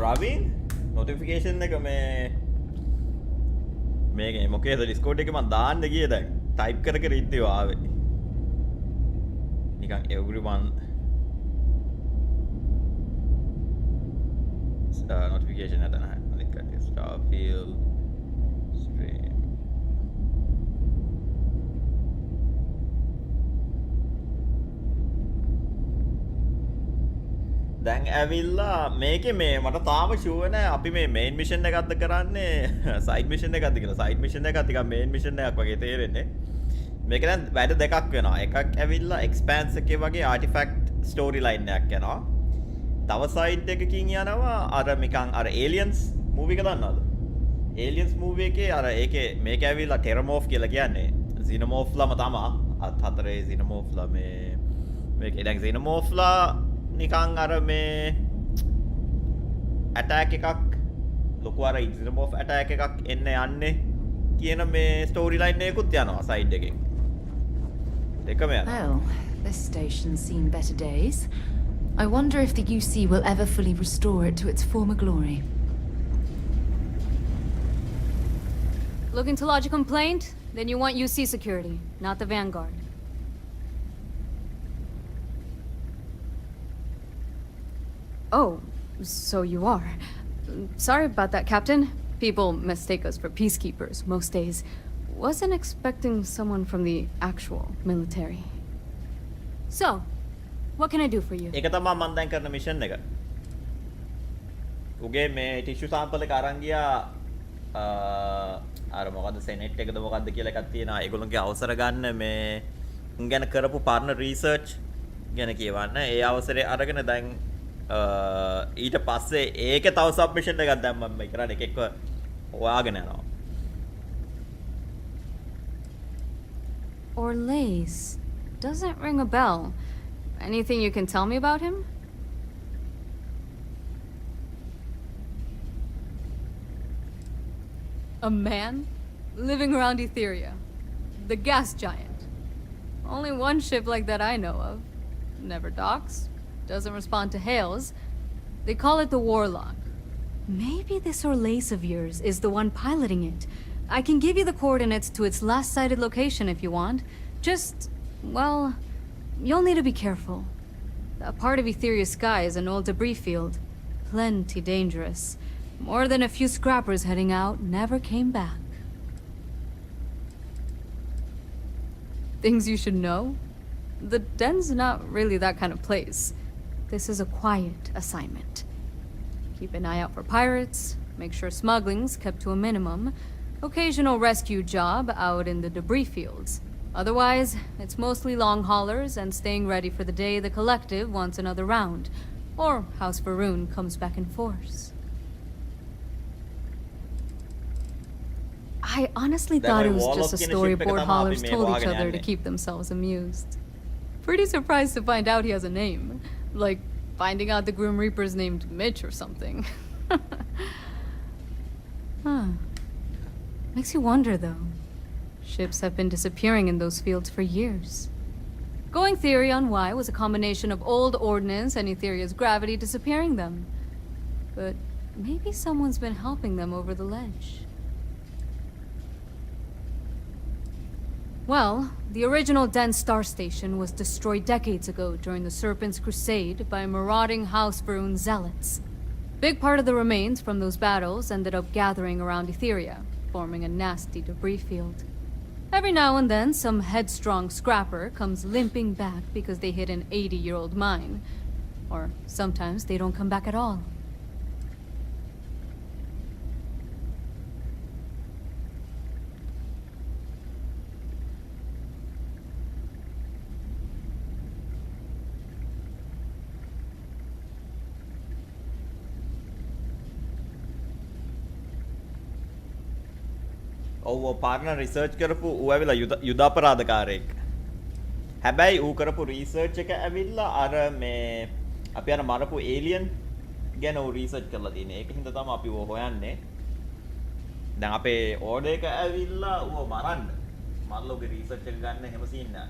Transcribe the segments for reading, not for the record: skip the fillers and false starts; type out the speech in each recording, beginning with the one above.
රවින් notification එක මේක මොකේද ඩිස්කෝඩ් එකේ මම දාන්න ගියේ දැන් ටයිප් කර කර ඉද්දී ආවේ නිකන් everyone notification ada nah klik aja Starfield stream දැන් ඇවිල්ලා මේකේ මේ මට තාම ෂුවර් නෑ අපි මේ මේන් මිෂන් එකක්ද කරන්නේ සයිඩ් මිෂන් එකක්ද කියලා සයිඩ් මිෂන් එකක් ටිකක් මේන් මිෂන් එකක් වගේ තේරෙන්නේ මේක දැන් වැඩ දෙකක් වෙනවා එකක් ඇවිල්ලා එක්ස්පෑන්ස් එකේ වගේ ආටිෆැක්ට් ස්ටෝරි ලයින් එකක් යනවා තව සයිඩ් එකකින් යනවා අර නිකන් අර ඒලියන්ස් මූවි එක දන්නවද? ඒලියන්ස් මූවි එකේ අර ඒකේ මේක ඇවිල්ලා ටෙරමෝෆ් කියලා කියන්නේ සිනමෝෆ්ලාම තමයි අත් හතරේ සිනමෝෆ්ලා මේකේ දැන් සිනමෝෆ්ලා නිකන් අර මේ ඇටැක් එකක් ලොකු අර සිනමෝෆ් ඇටැක් එකක් එන්න යන්නේ කියන මේ ස්ටෝරි ලයින් එකකුත් යනවා සයිඩ් එකෙන් දෙකම යනවා. Well, this station's seen better days. I wonder if the UC will ever fully restore it to its former glory. Looking to lodge a complaint? Then you want UC security, not the Vanguard. Oh, so you are. Sorry about that, Captain. People mistake us for peacekeepers most days. Wasn't expecting someone from the actual military. So, what can I do for you? ඒක තමයි මම දැන් කරන mission එක. උගේ මේ tissue සැම්පල් එක අරන් ගියා අර මොකද්ද සෙනෙට් එකද මොකද්ද කියලා එකක් තියෙනවා. ඒගොල්ලන්ගේ අවසර ගන්න මේ උන් ගැන කරපු පරණ රිසර්ච් ගැන කියවන්න. ඒ අවසරේ අරගෙන දැන් ඊට පස්සේ ඒකේ තව සබ්මිෂන් එකක් දැන් මම කරන්නේ එක එක හොයාගෙන යනවා. Orlace doesn't ring a bell. Anything you can tell me about him? A man living around Etheria, the gas giant. Only one ship like that I know of. Never docks, doesn't respond to hails. They call it the Warlock. Maybe this Orlace of yours is the one piloting it. I can give you the coordinates to its last sighted location if you want. Just, well, you'll need to be careful. That part of Etheria's sky is an old debris field. Plenty dangerous. More than a few scrappers heading out never came back. Things you should know? The den's not really that kind of place. This is a quiet assignment. Keep an eye out for pirates, make sure smuggling's kept to a minimum, occasional rescue job out in the debris fields. Otherwise, it's mostly long haulers and staying ready for the day the collective wants another round, or House Varun comes back in force. I honestly thought it was just a storyboard haulers told each other to keep themselves amused. Pretty surprised to find out he has a name. Like finding out the Grim Reaper's named Mitch or something. Huh. Makes you wonder though. Ships have been disappearing in those fields for years. Going theory on why was a combination of old ordnance and Etheria's gravity disappearing them. But maybe someone's been helping them over the ledge. Well, the original Den Star Station was destroyed decades ago during the Serpent's Crusade by marauding House Varun zealots. Big part of the remains from those battles ended up gathering around Etheria, forming a nasty debris field. Every now and then, some headstrong scrapper comes limping back because they hit an 80-year-old mine. Or sometimes they don't come back at all. ඔව් partner research කරපු ඌ ඇවිල්ලා යුද අපරාධකාරයෙක්. හැබැයි ඌ කරපු research එක ඇවිල්ලා අර මේ අපි අර මරපු ඒලියන් ගැන ඌ රිසර්ච් කරලා තියෙන්නේ. ඒක හින්දා තමයි අපි ඌ හොයන්නේ. දැන් අපේ ඕඩර් එක ඇවිල්ලා ඌ මරන්න. මරලා ඌගේ රිසර්ච් එක ගන්න හැම සීන් නෑ.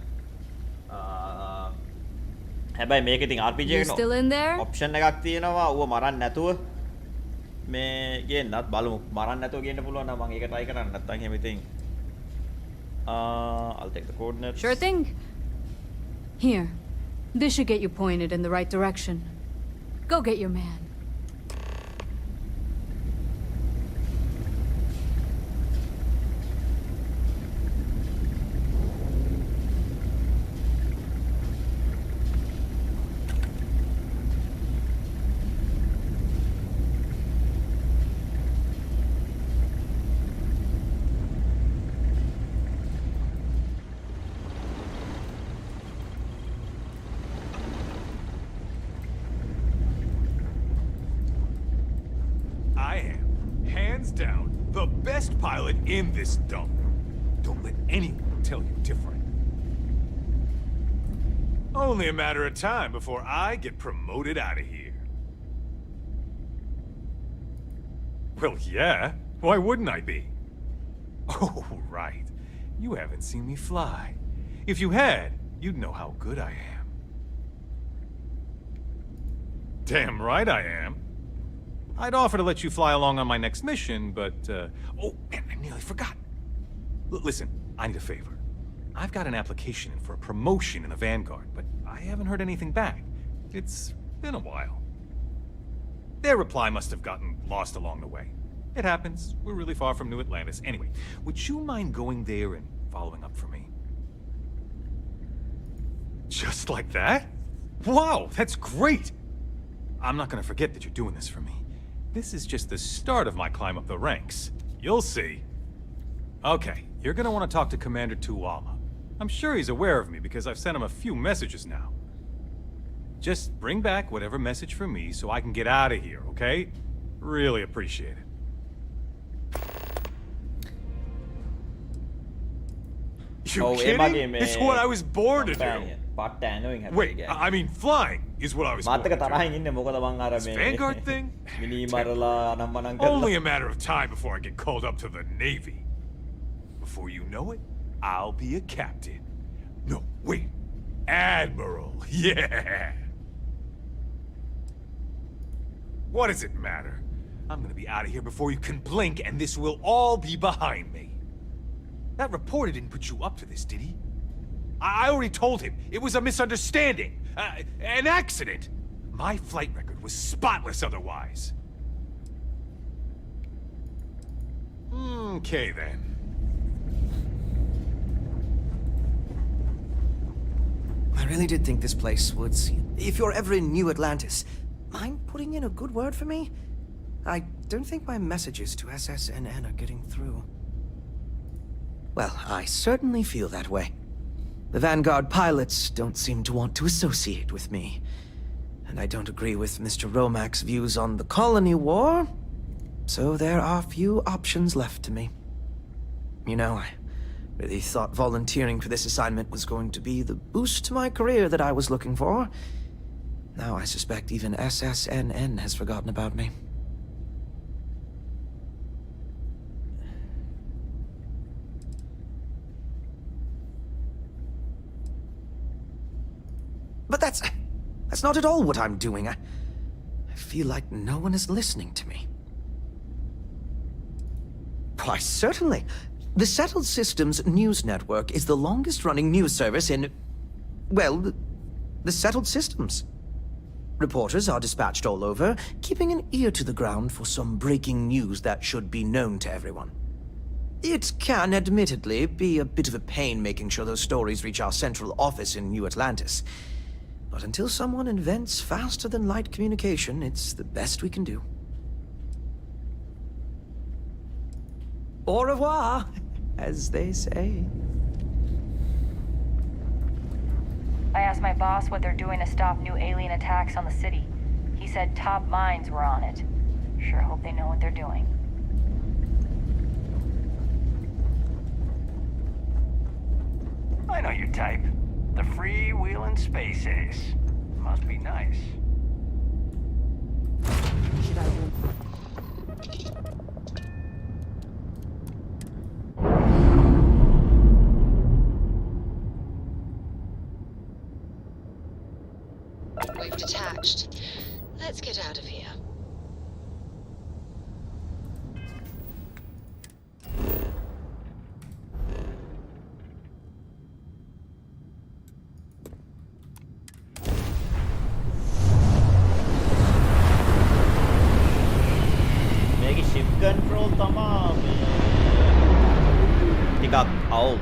හැබැයි මේක ඉතින් RPG එකේ ඔප්ෂන් එකක් තියෙනවා ඌ මරන්න නැතුව මේ ගේන්නත් බලමු මරන්න නැතුව ගේන්න පුළුවන් නම් මම ඒක try කරන්න නැත්නම් එහෙම ඉතින් I'll take the coordinates. Sure thing. Here. This should get you pointed in the right direction. Go get your man. I am, hands down, the best pilot in this dump. Don't let anyone tell you different. Only a matter of time before I get promoted out of here. Well, yeah. Why wouldn't I be? Oh, right. You haven't seen me fly. If you had, you'd know how good I am. Damn right I am. I'd offer to let you fly along on my next mission, but, oh, man, I nearly forgot. Listen, I need a favor. I've got an application in for a promotion in the Vanguard, but I haven't heard anything back. It's been a while. Their reply must have gotten lost along the way. It happens. We're really far from New Atlantis. Anyway, would you mind going there and following up for me? Just like that? Wow, that's great! I'm not gonna forget that you're doing this for me. This is just the start of my climb up the ranks. You'll see. Okay, you're gonna want to talk to Commander Tuama. I'm sure he's aware of me because I've sent him a few messages now. Just bring back whatever message for me so I can get out of here, okay? Really appreciate it. You kidding? It's what I was born to do. Wait, I mean flying is what I was born to do. This Vanguard thing? Only a matter of time before I get called up to the Navy. Before you know it, I'll be a captain. No, wait. Admiral. Yeah. What does it matter? I'm gonna be out of here before you can blink, and this will all be behind me. That reporter didn't put you up to this, did he? I already told him. It was a misunderstanding. An accident. My flight record was spotless otherwise. Okay, then. I really did think this place would see. If you're ever in New Atlantis, mind putting in a good word for me? I don't think my messages to SSNN are getting through. Well, I certainly feel that way. The Vanguard pilots don't seem to want to associate with me. And I don't agree with Mr. Romack's views on the colony war. So there are few options left to me. You know, I really thought volunteering for this assignment was going to be the boost to my career that I was looking for. Now I suspect even SSNN has forgotten about me. But that's not at all what I'm doing. I feel like no one is listening to me. Why, certainly. The Settled Systems News Network is the longest-running news service in, well, the Settled Systems. Reporters are dispatched all over, keeping an ear to the ground for some breaking news that should be known to everyone. It can, admittedly, be a bit of a pain making sure those stories reach our central office in New Atlantis. But until someone invents faster-than-light communication, it's the best we can do. Au revoir, as they say. I asked my boss what they're doing to stop new alien attacks on the city. He said top minds were on it. Sure hope they know what they're doing. I know your type. The freewheeling space ace. Must be nice. We've detached. Let's get out of here. ටිකක් අවු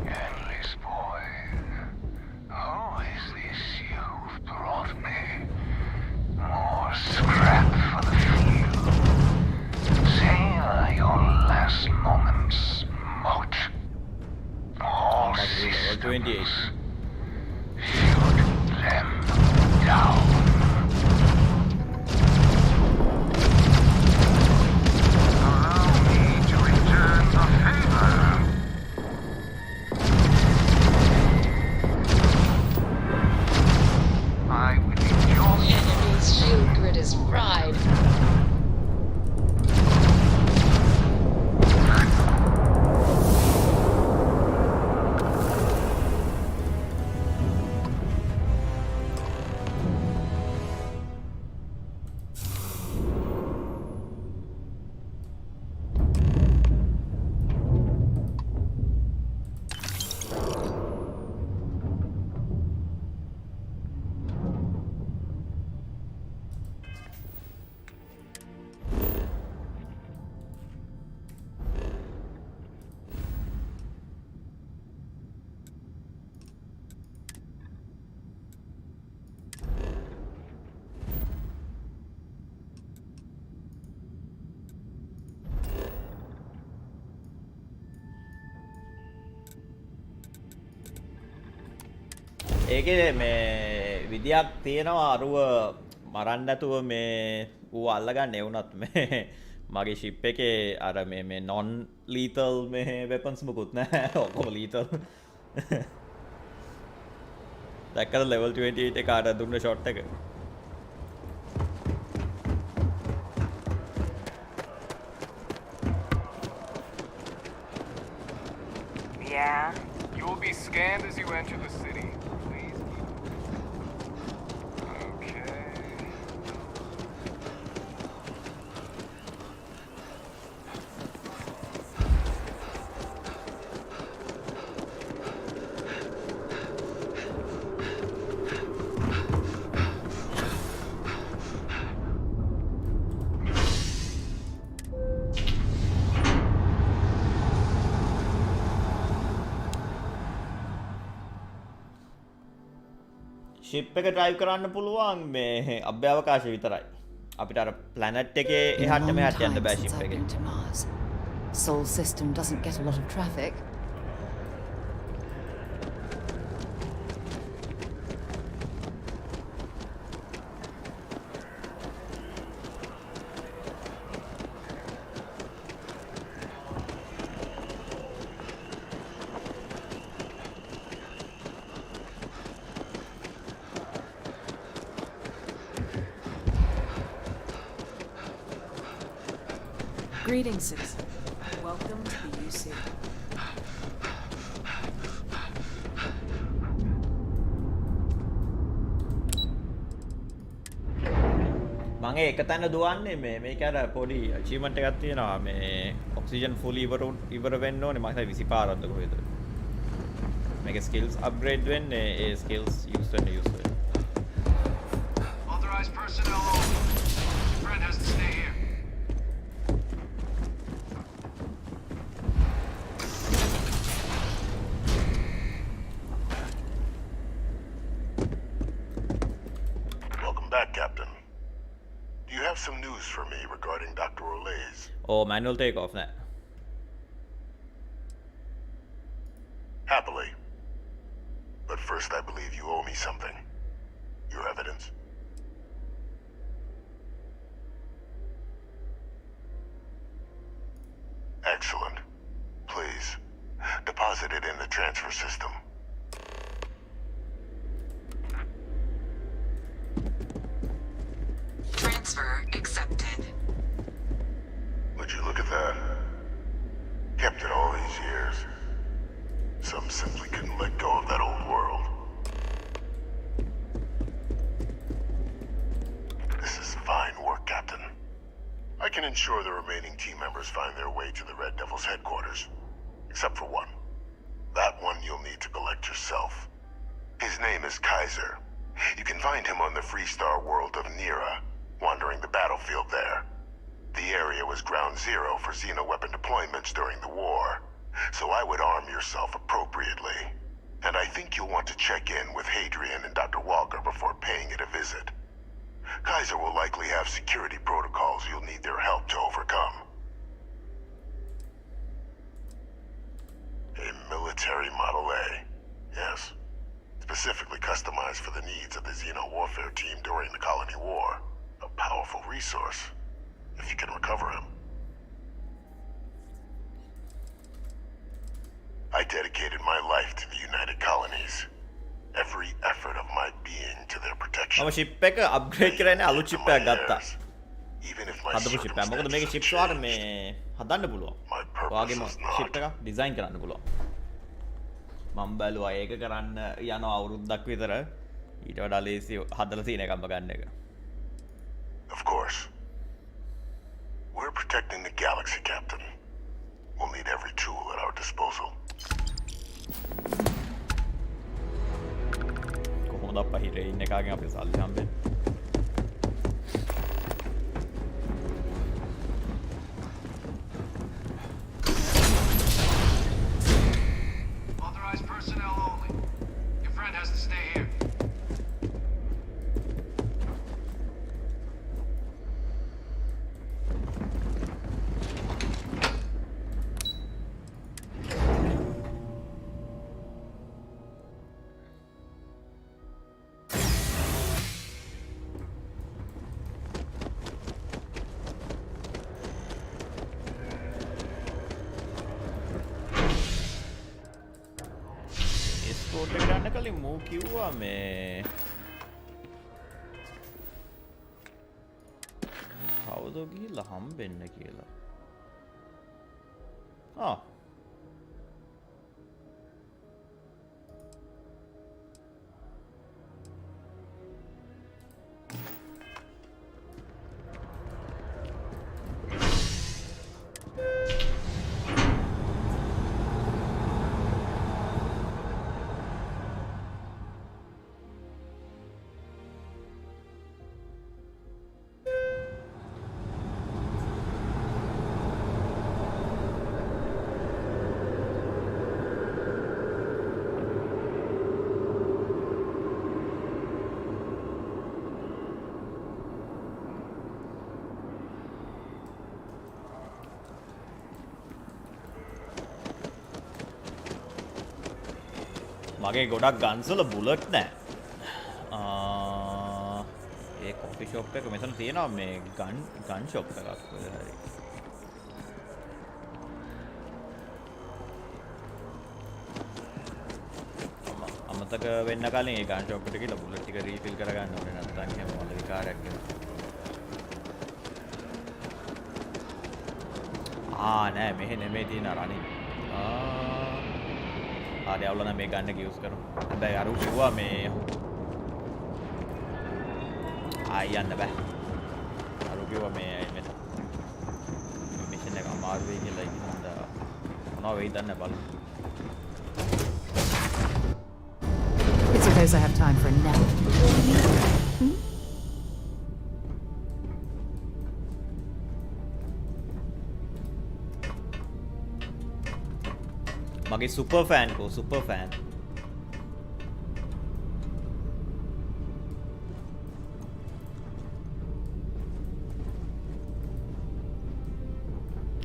Endless boy, who is this you've brought me? More scrap for the field. Savor your last moments, moat. All level 28 systems. Shoot them down. Allow me to return the favor. I will enjoy The enemy's shield grid is fried. ඒකේ මේ විදියක් තියෙනවා අරුව මරන්න නැතුව මේ ඌ අල්ලගන්න එවුනත් මේ මගේ ෂිප් එකේ අර මේ non lethal මේ weapons මුකුත් නැහැ ඔක්කොම lethal දැක්කද level 28 එක අර දුන්න shot එක Yeah? You will be scanned as you enter the city. Please keep... Okay. Sheep එක drive කරන්න පුළුවන් මේ අභ්‍යවකාශය විතරයි. අපිට අර planet එකේ Been a එහාට long මෙහාට යන්න time බෑ since ෂිප් I've එකේ. been to Mars. Sol system doesn't get a lot of traffic. Greetings, citizen. Welcome to the UC. මම ඒක තැන දුවන්නේ මේක අර පොඩි achievement එකක් තියෙනවා මේ oxygen fully ඉවර වෙන්න ඕනේ මම හිතා 20 පාරක්ද කොහෙද මේක skills upgrade වෙන්නේ ඒ skills use වෙන්න Authorized personnel only. Your friend has to stay here. Welcome back, Captain. Do you have some news for me regarding Dr. Olays? Oh, manual take off නෑ. Happily. But first, I believe you owe me something. Your evidence. Excellent. Please, deposit it in the transfer system. Transfer accepted. Would you look at that? Kept it all these years. Some simple can ensure the remaining team members find their way to the Red Devil's headquarters. Except for one. That one you'll need to collect yourself. His name is Kaiser. You can find him on the Freestar world of Nira, wandering the battlefield there. The area was ground zero for xeno-weapon deployments during the war, so I would arm yourself appropriately. And I think you'll want to check in with Hadrian and Dr. Walker before paying it a visit. Kaiser will likely have security protocols you'll need their help to overcome. A military Model A, yes. Specifically customized for the needs of the Xeno warfare team during the Colony War. A powerful resource, if you can recover him. I dedicated my life to the United Colonies. Every effort of my being to their protection. මම ship එක upgrade කරන්නේ අලුත් ship එකක් ගත්තා. හදපු ship එක. මොකද මේකේ ships වල මේ හදන්න පුළුවන්. ඔයාගේම ship එක design කරන්න පුළුවන්. මම බැලුවා ඒක කරන්න යනවා අවුරුද්දක් විතර. ඊට වඩා ලේසි හදලා තියෙන එකක්ම ගන්න එක. Of course. We're protecting the galaxy, Captain. We'll need every tool at our disposal. කොහොමද අප්පා හිරේ ඉන්න එකගෙන් අපේ සල්ලි හම්බෙන්නේ? Authorized personnel only. Your friend has to stay here. Sport එක ගන්න කලින් මූ කිව්වා මේ කවුද ගිහිල්ලා හම්බෙන්න කියලා. මගේ ගොඩක් ගන්ස් වල බුලට් නැහැ. ඒ කොෆි ෂොප් එක මෙතන තියෙනවා මේ ගන් ෂොප් එකක් වල හරි. අමතක වෙන්න කලින් ඒ ගන් ෂොප් එකට ගිහලා බුලට් ටික රීෆිල් කරගන්න ඕනේ නැත්නම් එහෙම මොකද විකාරයක් වෙනවා. නෑ මෙහෙ නෙමෙයි තියෙන රණින්. ආඩේ අවුල නම් මේ ගන්න එක යූස් කරමු. හැබැයි අරු කිව්වා මේ යන්න බෑ. අරු කිව්වා මේ මෙතන මිෂන් එක අමාරු වෙයි කියලා ඉතින් මොනවා වෙයිද දන්නේ බලමු. I suppose I have time for a nap. මගේ සුපර් ෆෑන් කෝ සුපර් ෆෑන්.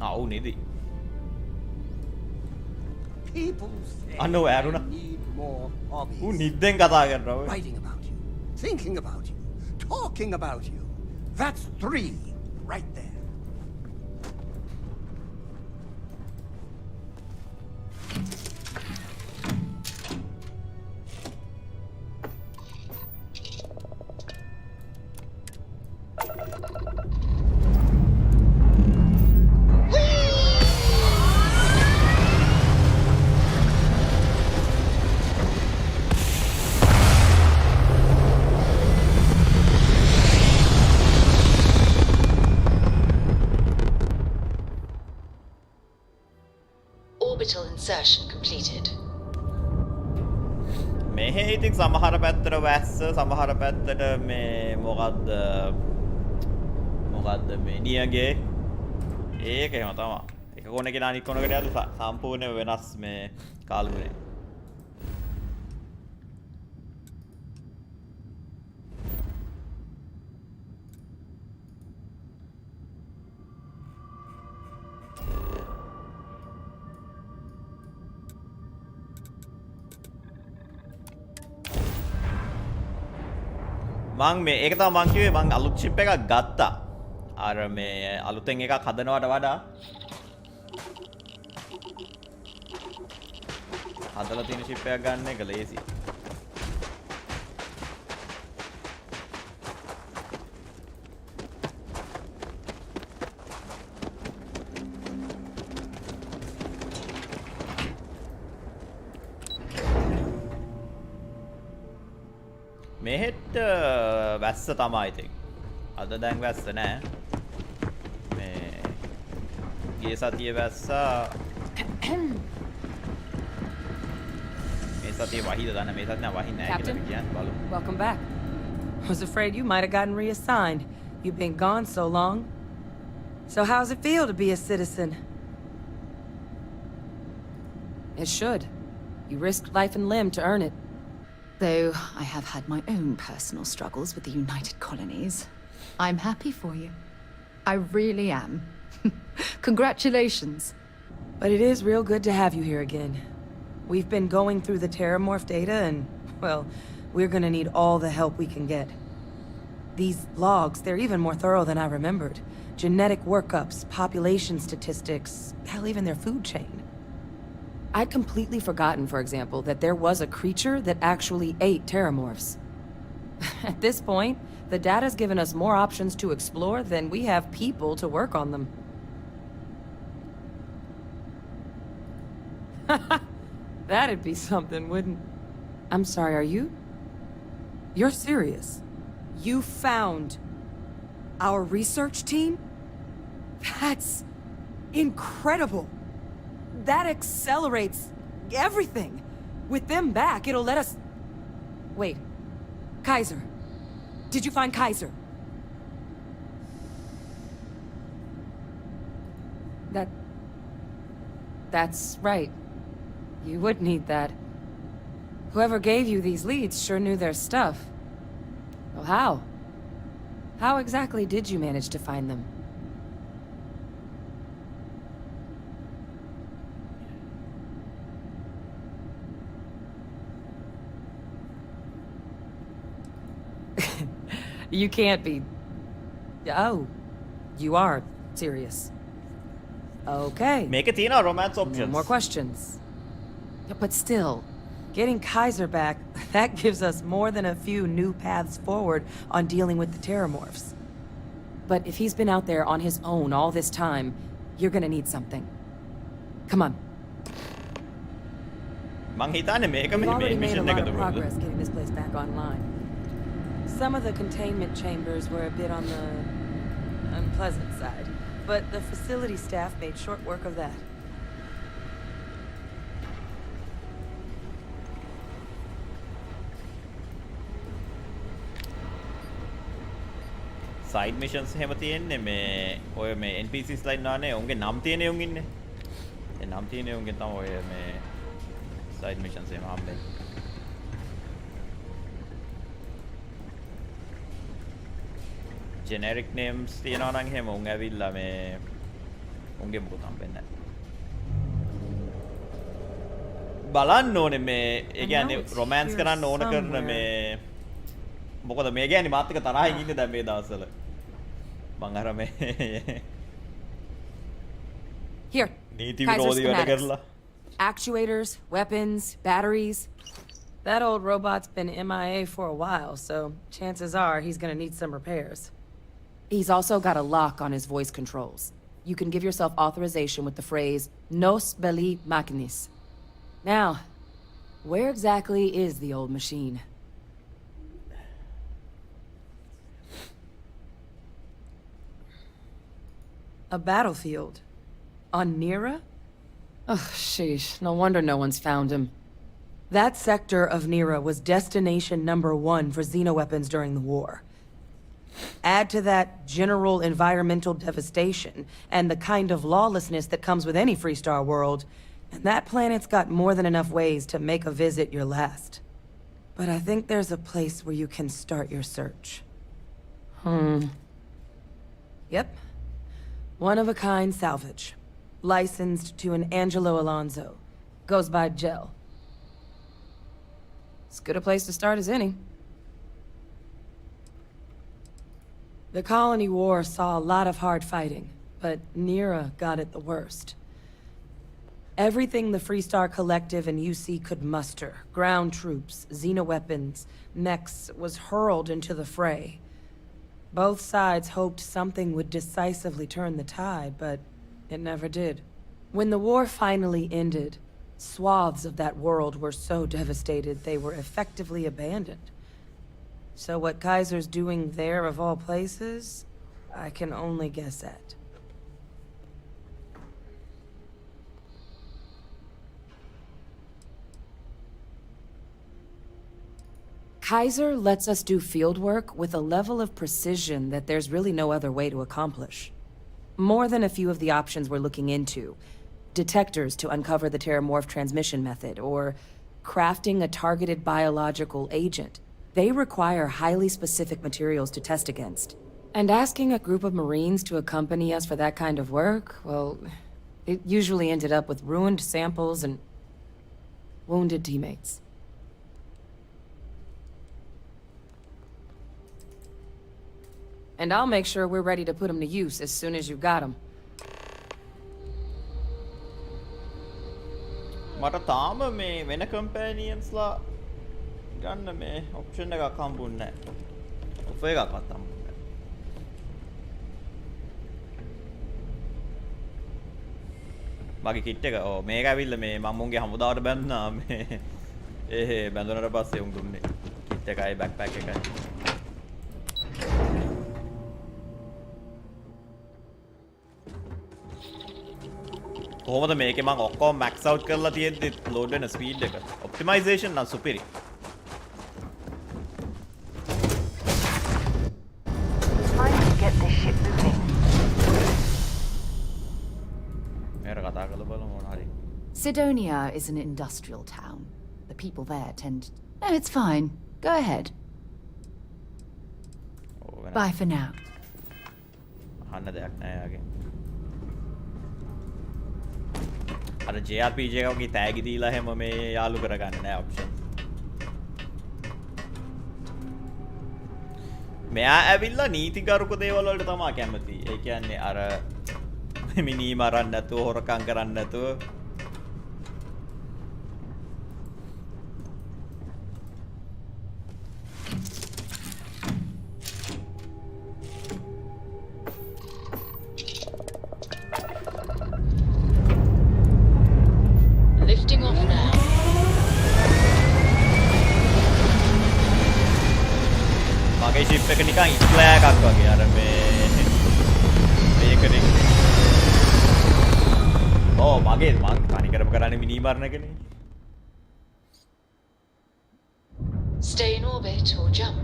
ඔව් නේද? අන්න ඔය අරුණ ඌ නිද්දෙන් කතා කරනවා. Writing about you, thinking about you, talking about you. That's 3 right there. Orbital insertion completed. මෙහෙ ඉතින් සමහර පැත්තට වැස්ස සමහර පැත්තට මේ මොකද්ද මේ නියගේ ඒක එහෙම තමයි. එක කොනකින් අනිත් කොනකට යද්දි සම්පූර්ණයෙන් වෙනස් මේ කාලගුණය. මං මේ ඒක තමයි මං කිව්වේ මං අලුත් chip එකක් ගත්තා. අර මේ අලුතෙන් එකක් හදනවට වඩා හදලා තියෙන chip එකක් ගන්න එක ලේසි. මෙහෙට වැස්ස තමයි ඉතින්. අද දැන් වැස්ස නෑ. මේ ගිය සතියේ වැස්සා මේ සතියේ වහිද දන්න මේ සතියේ වහින්නේ නෑ කියලා කියන්නේ බලමු. Welcome back. Was afraid you might have gotten reassigned. You've been gone so long. So how's it feel to be a citizen? It should. You risked life and limb to earn it. Though I have had my own personal struggles with the United Colonies, I'm happy for you. I really am. Congratulations. But it is real good to have you here again. We've been going through the terramorph data and, well, we're gonna need all the help we can get. These logs, they're even more thorough than I remembered. Genetic workups, population statistics, hell, even their food chain. I'd completely forgotten, for example, that there was a creature that actually ate terramorphs. At this point, the data's given us more options to explore than we have people to work on them. That'd be something, wouldn't... I'm sorry, are you? You're serious? You found our research team? That's incredible. That accelerates everything. With them back, it'll let us... Wait. Kaiser. Did you find Kaiser? That's right. You would need that. Whoever gave you these leads sure knew their stuff. Well, how? How exactly did you manage to find them? You can't be... Oh, you are serious. Okay. Make it a romance options. No more questions. But still, getting Kaiser back, that gives us more than a few new paths forward on dealing with the terramorphs. But if he's been out there on his own all this time, you're gonna need something. Come on. We've already made a lot of progress getting this place back online. Some of the containment chambers were a bit on the unpleasant side, but the facility staff made short work of that. Side missions එහෙම තියෙන්නේ මේ ඔය මේ NPCs ලා ඉන්නවනේ උන්ගේ නම් තියෙන උන් ඉන්නේ. ඒ නම් තියෙන උන්ගෙන් තමයි ඔය මේ side missions එහෙම හම්බෙන්නේ. Generic names තියෙනවා නම් එහෙම උන් ඇවිල්ලා මේ උන්ගේ මොකද හම්බෙන්නේ නැහැ. බලන්න ඕනේ මේ ඒ කියන්නේ romance කරන්න ඕන කරන මේ මොකද මේ කියන්නේ මාත් එක්ක තරහින් ඉන්නේ දැන් මේ දවස්වල. මං අර මේ Here. නීති විරෝධී වැඩ කරලා. Actuators, weapons, batteries. That old robot's been MIA for a while, so chances are he's gonna need some repairs. He's also got a lock on his voice controls. You can give yourself authorization with the phrase, Nos belli machinis. Now, where exactly is the old machine? A battlefield. On Nira? Ugh, sheesh. No wonder no one's found him. That sector of Nira was destination #1 for xenoweapons during the war. Add to that general environmental devastation and the kind of lawlessness that comes with any Freestar world, and that planet's got more than enough ways to make a visit your last. But I think there's a place where you can start your search. Yep. One-of-a-kind salvage. Licensed to an Angelo Alonso. Goes by Gel. As good a place to start as any. The Colony War saw a lot of hard fighting, but Nira got it the worst. Everything the Freestar Collective and UC could muster, ground troops, xenoweapons, mechs, was hurled into the fray. Both sides hoped something would decisively turn the tide, but it never did. When the war finally ended, swaths of that world were so devastated they were effectively abandoned. So what Kaiser's doing there of all places, I can only guess at. Kaiser lets us do field work with a level of precision that there's really no other way to accomplish. More than a few of the options we're looking into. Detectors to uncover the Terramorph transmission method, or crafting a targeted biological agent. They require highly specific materials to test against. And asking a group of Marines to accompany us for that kind of work, well, it usually ended up with ruined samples and wounded teammates. And I'll make sure we're ready to put them to use as soon as you got them. මට තාම මේ වෙන කම්පැනියන්ස්ලා ගන්න මේ option එකක් හම්බුන්නේ නැහැ. Offer එකක්වත් හම්බුන්නේ නැහැ. මගේ කිට් එක මේක ඇවිල්ලා මේ මම මුන්ගේ හමුදාවට බැන්නා මේ බැඳුනට පස්සේ උන් දුන්නේ කිට් එකයි බෑක්පැක් එකයි. කොහොමද මේකේ මම ඔක්කොම මැක්ස් අවුට් කරලා තියෙද්දි ලෝඩ් වෙන ස්පීඩ් එක ඔප්ටිමයිසේෂන් නම් සුපිරි. Time to get this shit moving. මේක කතා කරලා බලමු මොන හරි. Sidonia is an industrial town. The people there tend... No, it's fine. Go ahead. Bye for now. අහන්න දෙයක් නැහැ යාගේ. අර JRPG එකකගේ තෑගි දීලා හැම මේ යාලු කරගන්න නෑ ඔප්ෂන්. මෙයා ඇවිල්ලා නීතිගරුක දේවල් වලට තමයි කැමති. ඒ කියන්නේ අර මිනී මරන්න නැතුව හොරකම් කරන්න නැතුව Lifting off now. මගේ ෂිප් එක නිකන් ඉස්ලා එකක් වගේ අර මේකනේ. මගේ මං තනිකරම කරන්නේ මිනී මරන එකනේ. Stay in orbit or jump.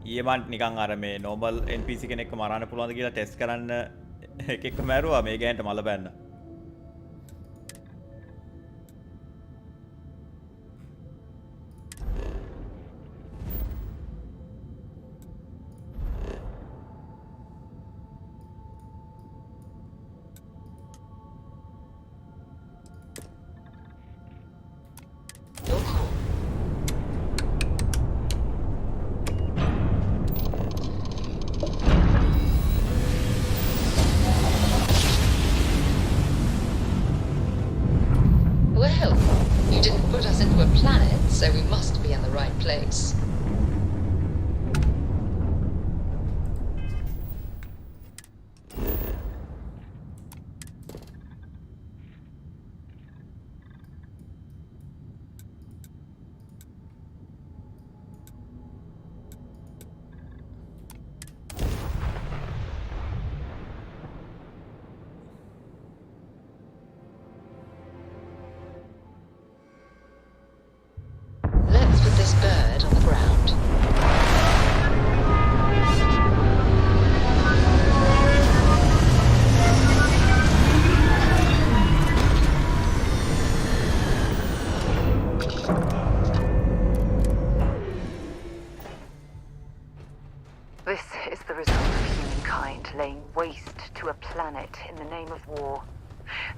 ඊයේ මං නිකන් අර මේ normal NPC කෙනෙක්ව මරන්න පුළුවන්ද කියලා ටෙස්ට් කරන්න එකෙක්ව මැරුවා මේ ගෑන්ට මල බැන්න. Well, you didn't put us into a planet, so we must be in the right place.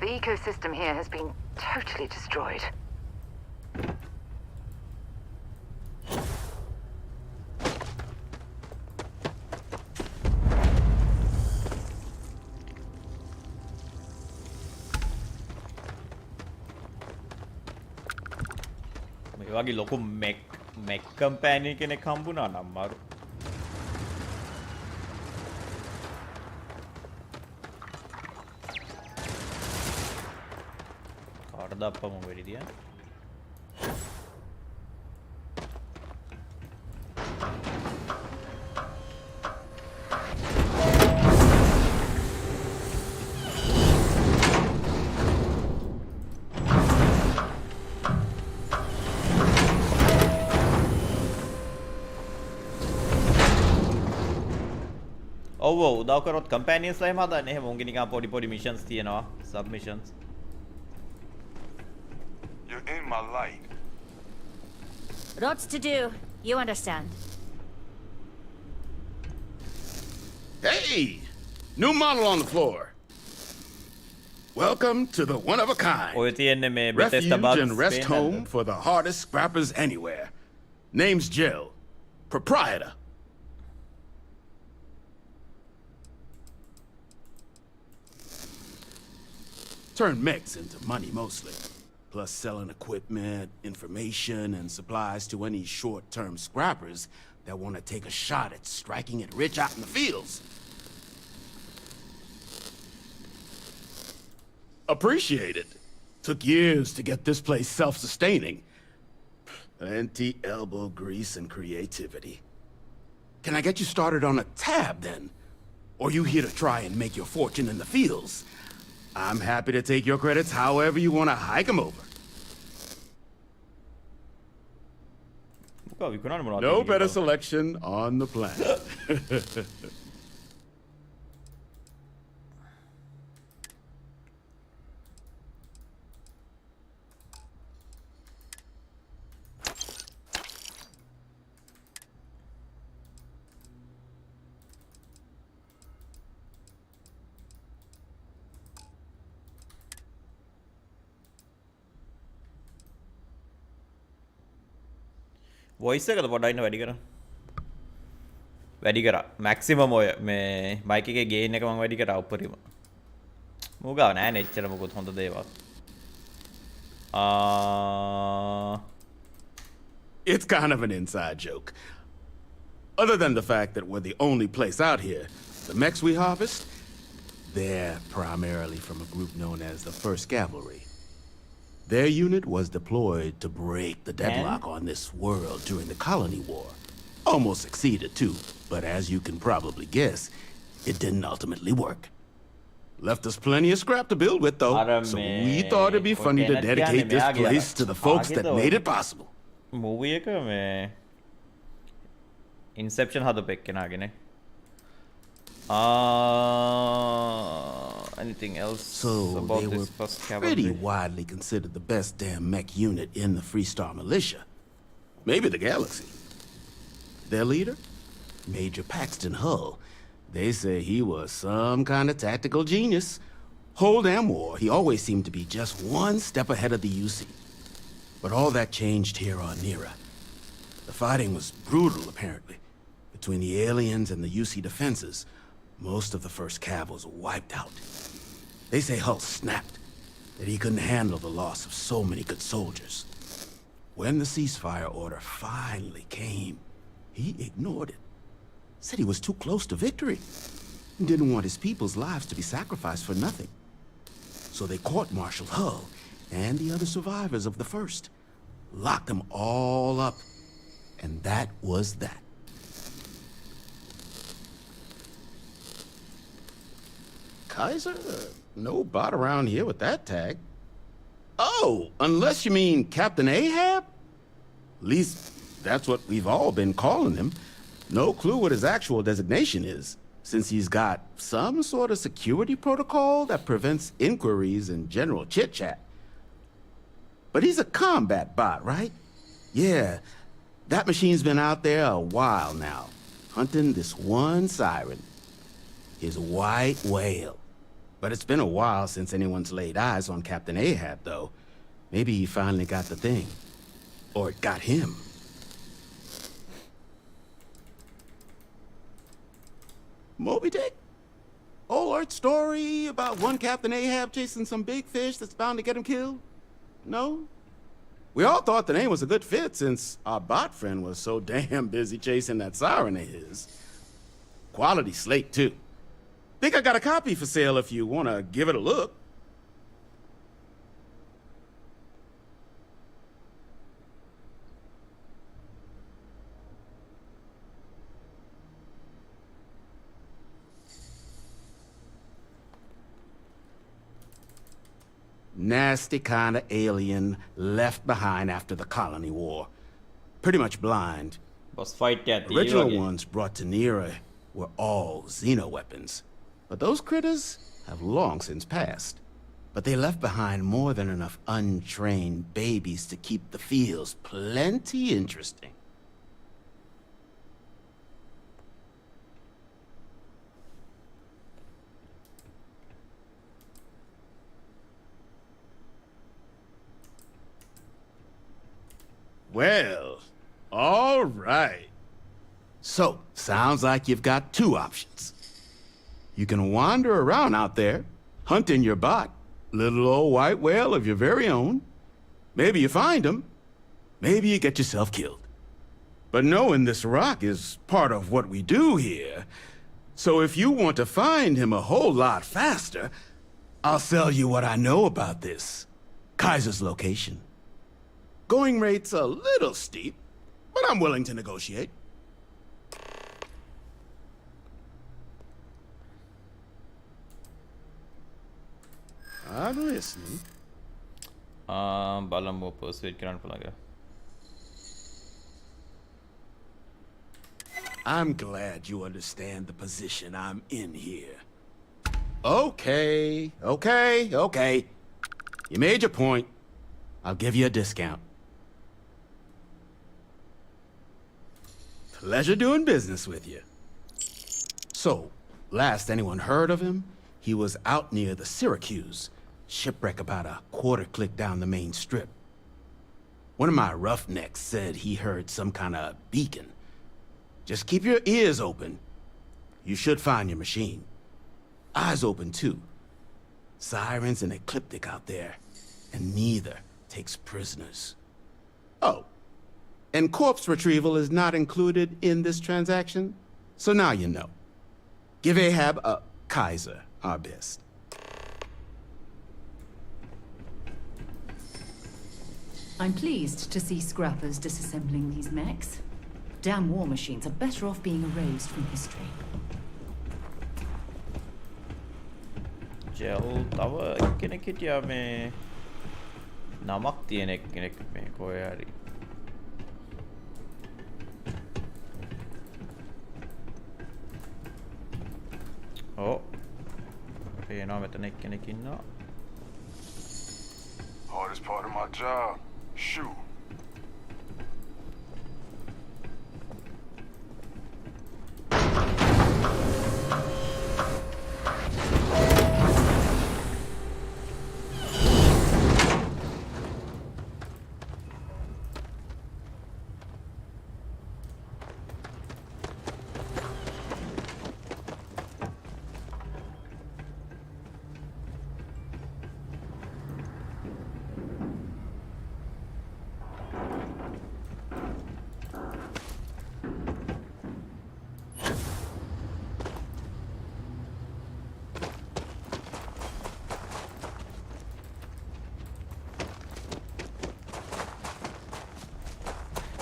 The ecosystem here has been totally destroyed. මේ වගේ ලොකු මෙක් කම්පැනි කෙනෙක් හම්බුණා නම් මාරු. කාටද අප්පම වෙඩි තියන්නේ? ඔව් උදව් කරොත් කම්පැනියන්ස් ලා එහෙම හදන්නේ. එහෙම උන්ගේ නිකන් පොඩි මිෂන්ස් තියෙනවා, සබ්මිෂන්ස්. You're in my light. Lots to do. You understand. Hey! New model on the floor. Welcome to the one of a kind. ඔය තියන්නේ මේ Refuge Bethesda bugs and rest පේන්නද? home for the hardest scrappers anywhere. Name's Jill. Proprietor. Turn mechs into money mostly, plus selling equipment, information, and supplies to any short-term scrappers that want to take a shot at striking it rich out in the fields. Appreciate it. Took years to get this place self-sustaining. Plenty elbow grease and creativity. Can I get you started on a tab then? Or you here to try and make your fortune in the fields? I'm happy to take your credits however you want to hike them over. No better selection on the planet. Voice එකද පොඩ්ඩක් ඉන්න වැඩි කරා. වැඩි කරා. Maximum ඔය මේ mic එකේ ගේන් එක මම වැඩි කරා උඩරිම. මූගාව නෑ නේ එච්චර මොකොත් හොඳ දේවල්. It's kind of an inside joke. Other than the fact that we're the only place out here, the mechs we harvest, they're primarily from a group known as the 1st Cavalry. Their unit was deployed to break the deadlock on this world during the Colony War. Almost succeeded too, but as you can probably guess, it didn't ultimately work. Left us plenty of scrap to build with though, so we thought it'd be funny to dedicate this place to the folks that made it possible. Movie එක මේ Inception හදපු එක්කෙනාගේ anything else So about they this were first pretty cavalry? widely considered the best damn mech unit in the Freestar Militia. Maybe the galaxy. Their leader? Major Paxton Hull. They say he was some kind of tactical genius. Whole damn war, he always seemed to be just one step ahead of the UC. But all that changed here on Nira. The fighting was brutal, apparently. Between the aliens and the UC defenses, most of the 1st Cav was wiped out. They say Hull snapped, that he couldn't handle the loss of so many good soldiers. When the ceasefire order finally came, he ignored it. Said he was too close to victory. Didn't want his people's lives to be sacrificed for nothing. So they court-martialed Hull and the other survivors of the 1st. Locked them all up. And that was that. Kaiser? No bot around here with that tag. Oh, unless you mean Captain Ahab? At least that's what we've all been calling him. No clue what his actual designation is, since he's got some sort of security protocol that prevents inquiries and general chit-chat. But he's a combat bot, right? Yeah, that machine's been out there a while now, hunting this one siren, his white whale. But it's been a while since anyone's laid eyes on Captain Ahab, though. Maybe he finally got the thing. Or it got him. Moby Dick? Old earth story about one Captain Ahab chasing some big fish that's bound to get him killed? No? We all thought the name was a good fit since our bot friend was so damn busy chasing that siren of his. Quality slate, too. Think I got a copy for sale if you want to give it a look. Nasty kind of alien left behind after the colony war. Pretty much blind. Boss fight cat. Original ones brought to Nera were all xeno-weapons. But those critters have long since passed. But they left behind more than enough untrained babies to keep the fields plenty interesting. Well, all right. So, sounds like you've got two options. You can wander around out there, hunting your bot, little old white whale of your very own. Maybe you find him. Maybe you get yourself killed. But knowing this rock is part of what we do here. So if you want to find him a whole lot faster, I'll sell you what I know about this. Kaiser's location. Going rate's a little steep, but I'm willing to negotiate. I'm listening. බලමු persuade කරන්න පුළුවන්. I'm glad you understand the position I'm in here. Okay. You made your point. I'll give you a discount. Pleasure doing business with you. So, last anyone heard of him, he was out near the Syracuse. Shipwreck about a quarter click down the main strip. One of my roughnecks said he heard some kind of beacon. Just keep your ears open. You should find your machine. Eyes open, too. Sirens and ecliptic out there, and neither takes prisoners. Oh, and corpse retrieval is not included in this transaction, so now you know. Give Ahab a Kaiser our best. I'm pleased to see scrappers disassembling these mechs. Damn war machines are better off being erased from history. Gel තව කෙනෙක් හිටියා මේ නමක් තියෙන කෙනෙක් මේ කොහේ හරි පේනවා මෙතන එක්කෙනෙක් ඉන්නවා. Hardest part of my job. Shoot.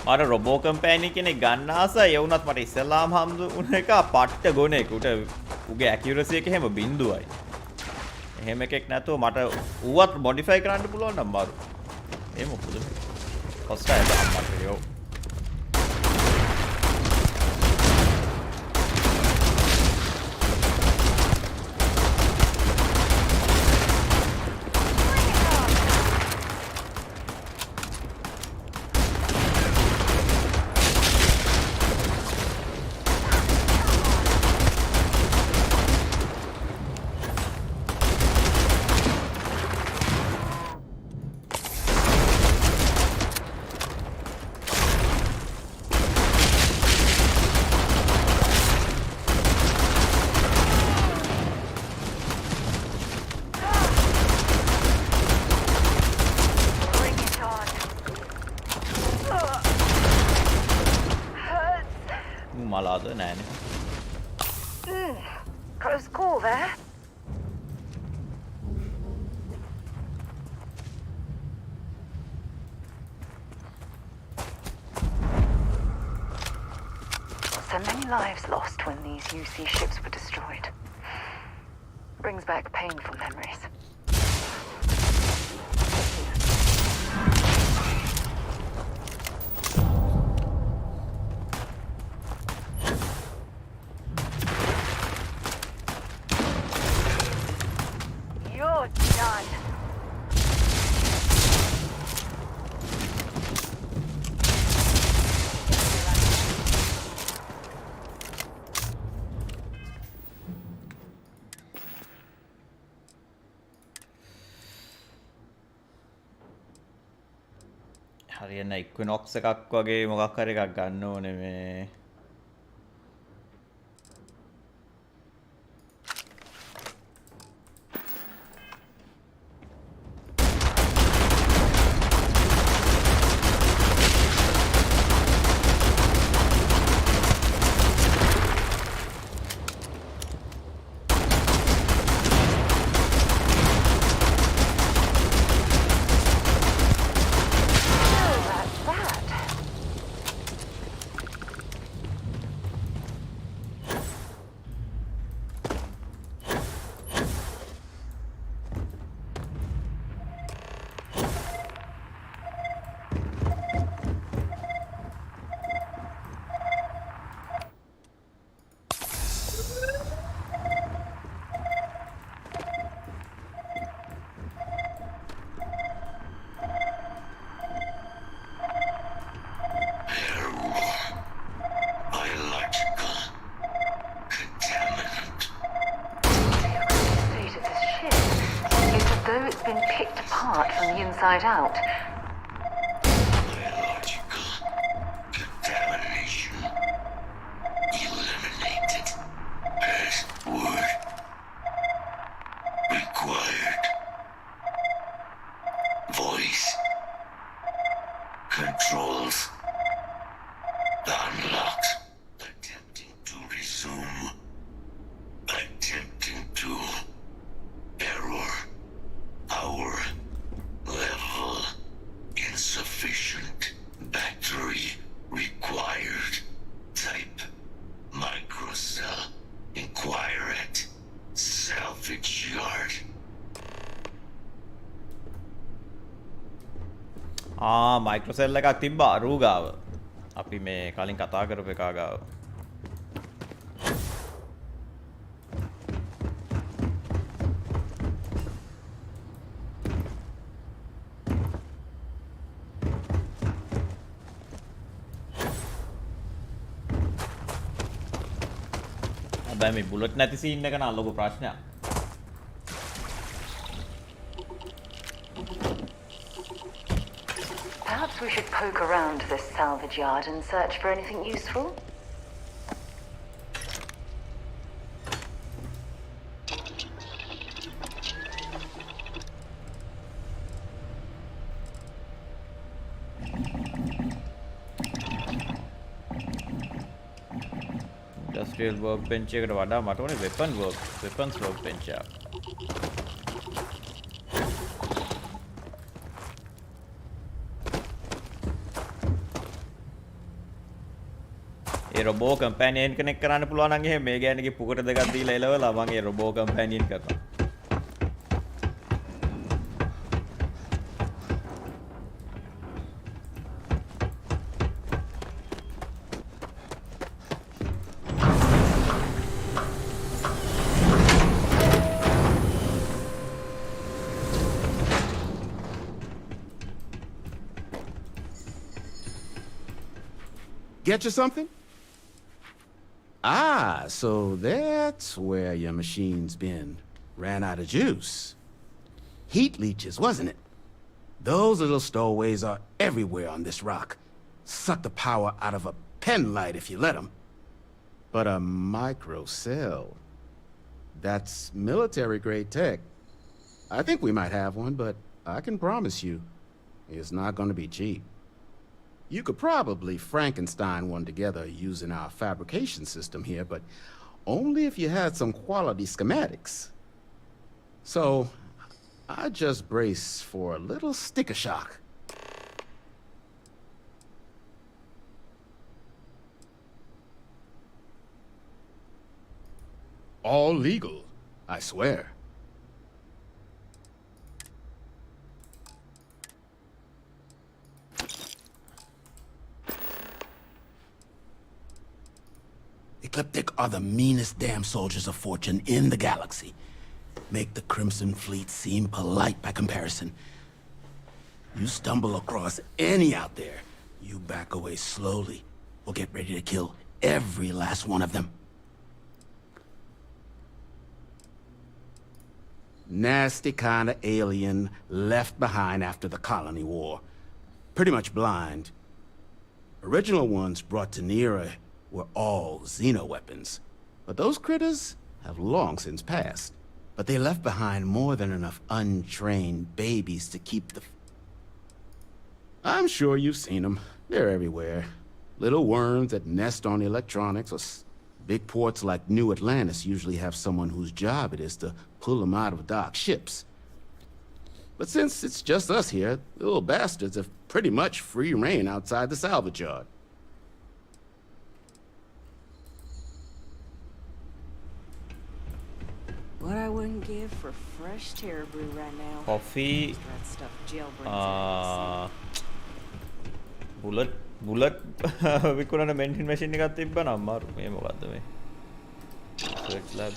මට රොබෝ කම්පැනි කෙනෙක් ගන්න ආසයි. ඒ වුණත් මට ඉස්සෙල්ලාම හම්බුන එක පට්ට ගොනෙක්. උට උගේ ඇකියුරසි එක එහෙම බිඳුවයි. එහෙම එකෙක් නැතුව මට ඌවත් මොඩිෆයි කරන්න පුළුවන් නම් මාරු. ඒ මොකද මේ? ෆස්ට් ටයිම් මට යෝ. නෑනේ. Close call there. So many lives lost when these UC ships were destroyed. Brings back painful memories. You're done. හරියන ඉක්විනොක්ස් එකක් වගේ මොකක් හරි එකක් ගන්න ඕනේ මේ. Inside out. Biological contamination eliminated. Password required. Voice controls unlocked. Attempting to resume. Attempting to error. Power level insufficient. Battery required. Type microcell. Inquire at salvage yard. මයික්‍රොසෙල් එකක් තිබ්බා අරූ ගාව. අපි මේ කලින් කතා කරපු එකා ගාව. හැබැයි මේ බුලට් නැති සීන් එක නම් ලොකු ප්‍රශ්නයක්. Perhaps we should poke around this salvage yard and search for anything useful. Industrial workbench එකට වඩා මට ඕනේ weapons workbench එක. ඒ රොබෝ කම්පැනියන් කෙනෙක් කරන්න පුළුවන් නම් එහෙම මේ ගෑණිගේ පුකට දෙකක් දීලා එලවලා මම ඒ රොබෝ කම්පැනියන් කරනවා. Get you something? Ah, so that's where your machine's been. Ran out of juice. Heat leeches, wasn't it? Those little stowaways are everywhere on this rock. Suck the power out of a pen light if you let them. But a microcell, that's military-grade tech. I think we might have one, but I can promise you, it's not going to be cheap. You could probably Frankenstein one together using our fabrication system here, but only if you had some quality schematics. So, I just brace for a little sticker shock. All legal, I swear. Ecliptic are the meanest damn soldiers of fortune in the galaxy. Make the Crimson Fleet seem polite by comparison. You stumble across any out there, you back away slowly, or get ready to kill every last one of them. Nasty kind of alien left behind after the Colony War. Pretty much blind. Original ones brought to Nera were all xeno-weapons. But those critters have long since passed. But they left behind more than enough untrained babies to keep the... I'm sure you've seen them. They're everywhere. Little worms that nest on electronics, or big ports like New Atlantis usually have someone whose job it is to pull them out of docked ships. But since it's just us here, the little bastards have pretty much free reign outside the salvage yard. What I wouldn't give for fresh Terror Brew right now. Coffee. That stuff jail brings bullet විකුණන මෙන්ටින් machine එකක් තිබ්බනම් අමාරු මේ මොකද්ද මේ Search lab.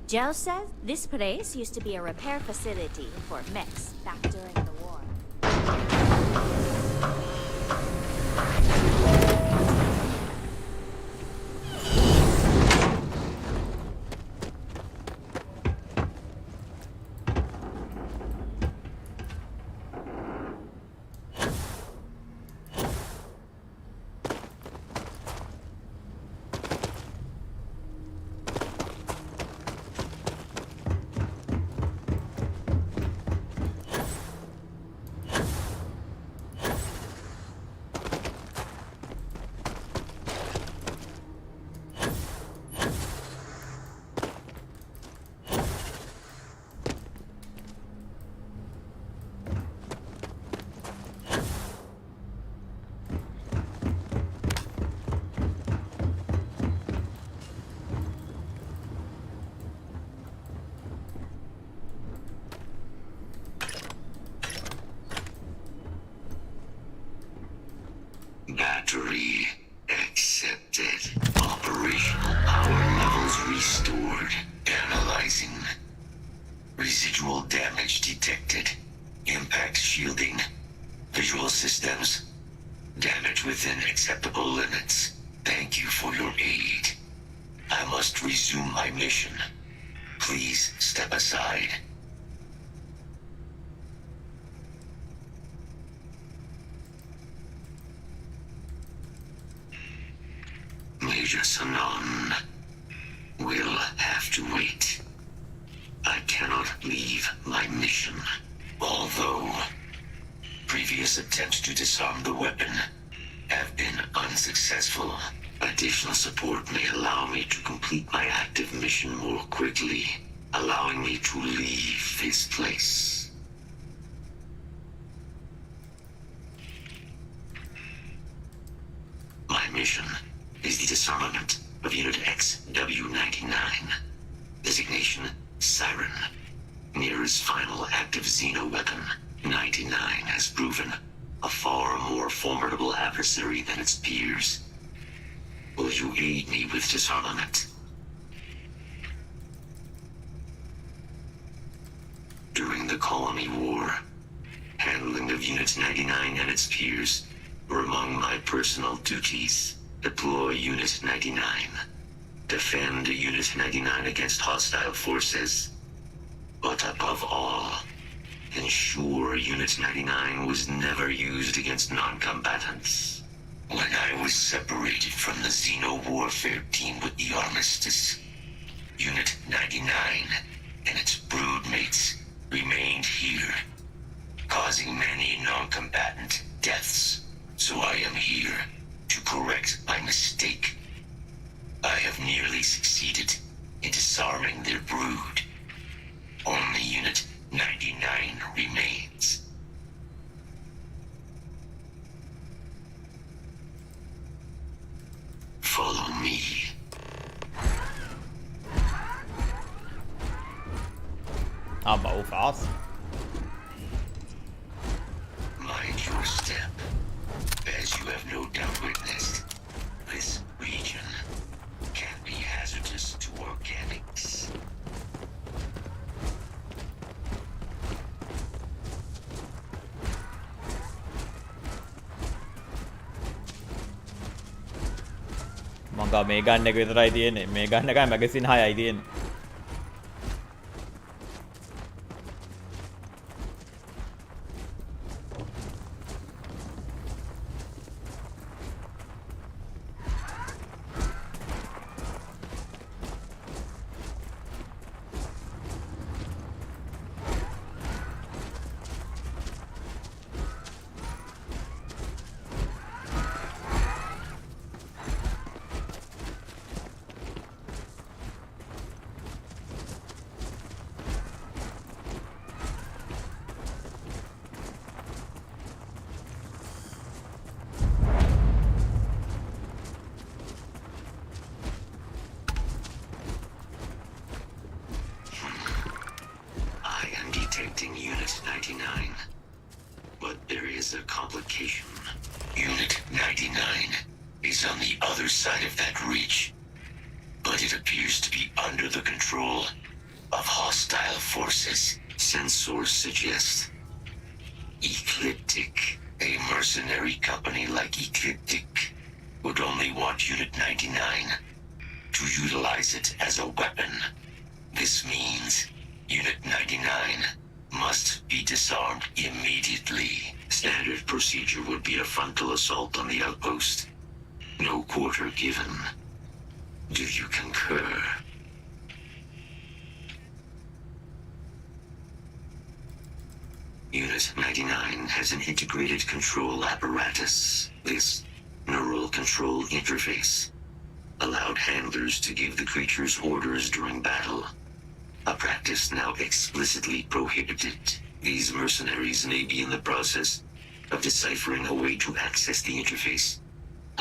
Joe says this place used to be a repair facility for mechs back during the war. Battery accepted. Operational power levels restored. Analyzing. Residual damage detected. Impact shielding. Visual systems. Damage within acceptable limits. Thank you for your aid. I must resume my mission. Please step aside. Major Sanan will have to wait. I cannot leave my mission. Although previous attempts to disarm the weapon have been unsuccessful, additional support may allow me to complete my active mission more quickly, allowing me to leave this place. My mission is the disarmament of Unit XW-99. Designation, Siren. Nera's final active Xeno weapon, 99 has proven a far more formidable adversary than its peers. Will you aid me with disarmament? During the Colony War, handling of Unit 99 and its peers were among my personal duties. Deploy Unit 99. Defend Unit 99 against hostile forces. But above all, ensure Unit 99 was never used against non-combatants. When I was separated from the Xeno-Warfare team with the Armistice, Unit 99 and its broodmates remained here, causing many non-combatant deaths. So I am here to correct my mistake. I have nearly succeeded in disarming their brood. Only Unit 99 remains. Follow me. I'm both fast. Mind your step. As you have no doubt witnessed, this region can be hazardous to organics. මංගා මේ ගන්න එක විතරයි තියෙන්නේ. මේ ගන්න එකයි magazine 6යි තියෙන්නේ. Detecting Unit 99. But there is a complication. Unit 99 is on the other side of that ridge. But it appears to be under the control of hostile forces. Sensors suggest Ecliptic, a mercenary company like Ecliptic, would only want Unit 99 to utilize it as a weapon. This means Unit 99 must be disarmed immediately. Standard procedure would be a frontal assault on the outpost. No quarter given. Do you concur? Unit 99 has an integrated control apparatus. This neural control interface allowed handlers to give the creatures orders during battle. A practice now explicitly prohibited. These mercenaries may be in the process of deciphering a way to access the interface,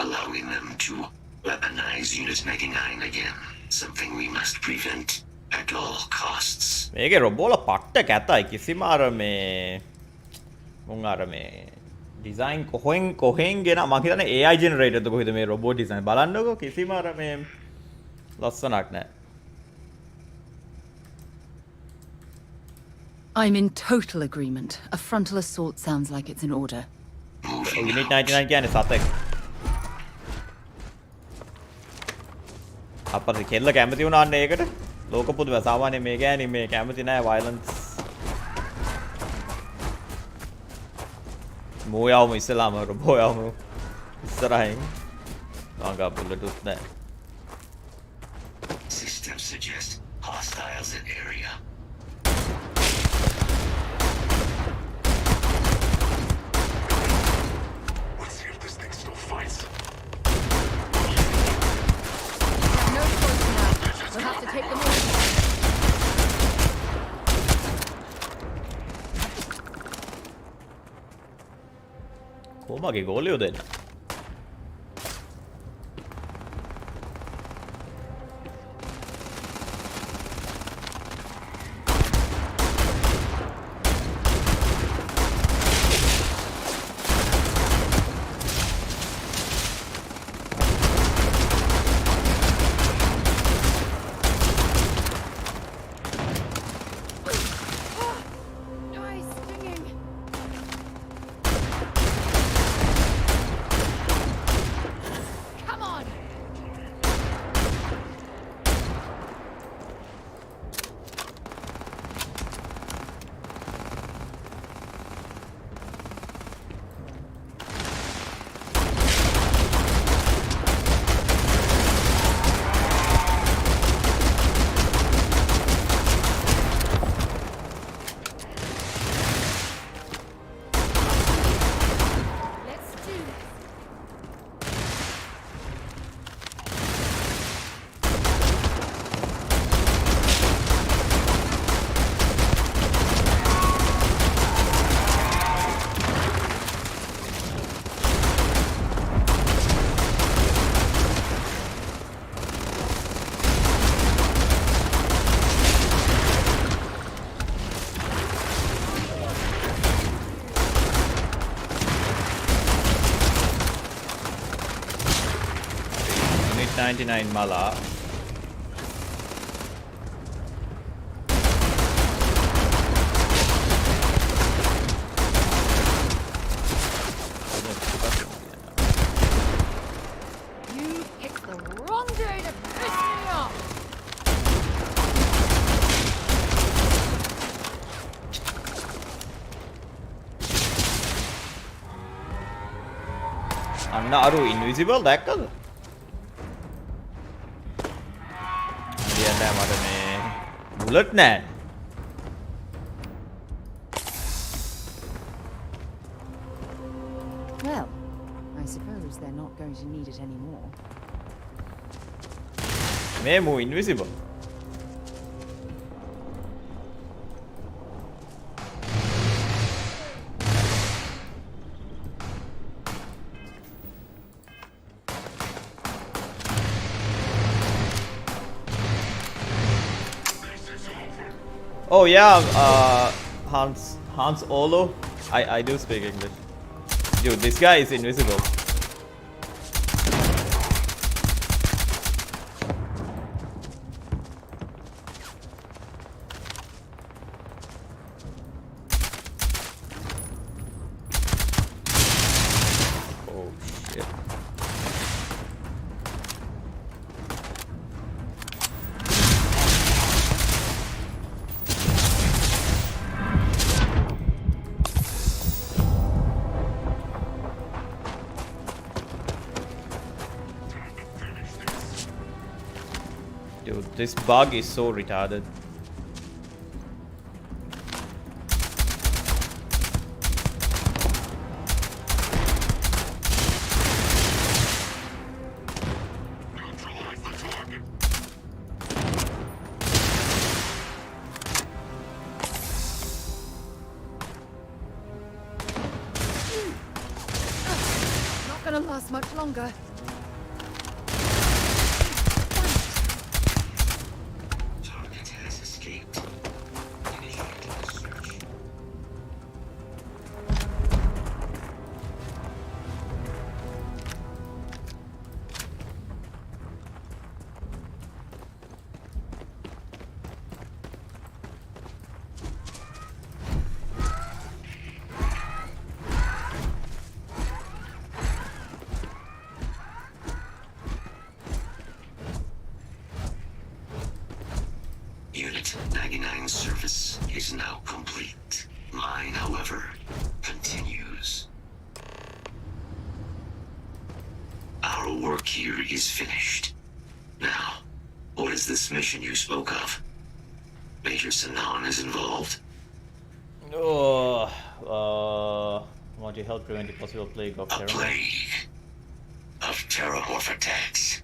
allowing them to weaponize Unit 99 again. Something we must prevent at all costs. මේකේ රොබෝල පට්ට කැතයි කිසිම අර මේ මුන් අර මේ design කොහෙන් ගෙන මම හිතන්නේ AI ජෙනරේටර්ද කොහෙද මේ රොබෝට් ඩිසයින් බලන්නකෝ කිසිම අර මේ ලස්සනක් නැහැ. I'm in total agreement. A frontal assault sounds like it's in order. Unit 99 කියන්නේ සතෙක්. අපර කෙල්ල කැමති වුණාන්නේ ඒකට. ලෝක පුදුම සාමාන්‍ය මේ ගෑණි මේ කැමති නැහැ violence. මොයාවම ඉස්සලාම රොබෝයාවම ඉස්සරහින්. මංගා බුලට් උත් නැහැ. Systems suggest hostiles in area. We'll have to take them all. කොහමගේ ගෝලියෝ දෙන්න. 99 mala. You picked the wrong day to piss me off! අන්න අරු ඉන්විසිබල් දැක්කද? හරියන්නේ මට මේ බුලට් නෑ. Well, I suppose they're not going to need it anymore. මේ මූ invisible. Oh yeah, Hans Olo. I do speak English. Dude, this guy is invisible. Oh shit. Dude, this bug is so retarded. Not gonna last much longer. Unit 99 service is now complete. Mine, however, continues. Our work here is finished. Now, what is this mission you spoke of? Major Sanan is involved? Want to help prevent a possible plague of terror? Plague of terramorph attacks.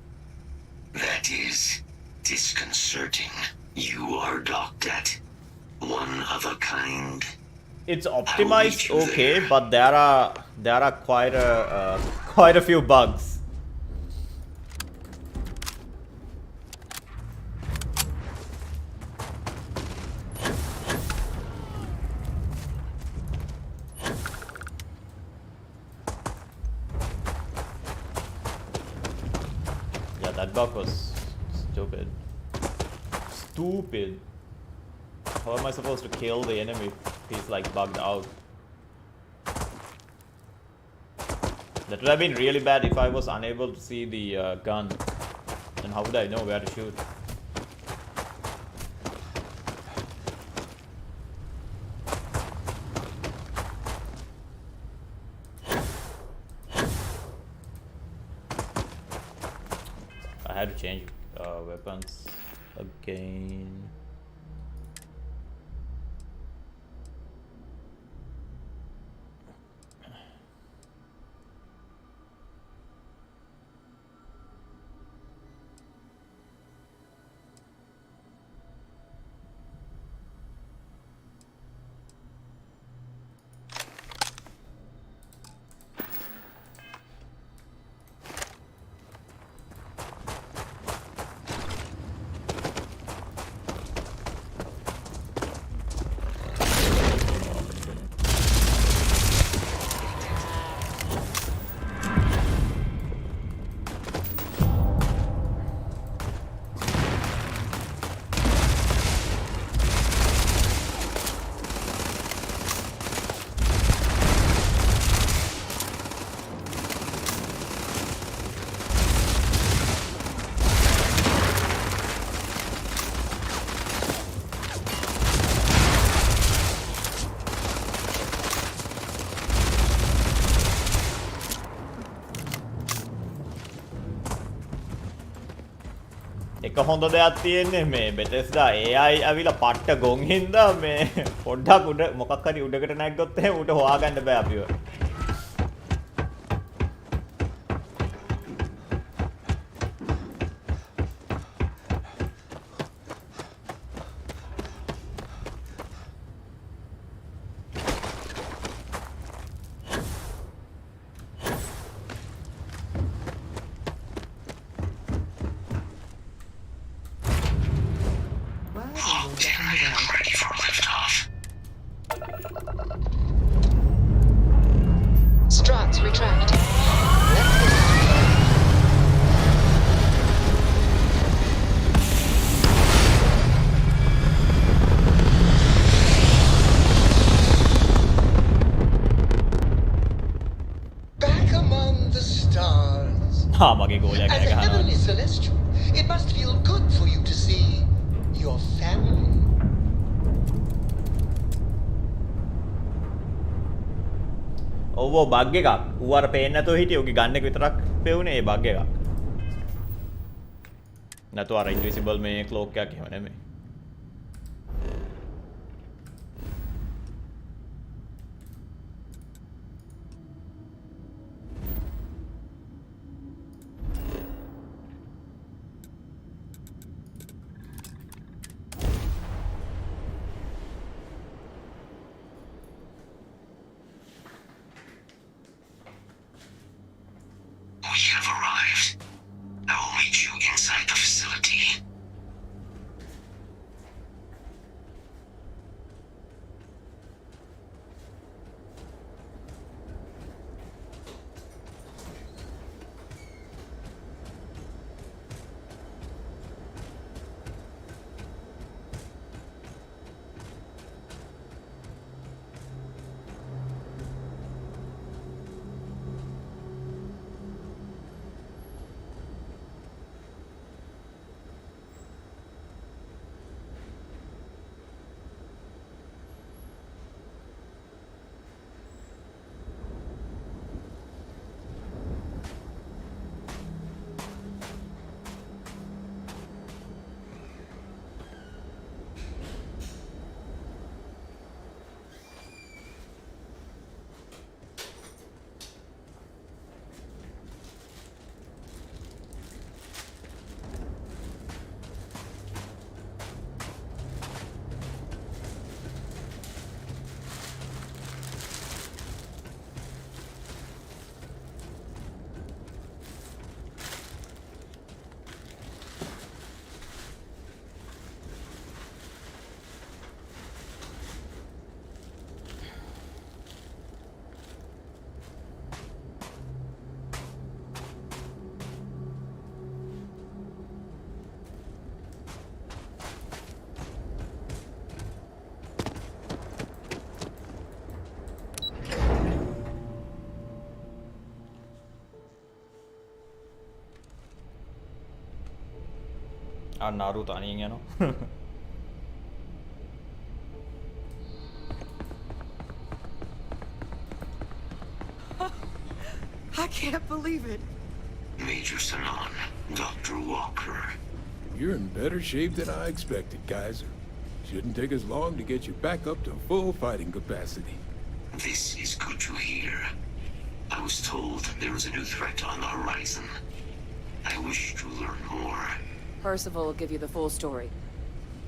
That is disconcerting. You are docked at one of a kind. It's optimized okay, but there are quite a few bugs. Yeah, that bug was stupid. Stupid. How am I supposed to kill the enemy if he's like bugged out? That would have been really bad if I was unable to see the gun. Then how would I know where to shoot? I had to change weapons again. එක හොඳ දෙයක් තියෙන්නේ මේ Bethesda AI ඇවිල්ලා පට්ට ගොන් හින්දා මේ පොඩ්ඩක් උඩ මොකක් හරි උඩකට නැග්ගොත් එහෙම උඩ හොයාගන්න බෑ අපිව. Struts retracting. Back among the stars. මගේ ගෝලයා As කෑ a ගහනවා. heavenly celestial, it must feel good for you to see your family. ඔව් බග් එකක්. ඌ අර පේන්නේ නැතුව හිටියේ. ඌගේ ගන් එක විතරක් පෙවුනේ ඒ බග් එකක්. නැතු අර ඉන්විසිබල් මේ ක්ලෝක් එකක් එහෙම නෙමෙයි. We have arrived. I will meet you inside the facility. Naruto තනියෙන් යනවා. I can't believe it. Major Sanon, Dr. Walker. You're in better shape than I expected, Kaiser. Shouldn't take us long to get you back up to full fighting capacity. This is good to hear. I was told there was a new threat on the horizon. I wish to learn more. Percival will give you the full story.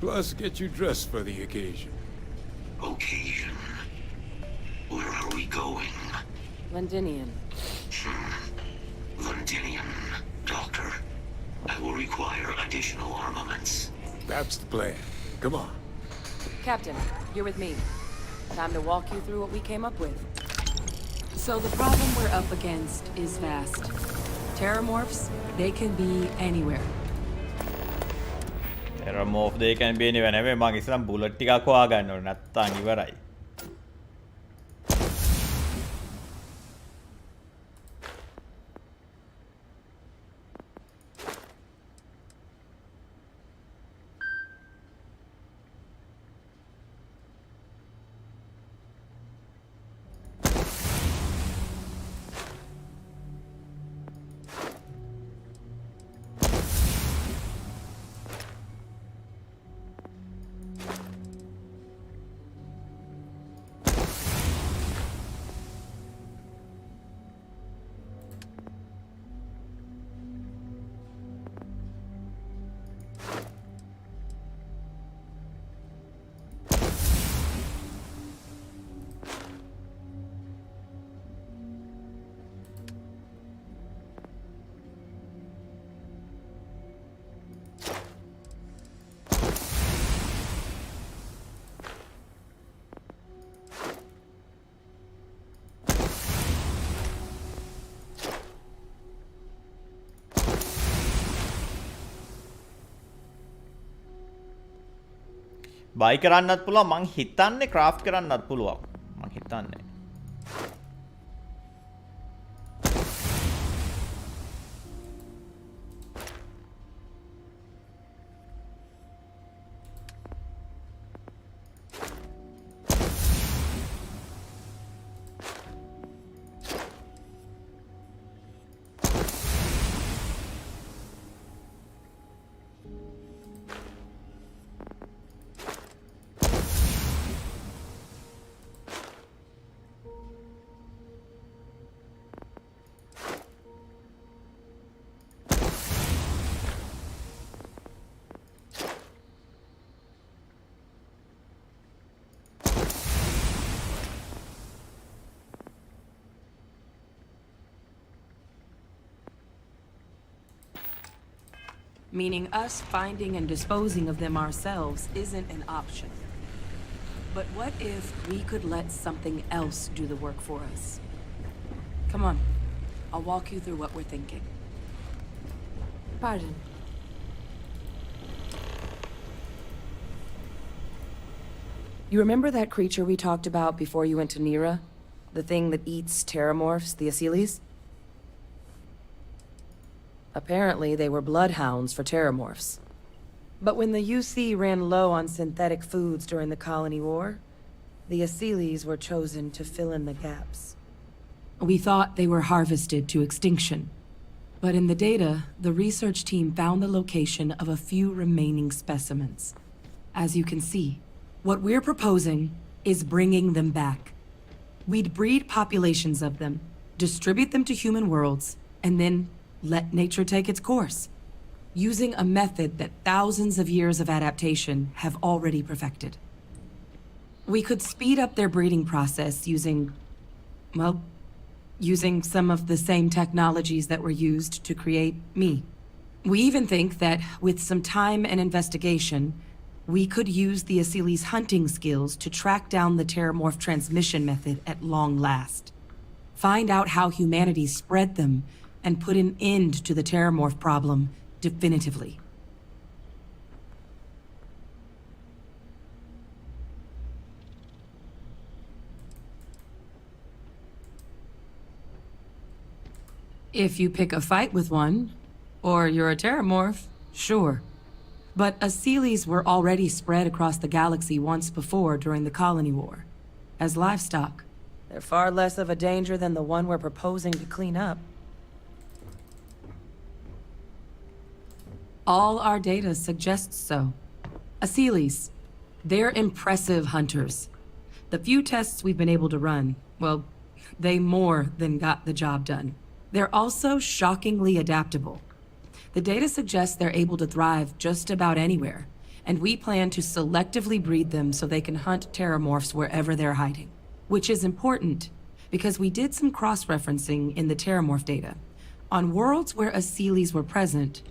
Plus, get you dressed for the occasion. Occasion? Where are we going? Londinium. Londinium. Doctor, I will require additional armaments. That's the plan. Come on. Captain, you're with me. Time to walk you through what we came up with. So the problem we're up against is vast. Terramorphs, they can be anywhere. Terramorph they can be anywhere. නෙමෙයි මං ඉස්සරම් bullet ටිකක් හොයාගන්න ඕනේ නැත්තම් ඉවරයි. බයි කරන්නත් පුළුවන් මං හිතන්නේ ක්‍රාෆ්ට් කරන්නත් පුළුවන් මං හිතන්නේ Meaning us finding and disposing of them ourselves isn't an option. But what if we could let something else do the work for us? Come on, I'll walk you through what we're thinking. Pardon. You remember that creature we talked about before you went to Nira? The thing that eats terramorphs, the Asyles? Apparently, they were bloodhounds for terramorphs. But when the UC ran low on synthetic foods during the Colony War, the Asyles were chosen to fill in the gaps. We thought they were harvested to extinction. But in the data, the research team found the location of a few remaining specimens. As you can see, what we're proposing is bringing them back. We'd breed populations of them, distribute them to human worlds, and then let nature take its course, using a method that thousands of years of adaptation have already perfected. We could speed up their breeding process using some of the same technologies that were used to create me. We even think that with some time and investigation, we could use the Asyles' hunting skills to track down the terramorph transmission method at long last. Find out how humanity spread them and put an end to the terramorph problem definitively. If you pick a fight with one, or you're a terramorph, sure. But Asyles were already spread across the galaxy once before during the Colony War, as livestock. They're far less of a danger than the one we're proposing to clean up. All our data suggests so. Asyles, they're impressive hunters. The few tests we've been able to run, well, they more than got the job done. They're also shockingly adaptable. The data suggests they're able to thrive just about anywhere, and we plan to selectively breed them so they can hunt terramorphs wherever they're hiding. Which is important, because we did some cross-referencing in the terramorph data. On worlds where Asyles were present,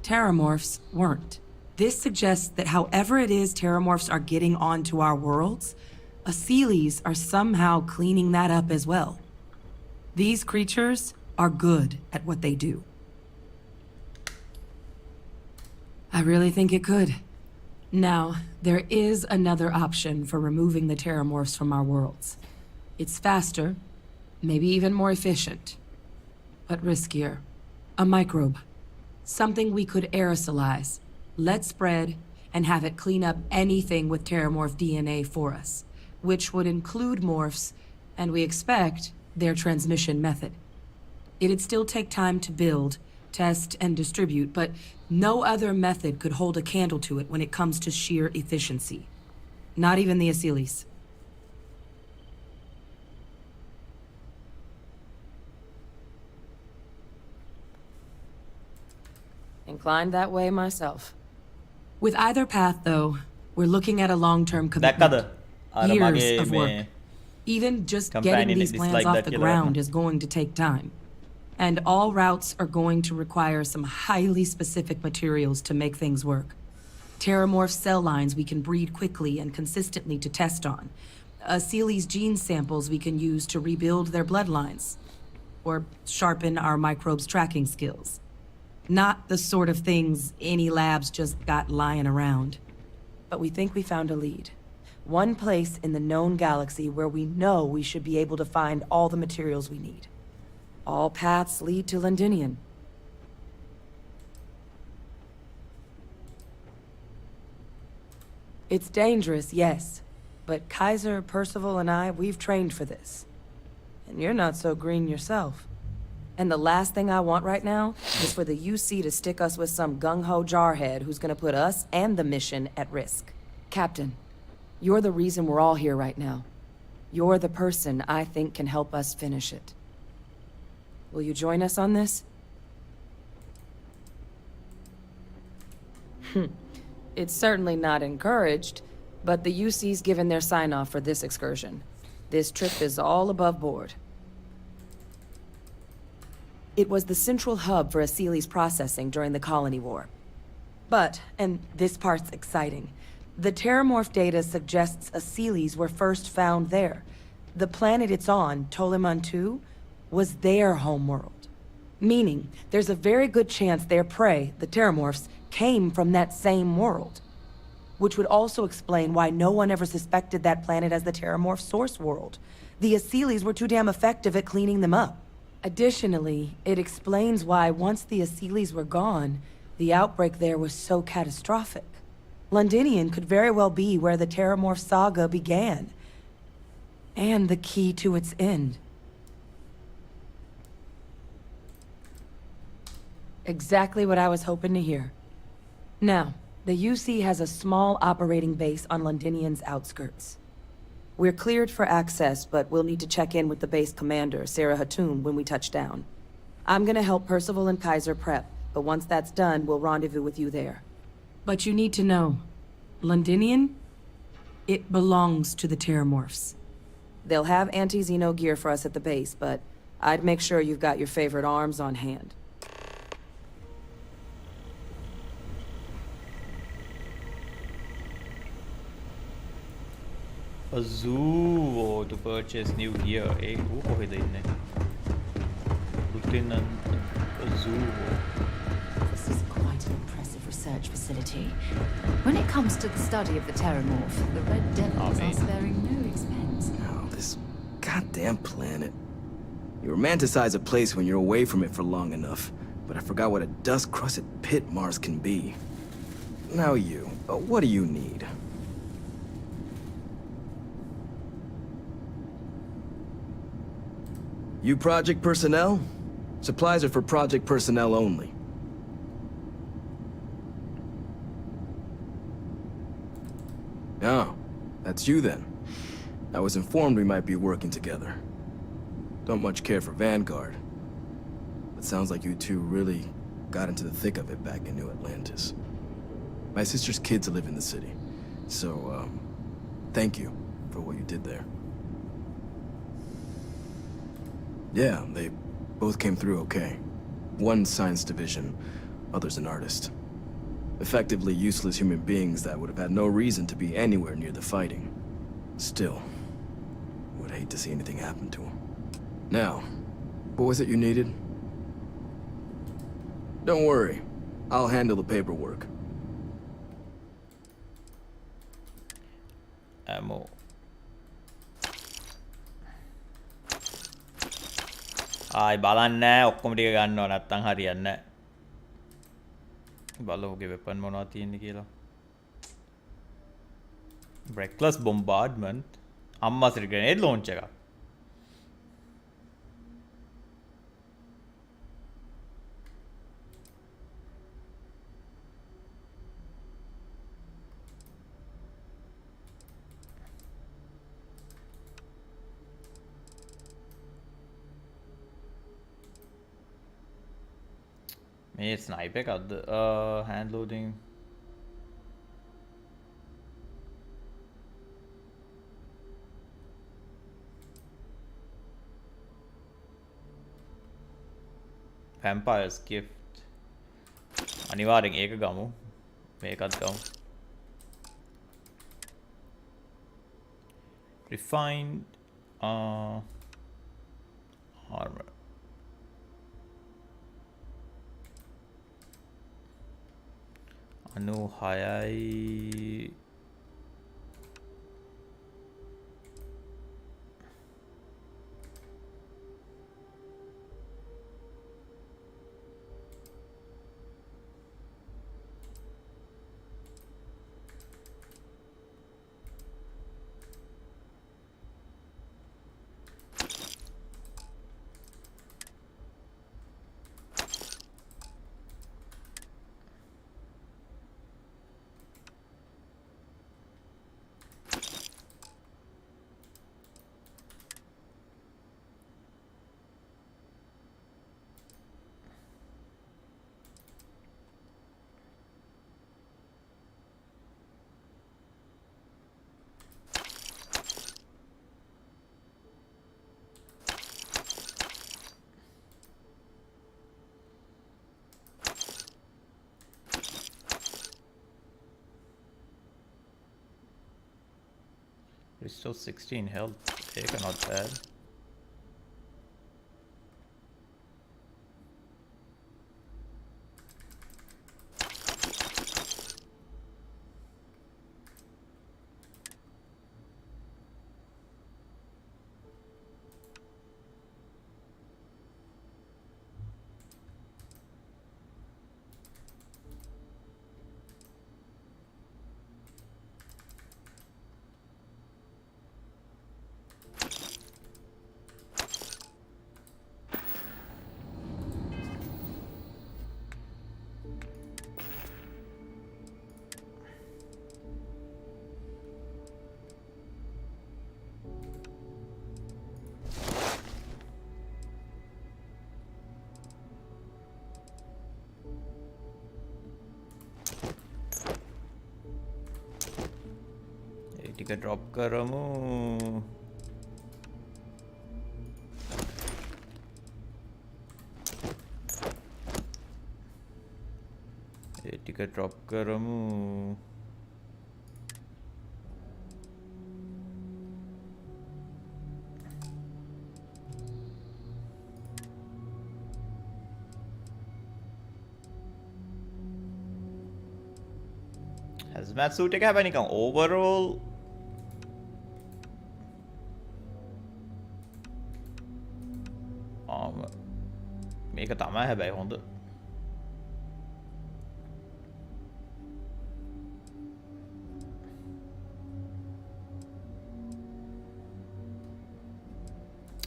terramorphs weren't. This suggests that however it is terramorphs are getting onto our worlds, Asyles are somehow cleaning that up as well. These creatures are good at what they do. I really think it could. Now, there is another option for removing the terramorphs from our worlds. It's faster, maybe even more efficient, but riskier. A microbe. Something we could aerosolize, let spread, and have it clean up anything with terramorph DNA for us, which would include morphs, and we expect their transmission method. It'd still take time to build, test, and distribute, but no other method could hold a candle to it when it comes to sheer efficiency. Not even the Asyles. Inclined that way myself. With either path, though, we're looking at a long-term commitment. Years of work. Even just getting these plans off the ground is going to take time. And all routes are going to require some highly specific materials to make things work. Terramorph cell lines we can breed quickly and consistently to test on. Asyles gene samples we can use to rebuild their bloodlines. Or sharpen our microbes' tracking skills. Not the sort of things any labs just got lying around. but we think we found a lead. One place in the known galaxy where we know we should be able to find all the materials we need. All paths lead to Londinian. It's dangerous, yes. But Kaiser, Percival, and I, we've trained for this. And you're not so green yourself. And the last thing I want right now is for the UC to stick us with some gung-ho jarhead who's gonna put us and the mission at risk. Captain, you're the reason we're all here right now. You're the person I think can help us finish it. Will you join us on this? It's certainly not encouraged, but the UC's given their sign-off for this excursion. This trip is all above board. It was the central hub for Asili's processing during the Colony War. But, and this part's exciting, the terramorph data suggests Asilis were first found there. The planet it's on, Toliman 2, was their homeworld. Meaning, there's a very good chance their prey, the terramorphs, came from that same world. Which would also explain why no one ever suspected that planet as the terramorph source world. The Asilis were too damn effective at cleaning them up. Additionally, it explains why once the Asilis were gone, the outbreak there was so catastrophic. Londinian could very well be where the terramorph saga began. And the key to its end. Exactly what I was hoping to hear. Now, the UC has a small operating base on Londinian's outskirts. We're cleared for access, but we'll need to check in with the base commander, Sarah Hatoum, when we touch down. I'm gonna help Percival and Kaiser prep, but once that's done, we'll rendezvous with you there. But you need to know, Londinian, it belongs to the Terramorphs. They'll have anti-Xeno gear for us at the base, but I'd make sure you've got your favorite arms on hand. A zoo to purchase new gear. Eh? කොහෙද ඉන්නේ? Lieutenant a zoo. This is quite an impressive research facility. When it comes to the study of the Terramorph, the Red Devils are sparing no expense. Oh, this goddamn planet. You romanticize a place when you're away from it for long enough, but I forgot what a dust-crusted pit Mars can be. Now you, what do you need? You project personnel? Supplies are for project personnel only. Oh, that's you then. I was informed we might be working together. Don't much care for Vanguard. But sounds like you two really got into the thick of it back in New Atlantis. My sister's kids live in the city. So, thank you for what you did there. Yeah, they both came through okay. One science division, other's an artist. Effectively useless human beings that would have had no reason to be anywhere near the fighting. Still, would hate to see anything happen to them. Now, what was it you needed? Don't worry, I'll handle the paperwork. Ammo. ආයි බලන්න ඔක්කොම ටික ගන්නවා නැත්තම් හරියන්නේ නැහැ. බලෝගේ weapon මොනවද තියෙන්නේ කියලා. Reckless bombardment. අම්මාසිරි grenade launch එකක්. මේ ස්නයිප් එකක්ද hand loading Vampire's gift අනිවාර්යෙන් ඒක ගමු මේකත් ගමු refined armor අනු 6යි Restore 16 health. Take not bad. ටික ඩ්‍රොප් කරමු. ඒ ටික ඩ්‍රොප් කරමු. hazmat suit එක හැබැයි නිකන් overall මේක තමයි හැබැයි හොඳ.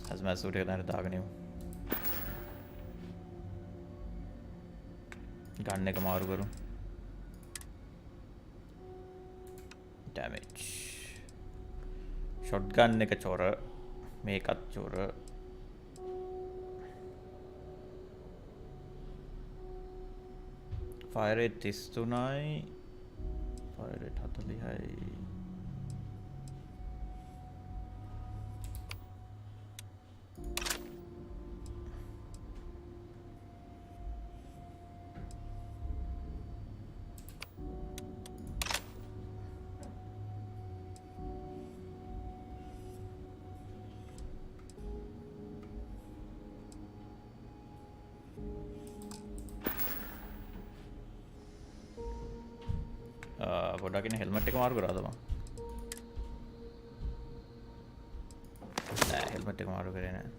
hazmat suit එක දැන් දාගෙන යමු. ගන්න එක මාරු කරමු. damage. shotgun එක චොර. මේකත් චොර. fire rate 33යි. fire rate 40යි. පොඩ්ඩක් ඉන්න හෙල්මට් එක මාරු කරාද මම? නෑ හෙල්මට් එක මාරු කරේ නෑ.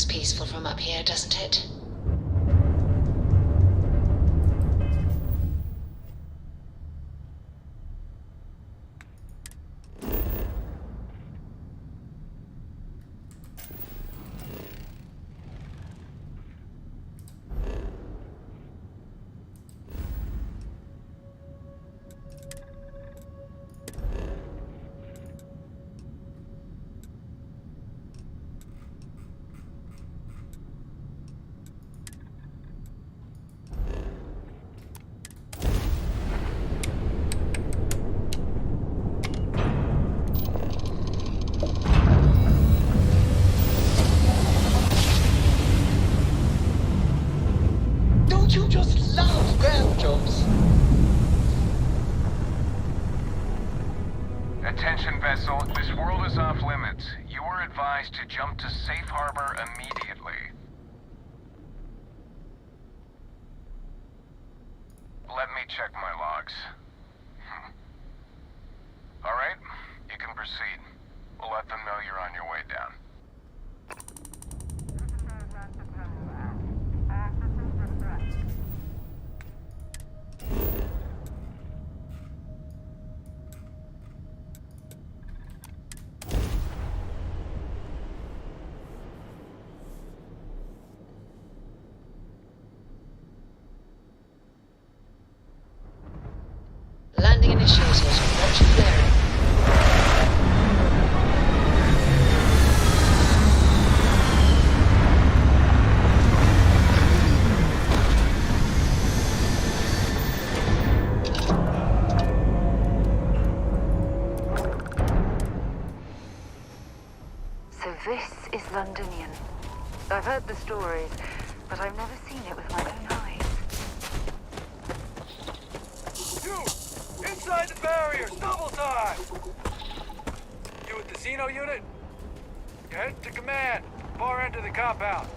Looks peaceful from up here, doesn't it? This world is off limits. You were advised to jump to safe harbor immediately. Let me check my logs. All right, you can proceed. We'll let them know you're on your way down. Landing initiated. Watch flaring. So this is Londonian. I've heard the stories, but I've never seen it with my own eyes. Inside the barriers, double time! You with the Xeno unit? Head to command, far end of the compound.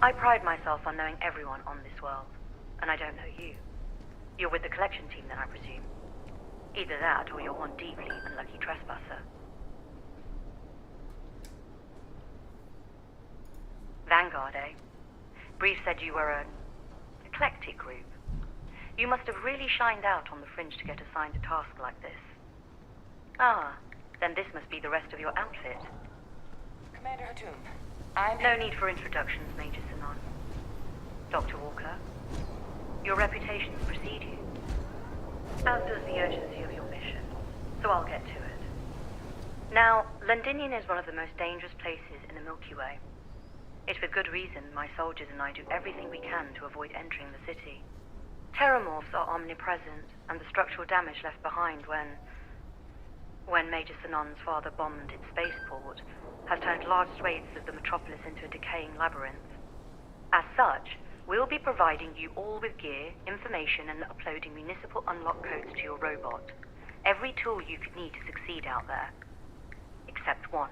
I pride myself on knowing everyone on this world, and I don't know you. You're with the collection team then, I presume. Either that, or you're one deeply unlucky trespasser. Vanguard, eh? Brief said you were an eclectic group. You must have really shined out on the fringe to get assigned a task like this. Ah, then this must be the rest of your outfit. Commander Hatum, No need for introductions, Major Sinan. Dr. Walker, your reputations precede you, as does the urgency of your mission, so I'll get to it. Now, Londinian is one of the most dangerous places in the Milky Way. It's with good reason my soldiers and I do everything we can to avoid entering the city. Terramorphs are omnipresent, and the structural damage left behind when Major Sinan's father bombed its spaceport has turned large swathes of the metropolis into a decaying labyrinth. As such, we'll be providing you all with gear, information, and uploading municipal unlock codes to your robot. Every tool you could need to succeed out there. Except one.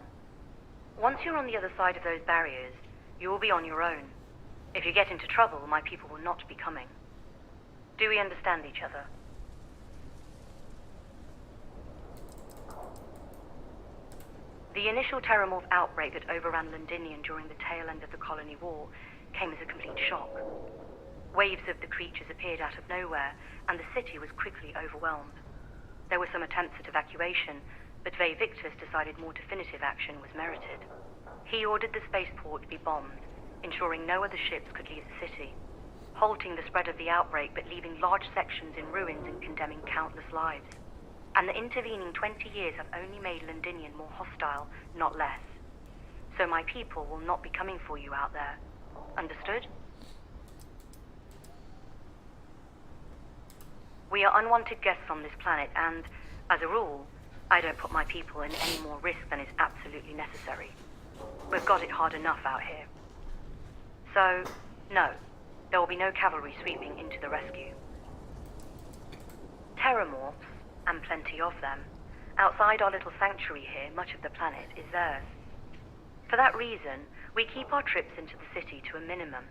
Once you're on the other side of those barriers, you will be on your own. If you get into trouble, my people will not be coming. Do we understand each other? The initial Terramorph outbreak that overran Londinian during the tail end of the Colony War came as a complete shock. Waves of the creatures appeared out of nowhere, and the city was quickly overwhelmed. There were some attempts at evacuation, but Ve Victus decided more definitive action was merited. He ordered the spaceport to be bombed, ensuring no other ships could leave the city, halting the spread of the outbreak but leaving large sections in ruins and condemning countless lives. And the intervening 20 years have only made Londinian more hostile, not less. So my people will not be coming for you out there. Understood? We are unwanted guests on this planet, and, as a rule, I don't put my people in any more risk than is absolutely necessary. We've got it hard enough out here. So, no, there will be no cavalry sweeping into the rescue. Terramorphs, and plenty of them, outside our little sanctuary here, much of the planet is theirs. For that reason, we keep our trips into the city to a minimum.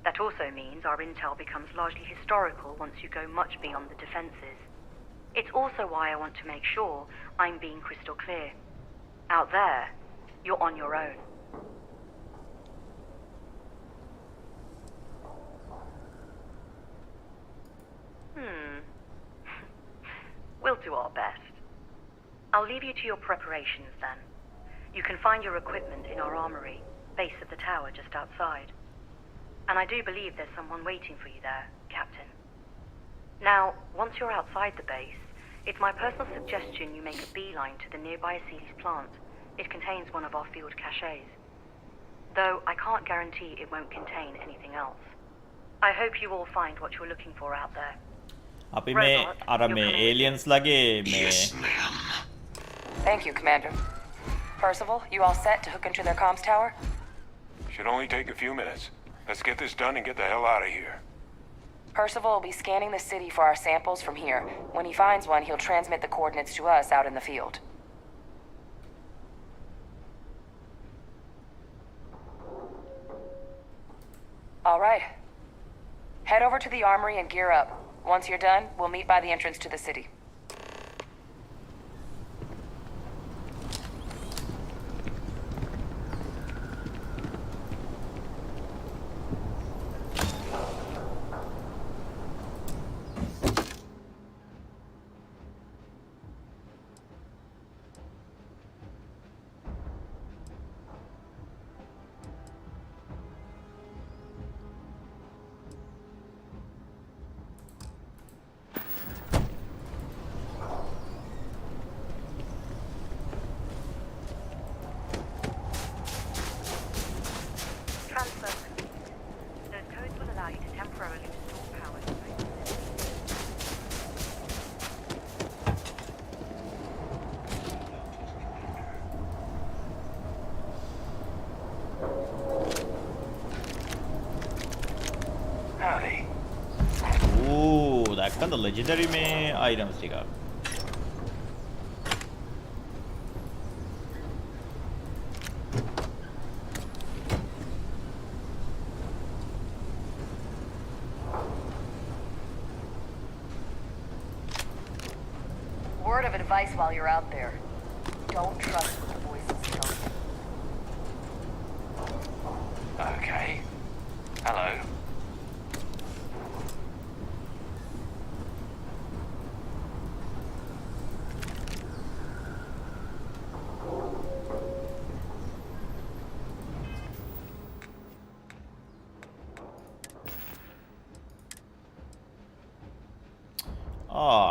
That also means our intel becomes largely historical once you go much beyond the defenses. It's also why I want to make sure I'm being crystal clear. Out there, you're on your own. We'll do our best. I'll leave you to your preparations then. You can find your equipment in our armory, base of the tower just outside. And I do believe there's someone waiting for you there, Captain. Now, once you're outside the base, It's my personal suggestion you make a beeline to the nearby Aceles plant. It contains one of our field caches. Though I can't guarantee it won't contain anything else. I hope you all find what you're looking for out there. අපි මේ අර මේ aliens ලගේ මේ Thank you, Commander. Percival, you all set to hook into their comms tower? Should only take a few minutes. Let's get this done and get the hell out of here. Percival will be scanning the city for our samples from here. When he finds one, he'll transmit the coordinates to us out in the field. All right. Head over to the armory and gear up. Once you're done, we'll meet by the entrance to the city. දැක්කද legendary මේ items ටිකක් Word of advice while you're out there. Don't trust what the voices tell you. Okay. Hello.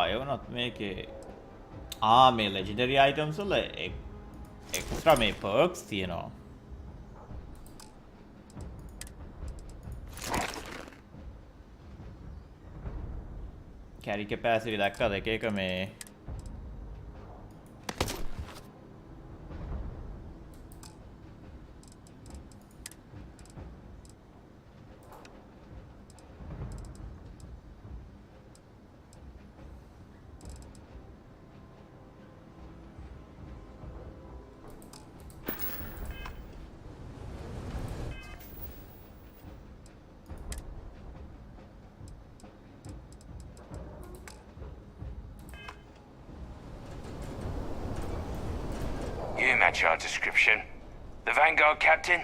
එවනත් මේකේ මේ legendary items වල extra මේ perks තියෙනවා carry capacity දැක්කද එක එක මේ You match our description. The Vanguard captain?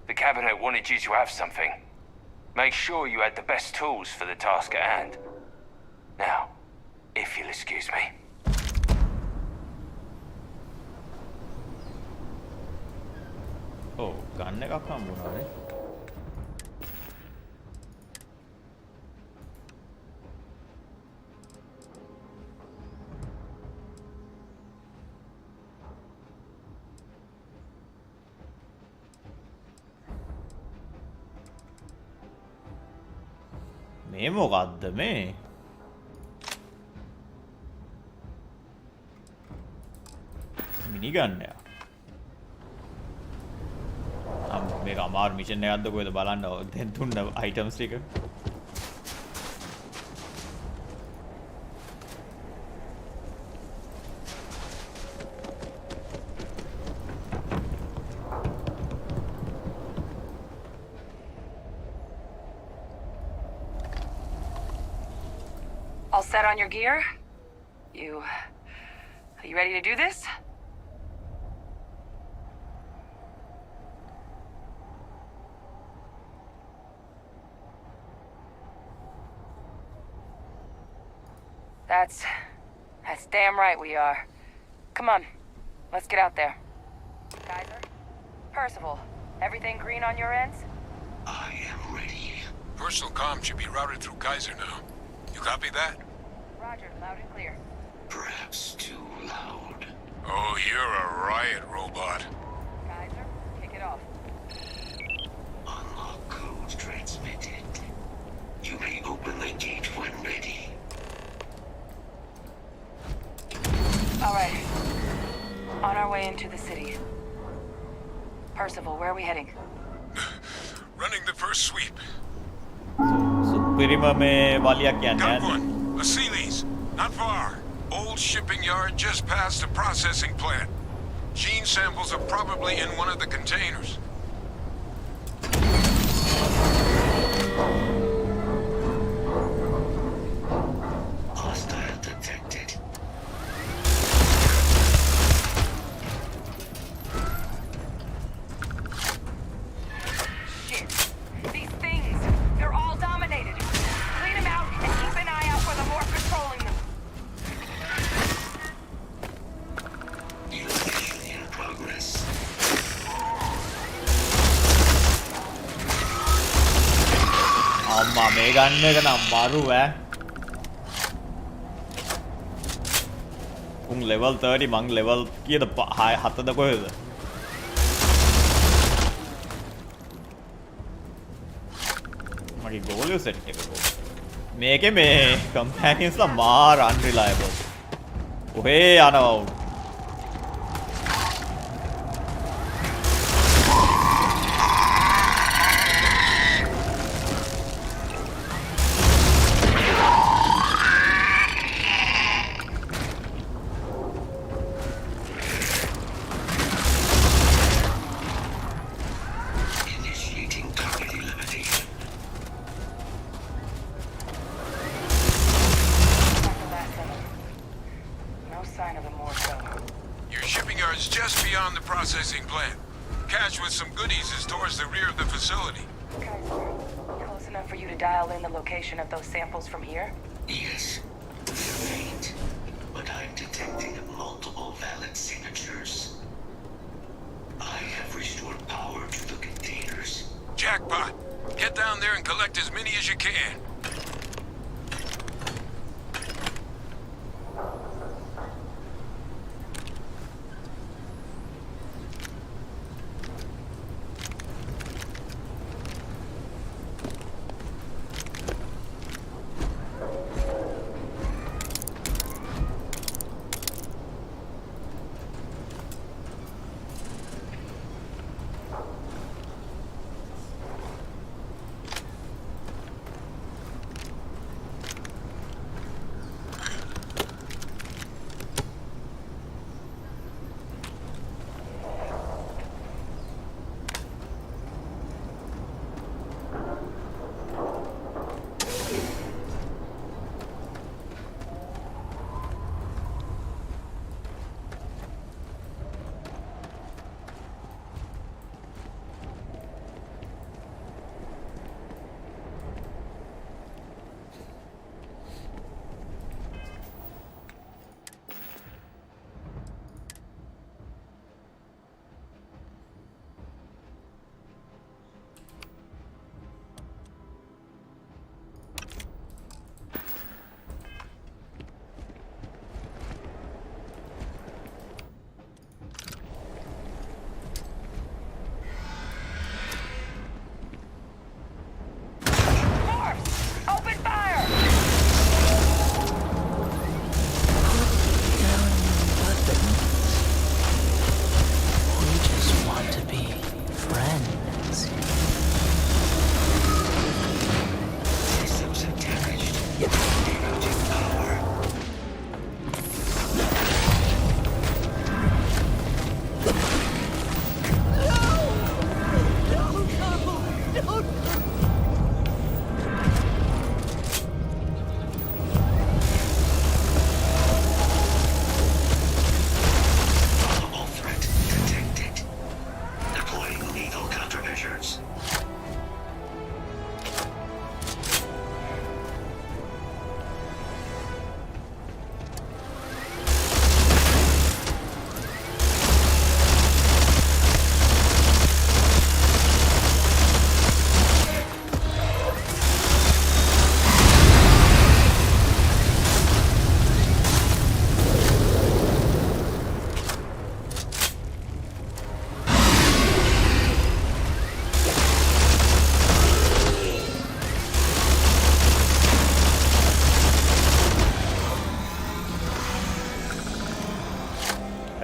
The cabinet wanted you to have something. Make sure you had the best tools for the task at hand. Now, if you'll excuse me. Oh, ගන්න එකක් හම්බුණානේ. මේ මොකද්ද මේ මිනිගන්නයා මේක අමාරු mission එකක්ද කොහෙද බලන්න දැන් තුන්න අයිටම්ස් ටික All set on your gear? Are you ready to do this? That's damn right we are. Come on, let's get out there. Kaiser? Percival, everything green on your ends? I am ready. Personal comm should be routed through Kaiser now. You copy that? Roger, loud and clear. perhaps too loud. Oh, you're a riot robot. Kaiser, kick it off. Unlock code transmitted. You may open the gate when ready. All right. On our way into the city. Percival, where are we heading? Running the first sweep. සුපිරිම මේ වලියක් යන්නේ Got යන්නේ. one. A Sealy's. Not far. Old shipping yard just past the processing plant. Gene samples are probably in one of the containers. Hostile detected. Shit. These things, they're all dominated. Clean them out and keep an eye out for the more controlling them. Elimination in progress. අම්මා මේ ගන්න එක නම් මරු ඈ. උන් level 30 මං level කීයද 7ද කොහෙද? මගේ goal set එක කොහොමද? මේකේ මේ companions ලා මාර unreliable. ඔහේ යනවා උන්. Initiating target elimination. No sign of the Morso. Your shipping yard's just beyond the processing plant. Cache with some goodies is towards the rear of the facility. Kaiser, close enough for you to dial in the location of those samples from here? Yes. Faint. But I'm detecting multiple valid signatures. I have restored power to the containers. Jackpot. Get down there and collect as many as you can.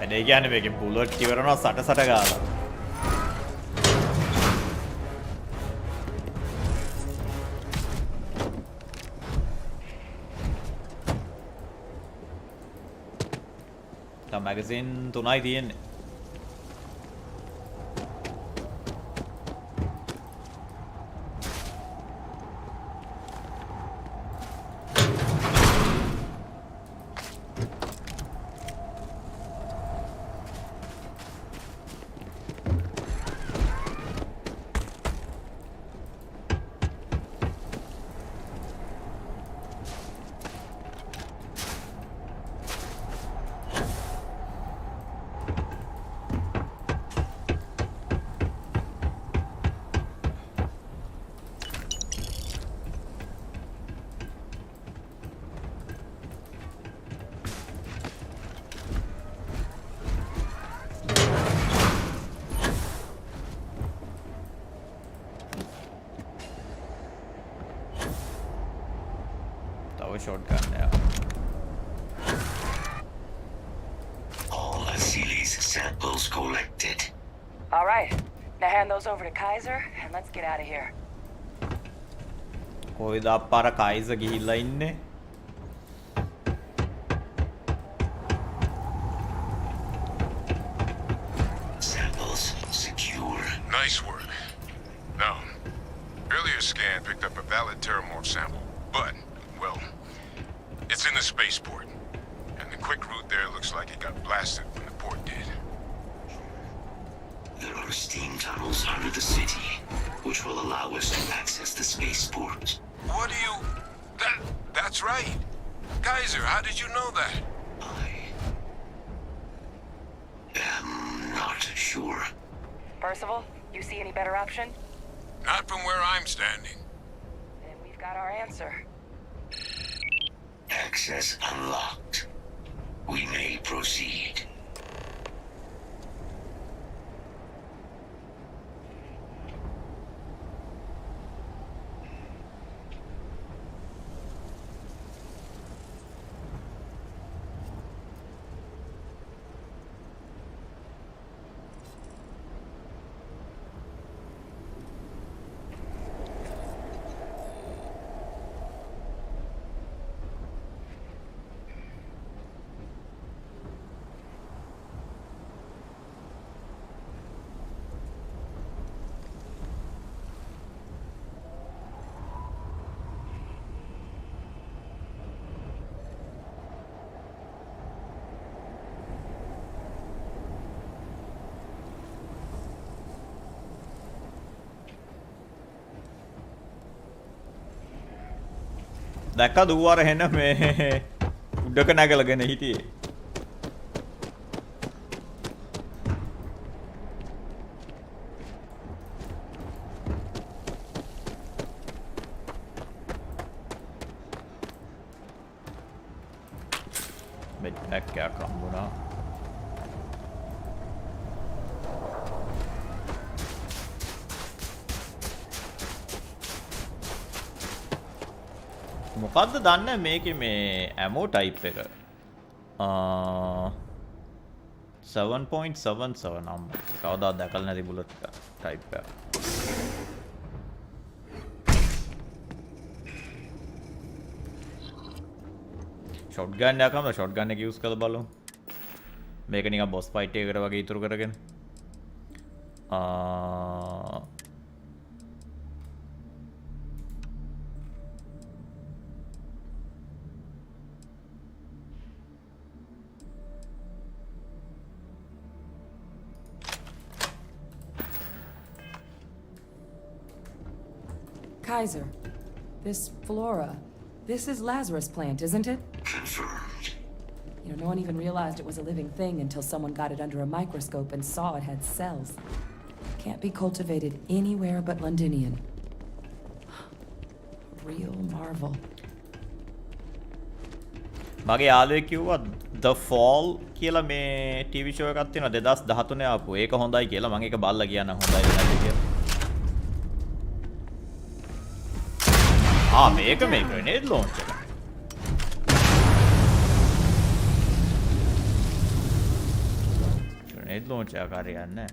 වැඩේ කියන්නේ මේකේ bullet ඉවරනවා සට ගාලා. Magazine 3යි තියෙන්නේ. Shotgun now. All Asili's samples collected. All right. Now hand those over to Kaiser and let's get out of here. කොයිද අප්පාර කයිසර් ගිහිල්ලා ඉන්නේ? Samples secure. Nice work. Now, earlier scan picked up a valid Terramorph sample, but, well, it's in the spaceport. And the quick route there looks like it got blasted when the port did. There are steam tunnels under the city, which will allow us to access the spaceport. What do you... That's right. Kaiser, how did you know that? I'm not sure. Percival, you see any better option? Not from where I'm standing. Then we've got our answer. Access unlocked. We may proceed. දැක්ක දුවාර හෙන මේ උඩක නැගලගෙන හිටියේ. මෙත් නැක්කයක් හම්බුණා. මොකද්ද දන්නේ මේකේ මේ ඇමෝ ටයිප් එක 7.77 නම් කවදාවත් දැකලා නැති බුලට් ටයිප් එක. ෂොට්ගන් එකක් හම්බුණා. ෂොට්ගන් එක යූස් කරලා බලමු. මේක නිකන් බොස් ෆයිට් එකකට වගේ ඉතුරු කරගෙන Kaiser, this flora, this is Lazarus plant, isn't it? Confirmed. You know, no one even realized it was a living thing until someone got it under a microscope and saw it had cells. Can't be cultivated anywhere but Londinian. Real marvel. මගේ යාළුවෙක් කිව්වා The Fall කියලා මේ TV show එකක් තියෙනවා 2013 ආපු. ඒක හොඳයි කියලා. මම ඒක බලලා කියන්න හොඳයි නැති කියලා. මේක මේ grenade launch එක. grenade launcher එකක් හරියන්නේ නැහැ.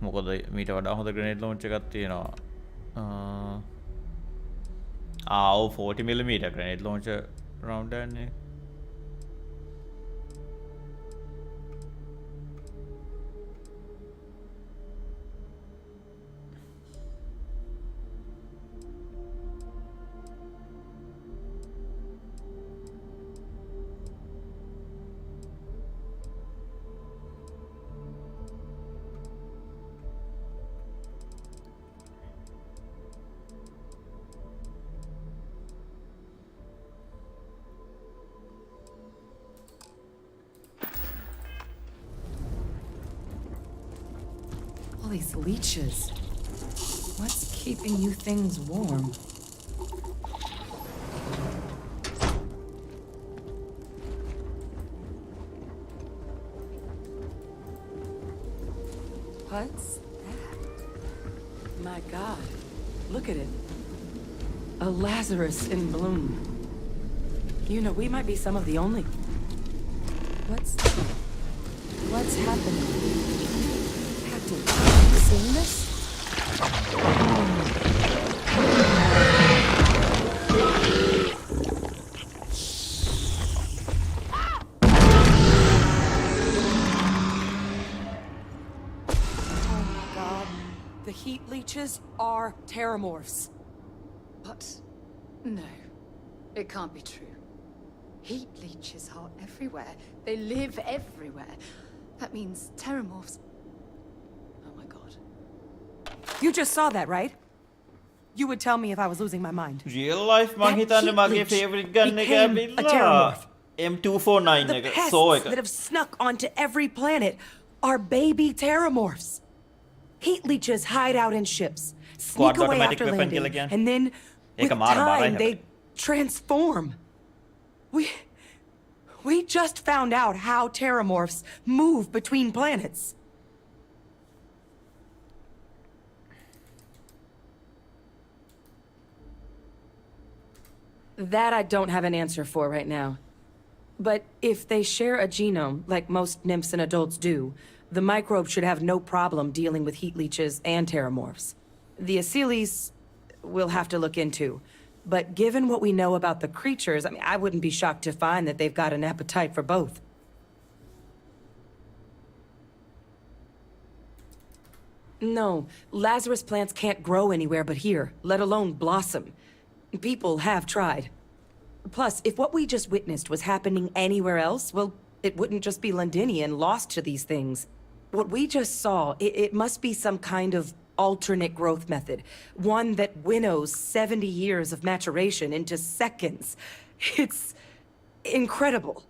මොකද මීට වඩා හොඳ grenade launcher එකක් තියෙනවා. 40mm grenade launcher round යන්නේ. All these leeches. What's keeping you things warm? What's that? My God, look at it. A Lazarus in bloom. You know, we might be some of the only... What's happening? Captain, have you seen this? Oh my God. The heat leeches are terramorphs. But no, it can't be true. Heat leeches are everywhere. They live everywhere. That means terramorphs. Oh my God. You just saw that, right? You would tell me if I was losing my mind. Real life මං හිතන්නේ මගේ favorite gun එක ඇවිල්ලා M249 The එක pests saw එක. that have snuck onto every planet are baby terramorphs. Heat leeches hide out in ships, sneak away automatic after weapon landing, කියලා and then ඒක with මාර බරයි time they හැබැයි. transform. We just found out how terramorphs move between planets. That I don't have an answer for right now. But if they share a genome, like most nymphs and adults do, the microbe should have no problem dealing with heat leeches and terramorphs. The Aceles we'll have to look into. But given what we know about the creatures, I mean, I wouldn't be shocked to find that they've got an appetite for both. No, Lazarus plants can't grow anywhere but here, let alone blossom. People have tried. Plus, if what we just witnessed was happening anywhere else, well, it wouldn't just be Londinian lost to these things. What we just saw, it must be some kind of alternate growth method. One that winnows 70 years of maturation into seconds. It's incredible.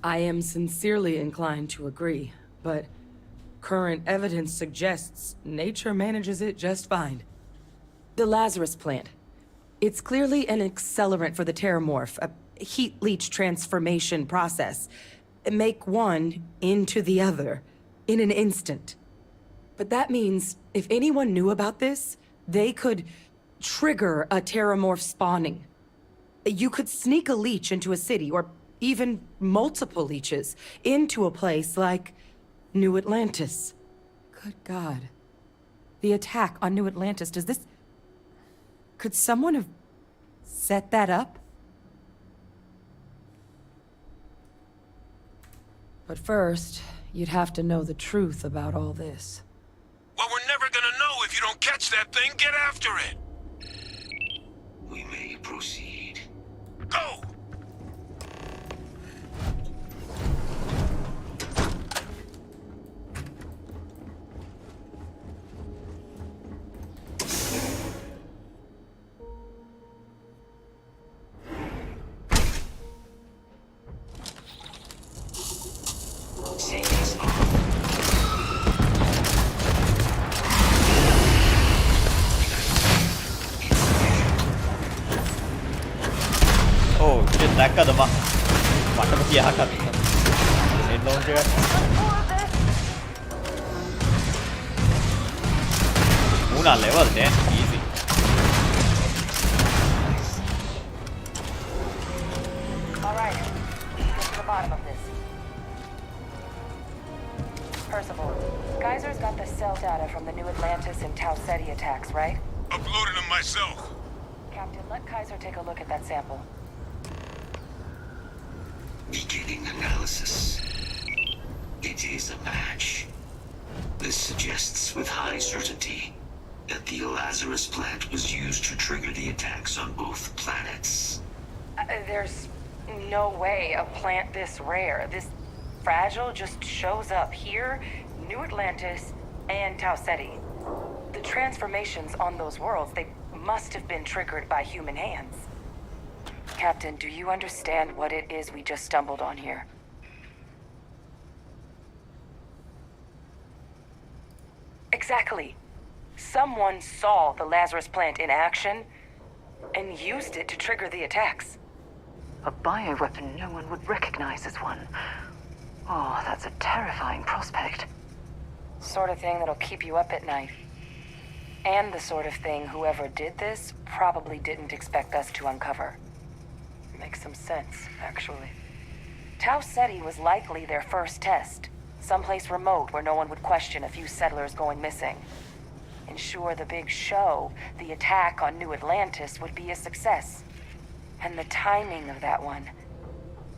I am sincerely inclined to agree, but current evidence suggests nature manages it just fine. The Lazarus plant. It's clearly an accelerant for the terramorph, a heat leech transformation process. Make one into the other in an instant. But that means if anyone knew about this, they could trigger a terramorph spawning. You could sneak a leech into a city, or even multiple leeches, into a place like New Atlantis. Good God. The attack on New Atlantis, does this... Could someone have set that up? But first, you'd have to know the truth about all this. Well, we're never gonna know if you don't catch that thing. Get after it. We may proceed. Go! දැක්කද මටම කියාගත්තා. launch එක. Una level 10, easy. Alright, get to the bottom of this. Percival, Kaiser's got the cell data from the New Atlantis and Tau Ceti attacks, right? Uploaded them myself. Captain, let Kaiser take a look at that sample. Beginning analysis. It is a match. This suggests with high certainty that the Lazarus plant was used to trigger the attacks on both planets. There's no way a plant this rare, this fragile, just shows up here, New Atlantis, and Tau Ceti. The transformations on those worlds, they must have been triggered by human hands. Captain, do you understand what it is we just stumbled on here? Exactly. Someone saw the Lazarus plant in action and used it to trigger the attacks. A bioweapon no one would recognize as one. Oh, that's a terrifying prospect. Sort of thing that'll keep you up at night. And the sort of thing whoever did this probably didn't expect us to uncover. Makes some sense, actually. Tau Ceti was likely their first test. Someplace remote where no one would question a few settlers going missing. Ensure the big show, the attack on New Atlantis, would be a success. And the timing of that one.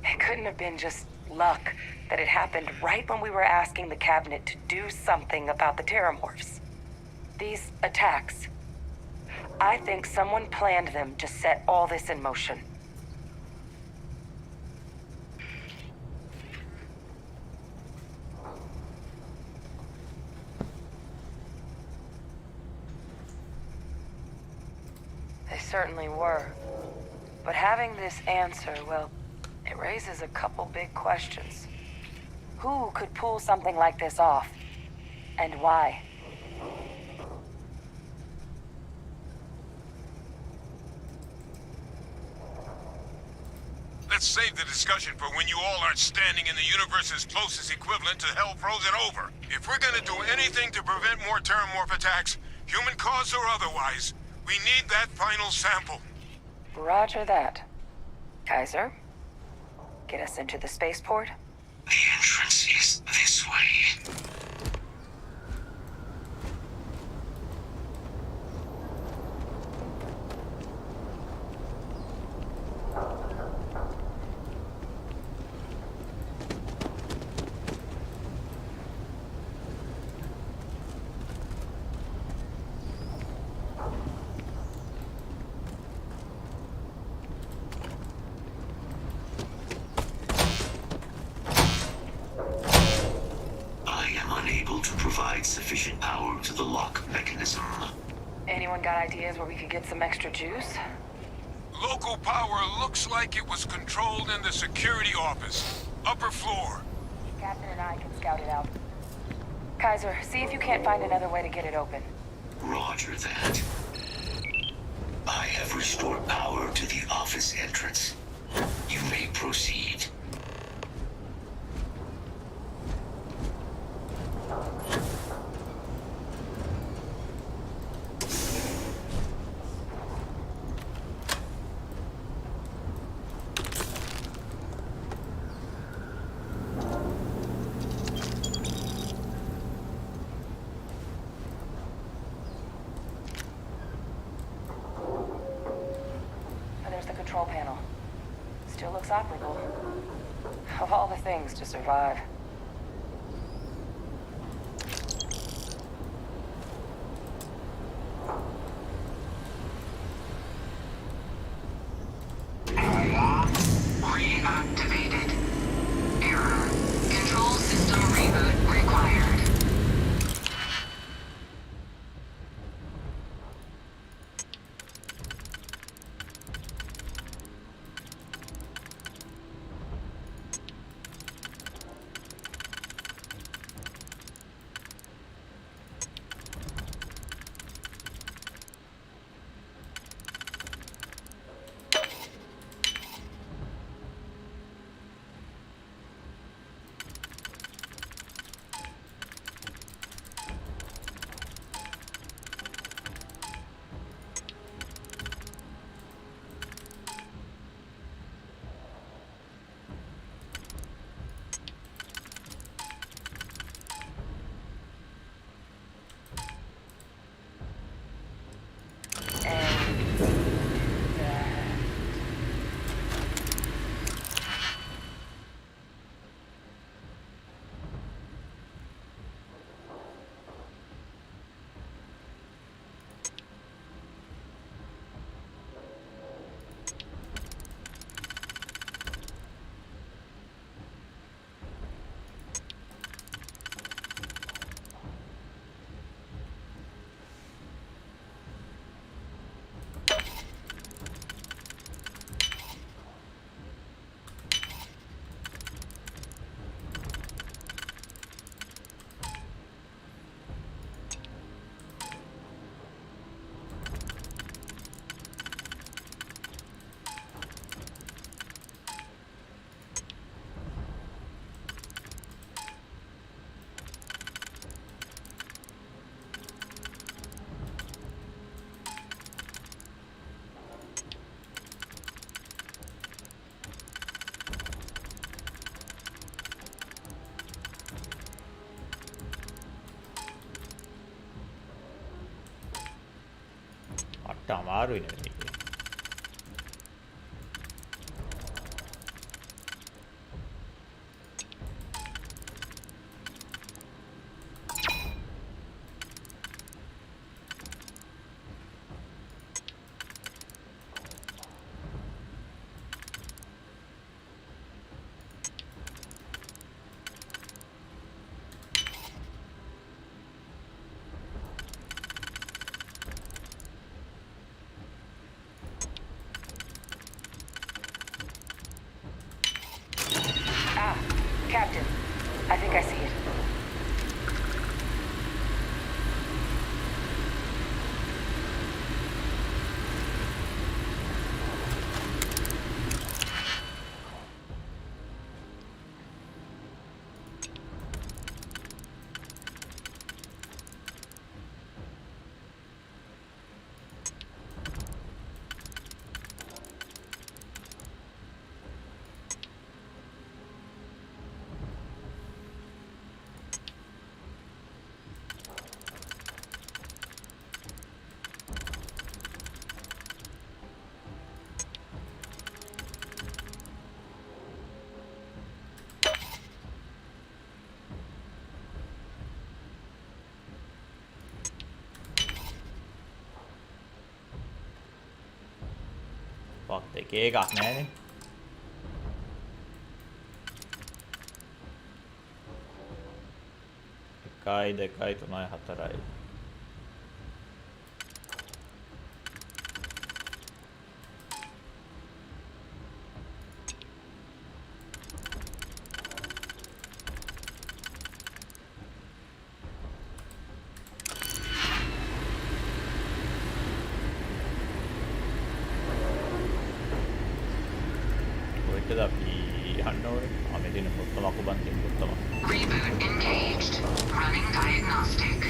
It couldn't have been just luck that it happened right when we were asking the cabinet to do something about the terramorphs. These attacks. I think someone planned them to set all this in motion. They certainly were. But having this answer, well, it raises a couple big questions. Who could pull something like this off? And why? Let's save the discussion for when you all aren't standing in the universe's closest equivalent to hell frozen over. If we're gonna do anything to prevent more Terramorph attacks, human cause or otherwise, we need that final sample. Roger that. Kaiser, get us into the spaceport? The entrance is this way. Sufficient power to the lock mechanism. Anyone got ideas where we could get some extra juice? Local power looks like it was controlled in the security office. Upper floor. Captain and I can scout it out. Kaiser, see if you can't find another way to get it open. Roger that. I have restored power to the office entrance. You may proceed. Control panel. Still looks operable. Of all the things to survive. Reactivated. Error. Control system reboot required. පට්ට අමාරුයි නේ මේක. Captain, I think I see it. Fuck, එකේ එකක් නෑනේ. එකයි දෙකයි තුනයි හතරයි. Reboot engaged. Running diagnostic.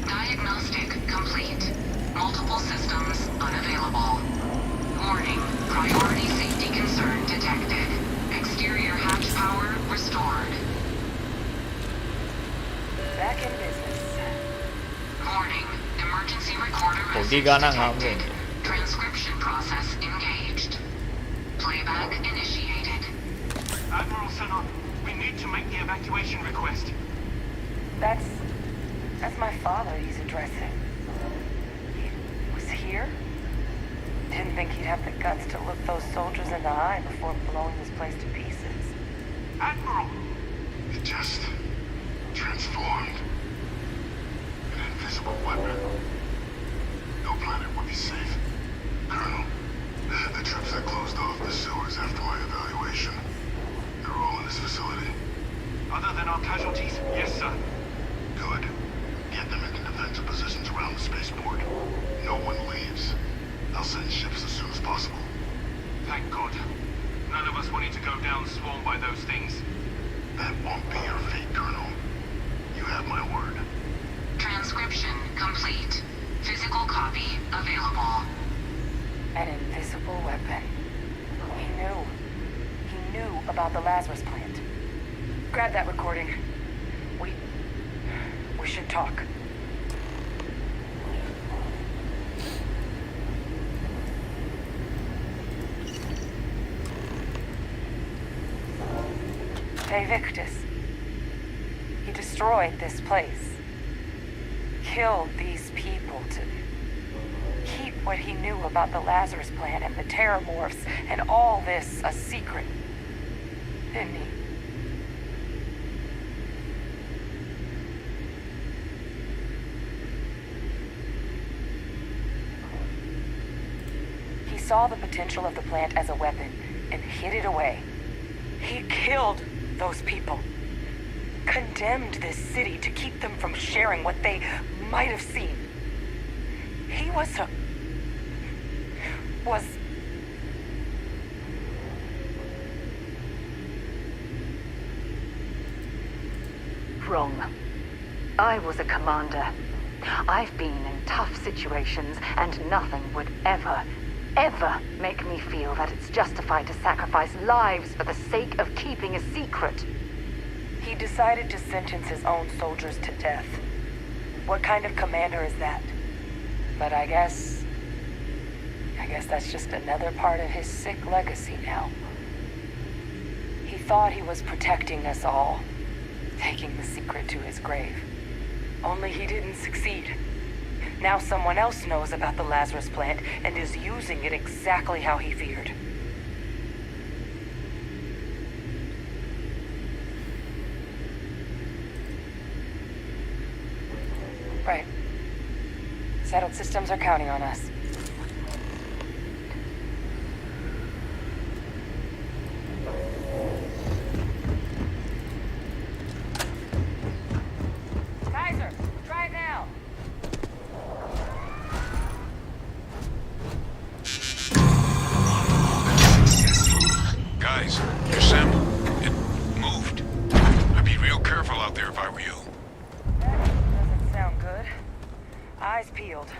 Diagnostic complete. Multiple systems unavailable. Warning, priority safety concern detected. Exterior hatch power restored. Back in business. Warning, emergency recorder පොඩි message ගණන් detected. හම්බෙන්නේ. Transcription process engaged. Playback initiated. Admiral Sanon, we need to make the evacuation request. That's my father he's addressing. He was here? Didn't think he'd have the guts to look those soldiers in the eye before blowing this place to pieces. Admiral! It just transformed. An invisible weapon. No planet would be safe. Colonel, the troops that closed off the sewers after my evaluation, they're all in this facility. Other than our casualties? Yes, sir. Good. Get them into defensive positions around the spaceport. No one leaves. I'll send ships as soon as possible. Thank God. None of us wanted to go down swarmed by those things. That won't be your fate, Colonel. You have my word. Transcription complete. Physical copy available. An invisible weapon. He knew. He knew about the Lazarus plant. Grab that recording. We should talk. Victus. He destroyed this place. Killed these people to keep what he knew about the Lazarus plant and the Terramorphs and all this a secret. Didn't he? He saw the potential of the plant as a weapon and hid it away. He killed those people. Condemned this city to keep them from sharing what they might have seen. He was Wrong. I was a commander. I've been in tough situations, and nothing would ever make me feel that it's justified to sacrifice lives for the sake of keeping a secret. He decided to sentence his own soldiers to death. What kind of commander is that? But I guess that's just another part of his sick legacy now. He thought he was protecting us all, taking the secret to his grave. Only he didn't succeed. Now someone else knows about the Lazarus plant and is using it exactly how he feared. Right. Settled systems are counting on us. Kaiser, try it now. Guys, your sample, it moved. I'd be real careful out there if I were you. Doesn't sound good. Eyes peeled.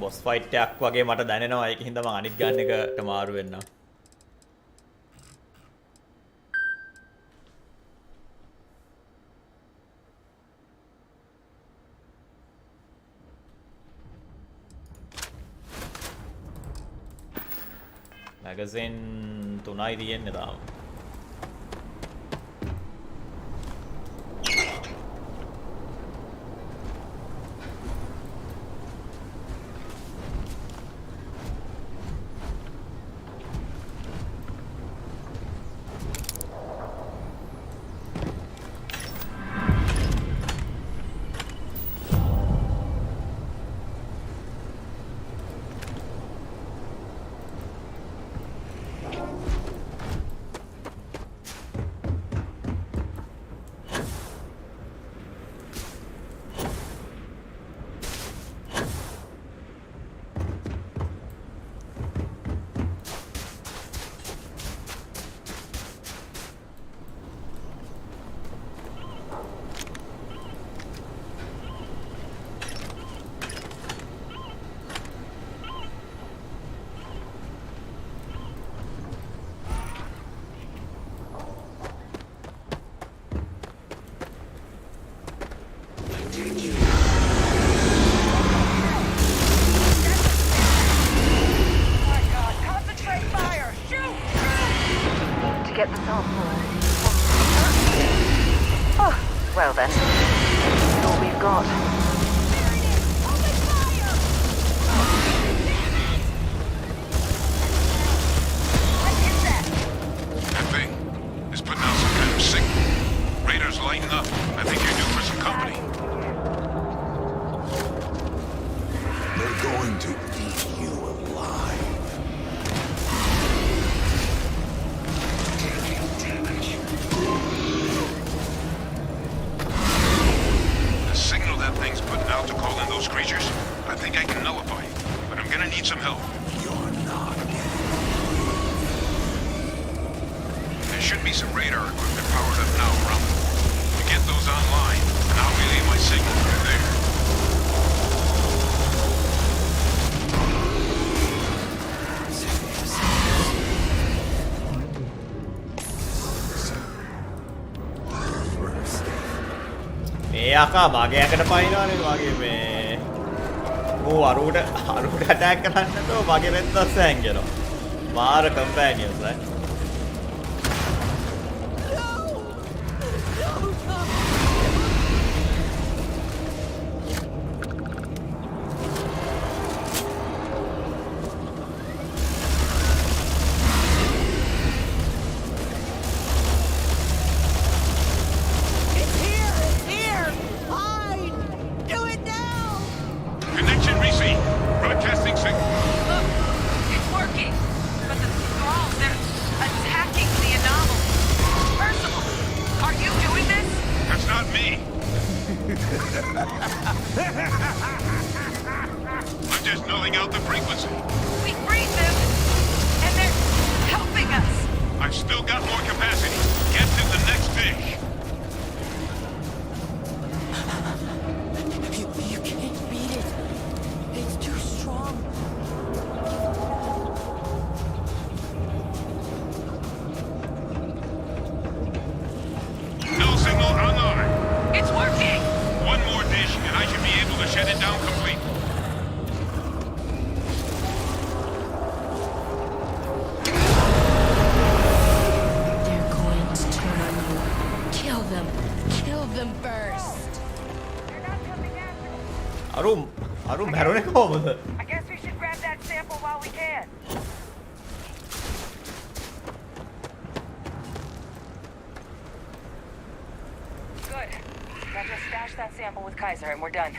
Boss fight එකක් වගේ මට දැනෙනවා ඒක හින්දා මම අනිත් ගන්න එකට මාරු වෙන්නම්. මැගසින් 3යි තියෙන්නේ තාම. Get the sample. Oh, well then. That's all we've got. That thing is putting out some kind of signal. Radar's lighting up. I think you're due for some company. They're going to eat you alive. The signal that thing's putting out to call in those creatures, I think I can nullify it. But I'm gonna need some help. You're not There should be some radar equipment powered up now around the port. To get those online, and I'll relay my signal through there. මේ අකා මගේ ඇඟට පයින්නවනේ මගේ මේ අරුට attack කරන්න නැතුව මගේ රෙද්දස්ස හැංගෙනවා. මාර කම්පැනියන්ස් Connection received. Broadcasting signal. Look, it's working. But the thralls, they're Maru මැරුණේ කොහොමද? I guess we should grab that sample while we can. Good. Now just stash that sample with Kaiser and we're done.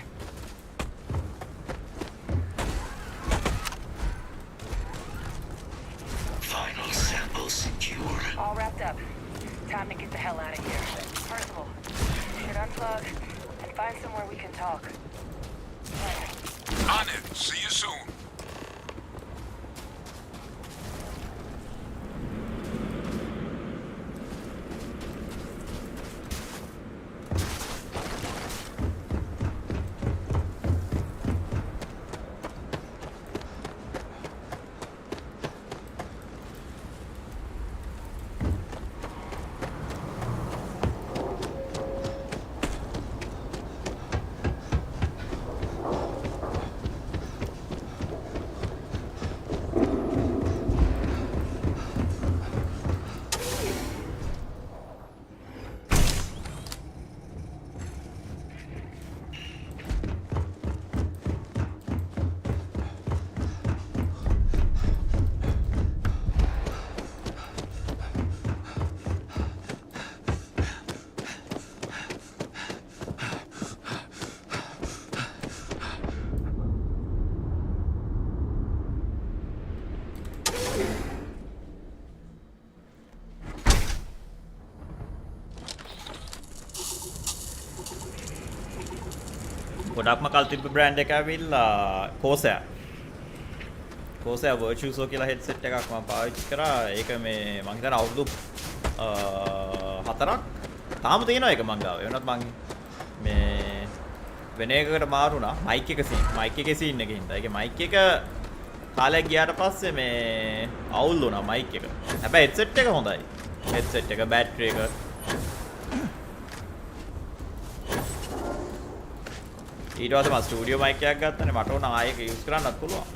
Final sample secure. All wrapped up. Time to get the hell out of here. Percival, you should unplug and find somewhere we can talk. On it. See you soon. ගොඩක්ම කල් තිබ්බ brand එක ඇවිල්ලා Corsair Virtuoso කියලා headset එකක් මම පාවිච්චි කරා. ඒක මේ මං හිතන අවුරුදු 4ක් තාම තියෙනවා ඒක මං ගාව. ඒ වුණත් මං මේ වෙන එකකට මාරුණා. මයික් එකේ සීන් එකේ හින්දා. ඒකේ මයික් එක කාලයක් ගියාට පස්සේ මේ අවුල් වුණා මයික් එක. හැබැයි headset එක හොඳයි. headset එක බැටරි එක ඊට පස්සේ මම ස්ටුඩියෝ මයික් එකක් ගත්තනේ මට ඕන ආයෙක යූස් කරන්නත් පුළුවන්.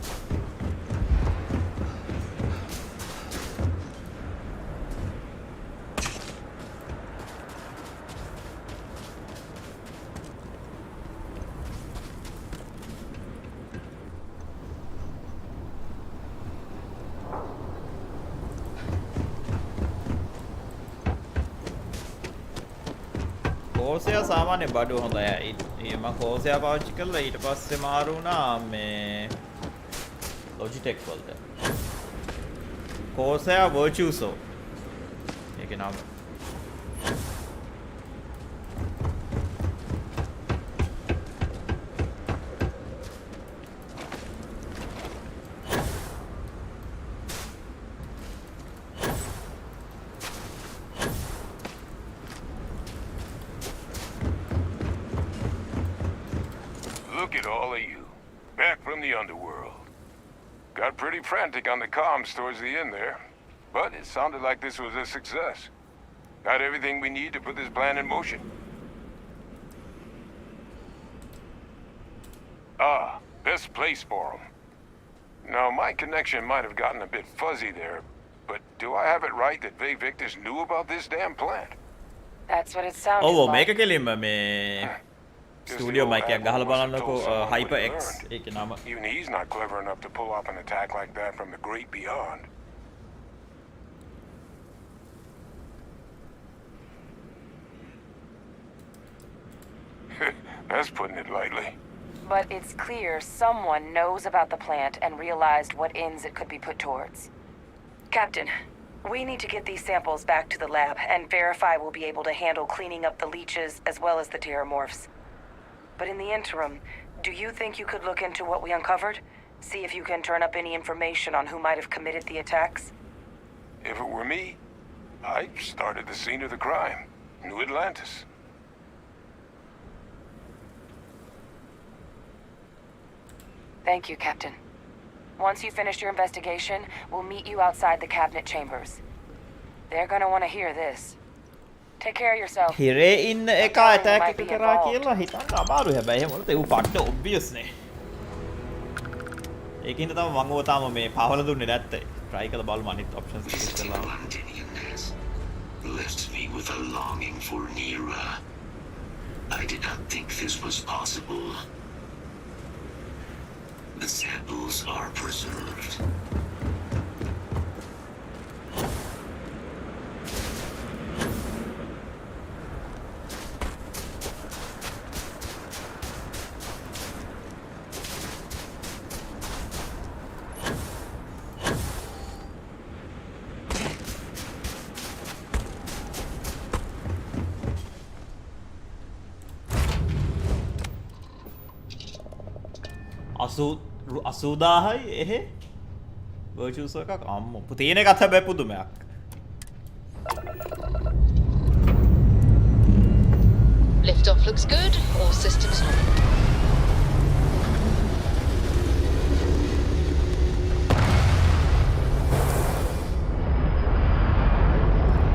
Corsair සාමාන්‍ය බඩු හොඳයි. මම Corsair පාවිච්චි කළා ඊට පස්සේ මාරු වුණා මේ Logitech වලට. Corsair Virtuoso. ඒකේ නම. Look at all of you. Back from the underworld. Got pretty frantic on the comms towards the end there. But it sounded like this was a success. Got everything we need to put this plan in motion. Ah, best place for them. Now, my connection might have gotten a bit fuzzy there, but do I have it right that Vay Victus knew about this damn plant? That's what it sounded Oh, like. මේක කෙලින්ම මේ studio mic එකක් ගහලා බලන්නකෝ HyperX ඒකේ නම. Even he's not clever enough to pull off an attack like that from the great beyond. That's putting it lightly. But it's clear someone knows about the plant and realized what ends it could be put towards. Captain, we need to get these samples back to the lab and verify we'll be able to handle cleaning up the leeches as well as the terramorphs. But in the interim, do you think you could look into what we uncovered? See if you can turn up any information on who might have committed the attacks? If it were me, I'd start at the scene of the crime, New Atlantis. Thank you, Captain. Once you finish your investigation, we'll meet you outside the cabinet chambers. They're gonna want to hear this. Take care of yourself. හිරේ ඉන්න එක attack එක කරා කියලා හිතන්න අමාරුයි හැබැයි එහෙම වුණොත් ඒක ෆට්ට ඔබ්වියස් නේ. ඒකින්ද තමයි මම ඔය තාම මේ පහවල දුන්නේ නැත්තේ. try කරලා බලමු අනිත් options එක ඉස්සෙල්ලා. Left me with a longing for Nira. I did not think this was possible. The samples are preserved. අසූදාහයි එහෙ වර්චුස් එකක් අම්මෝ තියෙන එකත් හැබැයි පුදුමයක්. Liftoff looks good. All systems normal.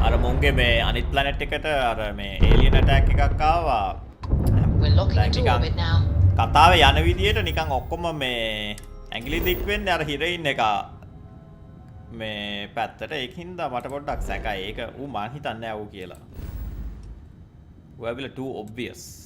අර මුන්ගේ මේ අනිත් ප්ලැනට් එකට අර මේ ඒලියන් ඇටැක් එකක් ආවා. We're locking into orbit now. කතාවේ යන විදියට නිකන් ඔක්කොම මේ ඇඟිලි දික් වෙන්නේ අර හිරයින් එක මේ පැත්තට ඒකින්ද මට පොඩ්ඩක් සැකයි. ඒක ඌ මං හිතන්නේ නැහැ ඌ කියලා. We're too obvious.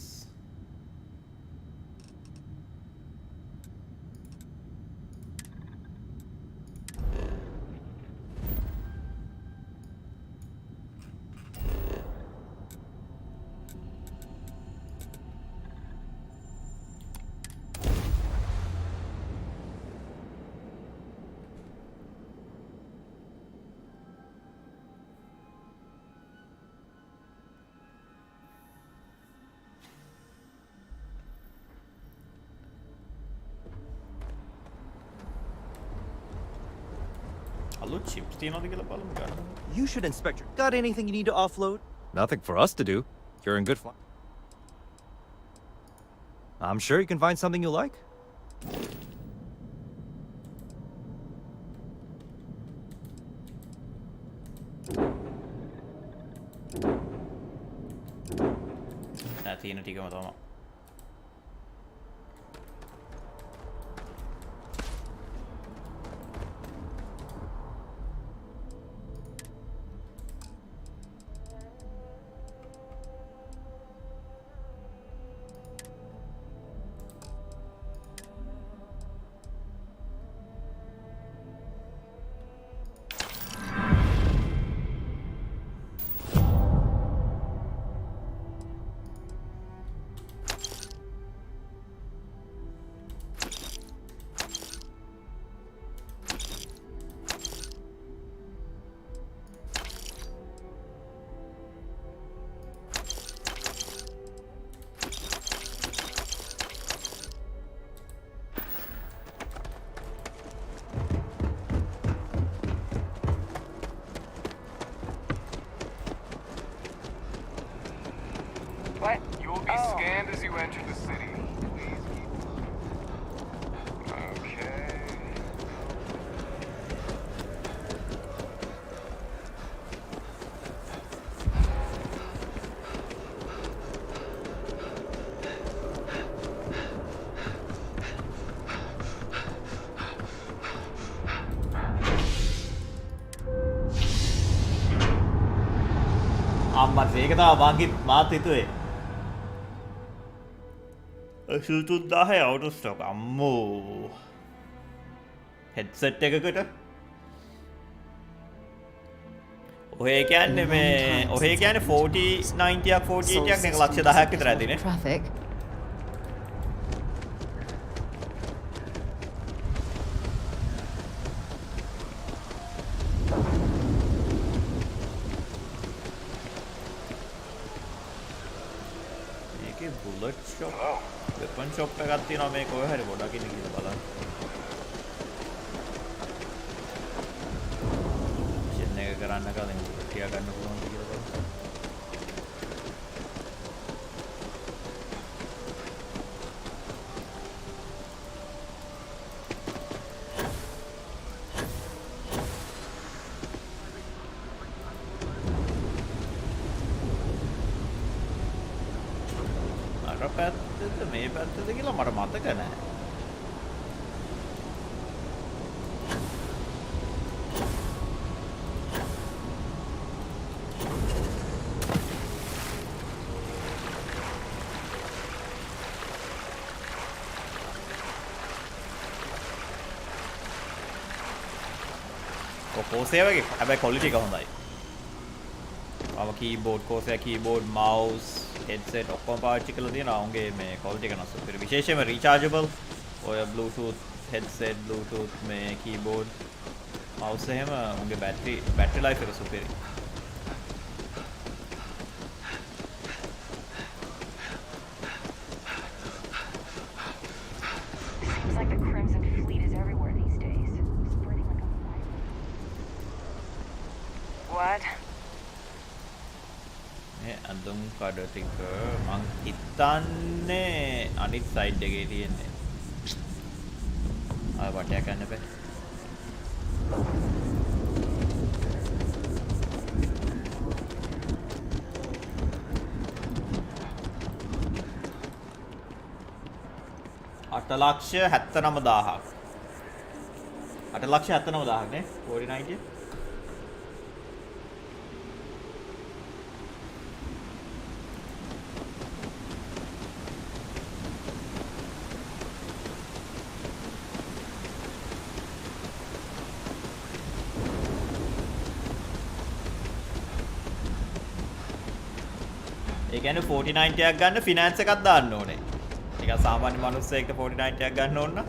You should inspect your... Got anything you need to offload? Nothing for us to do. You're in good flight. I'm sure you can find something you like. තියෙන ටිකම තමයි. What? You will be scanned as you enter the city. Please keep... Okay. අම්මත් ඒක තමයි මාත් හිතුවේ. සුතුදාහය out of stock අම්මෝ. headset එකකට ඔය කියන්නේ මේ ඔය කියන්නේ 40 90ක් 48ක් එක ලක්ෂ 10ක් විතර ඇතිනේ. Traffic. bullet shop weapon shop එකක් තියෙනවා මේක ඔය හැරි පොඩක් ඉන්න කියලා බලන්න. ෂෙන් එක කරන්න කලින් ටික ගන්න පුළුවන්ද කියලා බලන්න. පැත්තද මේ පැත්තද කියලා මට මතක නැහැ. කෝසේ වගේ හැබැයි quality එක හොඳයි. keyboard Corsair keyboard mouse headset ඔක්කොම පාවිච්චි කරලා තියෙනවා. උන්ගේ මේ quality එක නස්සු පිර විශේෂයෙන්ම rechargeable ඔය bluetooth headset bluetooth මේ keyboard mouse එහෙම උන්ගේ battery life එක සුපිරි. Seems like the Crimson Fleet is everywhere these days. Spreading like a virus. What? අඳුම් කඩ ටික මං හිතන්නේ අනිත් සයිඩ් එකේ තියෙන්නේ. ආය වටයක් ගන්න බෑ. අටලක්ෂ 79000ක්. 8,79,000ක් නේ 4090. ඒ කියන්නේ 4090 එකක් ගන්න ෆිනෑන්ස් එකක් දාන්න ඕනේ. නිකන් සාමාන්‍ය මිනිස්සෙක්ට 4090 එකක් ගන්න ඕන නම්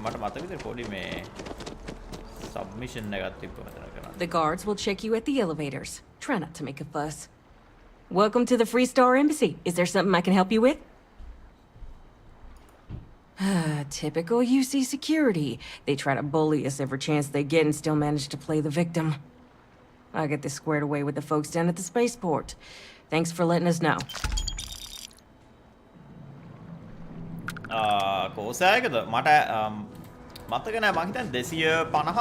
මට මතක විදිහට පොඩි මේ සබ්මිෂන් එකක් තිබ්බ මෙතන කරන්න. The guards will check you at the elevators. Try not to make a fuss. Welcome to the Free Star Embassy. Is there something I can help you with? Typical UC security. They try to bully us every chance they get and still manage to play the victim. I'll get this squared away with the folks down at the spaceport. Thanks for letting us know. කෝසෑකද මට මතක නෑ මං හිතන්නේ 250ක්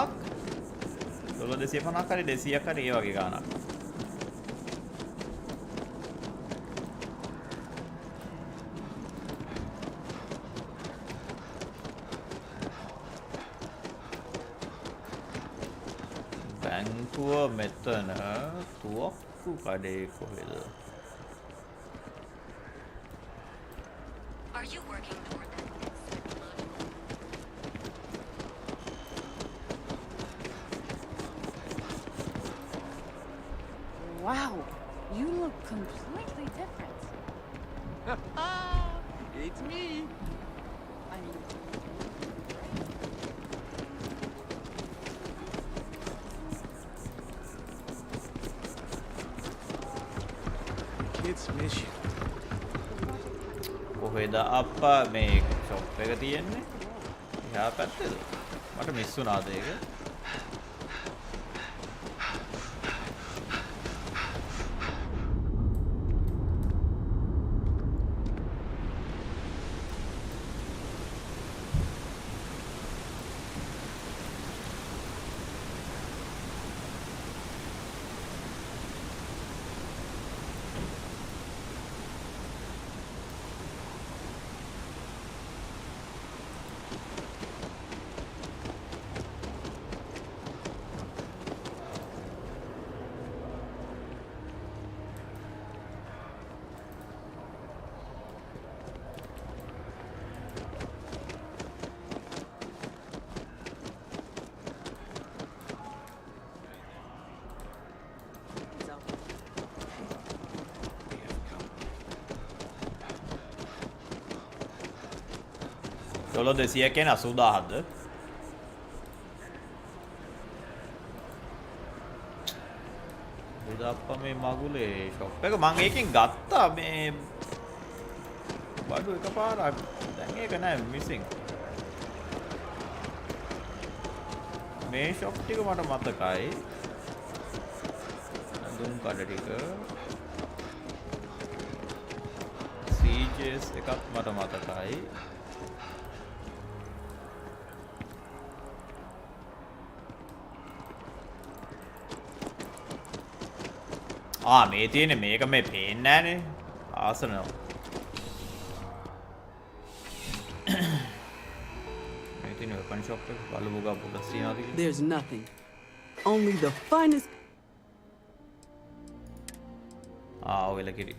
dollar 250ක් හරි 200ක් හරි ඒ වගේ ගාණක්. බැංකුව මෙතන තුවක්කු කඩේ කොහෙද? Are you working toward that? Wow, you look completely different. It's me. I mean, Kids miss you. කොහෙද අප්පා මේ ෂොප් එක තියෙන්නේ? එහා පැත්තේද? මට මිස් වුණාද ඒක? ඩොලර් 200 කියන්නේ 80000ක්ද? ඉදප්ප මේ මගුලේ ෂොප් එක මං ඒකෙන් ගත්තා මේ බඩු එකපාරක් දැන් ඒක නෑ මිසින් මේ ෂොප් ටික මට මතකයි දුම් කඩ ටික CJs එකක් මට මතකයි මේ තියෙන්නේ මේක මේ පේන්නේ නැහනේ ආසනවා මේ තියෙන වෙපන් ෂොප් එක බලමු ගා පොඩ්ඩක් තියනවාද කියලා There's nothing. Only the finest. ඔයලා කිරි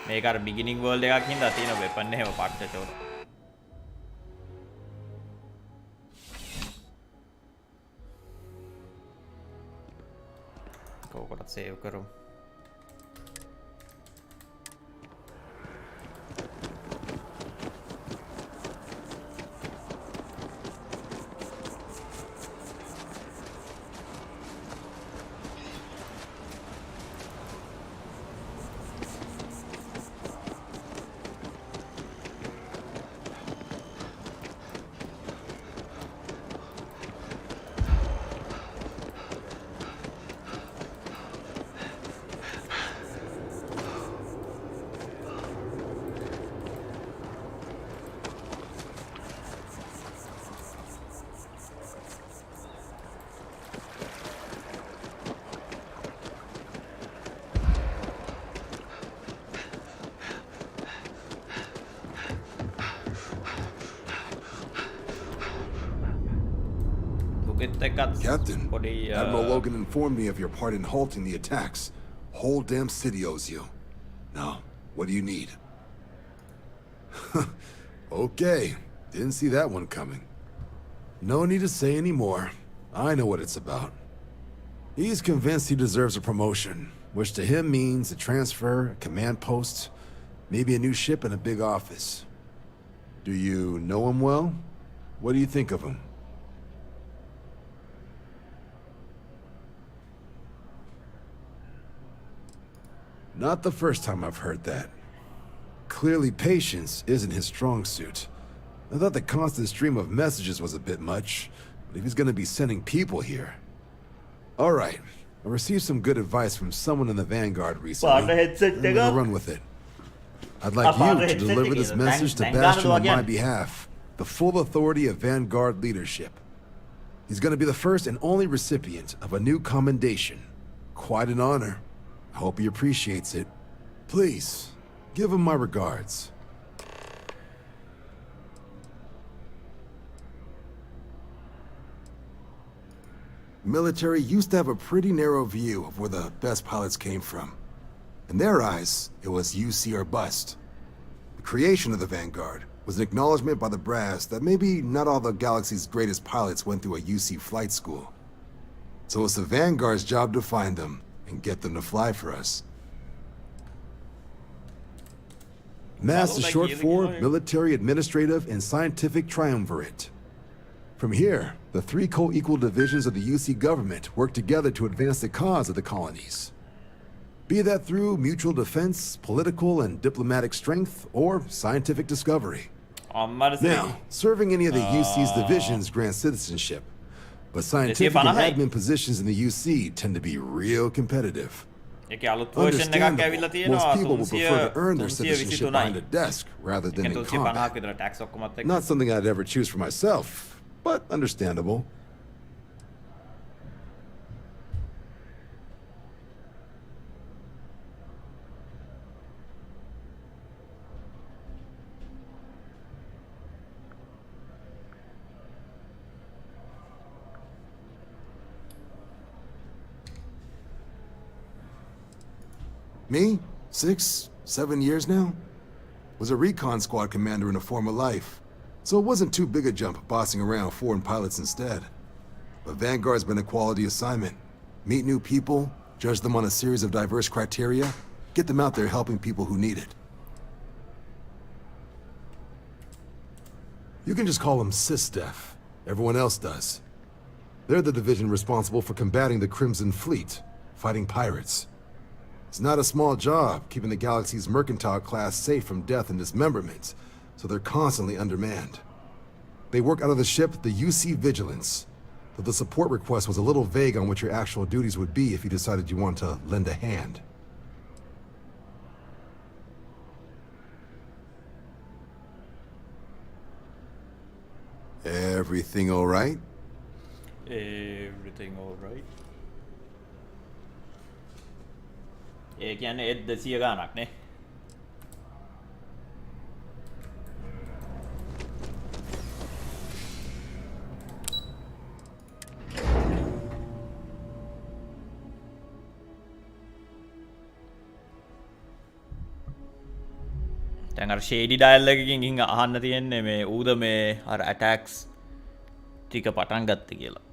මේක අර බිගිනින් වර්ල්ඩ් එකක් හින්දා තියෙන වෙපන් එහෙම පට්ට චෝර. කෝකටත් සේව් කරමු. Captain, Admiral Logan informed me of your part in halting the attacks. Whole damn city owes you. Now, what do you need? Okay, didn't see that one coming. No need to say any more. I know what it's about. He's convinced he deserves a promotion, which to him means a transfer, a command post, maybe a new ship and a big office. Do you know him well? What do you think of him? Not the first time I've heard that. Clearly patience isn't his strong suit. I thought the constant stream of messages was a bit much, but if he's gonna be sending people here... Alright, I received some good advice from someone in the Vanguard recently. I'm gonna run with it. I'd like you to deliver this message to Bastion on my behalf. The full authority of Vanguard leadership. He's gonna be the first and only recipient of a new commendation. Quite an honor. I hope he appreciates it. Please, give him my regards. Military used to have a pretty narrow view of where the best pilots came from. In their eyes, it was UC or bust. The creation of the Vanguard was an acknowledgement by the brass that maybe not all the galaxy's greatest pilots went through a UC flight school. So it's the Vanguard's job to find them and get them to fly for us. MASS is short for Military Administrative and Scientific Triumvirate. From here, the three co-equal divisions of the UC government work together to advance the cause of the colonies. Be that through mutual defense, political and diplomatic strength, or scientific discovery. Now, serving any of the UC's divisions grants citizenship, but scientific and admin positions in the UC tend to be real competitive. Understandable, most people will prefer to earn their citizenship behind a desk rather than in combat. Not something I'd ever choose for myself, but understandable. Me? 6, 7 years now? Was a recon squad commander in a former life, so it wasn't too big a jump bossing around foreign pilots instead. But Vanguard's been a quality assignment. Meet new people, judge them on a series of diverse criteria, Get them out there helping people who need it. You can just call them SysDef. Everyone else does. They're the division responsible for combating the Crimson Fleet, fighting pirates. It's not a small job, keeping the galaxy's mercantile class safe from death and dismemberment, so they're constantly undermanned. They work out of the ship, the UC Vigilance, though the support request was a little vague on what your actual duties would be if you decided you want to lend a hand. Everything all right? Everything all right. ඒ කියන්නේ 200 ගානක් නේ. දැන් අර ෂේඩි dial එකකින් ගිහින් අහන්න තියෙන්නේ මේ ඌද මේ අර ඇටැක්ස් ටික පටන් ගත්තේ කියලා.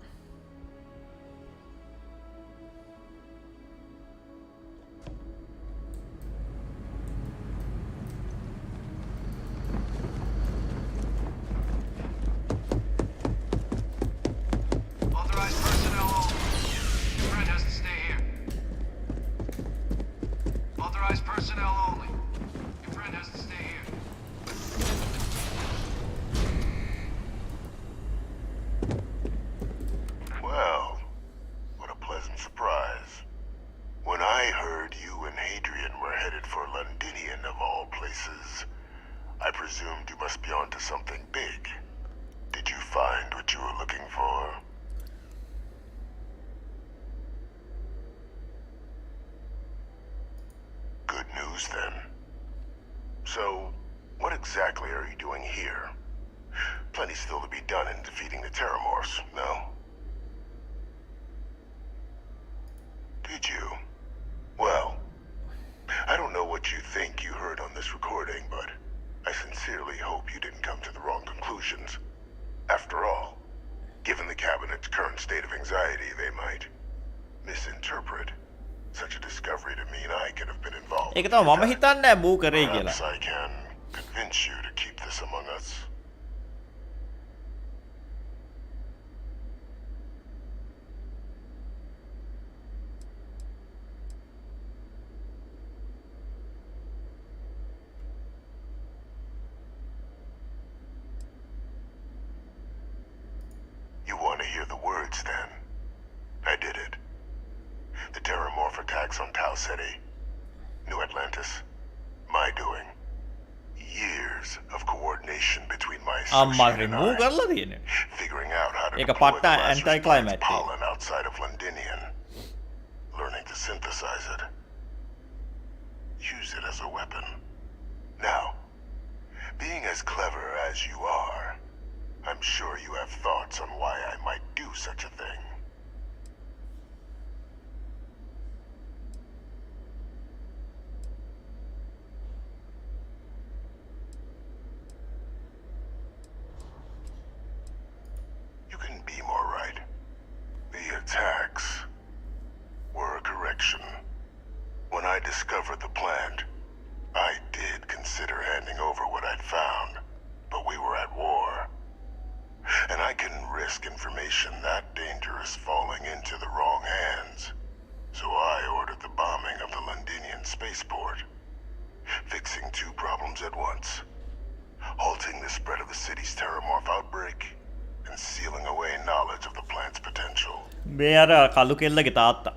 ඒක තමයි මම හිතන්නේ බූ කරේ කියලා. I can convince you to keep this among us. You want to hear the words then? I did it. The terramorph attacks on Tau Ceti. New Atlantis. My doing. Years of coordination between my associate and I. Figuring out how to deploy the anti-climate pollen outside of Londinian. Learning to synthesize it. Use it as a weapon. Now, being as clever as you are, I'm sure you have thoughts on why I might do such a thing. Attacks were a correction. When I discovered the plant, I did consider handing over what I'd found, but we were at war. And I couldn't risk information that dangerous falling into the wrong hands. So I ordered the bombing of the Londinian spaceport, fixing two problems at once. Halting the spread of the city's terramorph outbreak, and sealing away knowledge of the plant's potential. මේ අර කළු කෙල්ලගේ තාත්තා.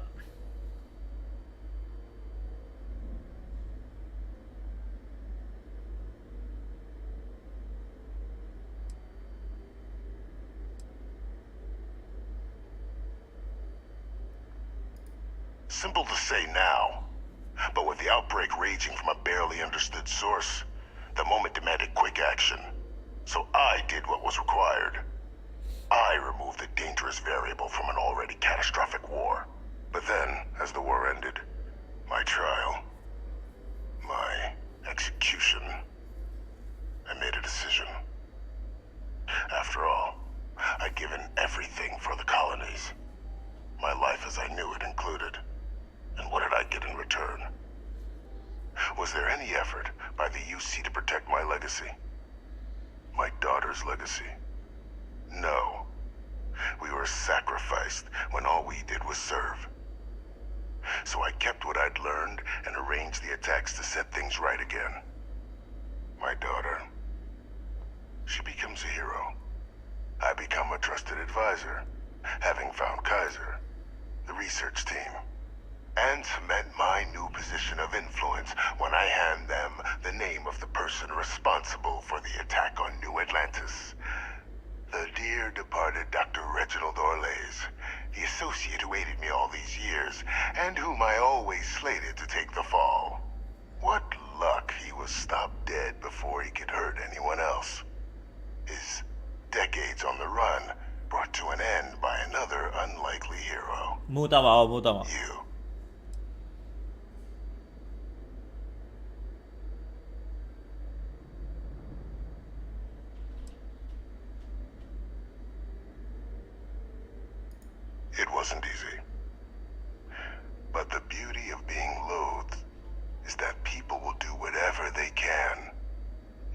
Simple to say now, but with the outbreak raging from a barely understood source, the moment demanded quick action. So I did what was required. I removed the dangerous variable from an already catastrophic war. But then, as the war ended, my trial, my execution, I made a decision. After all, I'd given everything for the colonies. My life as I knew it included. And what did I get in return? the UC to protect my legacy? My daughter's legacy? No. We were sacrificed when all we did was serve. So I kept what I'd learned and arranged the attacks to set things right again. My daughter, she becomes a hero. I become a trusted advisor, having found Kaiser, the research team, and cement my new position of influence when I hand them the name of the person responsible for the attack on New Atlantis. The dear departed Dr. Reginald Orlays, the associate who aided me all these years, and whom I always slated to take the fall. What luck he was stopped dead before he could hurt anyone else. His decades on the run brought to an end by another unlikely hero. Muutama. You. It wasn't easy. But the beauty of being loathed is that people will do whatever they can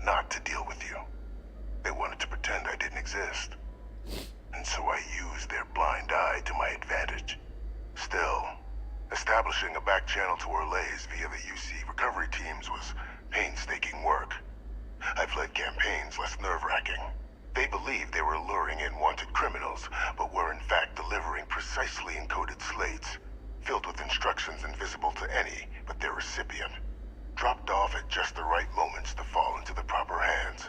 not to deal with you. They wanted to pretend I didn't exist. And so I used their blind eye to my advantage. Still, establishing a back channel to Orlays via the UC recovery teams was painstaking work. I've led campaigns less nerve-wracking. They believed they were luring in wanted criminals, but were in fact delivering precisely encoded slates, filled with instructions invisible to any but their recipient, dropped off at just the right moments to fall into the proper hands.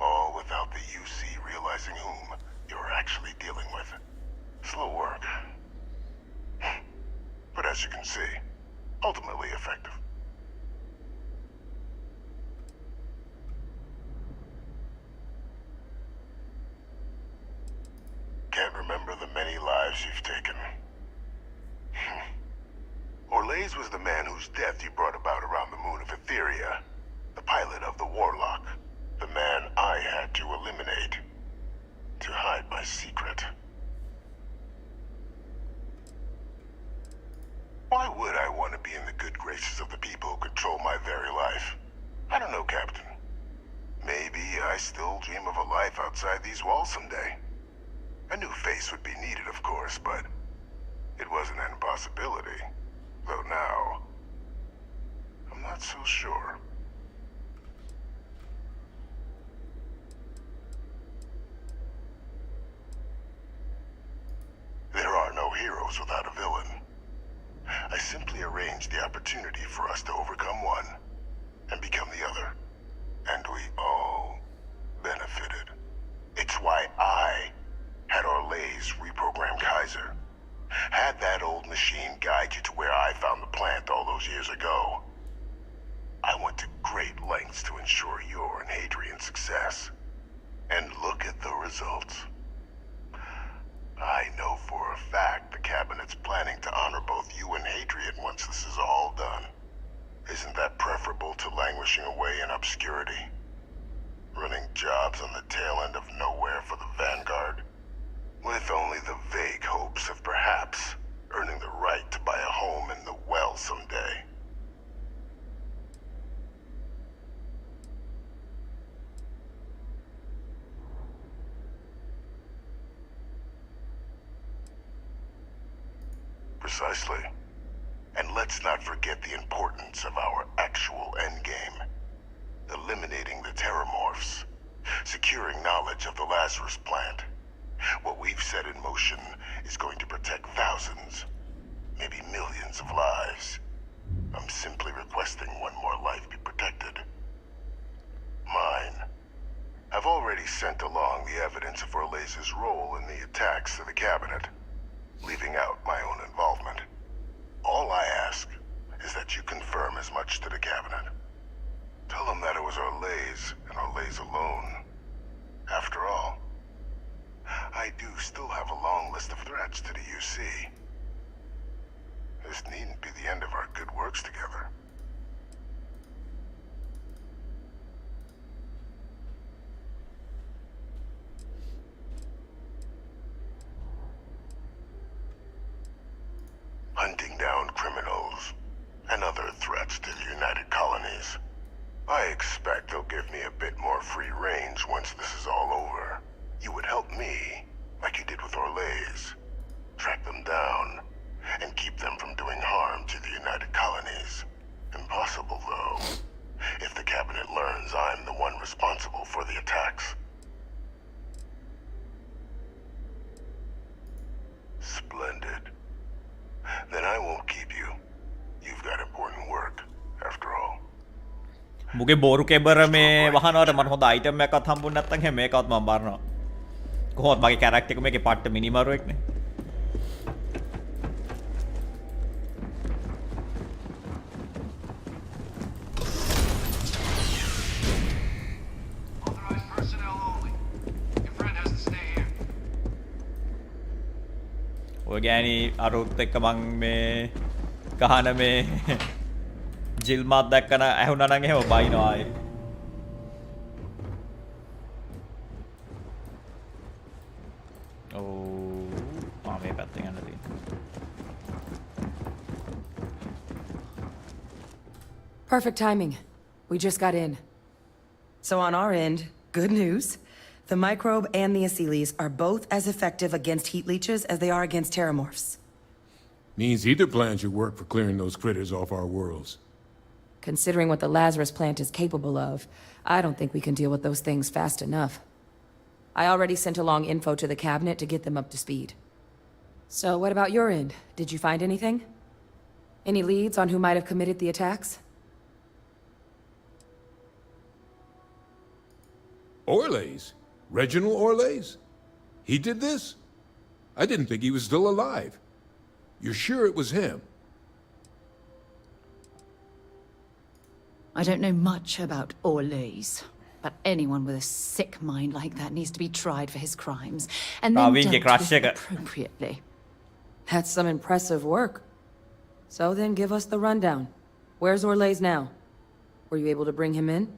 All without the UC realizing whom you're actually dealing with. Slow work. But as you can see, ultimately effective. Can't remember the many lives you've taken. Orlays was the man whose death you brought about around the moon of Etheria, the pilot of the Warlock, the man I had to eliminate, to hide my secret. Why would I want to be in the good graces of the people who control my very life? I don't know, Captain. Maybe I still dream of a life outside these walls someday. A new face would be needed, of course, but it wasn't an impossibility. Though now, I'm not so sure. There are no heroes without a villain. I simply arranged the opportunity for us to overcome one and become the other. And we all benefited. It's why I had Orlays reprogram Kaiser. Had that old machine guide you to where I found the plant all those years ago. I went to great lengths to ensure your and Hadrian's success. And look at the results. I know for a fact the Cabinet's planning to honor both you and Hadrian once this is all done. Isn't that preferable to languishing away in obscurity? Running jobs on the tail end of nowhere for the Vanguard? With only the vague hopes of perhaps earning the right to buy a home in the well someday. Precisely. And let's not forget the importance of our actual endgame. Eliminating the Terramorphs. Securing knowledge of the Lazarus plant. What we've set in motion is going to protect thousands, maybe millions of lives. I'm simply requesting one more life be protected. Mine. I've already sent along the evidence of Orlays' role in the attacks to the Cabinet, leaving out my own involvement. All I ask is that you confirm as much to the Cabinet. Tell them that it was Orlays and Orlays alone. After all, I do still have a long list of threats to the UC. This needn't be the end of our good works together. Hunting down criminals and other threats to the United Colonies. I expect they'll give me a bit more free range once this is all over. You would help me, like you did with Orlays. Track them down, and keep them from doing harm to the United Colonies. Impossible, though, if the Cabinet learns I'm the one responsible for the attacks. Splendid. Then I won't keep you. You've got important work, after all. මුගේ බෝරු කෙබර මේ වහනවට මට හොඳ item එකක්වත් හම්බුනේ නැත්නම් එහෙම මේකවත් මම බාරනවා. කොහොමද මගේ කැරක්ටර් එක මේකේ පට්ට මිනිමරුවෙක්නේ. ඔය ගෑණි අරුත් එක්ක මං මේ කහන මේ ජිල් මාත් දැක්කන ඇහුණා නම් එහෙම බයිනවා ආයේ. ඔව් මේ පැත්තෙන් යන්න තියෙනවා. Perfect timing. We just got in. So on our end, good news. The microbe and the Asylees are both as effective against heat leeches as they are against terramorphs. Means either plan should work for clearing those critters off our worlds. Considering what the Lazarus plant is capable of, I don't think we can deal with those things fast enough. I already sent along info to the Cabinet to get them up to speed. So what about your end? Did you find anything? Any leads on who might have committed the attacks? Orlays? Reginald Orlays? He did this? I didn't think he was still alive. You're sure it was him? I don't know much about Orlays, but anyone with a sick mind like that needs to be tried for his crimes, and then dealt with appropriately. That's some impressive work. So then give us the rundown. Where's Orlays now? Were you able to bring him in?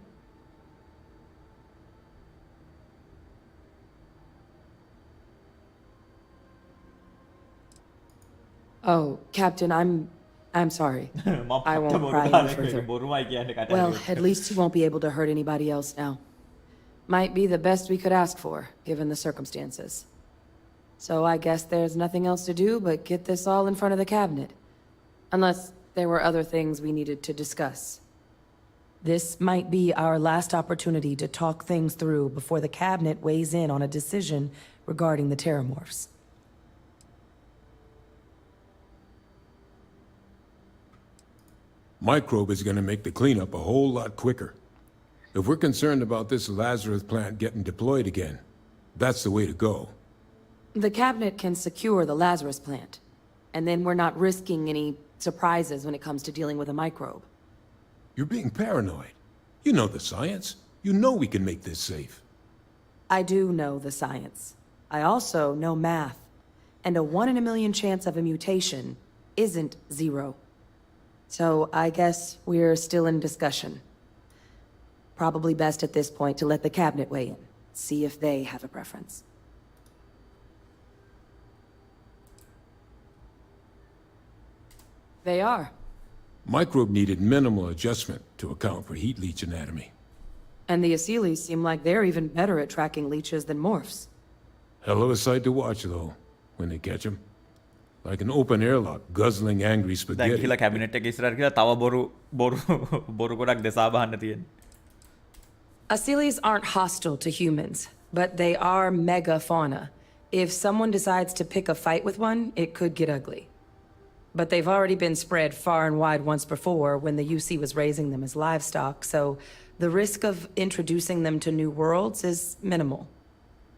Oh, Captain, I'm sorry. I won't pry any further. Well, at least he won't be able to hurt anybody else now. Might be the best we could ask for, given the circumstances. So I guess there's nothing else to do but get this all in front of the Cabinet. Unless there were other things we needed to discuss. This might be our last opportunity to talk things through before the Cabinet weighs in on a decision regarding the Terramorphs. Microbe is going to make the cleanup a whole lot quicker. If we're concerned about this Lazarus plant getting deployed again, that's the way to go. The Cabinet can secure the Lazarus plant, and then we're not risking any surprises when it comes to dealing with a microbe. You're being paranoid. You know the science. You know we can make this safe. I do know the science. I also know math. And a 1 in a million chance of a mutation isn't 0. So I guess we're still in discussion. Probably best at this point to let the Cabinet weigh in, see if they have a preference. They are. Microbe needed minimal adjustment to account for heat leech anatomy. And the Asylees seem like they're even better at tracking leeches than morphs. Hell of a sight to watch, though, when they catch them. Like an open airlock, guzzling angry spaghetti. දැන් කියලා cabinet එක ඉස්සරහට කියලා තව බොරු ගොඩක් දෙසා බහන්න තියෙන. Asylees aren't hostile to humans, but they are megafauna. If someone decides to pick a fight with one, it could get ugly. But they've already been spread far and wide once before when the UC was raising them as livestock, so the risk of introducing them to new worlds is minimal.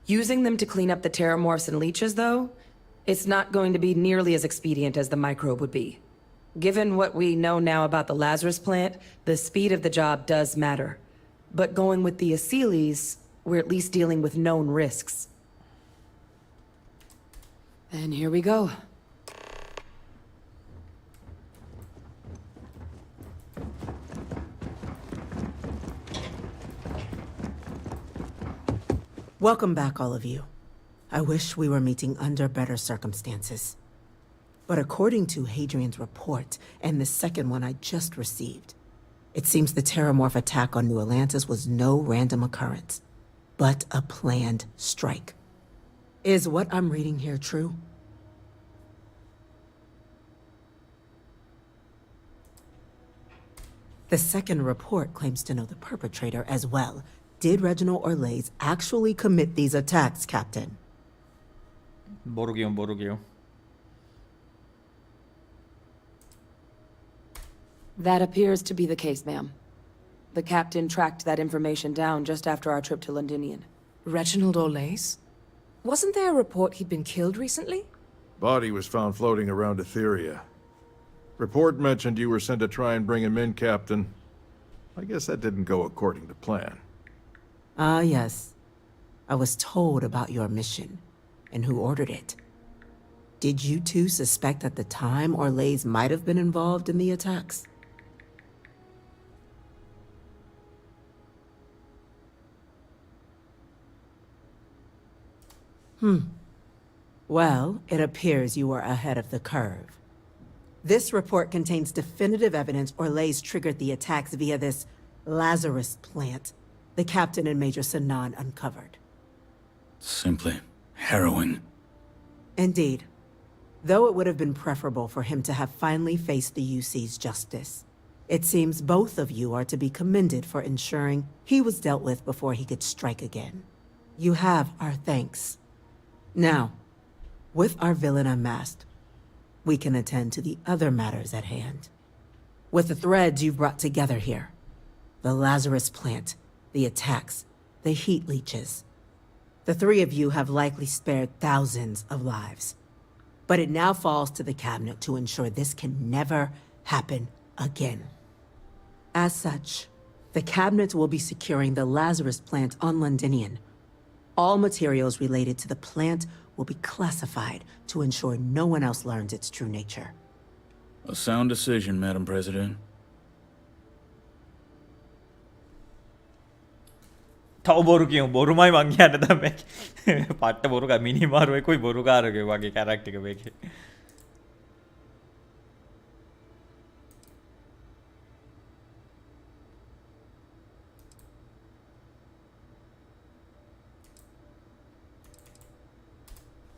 Using them to clean up the terramorphs and leeches, though, it's not going to be nearly as expedient as the microbe would be. Given what we know now about the Lazarus plant, the speed of the job does matter. But going with the Asylees, we're at least dealing with known risks. And here we go. Welcome back, all of you. I wish we were meeting under better circumstances. But according to Hadrian's report, and the second one I just received, It seems the Terramorph attack on New Atlantis was no random occurrence, but a planned strike. Is what I'm reading here true? The second report claims to know the perpetrator as well. Did Reginald Orlays actually commit these attacks, Captain? 모르게요. That appears to be the case, ma'am. The captain tracked that information down just after our trip to Londinian. Reginald Orlays? Wasn't there a report he'd been killed recently? Body was found floating around Etheria. Report mentioned you were sent to try and bring him in, Captain. I guess that didn't go according to plan. Ah, yes. I was told about your mission and who ordered it. Did you two suspect at the time Orlays might have been involved in the attacks? Well, it appears you were ahead of the curve. This report contains definitive evidence Orlays triggered the attacks via this Lazarus plant the Captain and Major Sanan uncovered. Simply harrowing. Indeed. Though it would have been preferable for him to have finally faced the UC's justice. It seems both of you are to be commended for ensuring he was dealt with before he could strike again. You have our thanks. Now, with our villain unmasked, we can attend to the other matters at hand. With the threads you've brought together here, the Lazarus plant, the attacks, the heat leeches, the three of you have likely spared thousands of lives. But it now falls to the Cabinet to ensure this can never happen again. As such, the Cabinet will be securing the Lazarus plant on Londinian. All materials related to the plant will be classified to ensure no one else learns its true nature. A sound decision, Madam President. තව බොරු කියමු බොරුමයි මං කියන්න දැන් මේ පට්ට බොරුකා මිනි මාරුවේ කොයි බොරුකාරකේ වගේ කැරක්ටර් එක මේකේ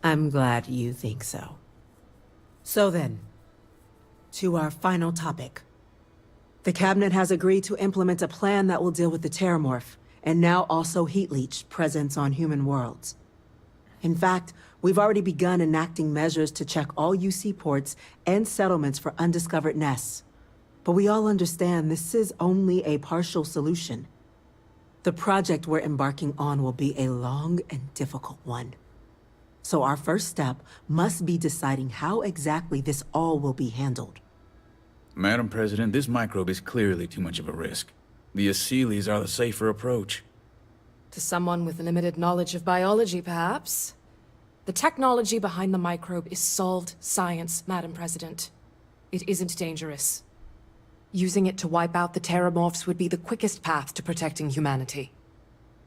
I'm glad you think so. So then, to our final topic. The Cabinet has agreed to implement a plan that will deal with the Terramorph, and now also Heat Leech presence on human worlds. In fact, we've already begun enacting measures to check all UC ports and settlements for undiscovered nests. But we all understand this is only a partial solution. The project we're embarking on will be a long and difficult one. So our first step must be deciding how exactly this all will be handled. Madam President, this microbe is clearly too much of a risk. The Aseles are the safer approach. To someone with limited knowledge of biology, perhaps? The technology behind the microbe is solved science, Madam President. It isn't dangerous. Using it to wipe out the Terramorphs would be the quickest path to protecting humanity.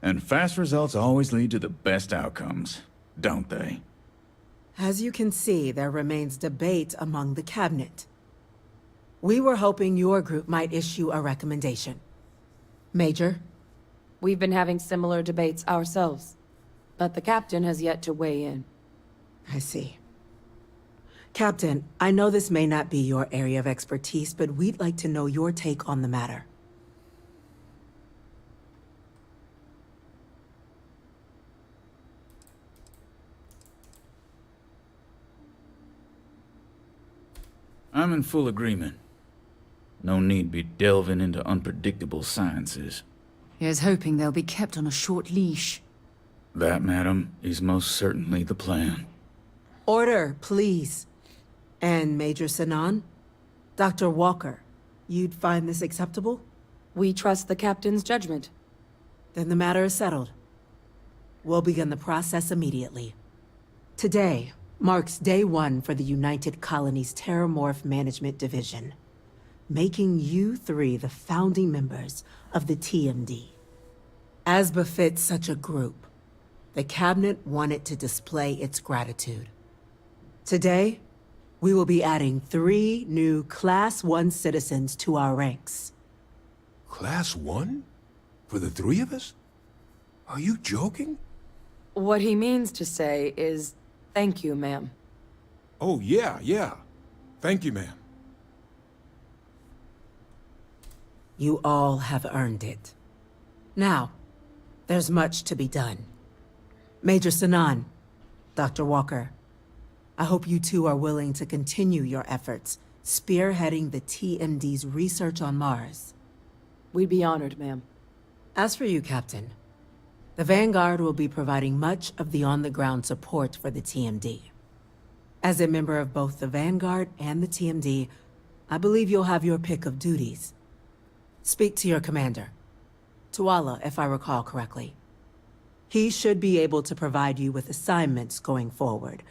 And fast results always lead to the best outcomes, don't they? As you can see, there remains debate among the Cabinet. We were hoping your group might issue a recommendation. Major? We've been having similar debates ourselves, but the Captain has yet to weigh in. I see. Captain, I know this may not be your area of expertise, but we'd like to know your take on the matter. I'm in full agreement. No need be delving into unpredictable sciences. Here's hoping they'll be kept on a short leash. That, madam, is most certainly the plan. Order, please. And Major Sanan? Dr. Walker, you'd find this acceptable? We trust the Captain's judgment. Then the matter is settled. We'll begin the process immediately. Today marks day one for the United Colonies Terramorph Management Division, making you three the founding members of the TMD. As befits such a group, the Cabinet wanted to display its gratitude. Today, we will be adding 3 new Class 1 citizens to our ranks. Class 1? For the three of us? Are you joking? What he means to say is, thank you, ma'am. Oh, yeah. Thank you, ma'am. You all have earned it. Now, there's much to be done. Major Sanan, Dr. Walker, I hope you two are willing to continue your efforts, spearheading the TMD's research on Mars. We'd be honored, ma'am. As for you, Captain, the Vanguard will be providing much of the on-the-ground support for the TMD. As a member of both the Vanguard and the TMD, I believe you'll have your pick of duties. Speak to your commander, Tuala, if I recall correctly. He should be able to provide you with assignments going forward,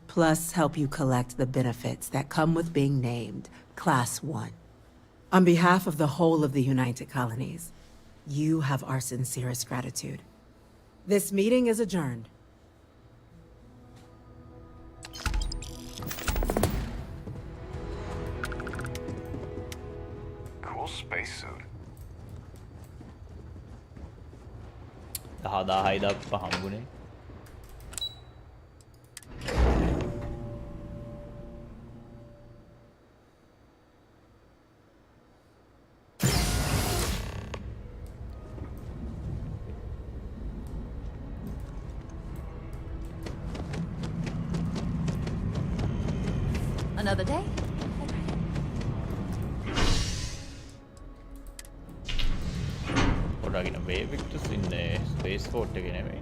plus help you collect the benefits that come with being named Class 1. On behalf of the whole of the United Colonies, you have our sincerest gratitude. This meeting is adjourned. Cool spacesuit. දහදාහයි දක්වා හම්බුනේ. Another day? පොඩ්ඩක් ඉන්න වේවික්ටස් ඉන්නේ space port එකේ නෙමෙයි.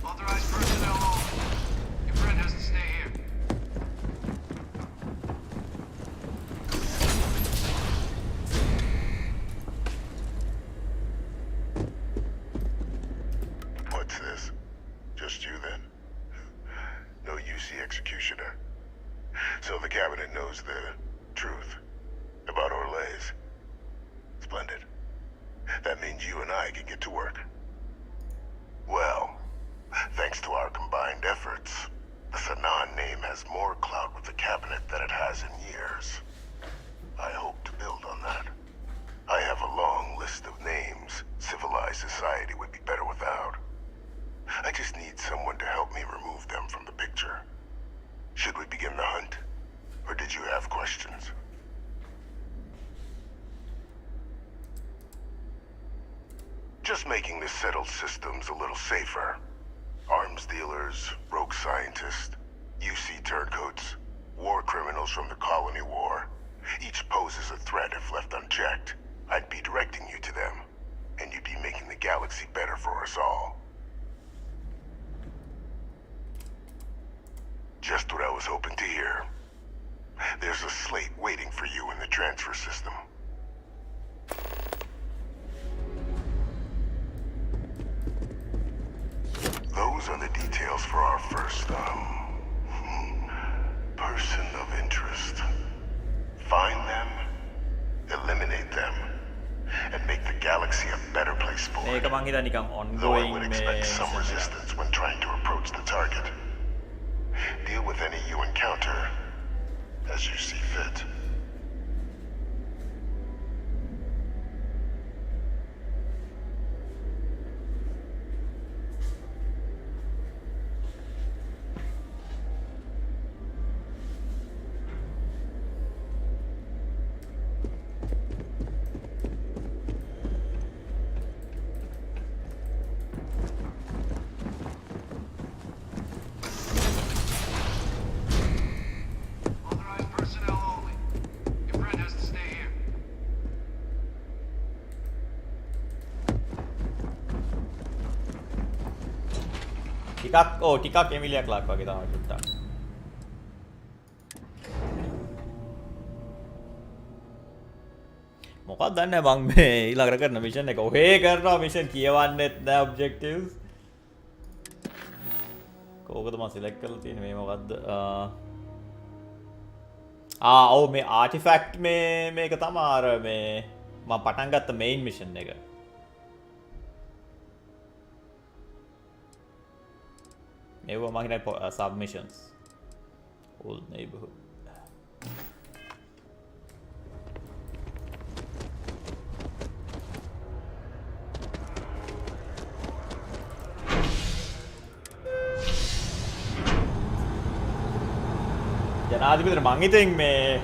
Authorized personnel only. Your friend has to stay here. What's this? Just you then? No UC executioner. So the cabinet knows the truth about Orlays. Splendid. That means you and I can get to work. Well, thanks to our combined efforts, the Sanan name has more clout with the cabinet than it has in years. I hope to build on that. I have a long list of names civilized society would be better without. I just need someone to help me remove them from the picture. Should we begin the hunt? Or did you have questions? Just making the settled systems a little safer. Arms dealers, rogue scientists, UC turncoats, war criminals from the colony war. Each poses a threat if left unchecked. I'd be directing you to them, and you'd be making the galaxy better for us all. Just what I was hoping to hear. There's a slate waiting for you in the transfer system. Those are the details for our first, person of interest. Find them, eliminate them, and make the galaxy a better place for it. මේක මං හිතා නිකන් Though I ongoing would මේ expect some resistance when trying to approach the target. Deal with any you encounter as you see fit. Authorized personnel only. Your friend has to stay here. ටිකක් එමිලියක් ලක් වගේ තමයි චුට්ටක්. මොකක්ද දන්නේ මං මේ ඊළඟට කරන මිෂන් එක ඔහේ කරනවා මිෂන් කියවන්නෙත් නෑ ඔබ්ජෙක්ටිව්ස්. කෝකද මම සිලෙක්ට් කරලා තියෙන්නේ මේ මොකද්ද? ඔව් මේ ආටිෆැක්ට් මේක තමයි අර මේ මම පටන් ගත්ත මේන් මිෂන් එක. මේවා මම හිතන්නේ සබ්මිෂන්ස්. Old neighborhood. ජනාධිපතිතුමා මං ඉතින් මේ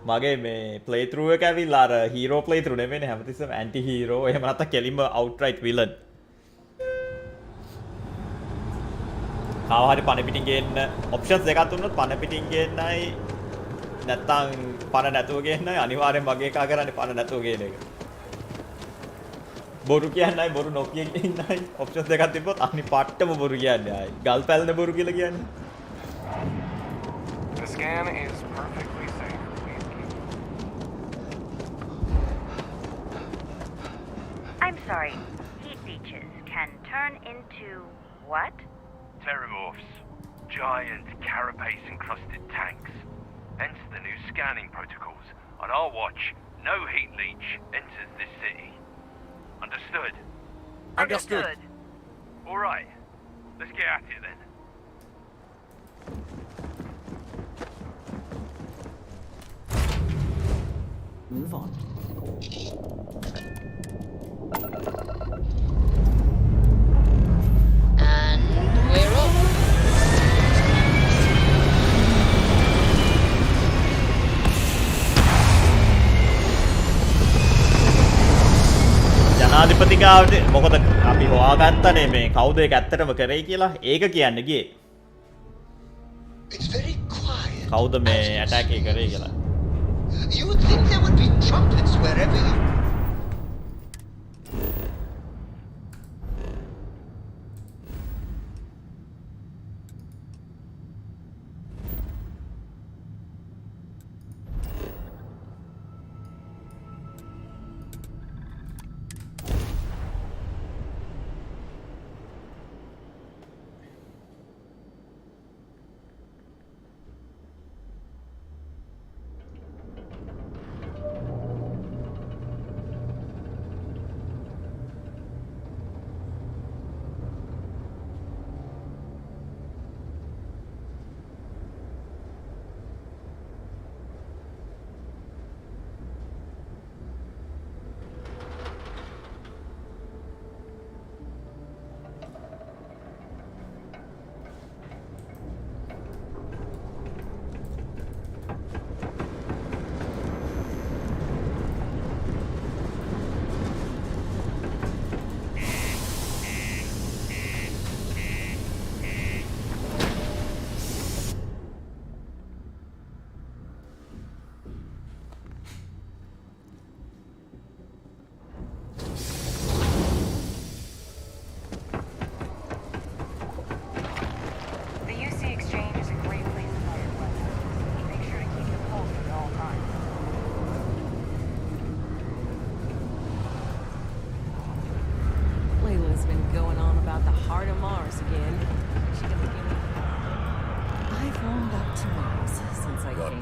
මගේ මේ ප්ලේ ත්‍රූ එක ඇවිල්ලා අර හීරෝ ප්ලේ ත්‍රූ නෙමෙයිනේ හැමතිස්සෙම ඇන්ටි හීරෝ එහෙම නැත්නම් කෙලින්ම අවුට්රයිට් විලන්. කාව හරි පණ පිටින් ගේන්න ඔප්ෂන්ස් දෙකක් දුන්නොත් පණ පිටින් ගේන්නයි නැත්නම් පණ නැතුව ගේන්නයි අනිවාර්යෙන් මගේ එකා කරන්නේ පණ නැතුව ගේන එක. බොරු කියන්නයි බොරු නොකිය ඉන්නයි ඔප්ෂන්ස් දෙකක් තිබ්බොත් අනි පට්ටම බොරු කියන්නේ ආයි. ගල් පැලන බොරු කියලා කියන්නේ. The scan is perfectly safe. Please keep. I'm sorry. Heat leeches can turn into what? Terramorphs. Giant carapace-encrusted tanks. Hence the new scanning protocols. On our watch, no heat leech enters this city. Understood? Understood. All right. Let's get at it then. Move on. And we're off. ජනාධිපතිගාවට මොකද අපි හොයාගත්තනේ මේ කවුද ඒක ඇත්තටම කරේ කියලා ඒක කියන්න ගියේ. කවුද මේ ඇටැක් එක කරේ කියලා. You would think there would be trumpets wherever you...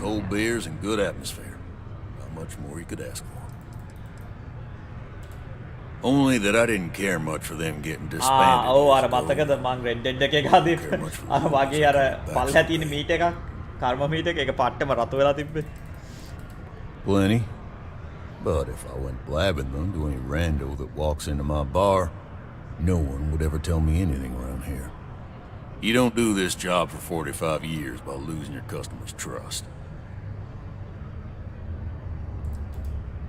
Cold beers and good atmosphere. Not much more you could ask for. Only that I didn't care much for them getting disbanded. ඔව් අර මතකද මං red dead එකේ ගාදී අර වගේ අර පල්ලා තියෙන meet එකක් කර්ම මීට් එක ඒක පට්ටම රතු වෙලා තිබ්බේ. Plenty. But if I went blabbing them to any rando that walks into my bar, no one would ever tell me anything around here. You don't do this job for 45 years by losing your customers' trust.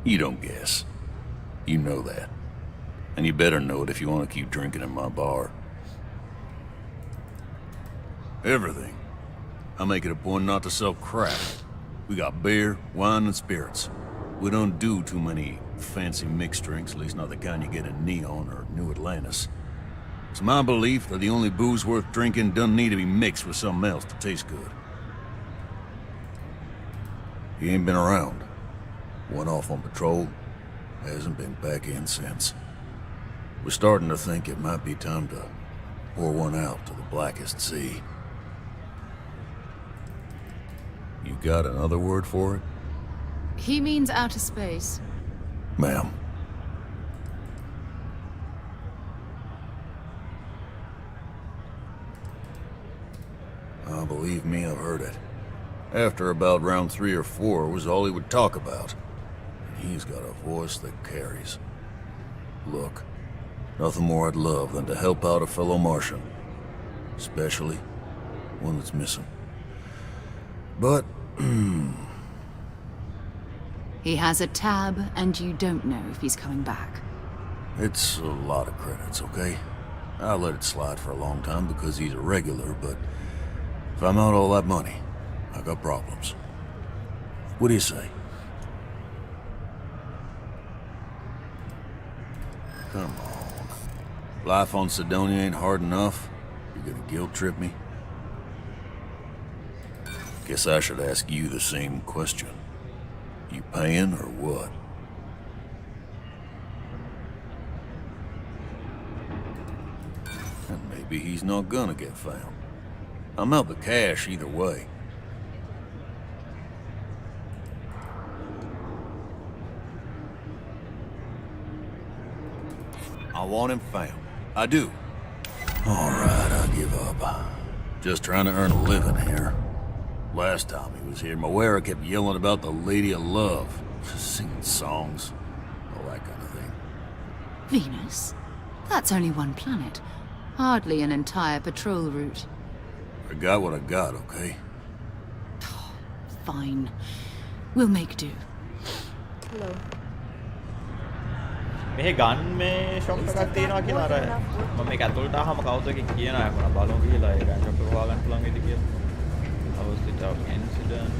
You don't guess. You know that. And you better know it if you want to keep drinking in my bar. Everything. I make it a point not to sell crap. We got beer, wine, and spirits. We don't do too many fancy mixed drinks, at least not the kind you get in Neon or New Atlantis. It's my belief that the only booze worth drinking doesn't need to be mixed with something else to taste good. He ain't been around. Went off on patrol. Hasn't been back in since. We're starting to think it might be time to pour one out to the blackest sea. You got another word for it? He means outer space. Ma'am. Oh, believe me, I've heard it. After about round 3 or 4 was all he would talk about. And he's got a voice that carries. Look, nothing more I'd love than to help out a fellow Martian. Especially one that's missing. But, He has a tab, and you don't know if he's coming back. it's a lot of credits, okay? I let it slide for a long time because he's a regular, but if I'm out all that money, I got problems. What do you say? Come on. Life on Sidonia ain't hard enough. You're gonna guilt trip me? Guess I should ask you the same question. You paying or what? And maybe he's not gonna get found. I'm out the cash either way. I want him found. I do. All right, I give up. Just trying to earn a living here. Last time he was here, Moira kept yelling about the Lady of Love. Singing songs. All that kind of thing. Venus? That's only one planet. Hardly an entire patrol route. I got what I got, okay? Fine. We'll make do. Hello. මෙහෙ ගන් මේ shop එකක් තියෙනවා කියලා අර මම මේක ඇතුළට ආවම කවුද එකක් කියනවා මම බලමු කියලා ඒ ගන් ෂොප් එක හොයාගන්න පුළුවන් වේද කියලා. How's it out incident?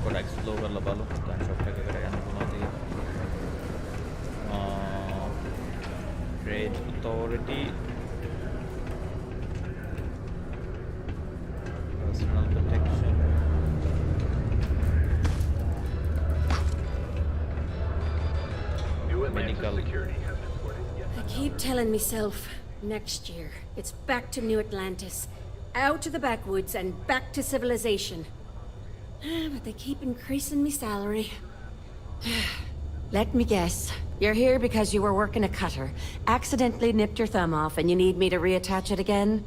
පොඩ්ඩක් ස්ලෝ කරලා බලමු. ගන් ෂොප් එකකට යන්න පුළුවන්ද කියලා. Trade Authority. Personal protection. Medical. I keep telling myself, next year, it's back to New Atlantis. Out to the backwoods and back to civilization. But they keep increasing me salary. Let me guess. You're here because you were working a cutter, accidentally nipped your thumb off, and you need me to reattach it again?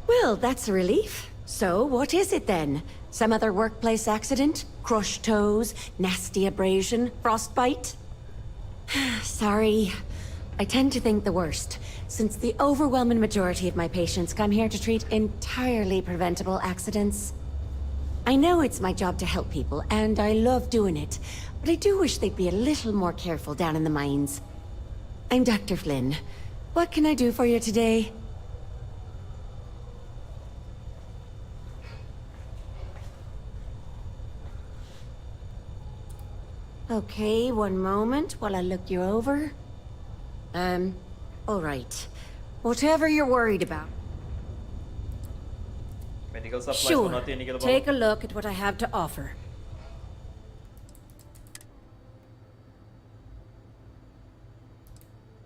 Well, that's a relief. So, what is it then? Some other workplace accident? Crushed toes? Nasty abrasion? Frostbite? Sorry. I tend to think the worst, since the overwhelming majority of my patients come here to treat entirely preventable accidents. I know it's my job to help people, and I love doing it, but I do wish they'd be a little more careful down in the mines. I'm Dr. Flynn. What can I do for you today? Okay, one moment while I look you over. All right. Whatever you're worried about. Medical supplies Sure. Take a look at what I have to offer.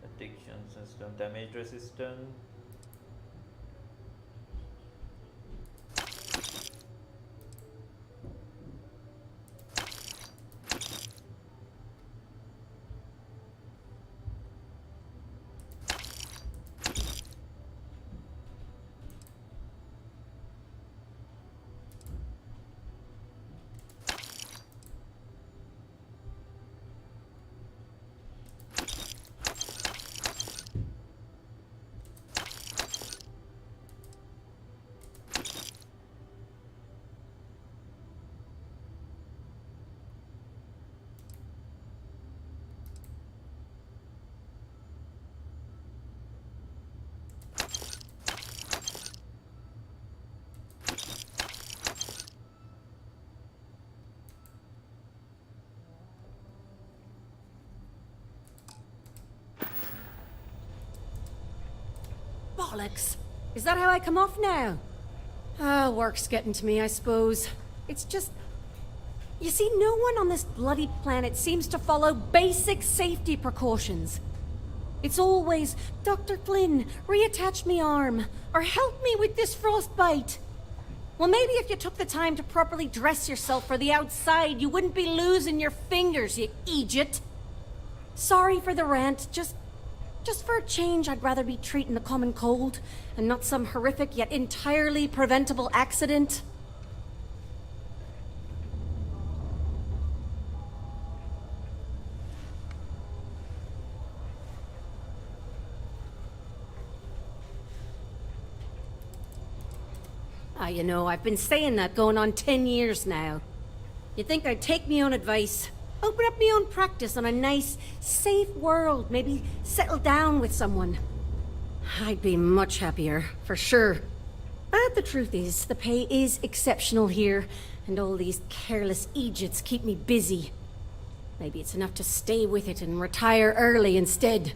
Addiction system, damage resistant. Bollocks. Is that how I come off now? Ah, work's getting to me, I suppose. It's just... You see, no one on this bloody planet seems to follow basic safety precautions. It's always, Dr. Flynn, reattach me arm, or help me with this frostbite. Well, maybe if you took the time to properly dress yourself for the outside, you wouldn't be losing your fingers, you idiot. Sorry for the rant, just for a change, I'd rather be treating the common cold, and not some horrific yet entirely preventable accident. You know, I've been saying that going on 10 years now. You'd think I'd take me own advice, open up my own practice on a nice, safe world, maybe settle down with someone. I'd be much happier, for sure. But the truth is, the pay is exceptional here, and all these careless idiots keep me busy. Maybe it's enough to stay with it and retire early instead.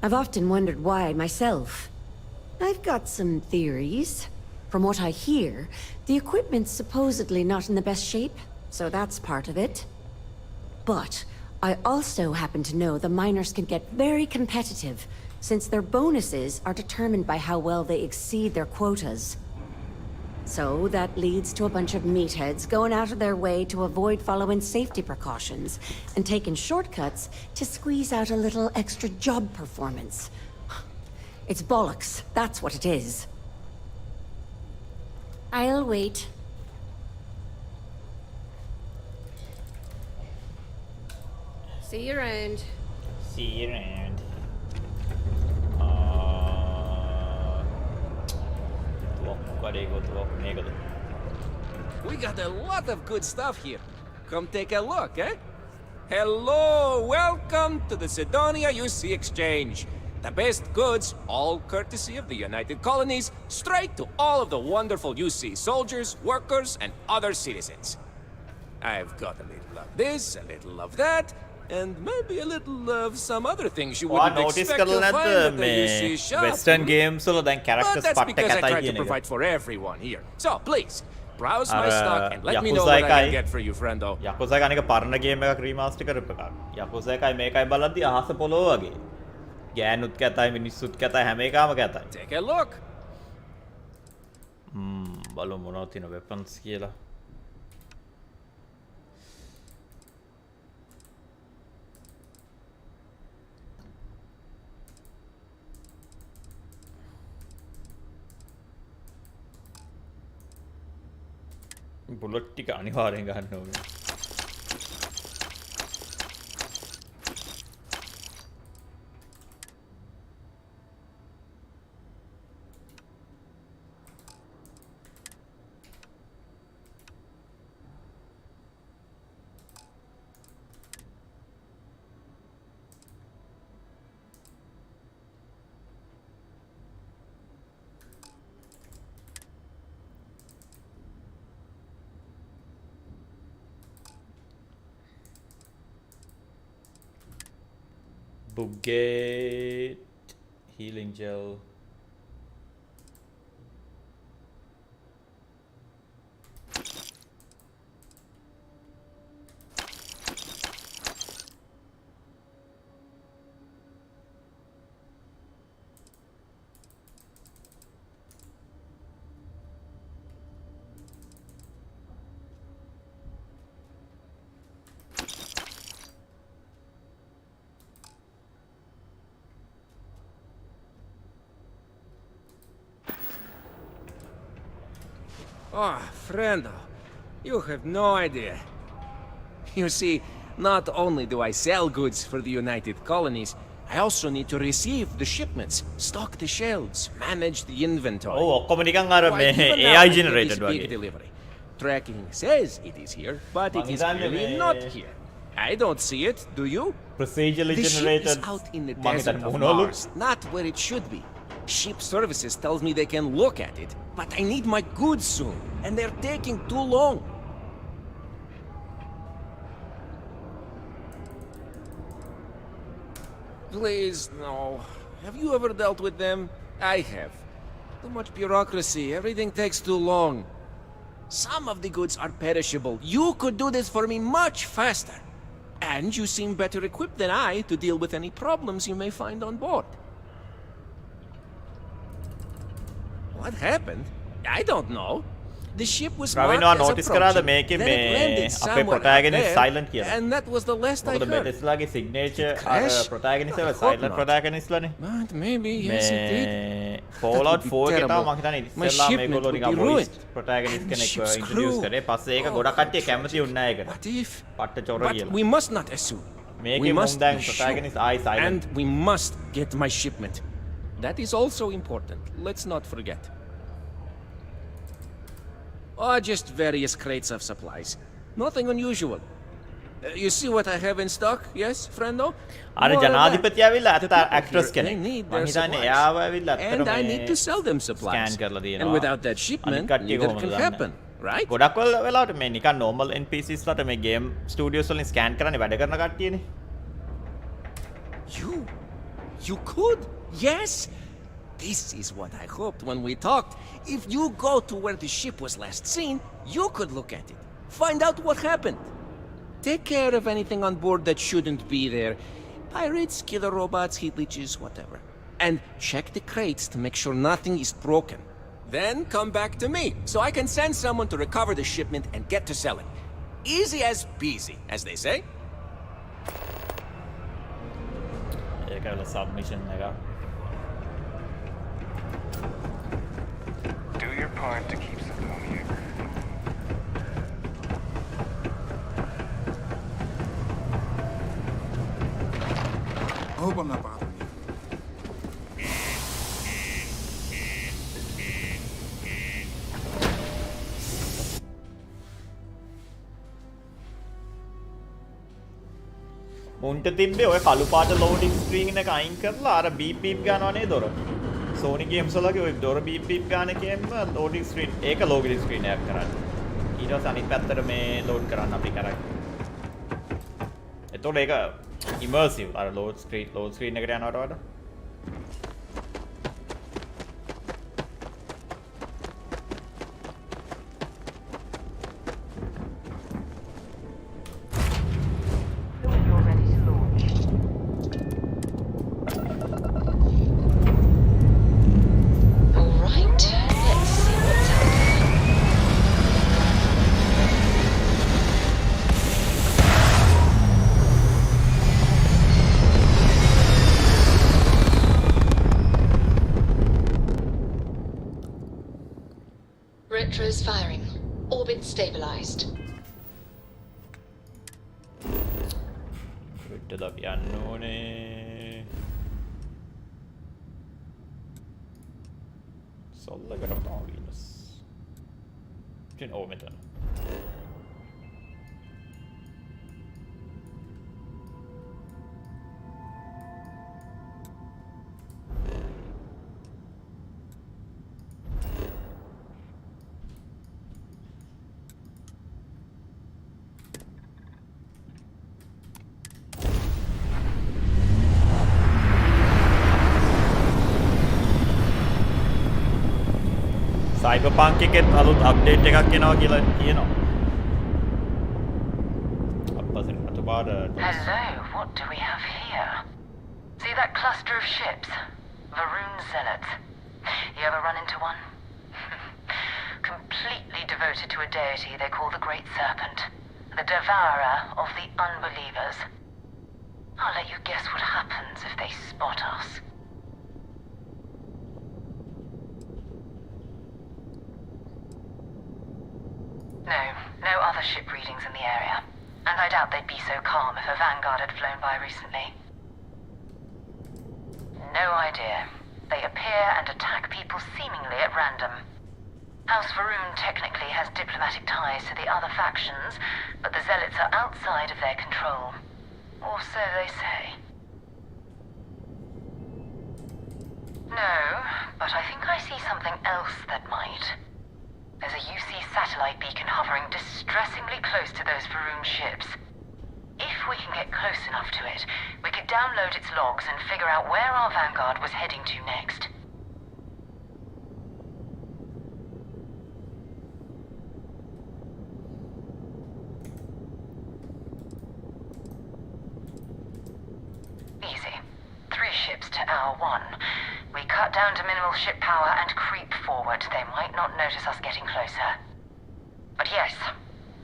I've often wondered why myself. I've got some theories. From what I hear, the equipment's supposedly not in the best shape, so that's part of it. But I also happen to know the miners can get very competitive, since their bonuses are determined by how well they exceed their quotas. So that leads to a bunch of meatheads going out of their way to avoid following safety precautions and taking shortcuts to squeeze out a little extra job performance. It's bollocks, that's what it is. I'll wait. See you around. See you around. We got a lot of good stuff here. Come take a look, eh? Hello, welcome to the Sidonia UC Exchange. The best goods, all courtesy of the United Colonies, straight to all of the wonderful UC soldiers, workers, and other citizens. I've got a little of this, a little of that, and maybe a little of some other things you wouldn't expect to find at the UC shop. Western games වල දැන් But characters that's පට්ට because I කැතයි try to කියන එක. provide for everyone here. So please, browse my අර stock and let me know Yakuza what I එකයි can get for you, friendo. Yakuza එක අනික පරණ ගේම් එකක් රීමාස්ටර් කරපු එකක්. Yakuza එකයි මේකයි බලද්දි අහස පොළොව වගේ. ගෑනුත් කැතයි මිනිස්සුත් කැතයි හැම එකම කැතයි. Take a look. බලමු මොනවද තියෙන weapons කියලා. බුලට් ටික අනිවාර්යෙන් ගන්න ඕනේ. Bugate healing gel. Oh, friendo, you have no idea. You see, not only do I sell goods for the United Colonies, I also need to receive the shipments, stock the shelves, manage the inventory. Oh, ඔක්කොම නිකන් අර Why, මේ even now, AI I get generated this big වගේ. delivery. Tracking says it is here, but it is clearly not here. I don't see it, do you? Procedurally The ship generated. is out in the මං desert හිතන්නේ of මොනවලු? Mars, not where it should be. Ship services tells me they can look at it, but I need my goods soon, and they're taking too long. Please, no. Have you ever dealt with them? I have. Too much bureaucracy. Everything takes too long. Some of the goods are perishable. You could do this for me much faster. And you seem better equipped than I to deal with any problems you may find on board. What happened? I don't know. The ship was marked Ravinwa as notice කරාද approaching, මේකේ then it මේ landed අපේ somewhere out protagonist there, silent කියලා. and that was the last I මොකද heard. මෙතෙස්ලාගේ signature Crash? protagonist I එක hope silent not. protagonist ලානේ. But maybe, yes it did. Fallout That would be 4 එකේ terrible. තමයි මම හිතන්නේ My ඉස්සෙල්ලා shipment මේගොල්ලෝ would නිකන් be voice ruined. protagonist And the කෙනෙක් ship's introduce crew. කරේ. පස්සේ ඒක ගොඩක් කට්ටිය කැමති වුණ නැහැ ඒකට. What if? පට්ට චොර But කියලා. we must not assume. මේකේ We මුන් must දැන් be protagonist sure. ආයි silent. And we must get my shipment. That is also important. Let's not forget. Or just various crates of supplies. Nothing unusual. You see what I have in stock? Yes, friendo? අර More of that. ජනාධිපති ඇවිල්ලා The ඇත්ත people actress here, they කෙනෙක්. need මම their හිතන්නේ supplies. එයාව ඇවිල්ලා ඇත්තටම And I මේ need to sell them supplies. scan කරලා තියෙනවා. And without that අනිත් shipment, කට්ටිය neither කොහොමද can දන්නේ? happen, right? ගොඩක් වෙලාවට මේ නිකන් normal NPCs ලාට මේ game studios වලින් scan කරන්නේ වැඩ කරන කට්ටියනේ. You could? Yes? This is what I hoped when we talked. If you go to where the ship was last seen, you could look at it. Find out what happened. Take care of anything on board that shouldn't be there. Pirates, killer robots, heat leeches, whatever. And check the crates to make sure nothing is broken. Then come back to me, so I can send someone to recover the shipment and get to selling. Easy as peasy, as they say. ඒකවල submission එක. Do your part to keep Sidonia. I hope I'm not bothering you. උන්ට තිබ්බේ ඔය කළු පාට loading screen එක අයින් කරලා අර beep beep ගන්නවා නේද දොර. Sony games වලගේ ඔය දොර beep beep ගන්න එකෙන්ම loading screen ඒක loading screen එකක් කරන්නේ. ඊට පස්සේ අනිත් පැත්තට මේ load කරන්න අපි කරන්නේ. එතකොට ඒක immersive අර load screen එකට යනවට වඩා. All right, let's see what's out there. Retro's firing. Orbit stabilized. විට්ටල අපි යන්න ඕනේ. සොල්ලකට තමයි වීනස්. ඉතින් ඕව මෙතන. Cyberpunk එකෙත් අලුත් අප්ඩේට් එකක් එනවා කියලා කියනවා. අප්පසෙන් අතපාර Hello, what do we have here? See that cluster of ships? Varun Zealots. You ever run into one? Completely devoted to a deity they call the Great Serpent, the devourer of the unbelievers. I'll let you guess what happens if they spot us. No other ship readings in the area. And I doubt they'd be so calm if a vanguard had flown by recently. No idea. They appear and attack people seemingly at random. House Varun technically has diplomatic ties to the other factions, but the Zealots are outside of their control. Or so they say. No, but I think I see something else that might. There's a UC satellite beacon hovering distressingly close to those Varun ships. If we can get close enough to it, we could download its logs and figure out where our vanguard was heading to next. 1. We cut down to minimal ship power and creep forward. They might not notice us getting closer. But yes,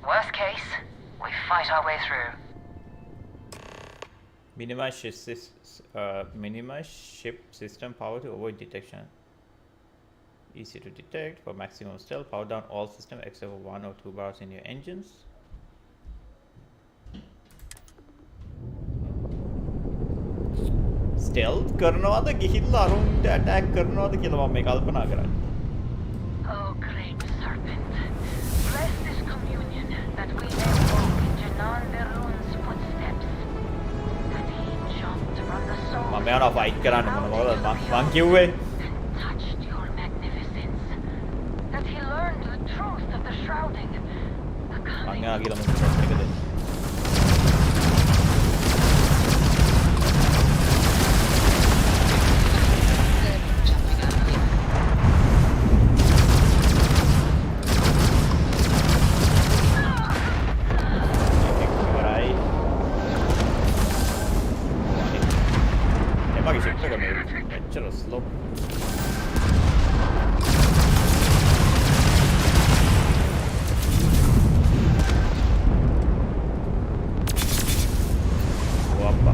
worst case, we fight our way through. Minimize ship system power to avoid detection. Easy to detect. For maximum stealth, power down all systems except for 1 or 2 bars in your engines. Stealth කරනවාද ගිහිල්ලා අරුන්ට attack කරනවාද කියලා මම මේ කල්පනා කරන්නේ. Oh, great serpent, bless this communion that we may walk in Janan Verun's footsteps. That he jumped from the soul. මම යනවා fight කරන්න මොනවද මං කිව්වේ. Touched your magnificence. That he learned the truth of the shrouding. මං යනවා කියලා මම shot එක දෙන්න. Slow. Опа.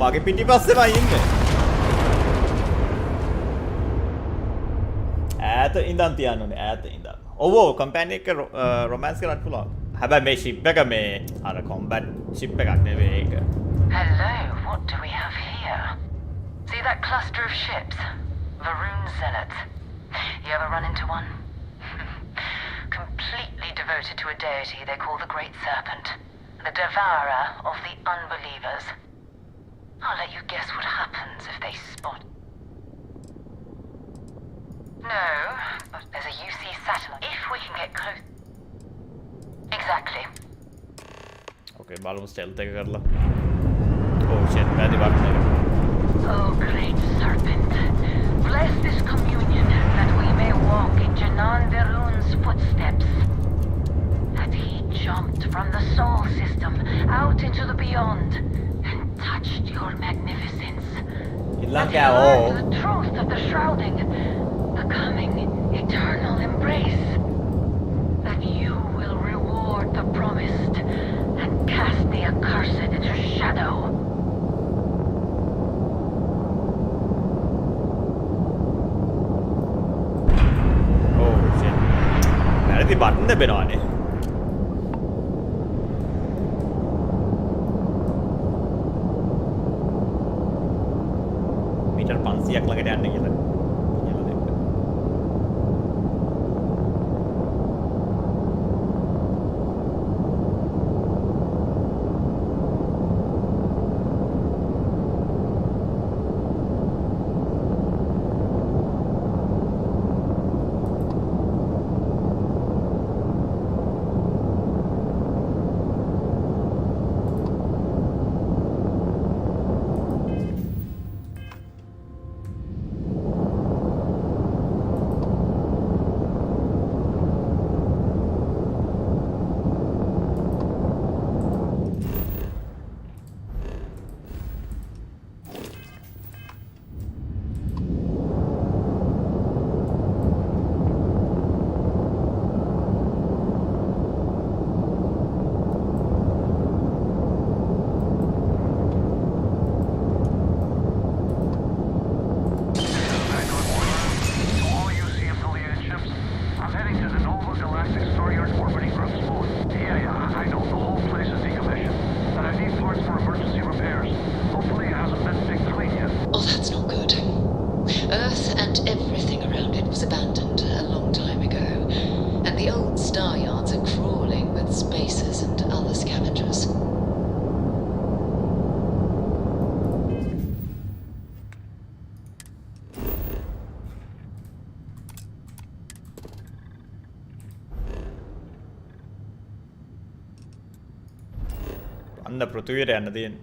මගේ පිටිපස්සෙමයි ඉන්නේ. ඈත ඉඳන් තියන්න ඕනේ ඈත ඉඳන්. ඔව් කම්පැනි එක රොමැන්ස් කරන්න පුළුවන්. හැබැයි මේ ෂිප් එක මේ අර කොම්බැට් ෂිප් එකක් නෙවෙයි ඒක. Hello, what do we have here? See that cluster of ships? Varun Zealots. You ever run into one? Completely devoted to a deity they call the Great Serpent. The devourer of the unbelievers. I'll let you guess what happens if they spot. No, but there's a UC satellite. If we can get close. Exactly. Okay, බලමු stealth එක කරලා. Oh shit, වැදි වටන එක. Oh, great serpent, bless this communion that we may walk in Janan Verun's footsteps. That he jumped from the soul system out into the beyond. Touched your magnificence. That he learned the truth of the shrouding, the coming eternal embrace. That you will reward the promised and cast the accursed into shadow. Oh shit. වැරදි button දෙබෙනවානේ. Metre 500ක් ළඟට යන්න කියලා. everything around it was abandoned a long time ago, and the old star yards are crawling with spacers and other scavengers. අන්න පෘථිවියට යන්න තියෙන්නේ.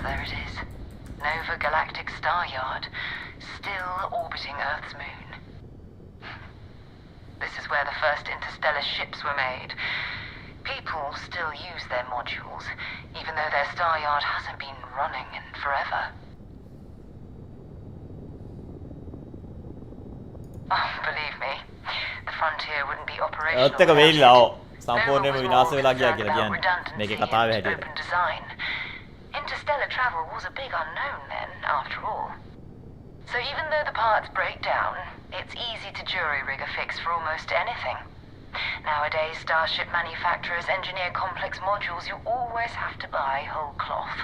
There it is. Nova Galactic Star Yard, still orbiting Earth's moon. This is where the first interstellar ships were made. People still use their modules, even though their star yard hasn't been running in forever. Oh, believe me, the frontier wouldn't be operational. ඒත් එක වෙයිලා ඔව්. Nova සම්පූර්ණයෙන්ම was විනාශ more වෙලා ගියා concerned කියලා about කියන්නේ. redundancy මේකේ කතාවේ and හැටියට. open design. Interstellar travel was a big unknown then, after all. So even though the parts break down, it's easy to jury-rig a fix for almost anything. Nowadays, starship manufacturers engineer complex modules you always have to buy whole cloth.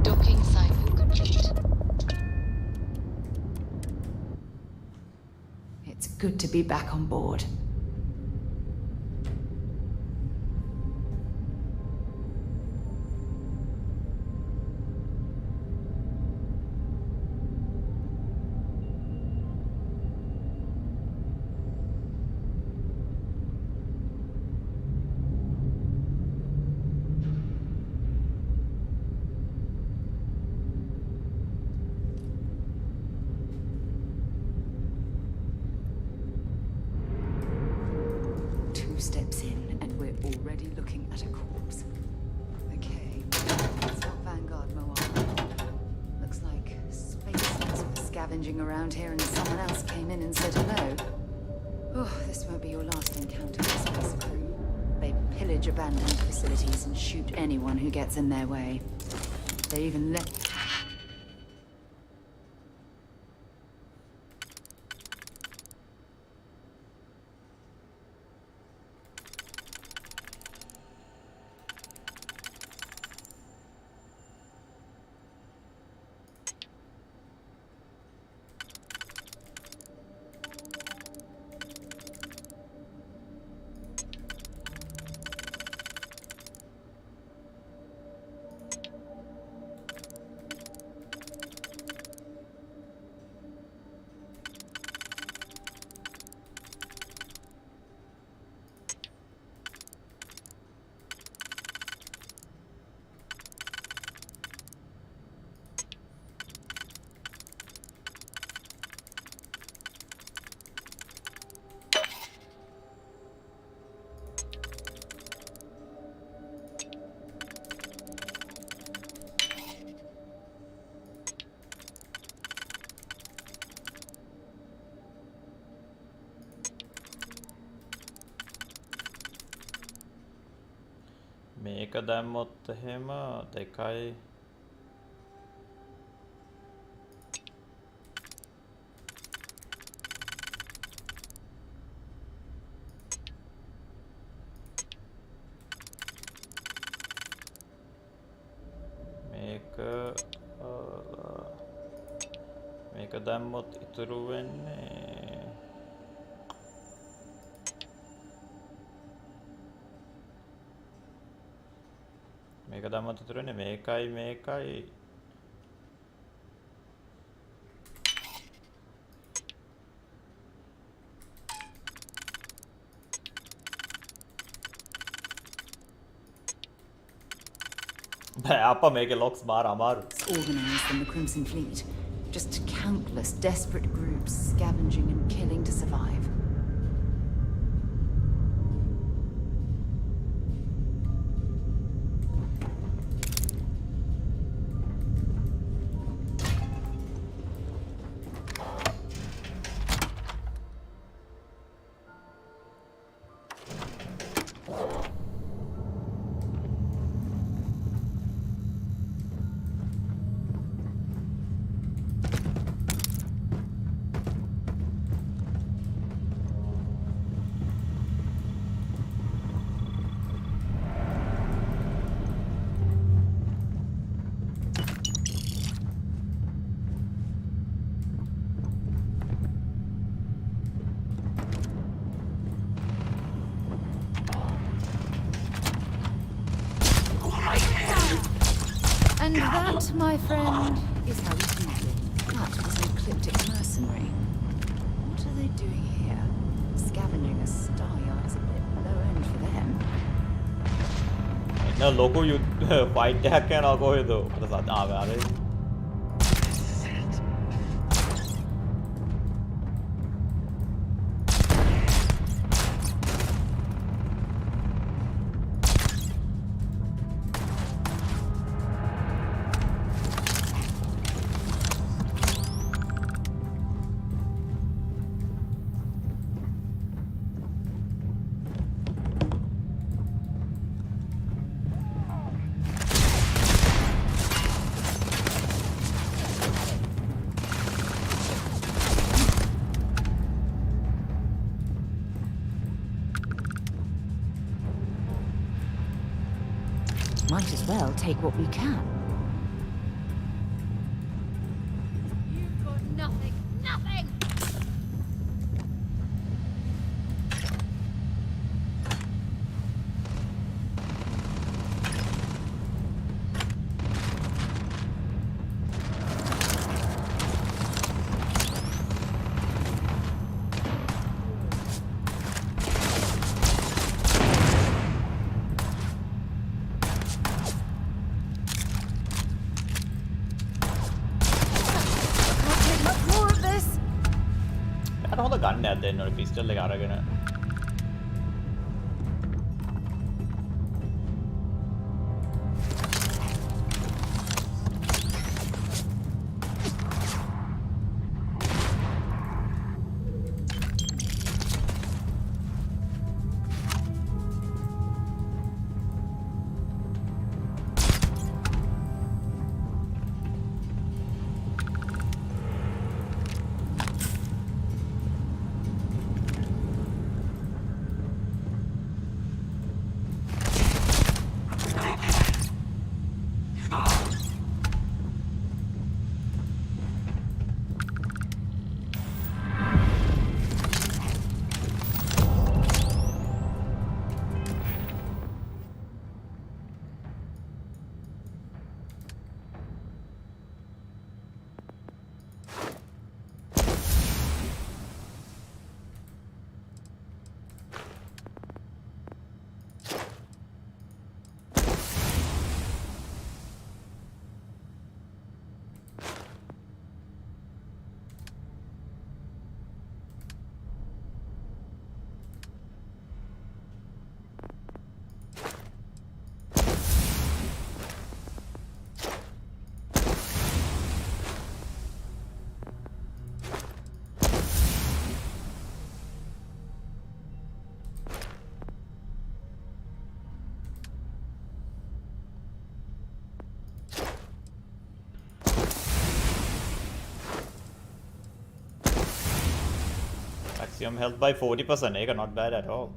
Docking cycle complete. It's good to be back on board. Two steps in, and we're already looking at a corpse. Okay, it's not Vanguard Moana. Looks like spacers were scavenging around here and someone else came in and said hello. Oh, this won't be your last encounter with space crew. They pillage abandoned facilities and shoot anyone who gets in their way. They even let... මේක දැම්මොත් එහෙම දෙකයි දැම්මොත් ඉතුරු වෙන්නේ මේක දැම්මොත් ඉතුරු වෙන්නේ මේකයි අප්පා මේකේ ලොක්ස් බාර අමාරු Organized in the Crimson Fleet. Just countless desperate groups scavenging and killing to survive. And that, my friend, is how we do it. That was an ecliptic mercenary. What are they doing here? Scavenging a star yard is a bit low end for them. No local you fight that can I'll go here though. Might as well take what we can. You've got nothing. Nothing! හොඳ ගන්න දෙන්න ඕනේ පිස්ටල් එක අරගෙන maximum health by 40%. ඒක not bad at all.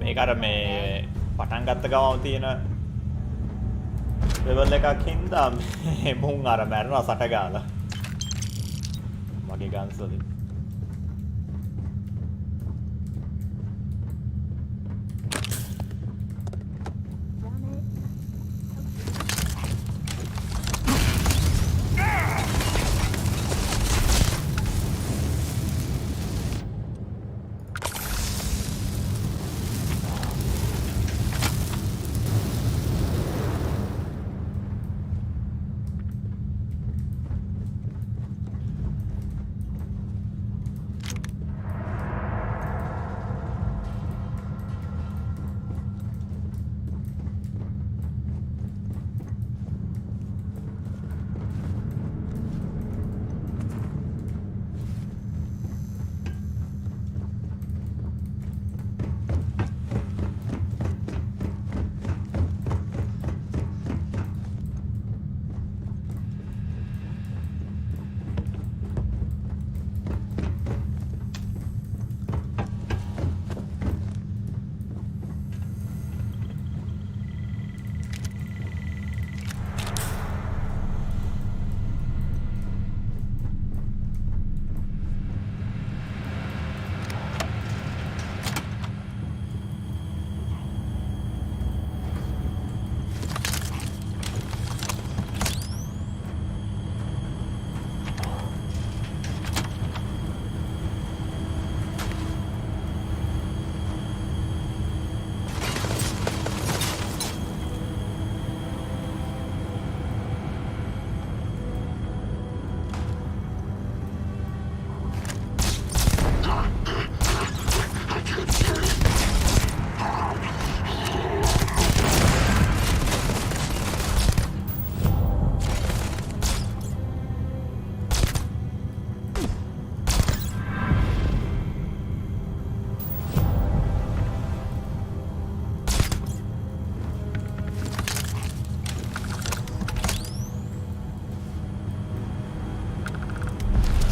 ඒක අර මේ පටන් ගත්ත ගමන් තියෙන ලෙවල් එකක් හින්දා මුන් අර මැරෙනවා සට ගාලා මගේ ගන්ස් වලින්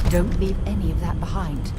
Don't leave any of that behind.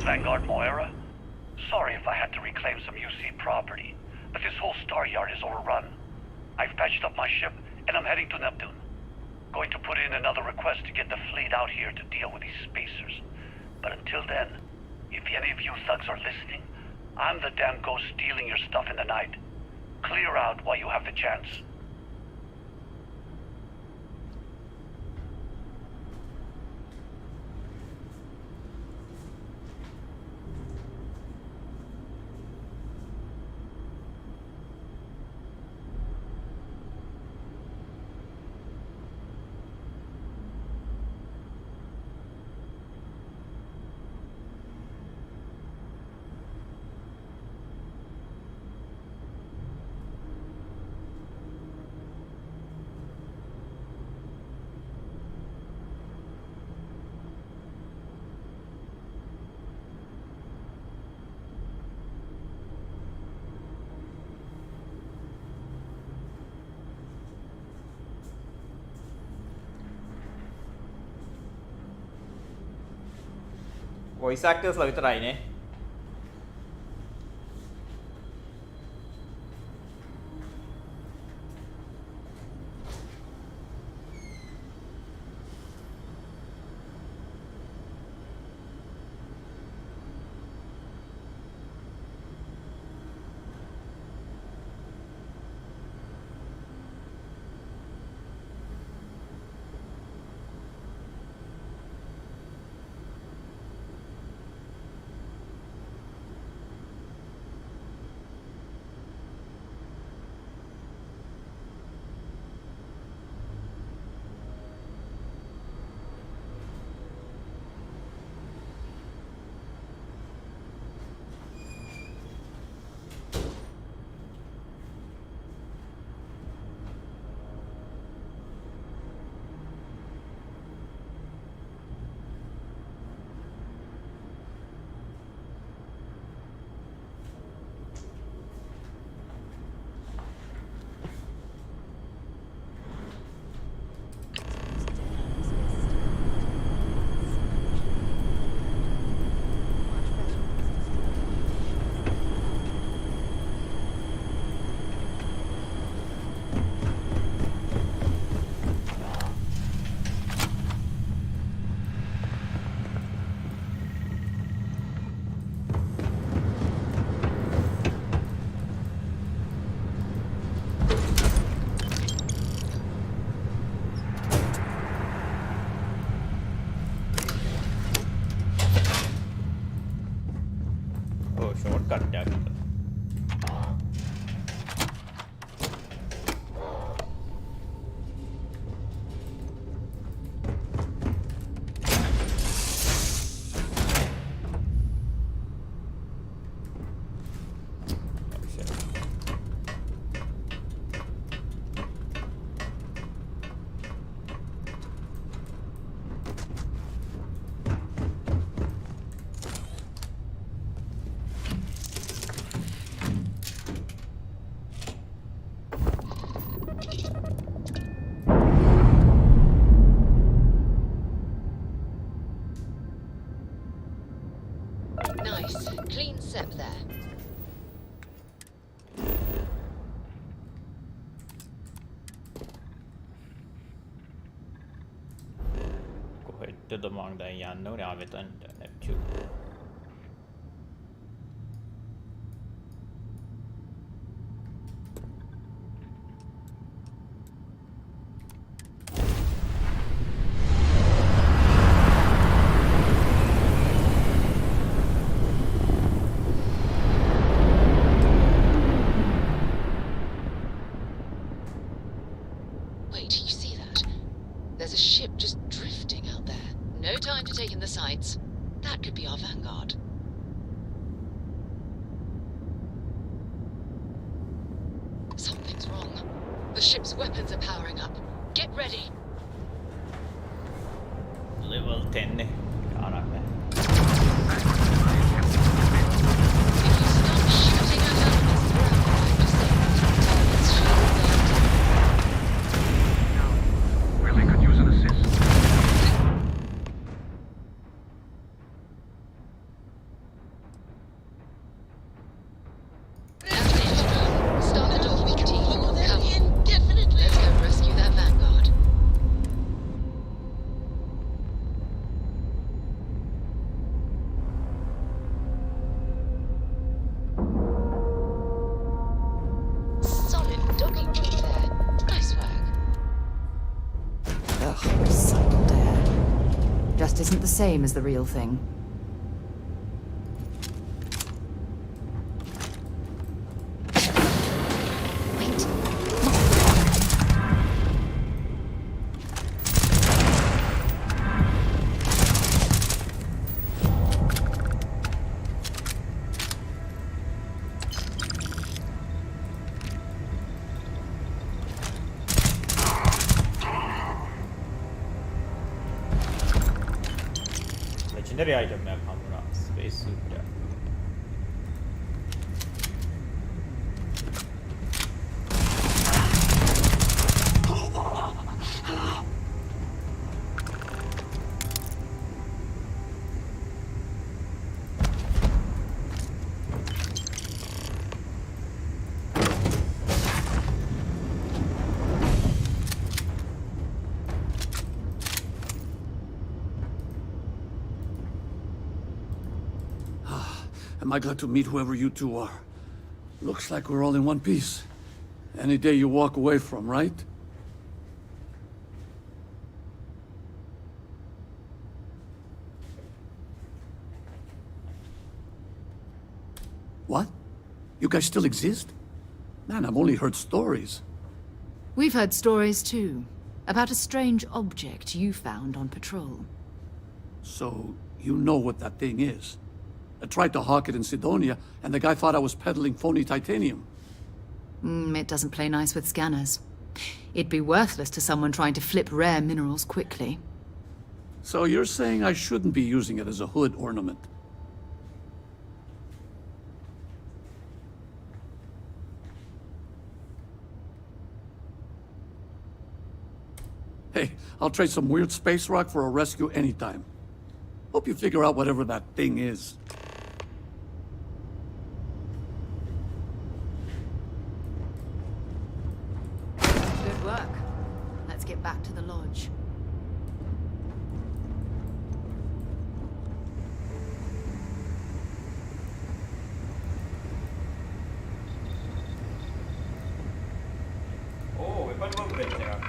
Vanguard Moira? Sorry if I had to reclaim some UC property, but this whole star yard is overrun. I've patched up my ship, and I'm heading to Neptune. Going to put in another request to get the fleet out here to deal with these spacers. But until then, if any of you thugs are listening, I'm the damn ghost stealing your stuff in the night. Clear out while you have the chance. voice actors ලා විතරයිනේ. මං දැන් යන්න ඕනේ ආවෙතන්ට නැප්චූ. Wait, you see that? There's a ship just drifting out there. No time to take in the sights. That could be our vanguard. Something's wrong. The ship's weapons are powering up. Get ready. Level 10 නේ. ආරක් නැහැ. If you stop shooting at enemies throughout the targets should Really could use an assist. start the door. Come indefinitely. Let's go rescue that vanguard. Solid docking job there. Nice work. Ugh, cycled air. Just isn't the same as the real thing. Legendary item එකක් හම්බුණා. Space suit එක. Am I glad to meet whoever you two are? Looks like we're all in one piece. Any day you walk away from, right? What? You guys still exist? Man, I've only heard stories. We've heard stories too, about a strange object you found on patrol. So, you know what that thing is? I tried to hawk it in Sidonia, and the guy thought I was peddling phony titanium. It doesn't play nice with scanners. It'd be worthless to someone trying to flip rare minerals quickly. So you're saying I shouldn't be using it as a hood ornament? Hey, I'll trade some weird space rock for a rescue anytime. Hope you figure out whatever that thing is. Good work. Let's get back to the lodge. Oh, weapon workbench එකක්.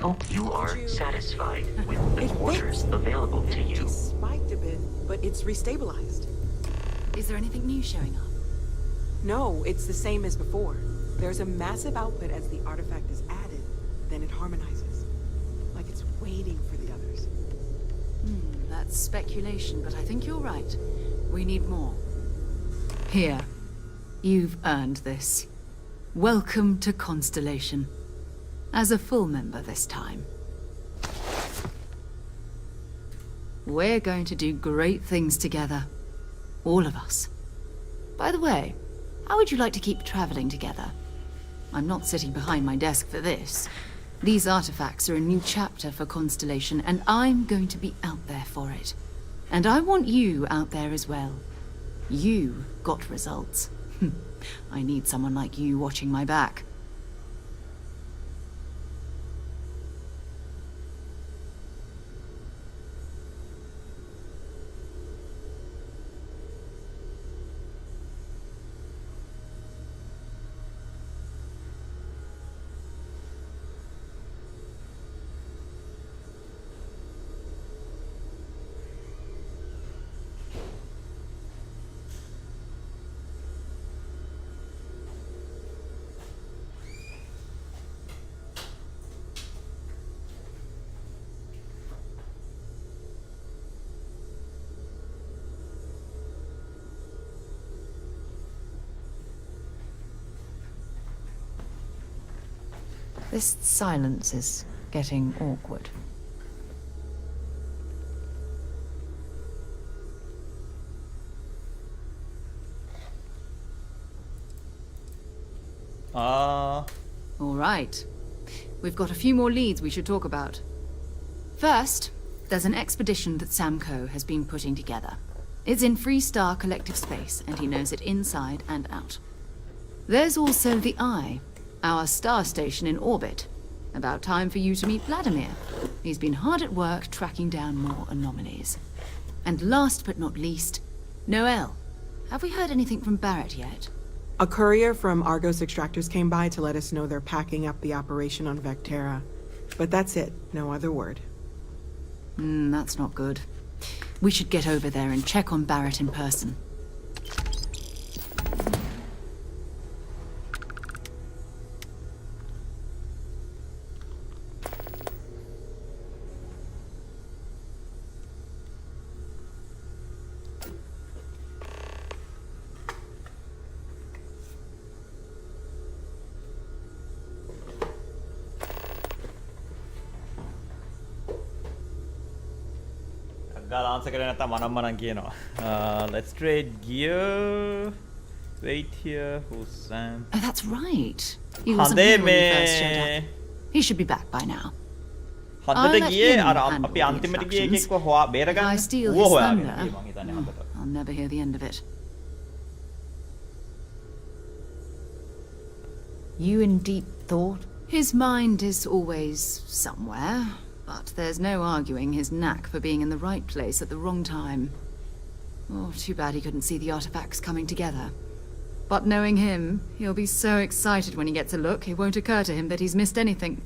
hope you are satisfied with the quarters available to you. Spiked a bit, but it's restabilized. Is there anything new showing up? No, it's the same as before. There's a massive output as the artifact is added, then it harmonizes. Like it's waiting for the others. That's speculation, but I think you're right. We need more. Here. You've earned this. Welcome to Constellation. As a full member this time. We're going to do great things together. All of us. By the way, how would you like to keep traveling together? I'm not sitting behind my desk for this. These artifacts are a new chapter for Constellation, and I'm going to be out there for it. And I want you out there as well. You got results. I need someone like you watching my back. This silence is getting awkward. All right. We've got a few more leads we should talk about. First, there's an expedition that Samco has been putting together. It's in Freestar Collective Space, and he knows it inside and out. There's also the Eye, our star station in orbit. About time for you to meet Vladimir. He's been hard at work tracking down more anomalies. And last but not least, Noel. Have we heard anything from Barrett yet? A courier from Argos Extractors came by to let us know they're packing up the operation on Vectera. But that's it, no other word. That's not good. We should get over there and check on Barrett in person. answer කරේ නැත්නම් මනම් කියනවා. Let's trade gear. Wait here. Who's Sam? Oh, that's right. He wasn't here when we first showed up. He should be back by now. හන්දට ගියේ අර අපි අන්තිමට ගියේ එකෙක්ව හොයා බේරගන්න. ඌව හොයාගෙන ගියේ මං හිතන්නේ හන්දට. I'll never hear the end of it. You in deep thought? His mind is always somewhere, but there's no arguing his knack for being in the right place at the wrong time. Oh, too bad he couldn't see the artifacts coming together. But knowing him, he'll be so excited when he gets a look, it won't occur to him that he's missed anything.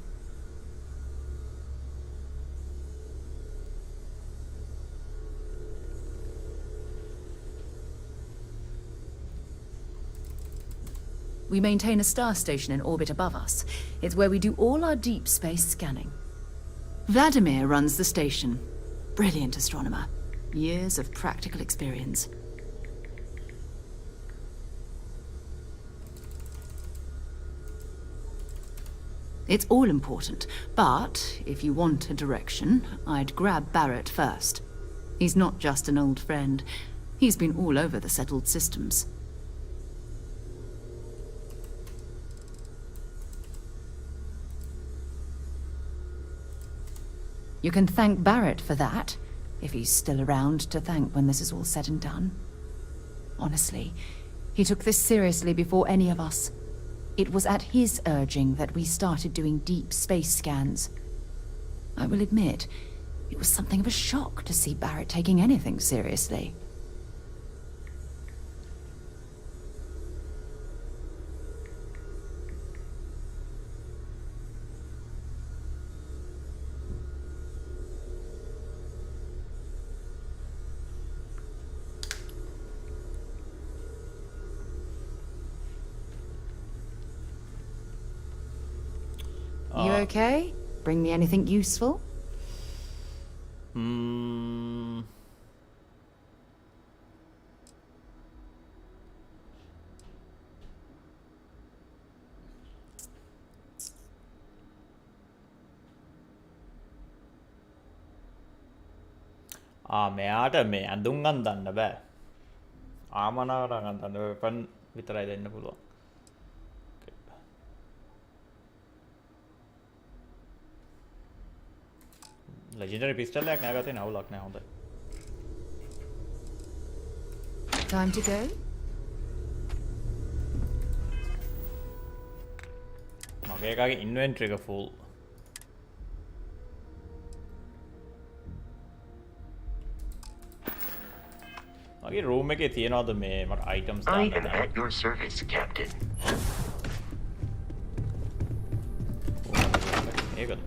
We maintain a star station in orbit above us. It's where we do all our deep space scanning. Vladimir runs the station. Brilliant astronomer. Years of practical experience. It's all important, but if you want a direction, I'd grab Barrett first. He's not just an old friend. He's been all over the settled systems. You can thank Barrett for that, if he's still around to thank when this is all said and done. Honestly, he took this seriously before any of us. It was at his urging that we started doing deep space scans. I will admit, it was something of a shock to see Barrett taking anything seriously. okay? Bring me anything useful? මෙයාට මේ ඇඳුම් අන්දන්න බෑ. ආමනාවට අන්දන්න weapon විතරයි දෙන්න පුළුවන්. Legendary pistol එකක් නෑ ගත්තේ නවුලක් නෑ හොඳයි. Time to go? මගේ එකගේ inventory එක full. මගේ room එකේ තියනවාද මේ මට items I දාන්න am at your service, Captain. ඒකද?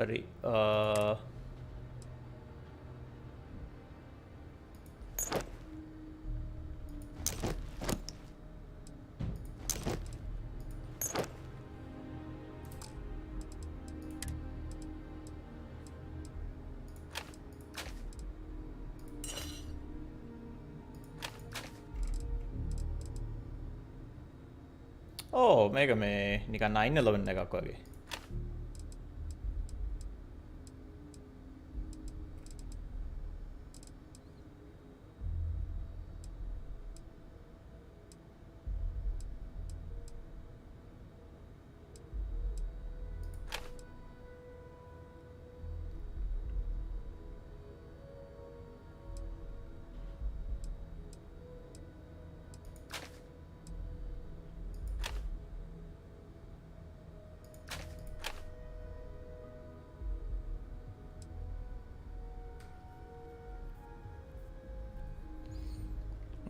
හරි ඕ මේක මේ නිකන් 911 එකක් වගේ.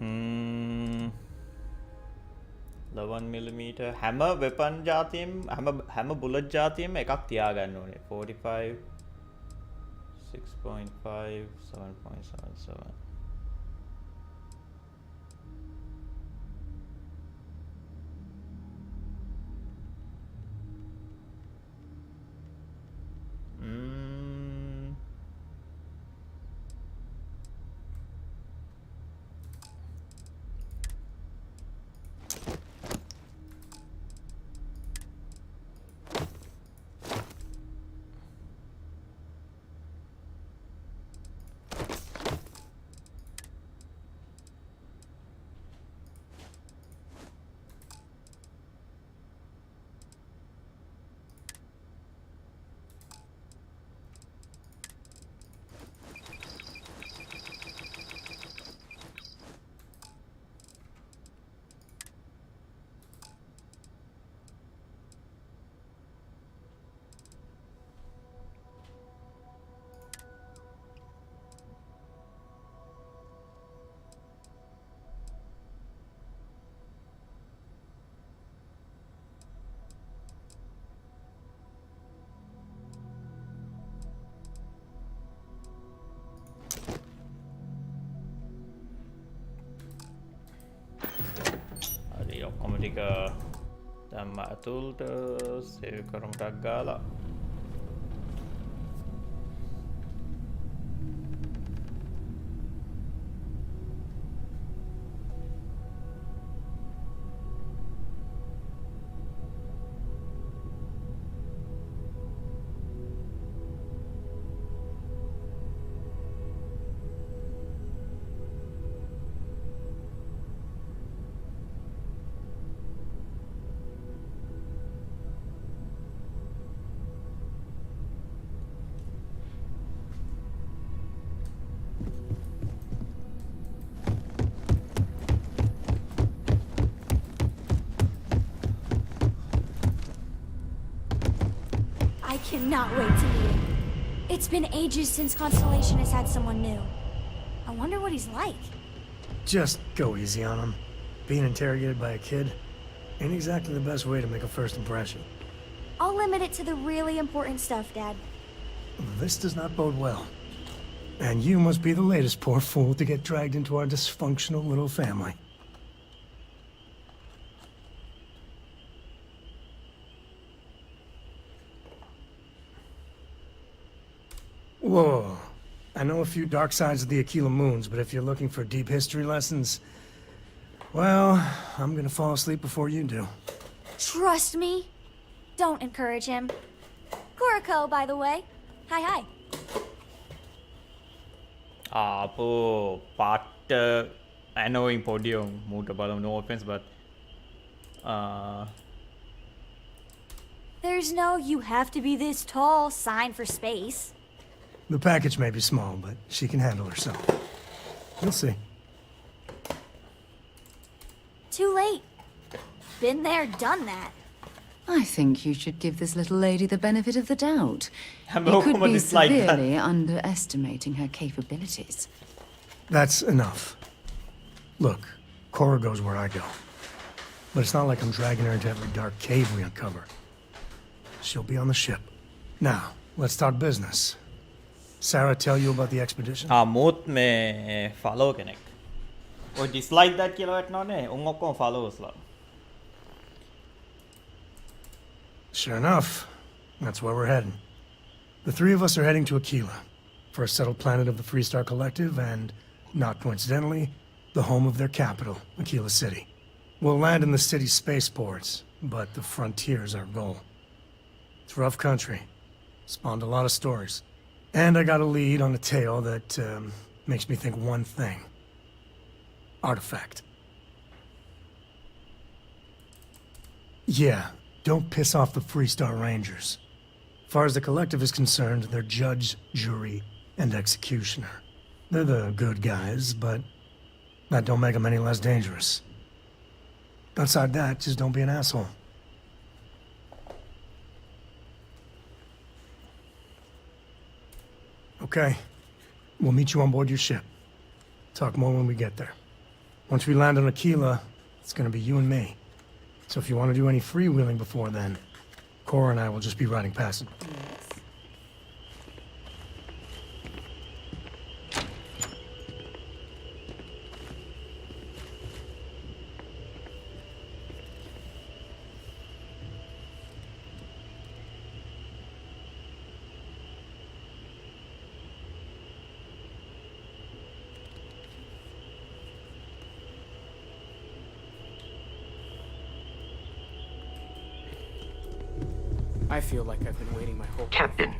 mm හැම වෙපන් ජාතියෙන් හැම බුලට් ජාතියෙම එකක් තියාගන්න ඕනේ 45 6.5 7.77 ඔක්කොම ටික දැම්ම ඇතුළට සේව් කරමු ටක් ගාලා cannot wait to meet him. It's been ages since Constellation has had someone new. I wonder what he's like. Just go easy on him. Being interrogated by a kid ain't exactly the best way to make a first impression. I'll limit it to the really important stuff, Dad. This does not bode well. And you must be the latest poor fool to get dragged into our dysfunctional little family. Whoa. I know a few dark sides of the Aquila Moons, but if you're looking for deep history lessons, well, I'm gonna fall asleep before you do. Trust me. Don't encourage him. Kuriko, by the way. Hi. part annoying podium no offense, but There's no "you have to be this tall" sign for space. The package may be small, but she can handle herself. You'll see. Too late. Been there, done that. I think you should give this little lady the benefit of the doubt. I'm You could be like that. severely underestimating her capabilities. That's enough. Look, Cora goes where I go. But it's not like I'm dragging her into every dark cave we uncover. She'll be on the ship. Now, let's talk business. Sarah tell you about the expedition? moot me follow කෙනෙක්. ඔය dislike that කියලා වටනවනේ. උන් ඔක්කොම followers ලා. Sure enough, that's where we're heading. The three of us are heading to Aquila, first settled planet of the Freestar Collective and, not coincidentally, the home of their capital, Aquila City. We'll land in the city's spaceports, but the frontier's our goal. It's rough country. Spawned a lot of stories. And I got a lead on a tale that makes me think one thing. Artifact. Yeah, don't piss off the Freestar Rangers. As far as the Collective is concerned, they're judge, jury, and executioner. They're the good guys, but that don't make them any less dangerous. Outside that, just don't be an asshole. Okay. We'll meet you on board your ship. Talk more when we get there. Once we land on Aquila, it's gonna be you and me. So if you want to do any freewheeling before then, Cora and I will just be riding past it. I feel like I've been waiting my whole life. Captain,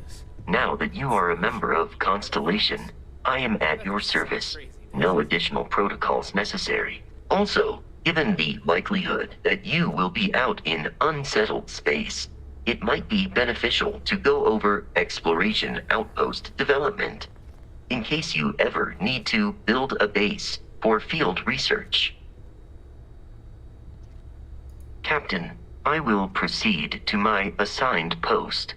now that you are a member of Constellation, I am at your service. No additional protocols necessary. Also, given the likelihood that you will be out in unsettled space, it might be beneficial to go over exploration outpost development, in case you ever need to build a base for field research. Captain, I will proceed to my assigned post.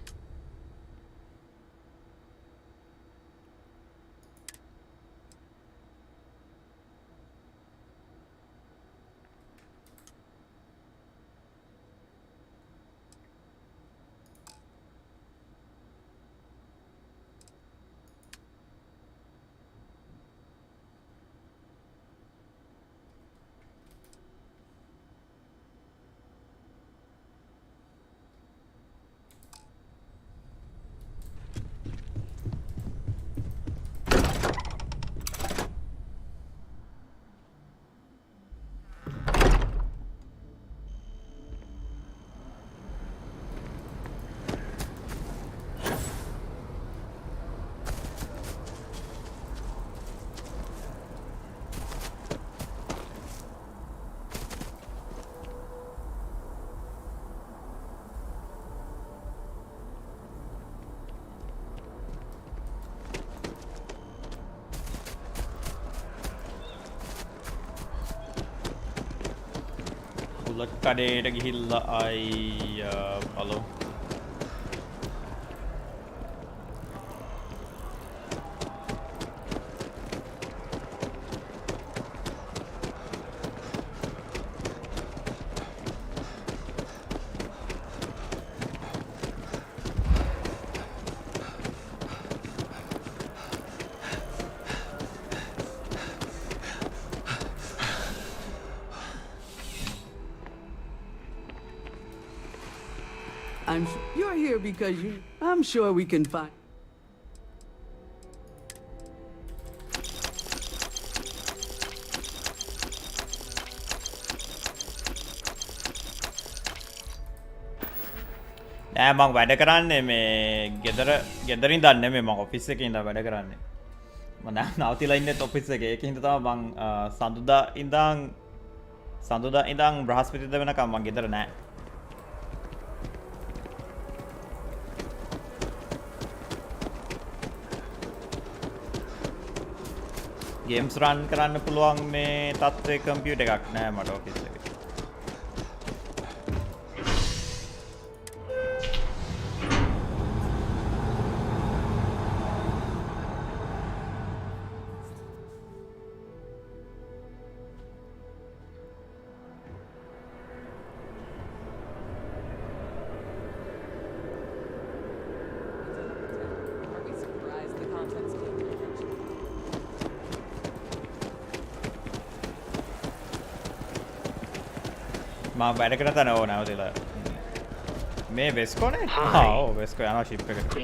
කඩේට ගිහිල්ලා ආයි follow You're here because I'm sure we can find. නෑ මං වැඩ කරන්නේ මේ ගෙදරින් දන්නේ මේ මං ඔෆිස් එකේ ඉඳලා වැඩ කරන්නේ. මම නවතිලා ඉන්නේ ඔෆිස් එකේ. ඒකින්ද තමයි මං සඳුදා ඉඳන් බ්‍රහස්පතින්දා වෙනකම් මං ගෙදර නෑ. ගේම්ස් රන් කරන්න පුළුවන් මේ තත්ත්වයේ කම්පියුටර් එකක් නෑ මට ඔෆිස් එකේ. මම වැඩ කරන තැන ඕන නැවතිලා මේ වෙස්කෝනේ ඔව් වෙස්කෝ යනවා ෂිප් එකට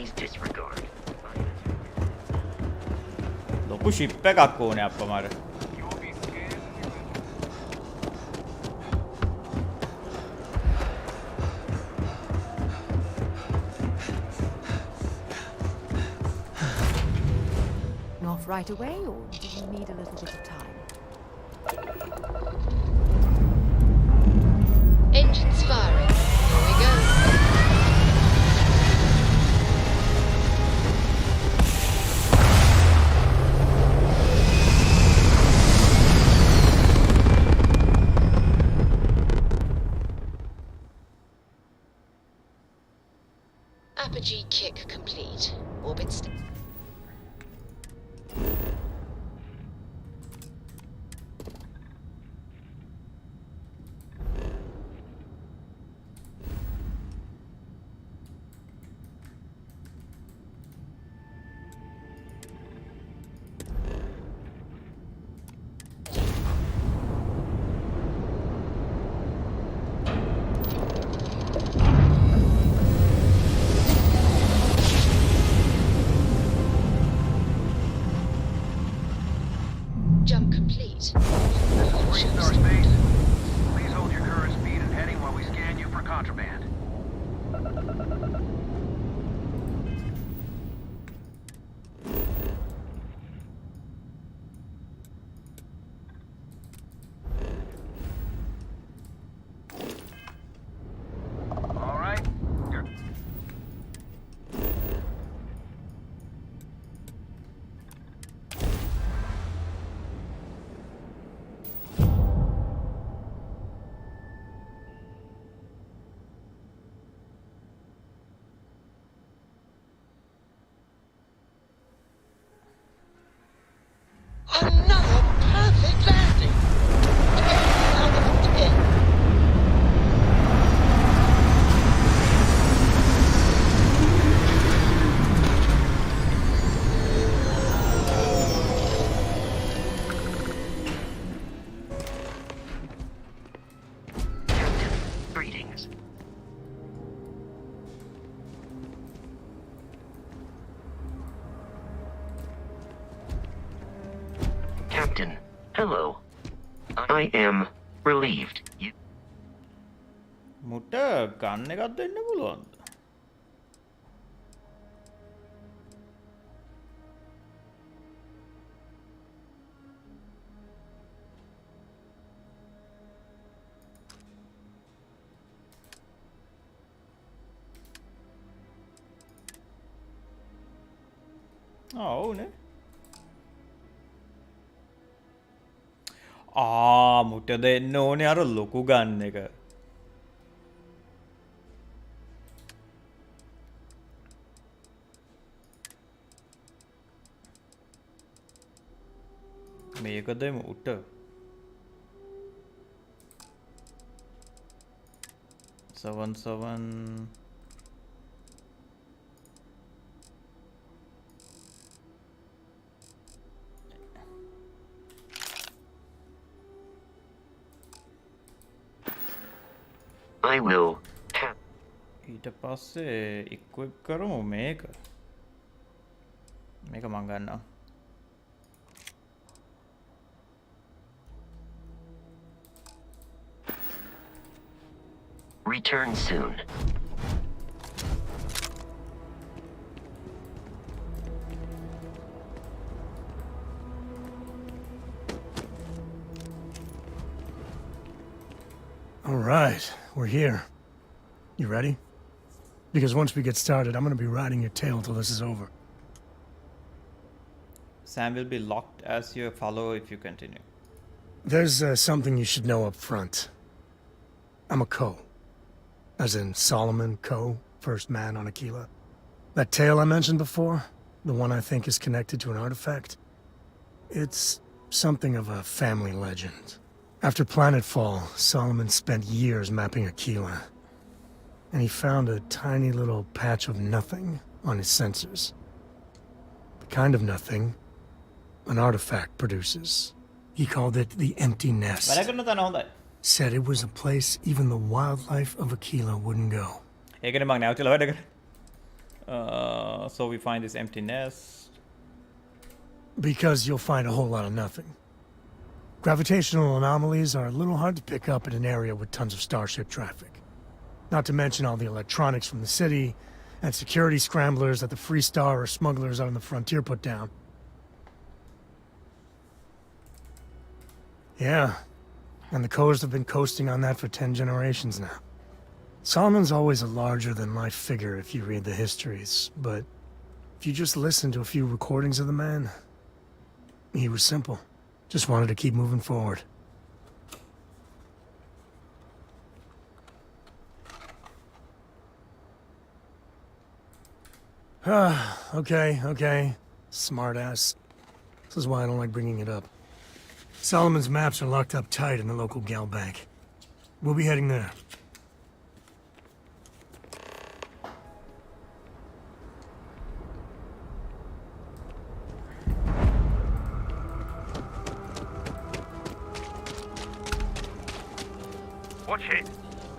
ලොකු ෂිප් එකක් ඕනේ අප්පමාර Off right away, or do you need a little bit of time? Engines firing. Here we go. Apogee kick complete. Orbit Jump complete. This is Freestar Space. Please hold your current speed and heading while we scan you for contraband. All right. Another perfect landing! Now the pin. Greetings. Captain, hello. I am relieved you. මුට ගන්න එකක් දෙන්න පුළුවන්ද? ඔව්නේ. මුට දෙන්න ඕනේ අර ලොකු ගන්න එක. මේක දෙමු උට. සවන් I will. ඊට පස්සේ equip කරමු මේක මං ගන්නවා Return soon. All right, we're here. You ready? Because once we get started, I'm gonna be riding your tail till this is over. Sam will be locked as your follower if you continue. There's something you should know up front. I'm a Ko. As in Solomon Ko, first man on Aquila. That tale I mentioned before, the one I think is connected to an artifact, it's something of a family legend. After planetfall, Solomon spent years mapping Aquila, and he found a tiny little patch of nothing on his sensors. The kind of nothing an artifact produces. He called it the Empty Nest. Said it was a place even the wildlife of Aquila wouldn't go. So we find this empty nest. Because you'll find a whole lot of nothing. Gravitational anomalies are a little hard to pick up in an area with tons of starship traffic. Not to mention all the electronics from the city, and security scramblers that the Free Star or smugglers out on the frontier put down. Yeah, and the Coast have been coasting on that for 10 generations now. Solomon's always a larger-than-life figure if you read the histories, but if you just listen to a few recordings of the man, he was simple. Just wanted to keep moving forward. Okay. Smartass. This is why I don't like bringing it up. Solomon's maps are locked up tight in the local gal bank. We'll be heading there. Watch it.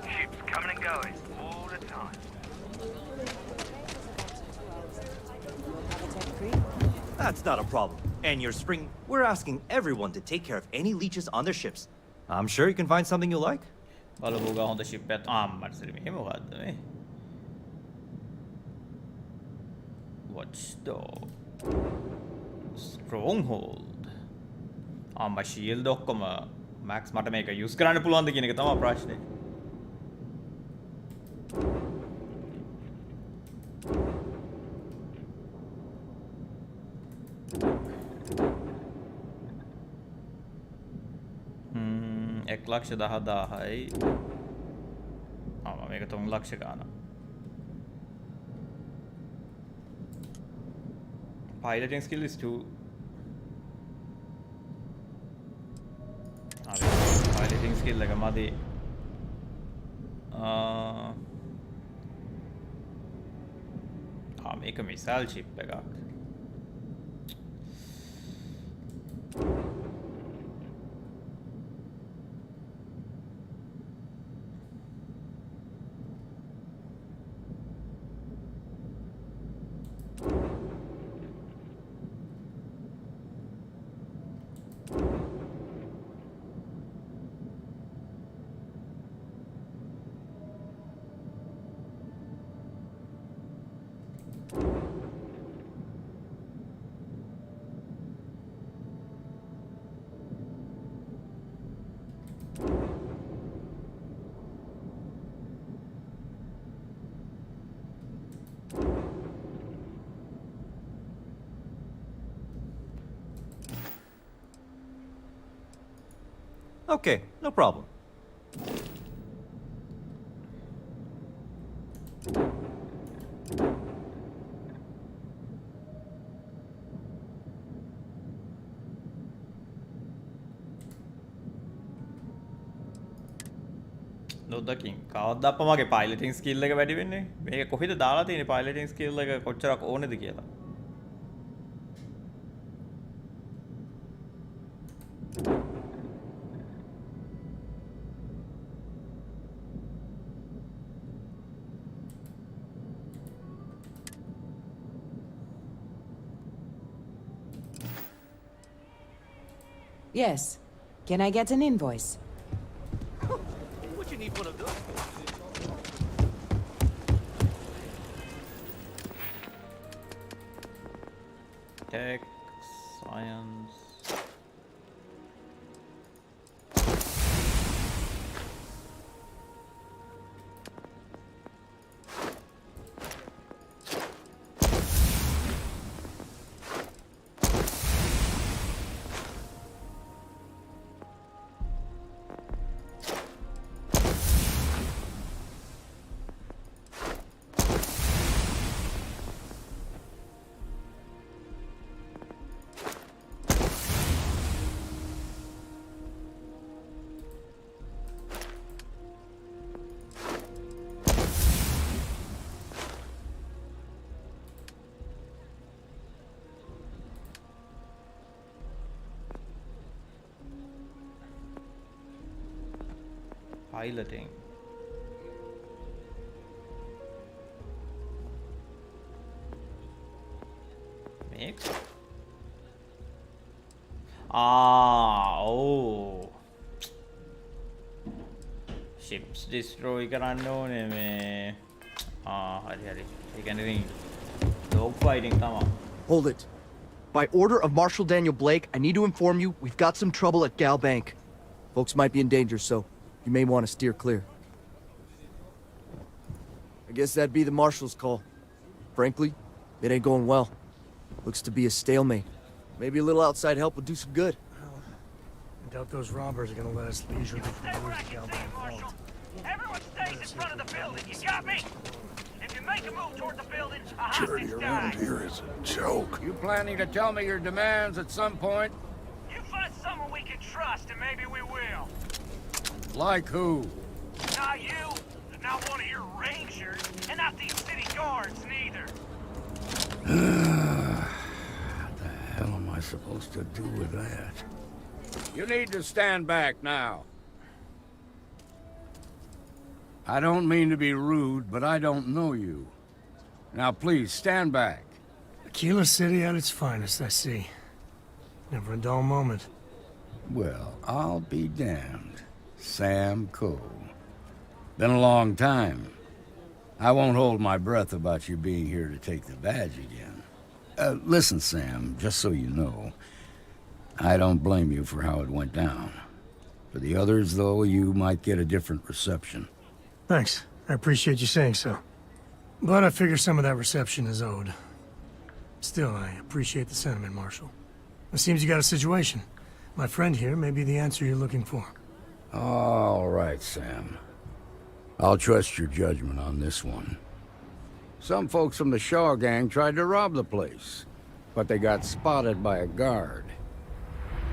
Ships coming and going all the time. That's not a problem. And your spring... We're asking everyone to take care of any leeches on their ships. I'm sure you can find something you like. බලපුවා හොඳ ship එකක් මර්සරි මේ මොකද්ද මේ Watchdog Stronghold shield ඔක්කොම Max මට මේක use කරන්න පුළුවන්ද කියන එක තමයි ප්‍රශ්නේ एक लाख 10,000යි මේක 3 ලක්ෂ ගානක් piloting skill is 2 piloting skill එක මදි මේක missile ship එකක් Okay, no problem. නොදකින් කවද්ද අප්පා මගේ piloting skill එක වැඩි වෙන්නේ මේක කොහෙද දාලා තියෙන්නේ piloting skill එක කොච්චරක් ඕනේද කියලා Yes. Can I get an invoice? What you need one of those? Tech, science. Piloting. Make. Oh. Ships destroy කරන්න ඕනේ මේ. හරි. ඒ කියන්නේ dog fighting තමයි. Hold it. By order of Marshal Daniel Blake, I need to inform you we've got some trouble at Gal Bank. Folks might be in danger, so you may want to steer clear. I guess that'd be the Marshal's call. Frankly, it ain't going well. Looks to be a stalemate. Maybe a little outside help would do some good. I doubt those robbers are gonna let us leisurely cruise to Galbank Vault. Everyone stays in front of the building, you got me? If you make a move toward the building, a Security hostage around dies. here is a joke. You planning to tell me your demands at some point? You find someone we can trust, and maybe we will. Like who? Not you, not one of your rangers, and not these city guards, neither. What the hell am I supposed to do with that? You need to stand back now. I don't mean to be rude, but I don't know you. Now please, stand back. Aquila City at its finest, I see. Never a dull moment. Well, I'll be damned. Sam Cole. Been a long time. I won't hold my breath about you being here to take the badge again. Listen, Sam, just so you know, I don't blame you for how it went down. For the others, though, you might get a different reception. Thanks. I appreciate you saying so. But I figure some of that reception is owed. Still, I appreciate the sentiment, Marshal. It seems you got a situation. My friend here may be the answer you're looking for. All right, Sam. I'll trust your judgment on this one. Some folks from the Shaw gang tried to rob the place, but they got spotted by a guard.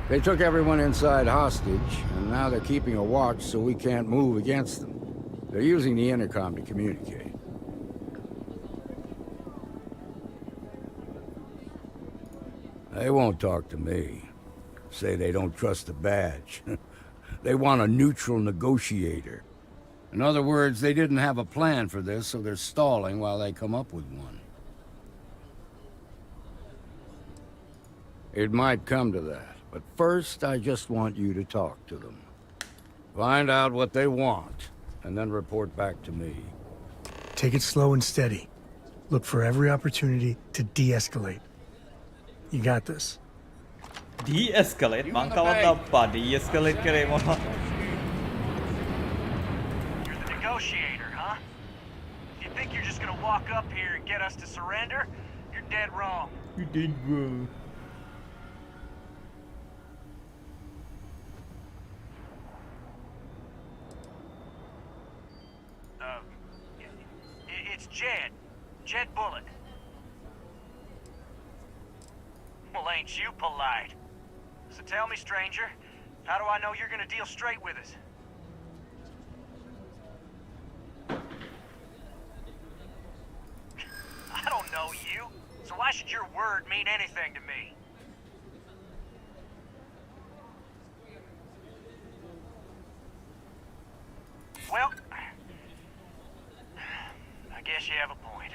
They took everyone inside hostage, and now they're keeping a watch so we can't move against them. They're using the intercom to communicate. They won't talk to me. Say they don't trust the badge. They want a neutral negotiator. In other words, they didn't have a plan for this, so they're stalling while they come up with one. It might come to that, but first I just want you to talk to them. Find out what they want, and then report back to me. Take it slow and steady. Look for every opportunity to de-escalate. You got this. De-escalate? Man kavadappa de-escalate kare moha. You're the negotiator, huh? If you think you're just gonna walk up here and get us to surrender, you're dead wrong. You did wrong. It's Jed. Jed Bullock. Well, ain't you polite? So tell me, stranger, how do I know you're gonna deal straight with us? I don't know you, so why should your word mean anything to me? Well, I guess you have a point.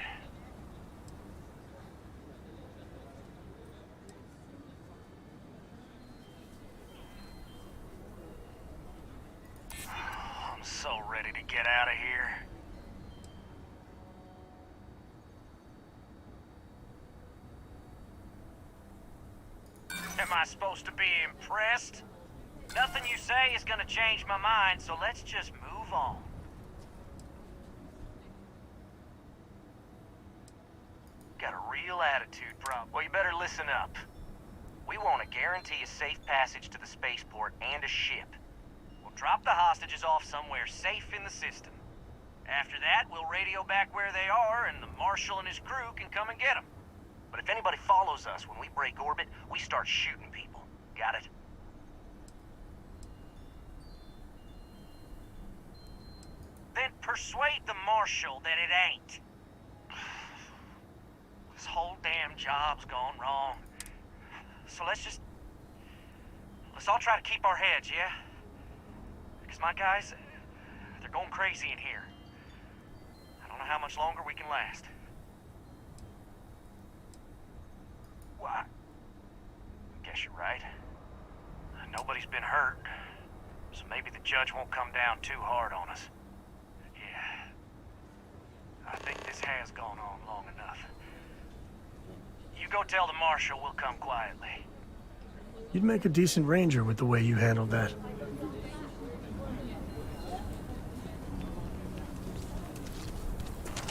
to get out of here? Am I supposed to be impressed? Nothing you say is gonna change my mind, so let's just move on. Got a real attitude problem. Well, you better listen up. We want to guarantee a safe passage to the spaceport and a ship. We'll drop the hostages off somewhere safe in the system. After that, we'll radio back where they are, and the Marshal and his crew can come and get them. But if anybody follows us when we break orbit, we start shooting people. Got it? Then persuade the Marshal that it ain't. This whole damn job's gone wrong. So let's all try to keep our heads, yeah? Because my guys, they're going crazy in here. I don't know how much longer we can last. Well, I guess you're right. Nobody's been hurt, so maybe the judge won't come down too hard on us. Yeah. I think this has gone on long enough. You go tell the Marshal we'll come quietly. You'd make a decent ranger with the way you handled that.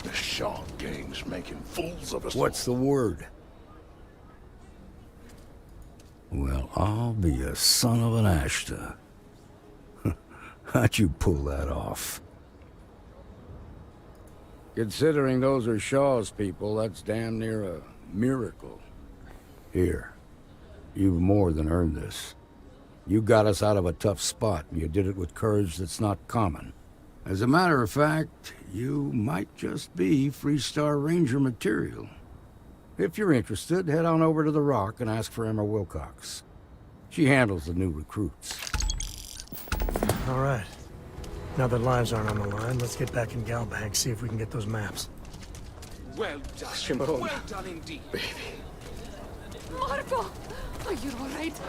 The Shaw gang's making fools of us. What's the word? Well, I'll be a son of an Ashta. How'd you pull that off? Considering those are Shaw's people, that's damn near a miracle. Here, you've more than earned this. You got us out of a tough spot, and you did it with courage that's not common. As a matter of fact, you might just be Freestar Ranger material. If you're interested, head on over to the Rock and ask for Emma Wilcox. She handles the new recruits. All right. Now that lives aren't on the line, let's get back in Galbank, see if we can get those maps. Well done. Shimon. Well done indeed. Baby. Marco! Are you alright?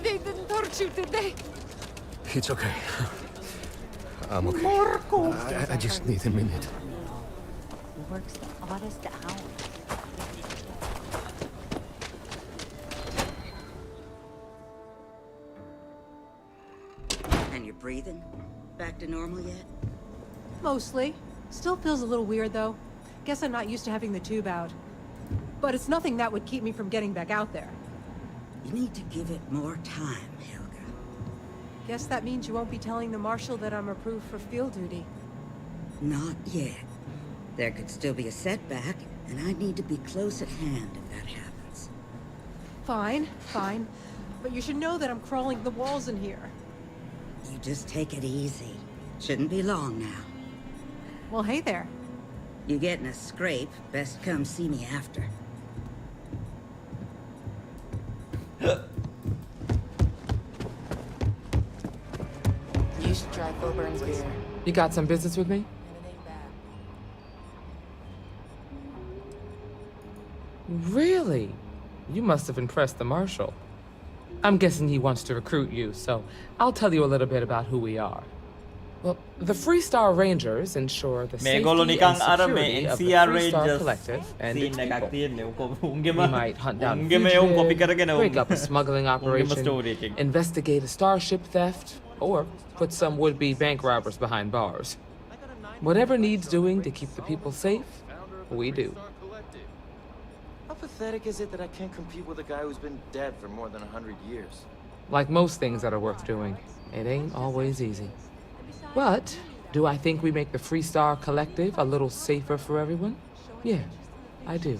They didn't hurt you, did they? It's okay. I'm okay. Marco! I just need a minute. He works the oddest hours. And you're breathing? Back to normal yet? Mostly. Still feels a little weird, though. Guess I'm not used to having the tube out. But it's nothing that would keep me from getting back out there. You need to give it more time, Helga. Guess that means you won't be telling the Marshal that I'm approved for field duty. Not yet. There could still be a setback, and I need to be close at hand if that happens. Fine, fine. But you should know that I'm crawling the walls in here. You just take it easy. Shouldn't be long now. Well, hey there. You get in a scrape, best come see me after. You should try Foburn's beer. You got some business with me? Really? You must have impressed the Marshal. I'm guessing he wants to recruit you, so I'll tell you a little bit about who we are. Well, the Freestar Rangers ensure the safety and security of the Freestar Collective and its people. We might hunt down fugitives, break up a smuggling operation, investigate a starship theft, or put some would-be bank robbers behind bars. Whatever needs doing to keep the people safe, we do. How pathetic is it that I can't compete with a guy who's been dead for more than 100 years? Like most things that are worth doing, it ain't always easy. But, do I think we make the Freestar Collective a little safer for everyone? Yeah, I do.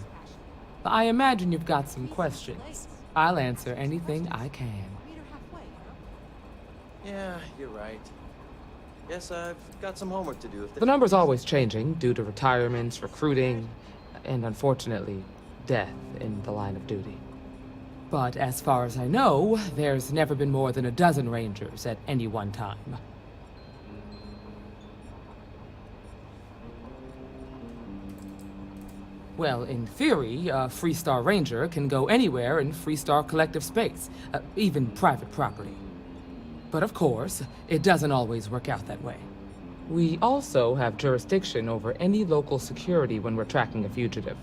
I imagine you've got some questions. I'll answer anything I can. Yeah, you're right. Guess I've got some homework to do. The number's always changing due to retirements, recruiting, and unfortunately, death in the line of duty. But as far as I know, there's never been more than a dozen Rangers at any one time. Well, in theory, a Freestar Ranger can go anywhere in Freestar Collective space, even private property. But of course, it doesn't always work out that way. We also have jurisdiction over any local security when we're tracking a fugitive.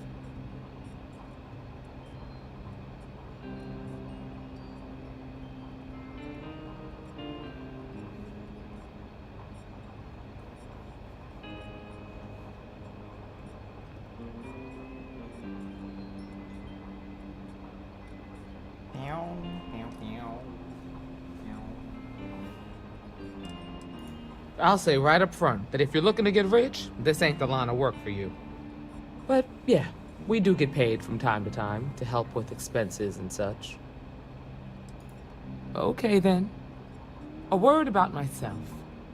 I'll say right up front that if you're looking to get rich, this ain't the line of work for you. But yeah, we do get paid from time to time to help with expenses and such. Okay then. A word about myself.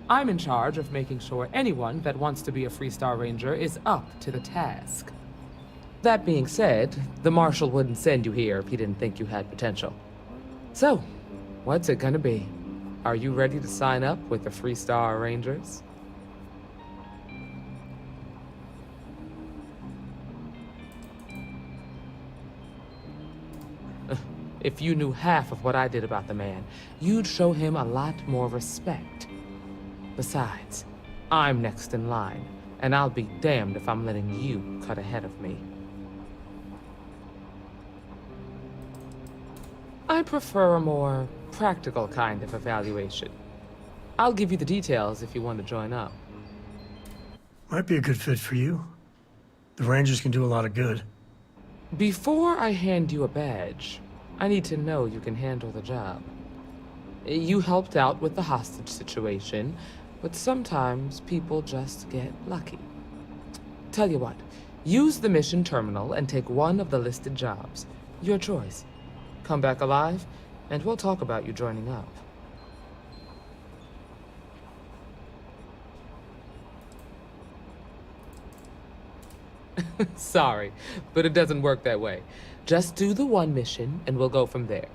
I'm in charge of making sure anyone that wants to be a Freestar Ranger is up to the task. That being said, the Marshal wouldn't send you here if he didn't think you had potential. So, what's it gonna be? Are you ready to sign up with the Freestar Rangers? If you knew half of what I did about the man, you'd show him a lot more respect. Besides, I'm next in line, and I'll be damned if I'm letting you cut ahead of me. I prefer a more practical kind of evaluation. I'll give you the details if you want to join up. Might be a good fit for you. The Rangers can do a lot of good. Before I hand you a badge, I need to know you can handle the job. You helped out with the hostage situation, but sometimes people just get lucky. Tell you what, use the mission terminal and take one of the listed jobs. Your choice. Come back alive, and we'll talk about you joining up. Sorry, but it doesn't work that way. Just do the one mission, and we'll go from there.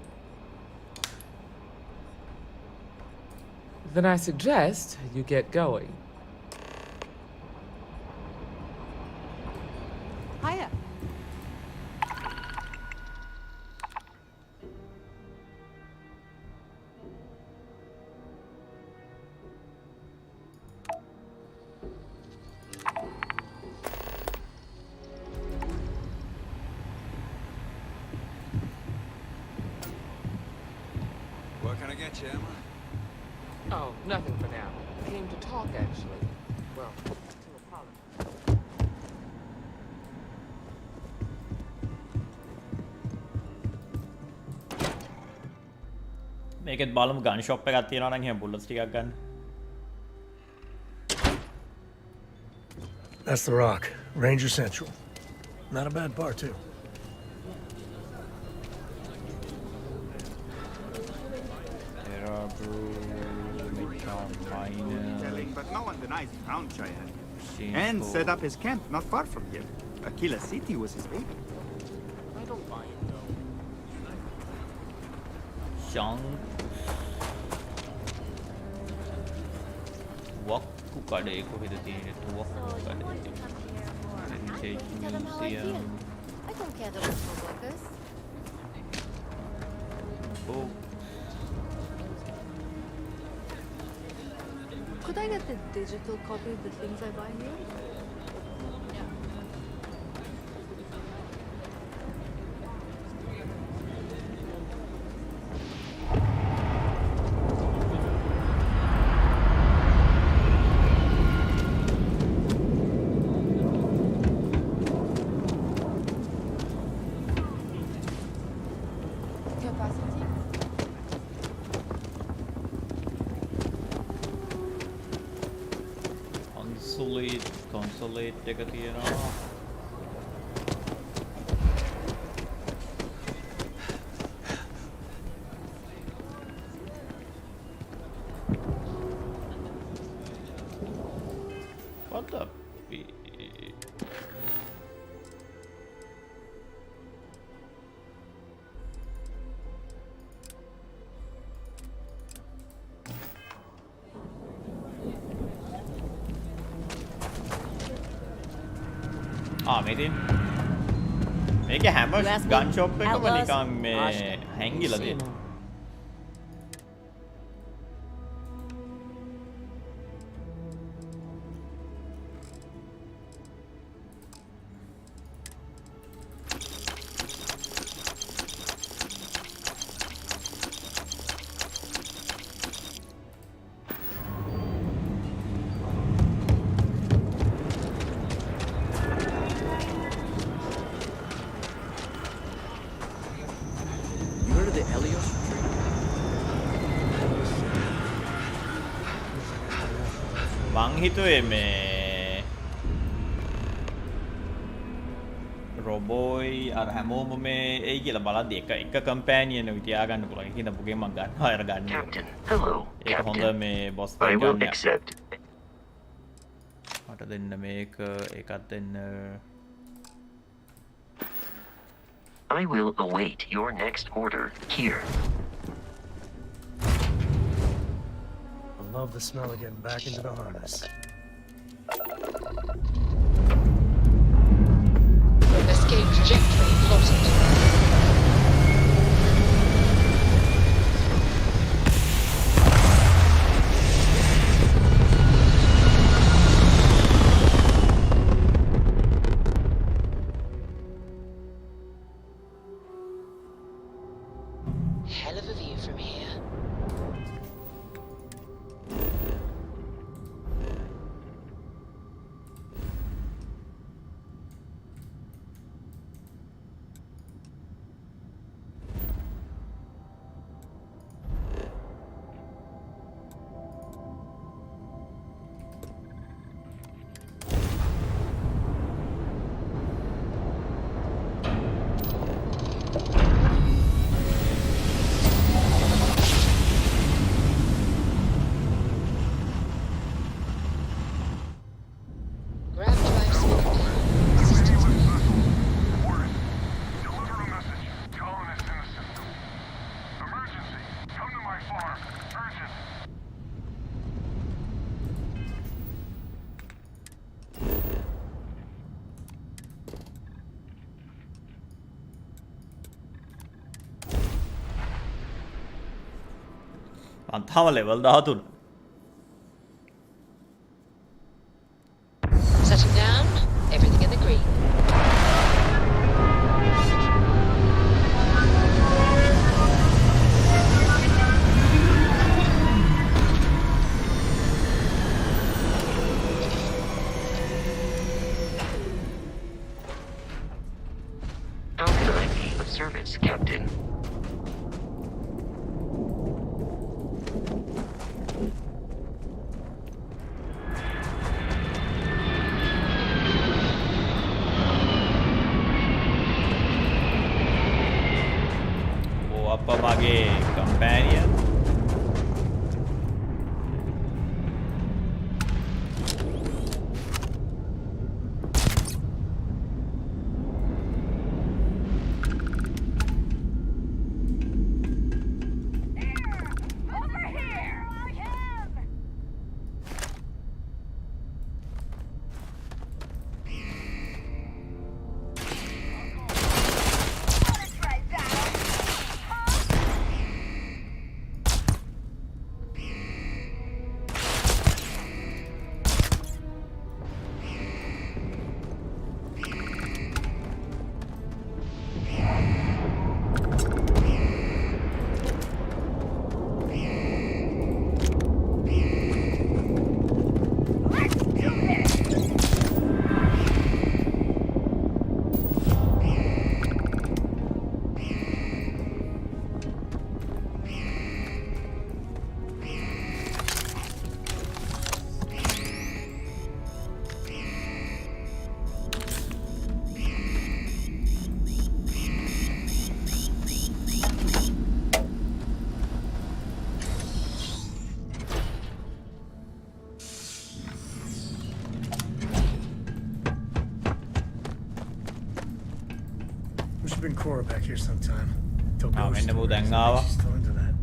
Then I suggest you get going. Hiya. What can I get you, Emma? Oh, nothing for now. Came to talk, actually. Well, to apologize. මේකෙත් බලමු ගන් shop එකක් තියෙනවා නම් එහෙනම් bullets ටිකක් ගන්න. That's the Rock, Ranger Central. Not a bad bar, too. But no one denies he found Cheyenne. And set up his camp not far from here. Aquila City was his baby. I don't buy it, though. වක්කු කඩේ කොහෙද තියෙන්නේ? වක්කු කඩේ. Heritage Museum. I don't care about co-workers. Oh. Could I get the digital copy of the things I buy here? Consulate එක තියෙනවා. What the මේතින් මේක හැම ගන් shop එකම නිකන් මේ හැංගිලා තියෙනවා. මං හිතුවේ මේ රොබෝයි අර හැමෝම මේ එයි කියලා බලද්දි එක කම්පැනියන් එක තියාගන්න පුළුවන්. ඒකින්ද පුගේ මං ගන්නවා අර ගන්න. Hello, ඒක හොඳ මේ බොස් I ෆයිට් will ගන්න. accept. මට දෙන්න මේක ඒකත් දෙන්න. I will await your next order here. I love the smell of getting back into the harness. Escape trajectory plotted. Hell of a view from here. Grab drive spinning down. Systems අන්තාව level 13. setting down. Everything in the green. How can I be of service, Captain? අප්පා මගේ කම්පැනියන්. We should bring Cora back here sometime. Tell Ah, ghost මෙන්න මූ stories. දැන් ආවා. She's still into that.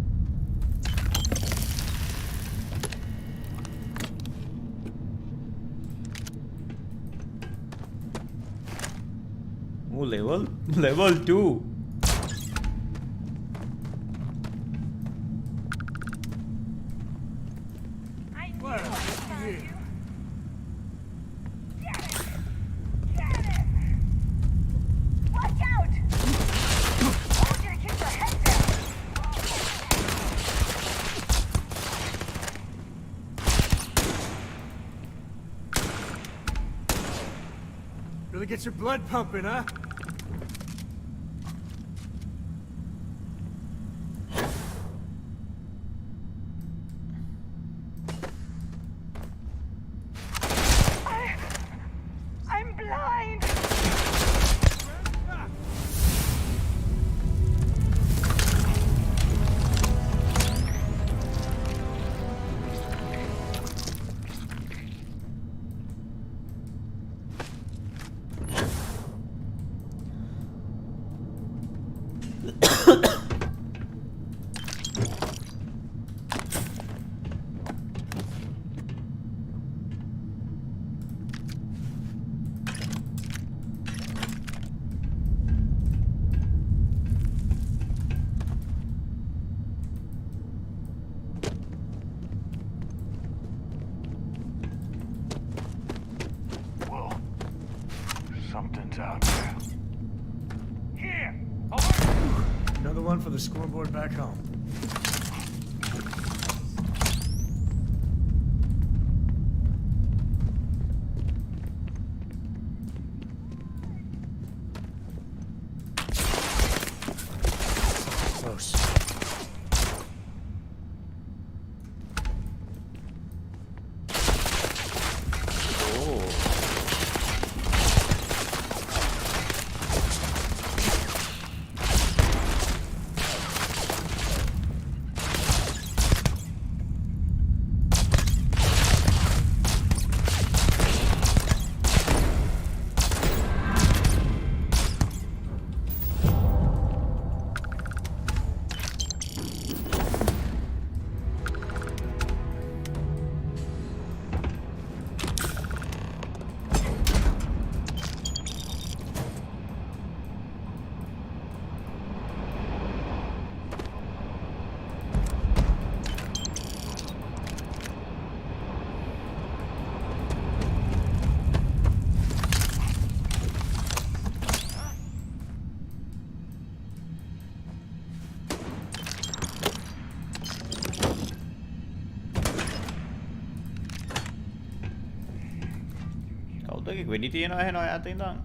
මූ level 2. Really gets your blood pumping, huh? Humans out there. Here! Another one for the scoreboard back home. Close. කවුදගේ වෙඩි තියෙනවා එහෙනම් ඔය අතින් ඉඳන්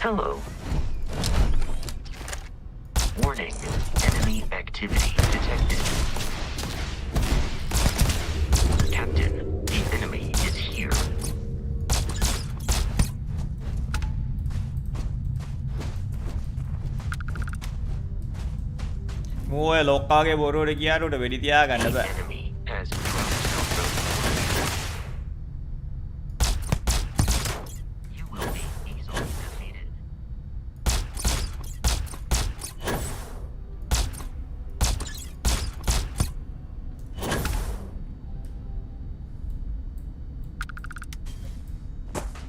Hello. Warning. Enemy activity detected. Captain, the enemy is here. මූවේ ලොක්කාගේ බොරුවට කියාට උට වෙඩි තියාගන්න බෑ.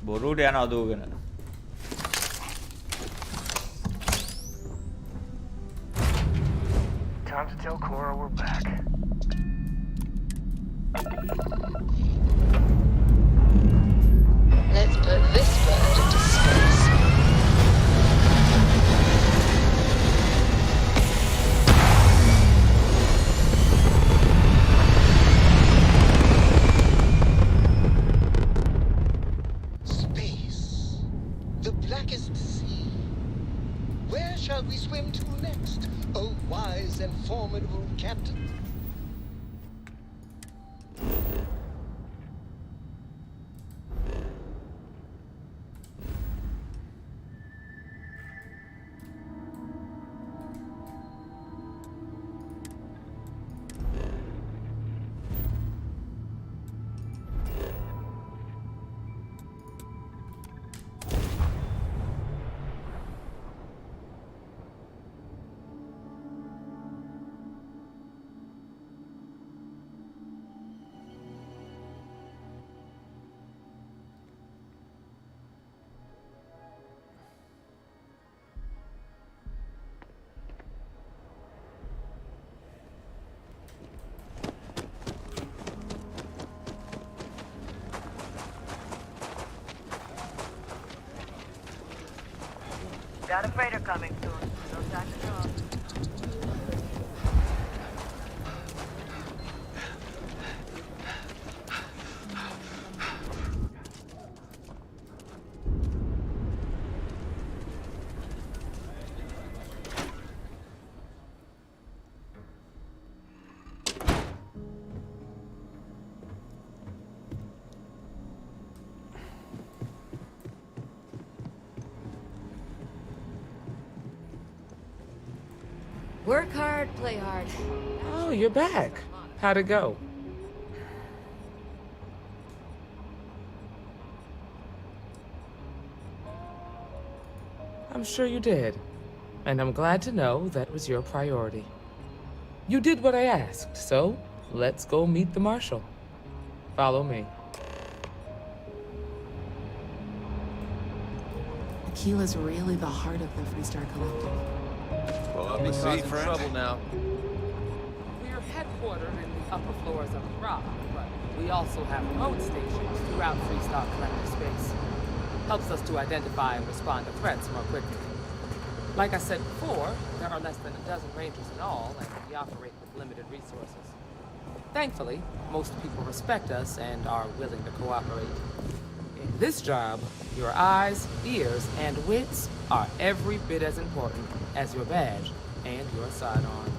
බොරුවට යනවා දූගෙන. Time to tell Cora we're back. Let's put this bird into space. Space. The blackest sea. Where shall we swim to next, oh wise and formidable captain? got a freighter coming soon. No time to talk. Work hard, play hard. Oh, you're back. How'd it go? I'm sure you did. And I'm glad to know that was your priority. You did what I asked, so let's go meet the Marshal. Follow me. Aquila's really the heart of the Freestar Collective. Well, I'll be causing trouble now. We're headquartered in the upper floors of the rock, but we also have remote stations throughout Freestar Collective space. Helps us to identify and respond to threats more quickly. Like I said before, there are less than a dozen rangers in all, and we operate with limited resources. Thankfully, most people respect us and are willing to cooperate. In this job, your eyes, ears, and wits are every bit as important as your badge and your sidearm.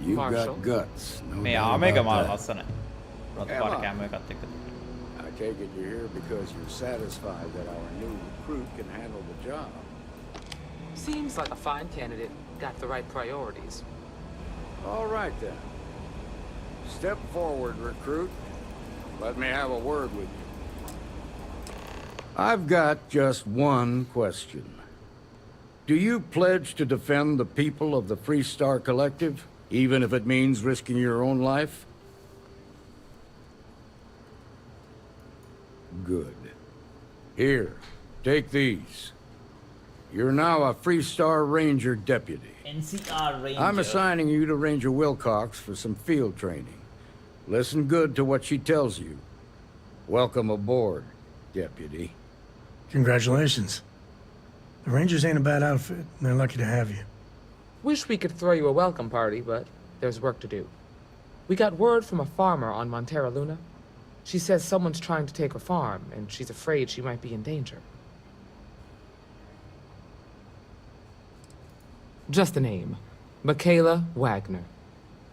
You've Marshal. got guts. No මේ doubt ආමේක about මාර that. ලස්සනයි. රතු Emma. පාට කැම එකත් එක්ක. I take it you're here because you're satisfied that our new recruit can handle the job. Seems like a fine candidate. Got the right priorities. All right, then. Step forward, recruit. Let me have a word with you. I've got just one question. Do you pledge to defend the people of the Freestar Collective, even if it means risking your own life? Good. Here, take these. You're now a Freestar Ranger deputy. NCR Ranger. I'm assigning you to Ranger Wilcox for some field training. Listen good to what she tells you. Welcome aboard, deputy. Congratulations. The Rangers ain't a bad outfit, and they're lucky to have you. Wish we could throw you a welcome party, but there's work to do. We got word from a farmer on Montera Luna. She says someone's trying to take her farm, and she's afraid she might be in danger. Just a name. Michaela Wagner.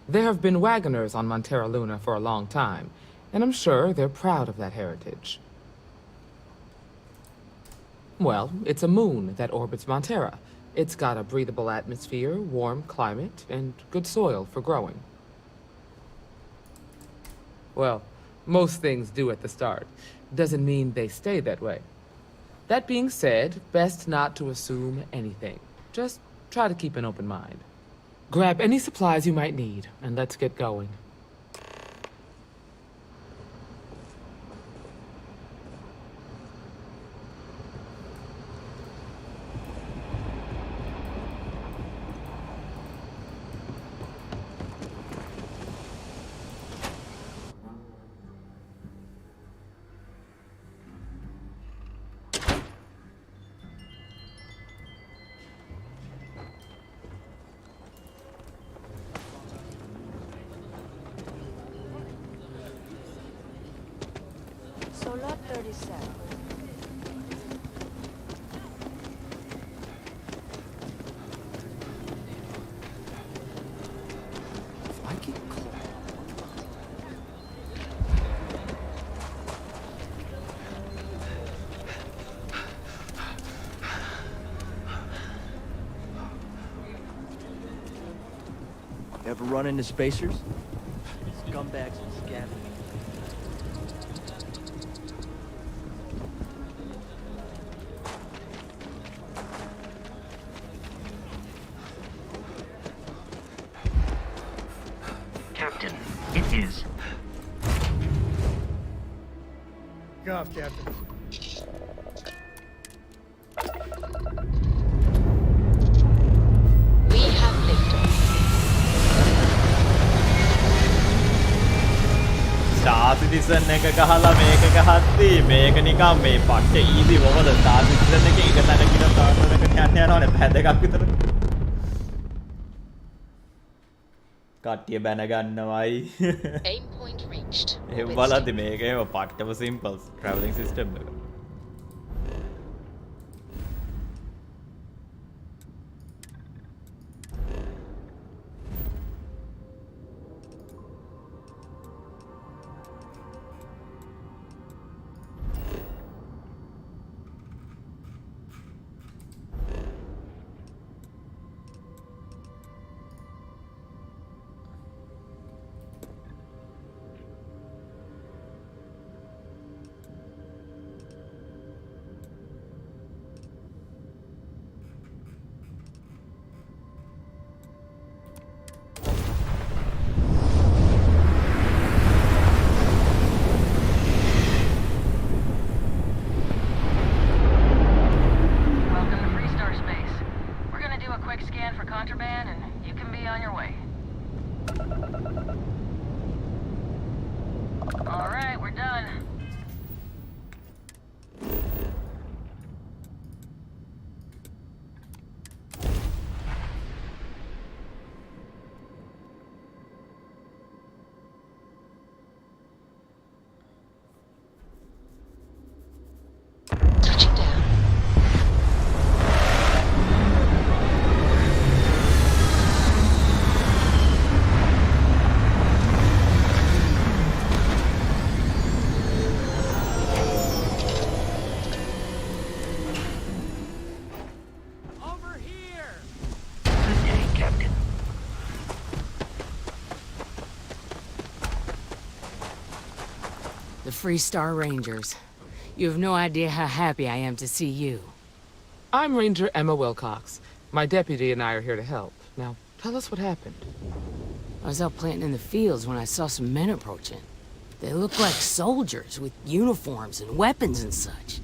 There have been Wagoners on Montera Luna for a long time, and I'm sure they're proud of that heritage. Well, it's a moon that orbits Montera. It's got a breathable atmosphere, warm climate, and good soil for growing. Well, most things do at the start. Doesn't mean they stay that way. That being said, best not to assume anything. Just try to keep an open mind. Grab any supplies you might need, and let's get going. So lot 37. If I get close. Ever run into spacers? Scumbags and scavengers. Captain, it is. Go off, Captain. We have victory. citizen එක ගහලා මේක ගහද්දි මේක නිකන් මේ පට්ට easy මොකද star citizen එකේ එක තැනක ඉඳන් තව තැනකට යන්න යනවනේ පැය දෙකක් විතර. කට්ටිය බැන ගන්නවයි. Aim point reached. එහෙම බලද්දි මේක එහෙම පට්ටම simple travelling system එක. The Free Star Rangers. You have no idea how happy I am to see you. I'm Ranger Emma Wilcox. My deputy and I are here to help. Now, tell us what happened. I was out planting in the fields when I saw some men approaching. They looked like soldiers with uniforms and weapons and such.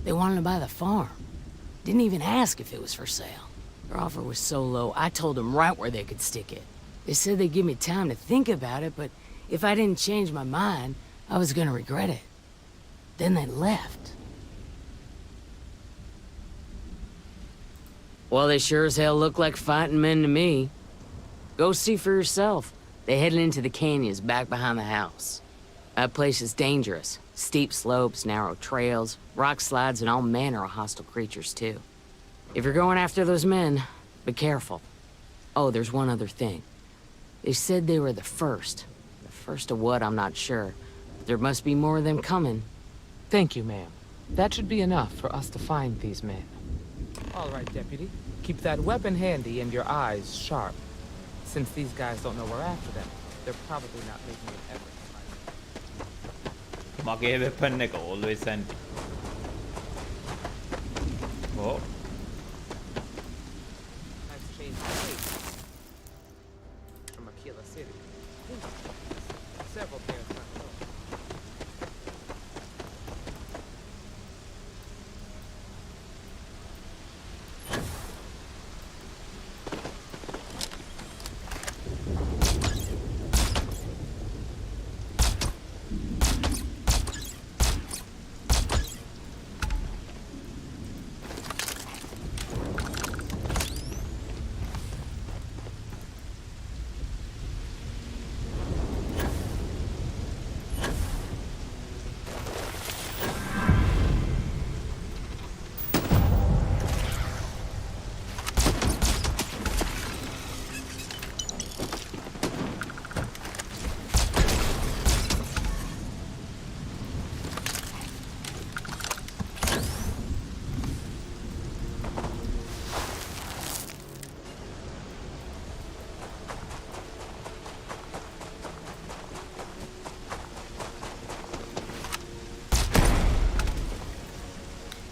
They wanted to buy the farm. Didn't even ask if it was for sale. Their offer was so low, I told them right where they could stick it. They said they'd give me time to think about it, but if I didn't change my mind, I was gonna regret it. Then they left. Well, they sure as hell look like fighting men to me. Go see for yourself. They headed into the canyons back behind the house. That place is dangerous. Steep slopes, narrow trails, rock slides, and all manner of hostile creatures, too. If you're going after those men, be careful. Oh, there's one other thing. They said they were the first. The first of what, I'm not sure. There must be more of them coming. Thank you, ma'am. That should be enough for us to find these men. All right, Deputy. Keep that weapon handy and your eyes sharp. Since these guys don't know we're after them, they're probably not making an effort to find them. මගේ weapon එක always handy. Oh. Nice change of pace. From Aquila City. Several pairs front row.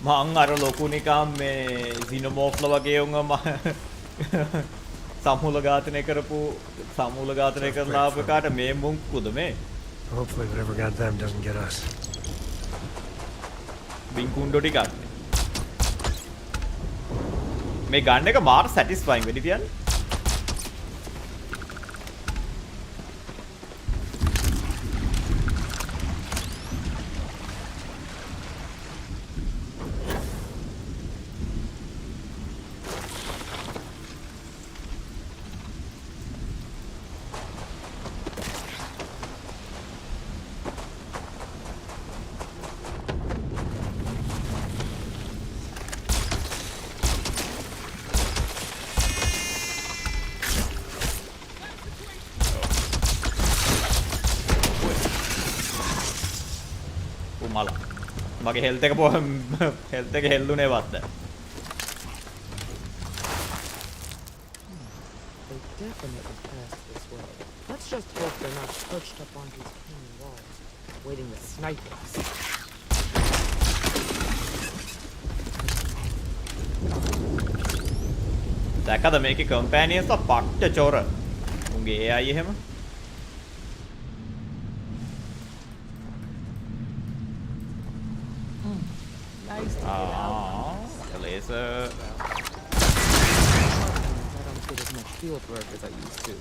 මං අර ලොකු නිකම් මේ සිනමෝෆ්ල වගේ උන්ව සමූල ඝාතනය කරපු සමූල ඝාතනය කරලා ආපු එකාට මේ මුංකුද මේ Hopefully whatever got them doesn't get us. බින්කුණ්ඩෝ ටිකක් මේ ගන්න එක මාර සැටිස්ෆයින් වෙඩි තියන්නේ කුමල මගේ හෙල්ත් එක හෙල්ත් එක හෙල්ලුනේවත් නැහැ. They definitely passed this way. Let's just hope they're not perched up on these hanging walls, waiting to snipe us. දැක්කද මේකේ කම්පැනියන්ස් පට්ට චොර. උන්ගේ AI එහෙම. Nice to get out. Laser. I don't get as much field work as I used to.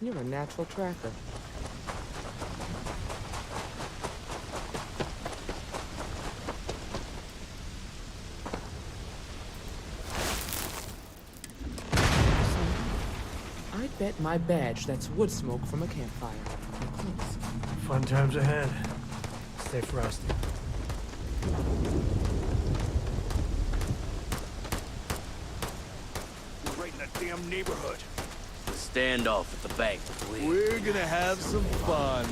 You're a natural tracker. I bet my badge that's wood smoke from a campfire. Close. Fun times ahead. Stay frosty. We're right in that damn neighborhood. Standoff at the bank, please. We're gonna have some fun.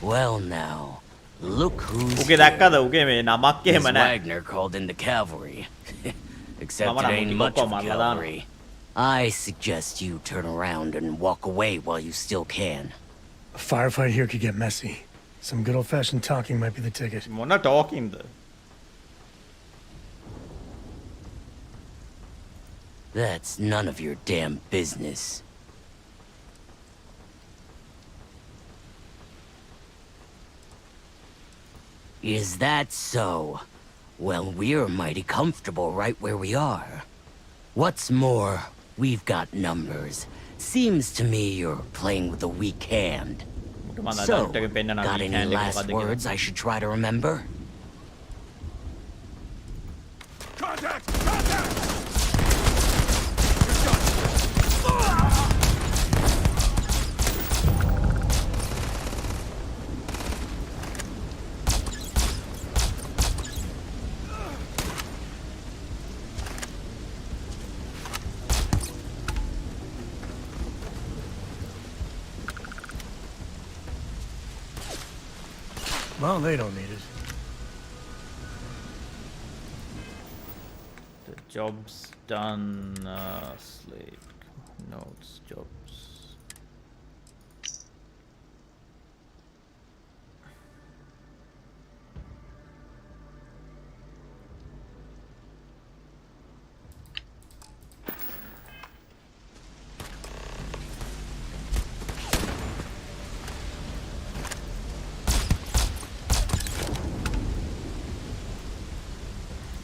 Well now, look who's උගේ දැක්කද උගේ මේ නමක් එහෙම Miss නැහැ. Wagner called in the cavalry. Except Mama it na ain't muti much ko of ko, cavalry. I suggest you turn around and walk away while you still can. A firefight here could get messy. Some good old-fashioned talking might be the ticket. මොන talkingද? That's none of your damn business. Is that so? Well, we're mighty comfortable right where we are. What's more, we've got numbers. Seems to me you're playing with a weak hand. So, got any last words I should try to remember? Contact! Contact! Well, they don't need it. The job's done. Slate notes jobs.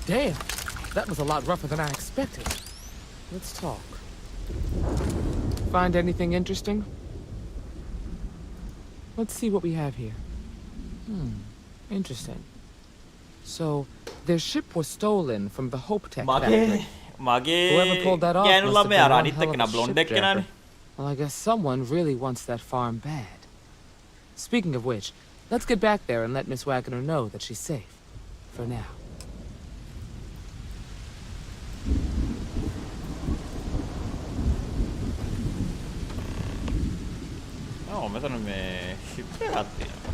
Damn, that was a lot rougher than I expected. Let's talk. Find anything interesting? Let's see what we have here. Interesting. So, their ship was stolen from the Hope Tech factory. Whoever pulled that off must have been one hell of a shipjacker. Well, I guess someone really wants that farm bad. Speaking of which, let's get back there and let Miss Wagner know that she's safe. For now. මෙතන මේ sheep එකක් තියෙනවා.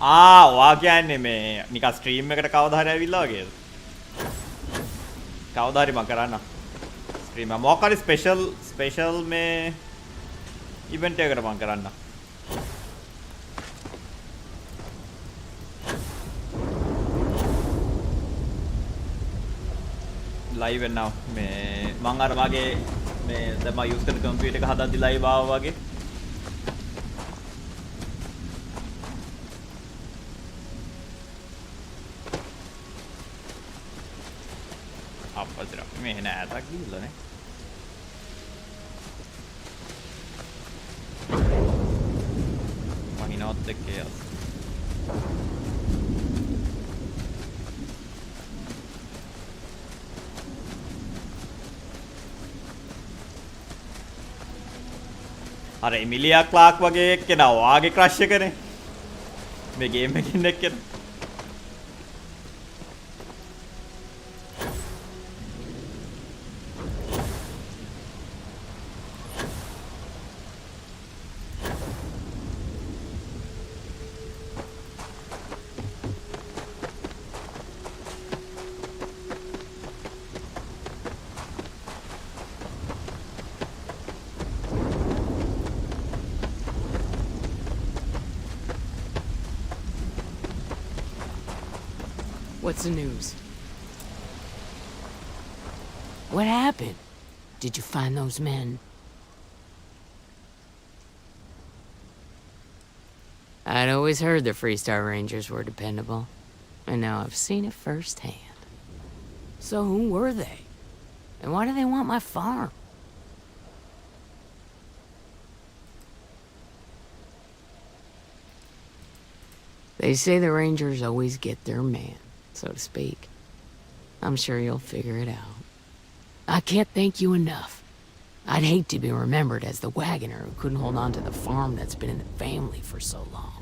ඔයා කියන්නේ මේ නිකන් stream එකට කවදා හරි ඇවිල්ලා වගේද? කවදා හරි මම කරන්න. ස්ට්‍රීම් එක මොකක් හරි ස්පෙෂල් මේ ඉවෙන්ට් එකකට මම කරන්න. ලයිව් වෙනවා මේ මම අර වගේ මේ දැන් මම යූස් කරන කම්පියුටර් එක හදද්දි ලයිව් ආවා වගේ. අපතර මේ නෑතක් ගිහලානේ. මම ඉනවත් එක්කේ අර එමිලියා ක්ලාක් වගේ එක්කෙනා ඔයාගේ ක්‍රෂ් එකනේ මේ ගේම් එකකින් එක්කෙනා. What's the news? What happened? Did you find those men? I'd always heard the Freestar Rangers were dependable, and now I've seen it firsthand. So who were they? And why do they want my farm? They say the Rangers always get their man, so to speak. I'm sure you'll figure it out. I can't thank you enough. I'd hate to be remembered as the wagoner who couldn't hold on to the farm that's been in the family for so long.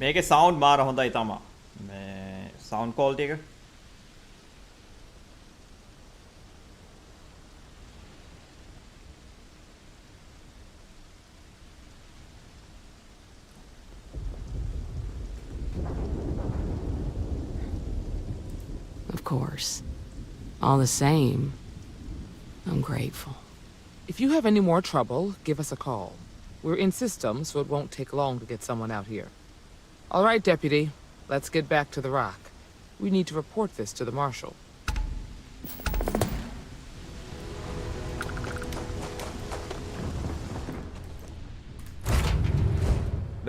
මේකේ sound මාර හොඳයි තමා. මේ sound quality එක. Of course. All the same, I'm grateful. If you have any more trouble, give us a call. We're in system, so it won't take long to get someone out here. All right, Deputy. Let's get back to the rock. We need to report this to the Marshal.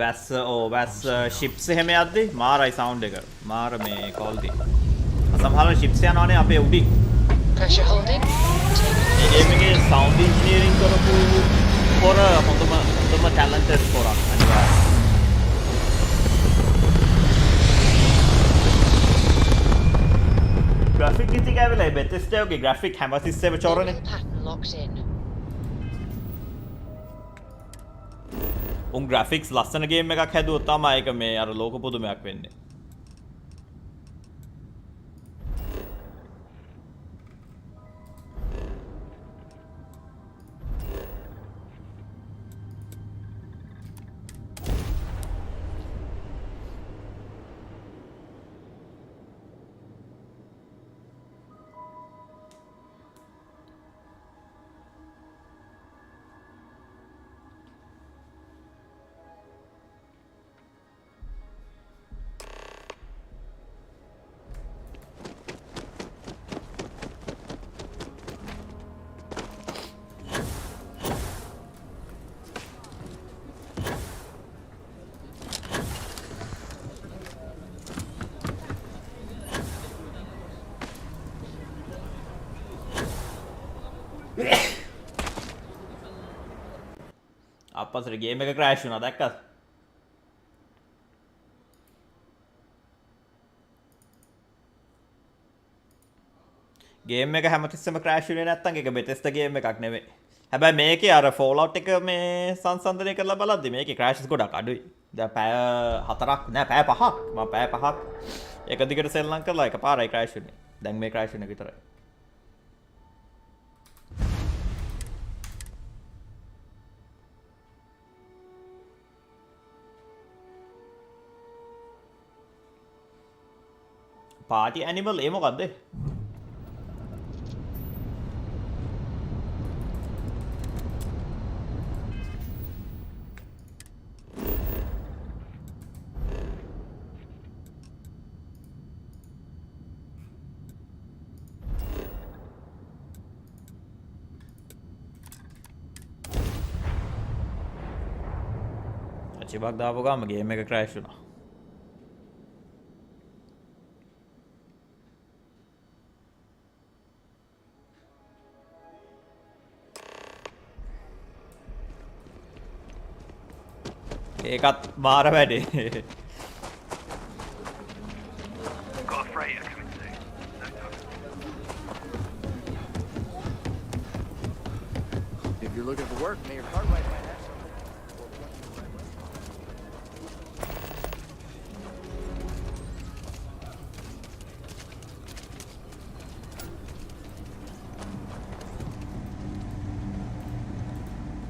වැස්ස ships එහෙම යද්දි මාරයි sound එක. මාර මේ quality. සමහර ships යනවානේ අපේ උඩින්. Pressure holding. මේ ගේම් එකේ සවුන්ඩ් ඉන්ජිනියරින් කරපු පොර හොඳම ටැලන්ටඩ් පොරක් අනිවාර්යයෙන්. ග්‍රැෆික් ඉතින් ඇවිල්ලා බෙතෙස්ටාගේ ග්‍රැෆික් හැම තිස්සෙම චොරනේ. Pattern locked in. උන් ග්‍රැෆික්ස් ලස්සන ගේම් එකක් හැදුවොත් තමයි ඒක මේ අර ලෝක පුදුමයක් වෙන්නේ. අපස්සට ගේම් එක ක්‍රෑෂ් වුණා දැක්කද? ගේම් එක හැමතිස්සෙම ක්‍රෑෂ් වෙන්නේ නැත්නම් ඒක බෙතෙස්ටා ගේම් එකක් නෙවෙයි. හැබැයි මේකේ අර Fallout එක මේ සංසන්දනය කරලා බලද්දි මේකේ ක්‍රෑෂස් ගොඩක් අඩුයි. දැන් පැය 4ක් නෑ පැය 5ක්. මම පැය 5ක් එක දිගට සෙල්ලම් කරලා එකපාරයි ක්‍රෑෂ් වෙන්නේ. දැන් මේ ක්‍රෑෂ් වෙන එක විතරයි. පාටි ඇනිමල් ඒ මොකක්ද? අචිබක් දාපු ගාම ගේම් එක ක්‍රෑෂ් වුණා. ඒකත් මාර වැඩේ. Got a freighter coming soon. If you're looking for work, Mayor Cartwright might have something.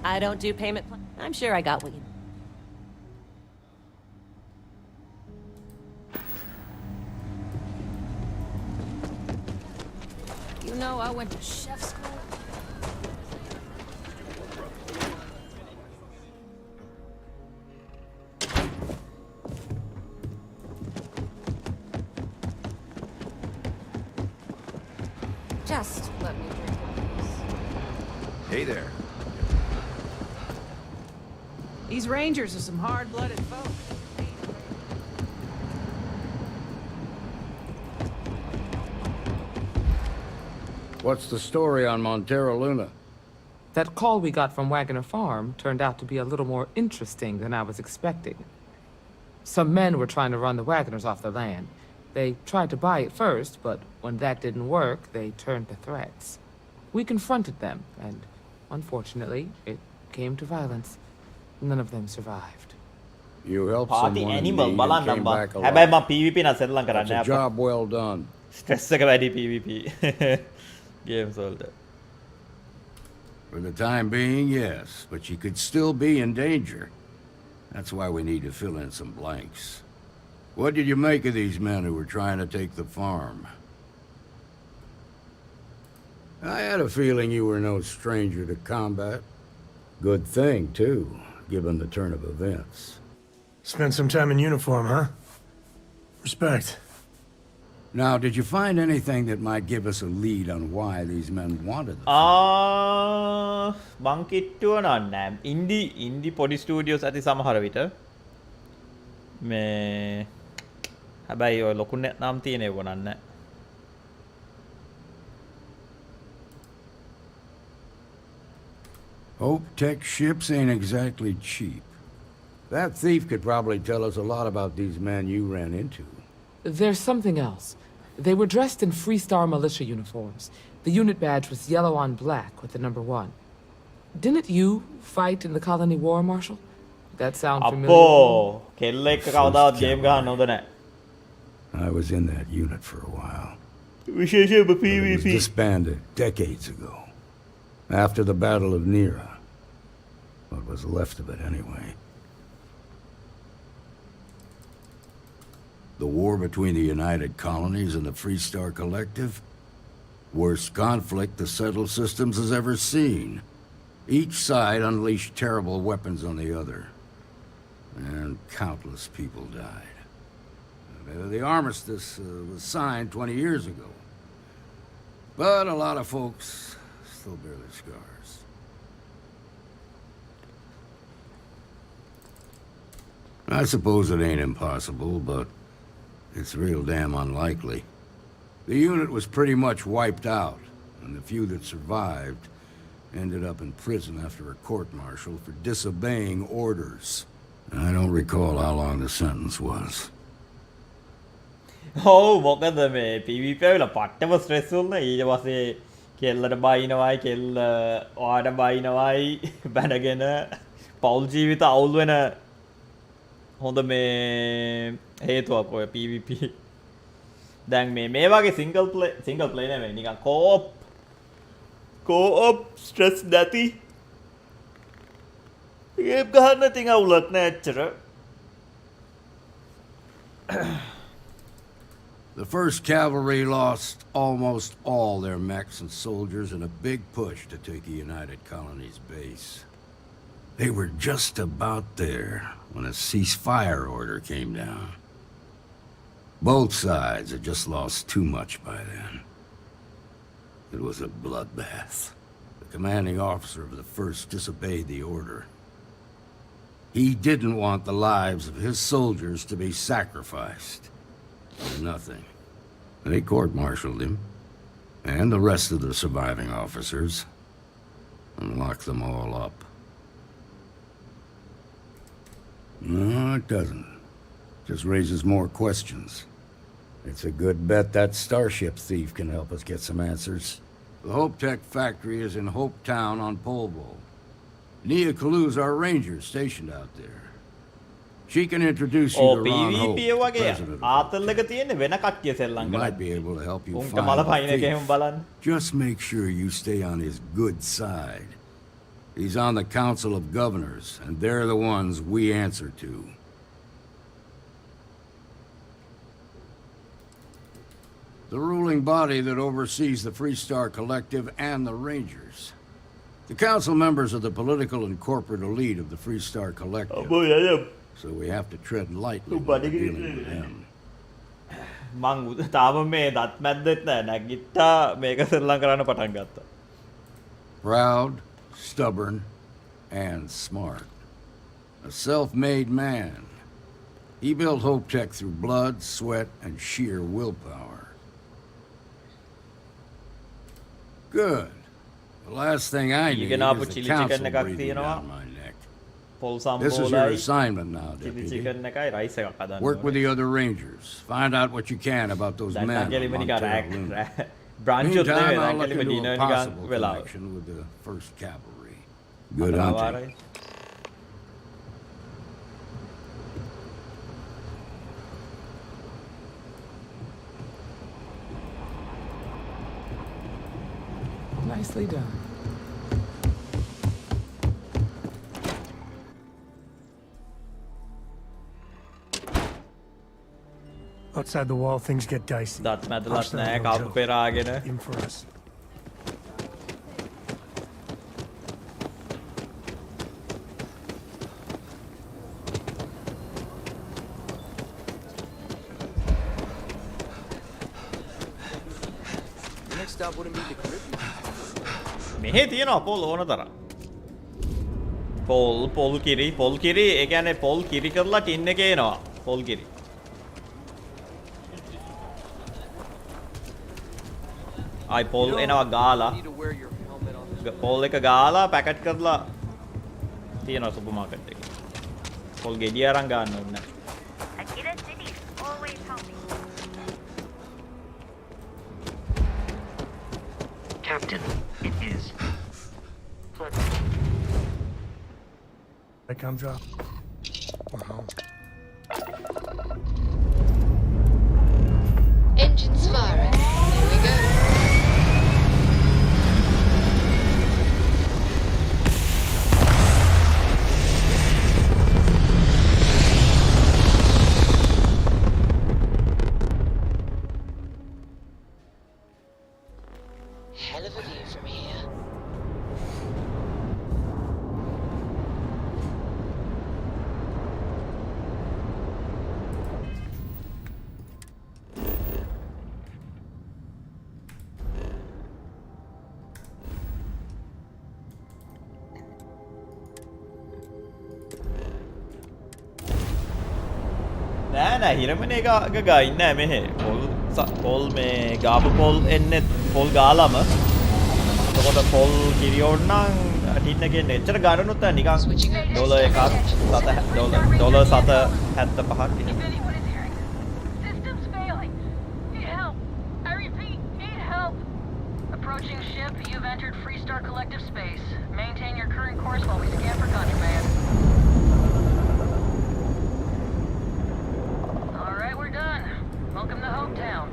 I don't do payment plan. I'm sure I got what you. You know, I went to chef school. Just let me drink it. Hey there. These Rangers are some hard-blooded folk. What's the story on Montero Luna? That call we got from Wagoner Farm turned out to be a little more interesting than I was expecting. Some men were trying to run the Wagoners off the land. They tried to buy it first, but when that didn't work, they turned to threats. We confronted them, and unfortunately, it came to violence. None of them survived. You helped party someone in animal need බලන්න and came අම්මා. back හැබැයි alive. මම PVP නම් සෙල්ලම් කරන්නේ That's a නැහැ. job well done. Stress එක වැඩි PVP. ගේම්ස් වලට. For the time being, yes, but you could still be in danger. That's why we need to fill in some blanks. What did you make of these men who were trying to take the farm? I had a feeling you were no stranger to combat. Good thing, too, given the turn of events. Spent some time in uniform, huh? Respect. Now, did you find anything that might give us a lead on why these men wanted the මං කිට්ටුව නෑ. ඉන්දි පොඩි studios ඇති සමහර විට. මේ හැබැයි ඔය ලොකු නම් තියෙන ඒවා නෑ. Hope Tech ships ain't exactly cheap. That thief could probably tell us a lot about these men you ran into. There's something else. They were dressed in Freestar militia uniforms. The unit badge was yellow on black with the number 1. Didn't you fight in the Colony War, Marshal? That sound familiar? අපෝ කෙල්ල එක්ක කවදාවත් game ගහන්න හොඳ නෑ. I was in that unit for a while. විශේෂයෙන්ම But it was PVP. disbanded decades ago. After the Battle of Nera. What was left of it, anyway. The war between the United Colonies and the Freestar Collective? Worst conflict the settled systems has ever seen. Each side unleashed terrible weapons on the other. And countless people died. The armistice was signed 20 years ago. But a lot of folks still bear their scars. I suppose it ain't impossible, but it's real damn unlikely. The unit was pretty much wiped out, and the few that survived ended up in prison after a court-martial for disobeying orders. I don't recall how long the sentence was. ඔව් මොකද මේ PVP වල පට්ටම stress වුණා. ඊට පස්සේ කෙල්ලට බයිනවයි කෙල්ල ඔයාට බයිනවයි බැනගෙන පෞල් ජීවිත අවුල් වෙන හොඳ මේ හේතුවක් ඔය PVP. දැන් මේ වගේ සිංගල් ප්ලේ නෙමෙයි නිකන් කෝප් ස්ට්‍රෙස් නැති ගේම් ගහන්න ඉතින් අවුලක් නෑ එච්චර. The 1st Cavalry lost almost all their mechs and soldiers in a big push to take a United Colonies base. They were just about there when a ceasefire order came down. Both sides had just lost too much by then. It was a bloodbath. The commanding officer of the 1st disobeyed the order. He didn't want the lives of his soldiers to be sacrificed for nothing. They court-martialed him, and the rest of the surviving officers, and locked them all up. No, it doesn't. Just raises more questions. It's a good bet that starship thief can help us get some answers. The Hope Tech factory is in Hope Town on Polvo. Nia Kalu's our ranger stationed out there. She can introduce you to Ron Hope, PvP වගේ president of ආතල් එක තියෙන්නේ වෙන කට්ටිය සෙල්ලම් He might කරන්නේ. be able to help you උන්ට find මල the පයින් එක එහෙම thief. බලන්න. Just make sure you stay on his good side. He's on the Council of Governors, and they're the ones we answer to. The ruling body that oversees the Freestar Collective and the Rangers. The council members are the political and corporate elite of the Freestar Collective. So we have to tread lightly when we're dealing with them. මං තාම මේ දත් මැද්දෙත් නෑ නැගිට්ටා මේක සෙල්ලම් කරන්න පටන් ගත්තා. Proud, stubborn, and smart. A self-made man. He built Hope Tech through blood, sweat, and sheer willpower. Good. The last thing I need ඊගෙන ආපු is the chili council chicken එකක් breathing තියෙනවා. down my neck. පොල් This is your සම්බෝලයි assignment now, chili Deputy. chicken එකයි rice එකක් හදන්න. Work with the other Rangers. Find out what you can about those දැන් men. නැගලිම on නිකන් Montero rack Luna. Branch උත් Meantime, නෙවෙයි I'll look නැගලිම into dinner a නිකන් possible වෙලාව. connection with the 1st Cavalry. Good hunting. Nicely done. Outside the wall, things get dicey. දත් මැදලත් Hostile නෑ no කපු joke. පෙරාගෙන. Even for us. The next stop wouldn't be the Caribbean. මෙහෙ තියෙනවා පොල් ඕන තරම්. පොල් කිරි ඒ කියන්නේ පොල් කිරි කරලා ටින් එකේ එනවා. පොල් කිරි. ආයි පොල් එනවා ගාලා. පොල් එක ගාලා පැකට් කරලා තියෙනවා සුපර් මාකට් එකේ. පොල් ගෙඩිය අරන් ගන්න ඕනේ නැහැ. Captain, it is. I come drop. We're home. Engines firing. Here we go. Hell of a view from here. නෑ හිරමනේ එක ගා ඉන්නේ නැහැ මෙහෙ. පොල් මේ ගාපු පොල් එන්නේ පොල් ගාලම. එතකොට පොල් කිරි ඕනනම් ටින් එකේ එච්චර ගන්නොත් නිකන් ඩොලර් එකක් ඩොලර් 7.75ක් එහෙම. System's failing. Need help. I repeat, need help. Approaching ship, you've entered Freestar Collective space. Maintain your current course while we scan for contraband. All right, we're done. Welcome to Hope Town.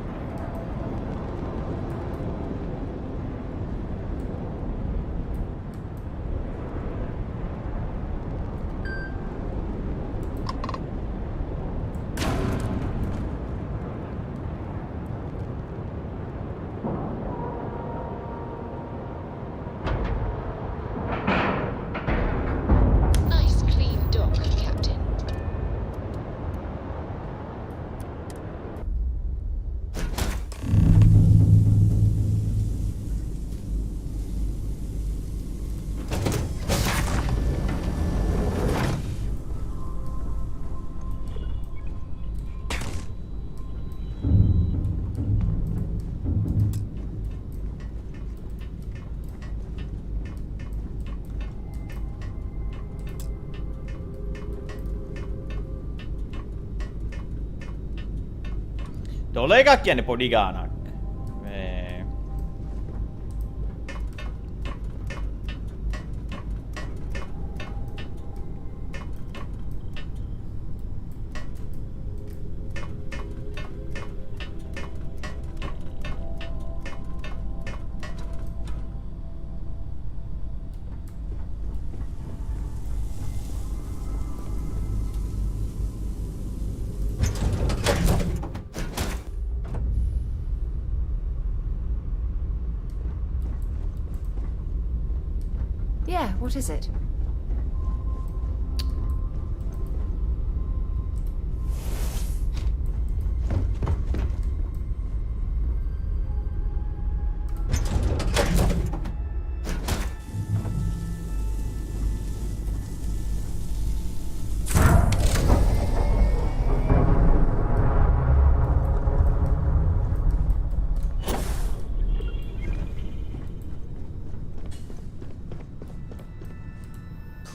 Dollar එකක් කියන්නේ පොඩි ගාණක්. මේ Yeah, what is it?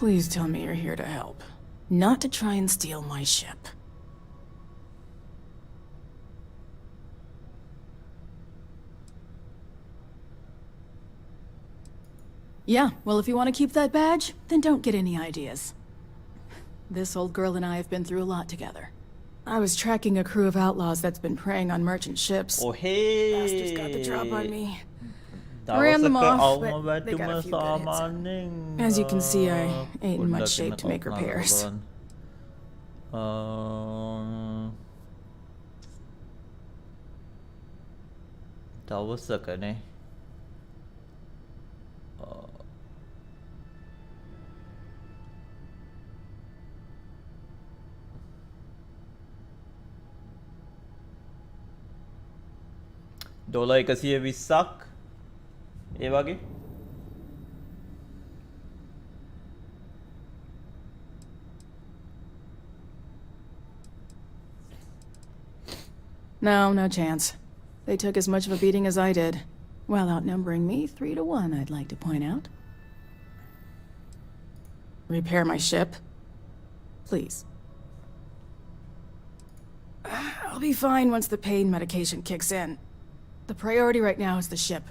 Please tell me you're here to help. Not to try and steal my ship. Yeah, well, if you want to keep that badge, then don't get any ideas. This old girl and I have been through a lot together. I was tracking a crew of outlaws that's been preying on merchant ships. Oh, hey. Bastards got the drop on me. Ran them off, but they got a few good hits in. As you can see, I ain't in much shape to make repairs. දවසකනේ dollar 120ක් ඒ වගේ No, no chance. They took as much of a beating as I did, while outnumbering me 3-1, I'd like to point out. Repair my ship? Please. I'll be fine once the pain medication kicks in. The priority right now is the ship.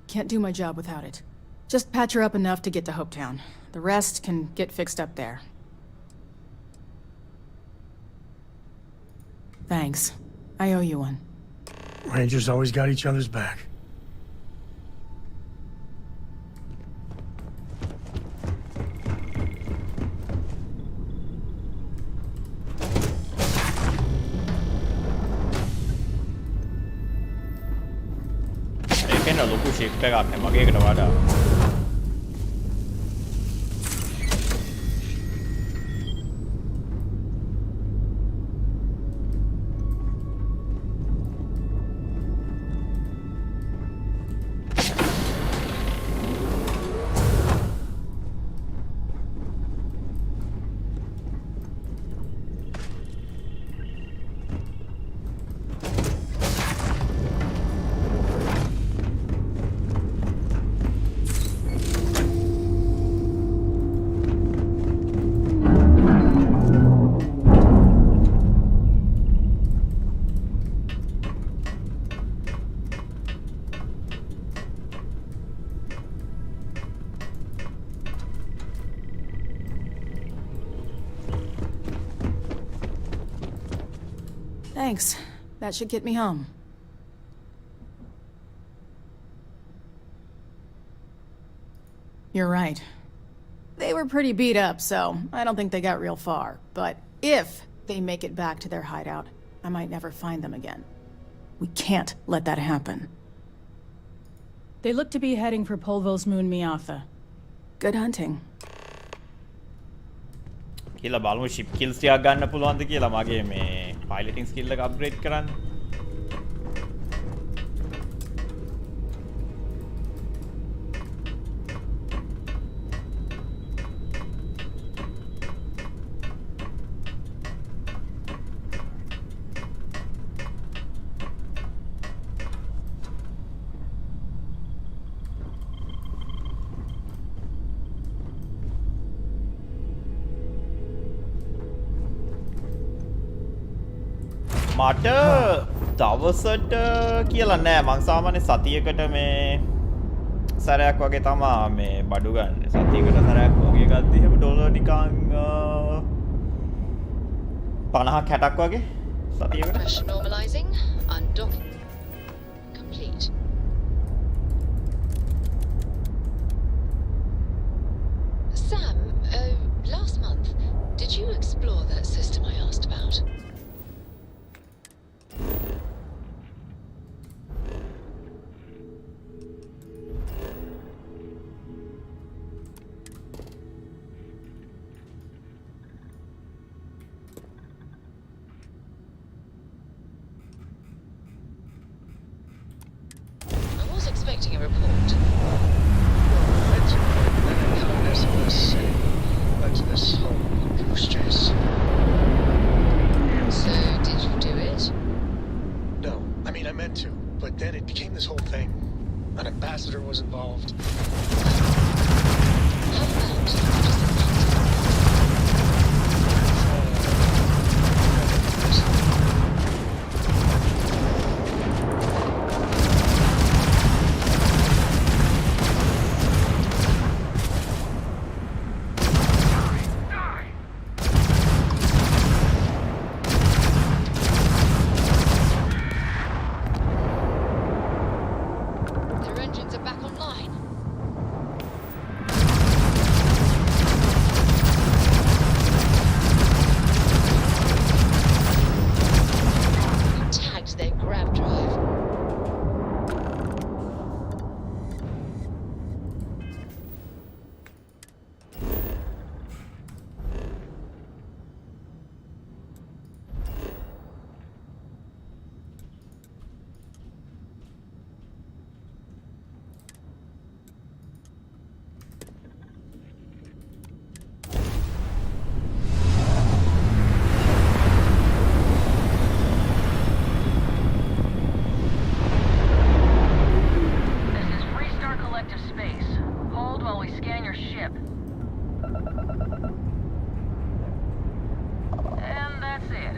Can't do my job without it. Just patch her up enough to get to Hopetown. The rest can get fixed up there. Thanks. I owe you one. Rangers always got each other's back. ඒකෙන් ලොකු sheep එකක් නේ මගේ එකට වඩා Thanks. That should get me home. You're right. They were pretty beat up, so I don't think they got real far. But if they make it back to their hideout, I might never find them again. We can't let that happen. They look to be heading for Polvo's moon Miatha. Good hunting. කියලා බලමු ship kills ටිකක් ගන්න පුළුවන්ද කියලා මගේ මේ piloting skill එක upgrade කරන්න. මට දවසට කියලා නෑ මං සාමාන්‍ය සතියකට මේ සැරයක් වගේ තමා මේ බඩු ගන්න. සතියකට සැරයක් වගේ ගත්තී එහෙම ඩොලර් නිකන් 50ක් 60ක් වගේ සතියකට. Pressure normalizing. Undocking. Complete. Sam, last month, did you explore that system I asked about? I was expecting a report. Led to this whole goose chase. So, did you do it? No, I mean, I meant to, but then it became this whole thing. An ambassador was involved. How about their engines are back online? You tagged their grab drive. This is Freestar Collective Space. Hold while we scan your ship. And that's it.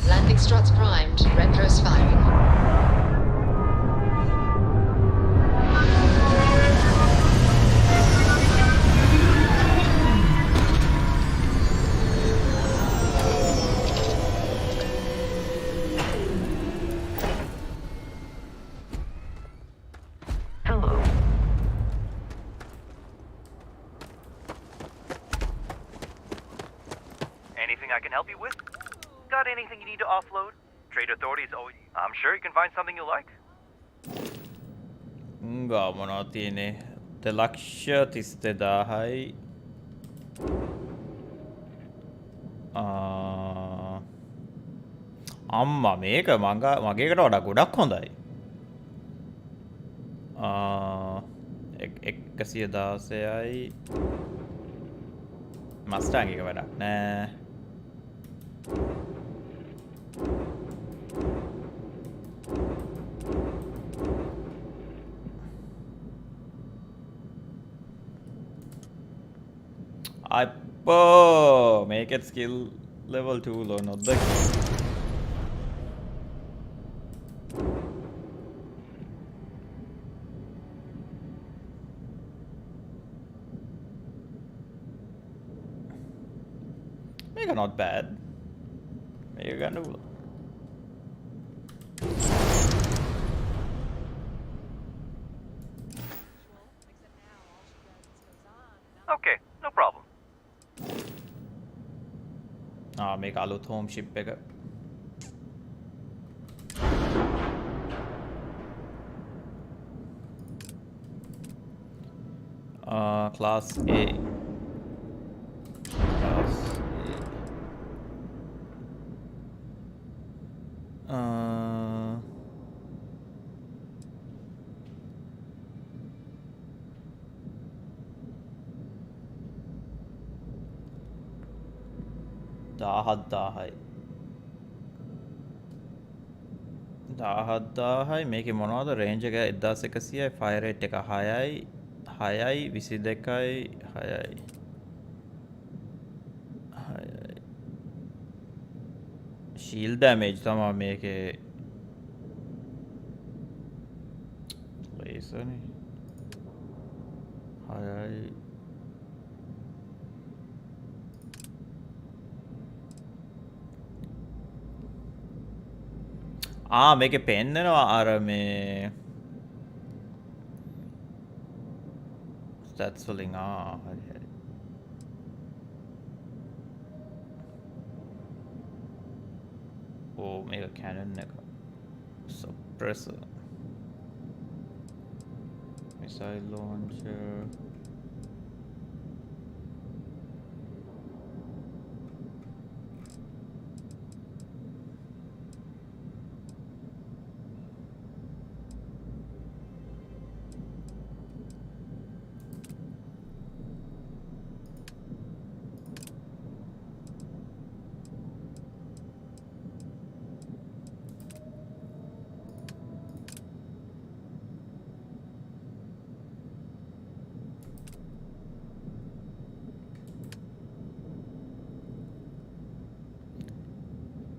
Landing struts primed. Retros firing. Hello. Anything I can help you with? Got anything you need to offload? Trade authorities always... I'm sure you can find something you like. ගාමනා තියෙන්නේ 2,32,000යි අම්මා මේක මගේකට වඩා ගොඩක් හොඳයි 116යි මස්ටාන් එක වැඩක් නෑ අයිපෝ මේකෙත් ස්කිල් level 2 ලෝ නොද්ද මේක not bad මේක ගන්න පුළුවන් Okay, no problem. මේක අලුත් හෝම් ෂිප් එක class A class A 17,000යි 17,000යි මේකේ මොනවද රේන්ජ් එක 1100යි ෆයර් රේට් එක 6යි 6යි 22යි 6යි 6යි ශීල් ඩැමේජ් තමා මේකේ ලේසනේ 6යි මේකේ පෙන්නනවා අර මේ stats වලින් හරි හරි මේක cannon එක suppressor missile launcher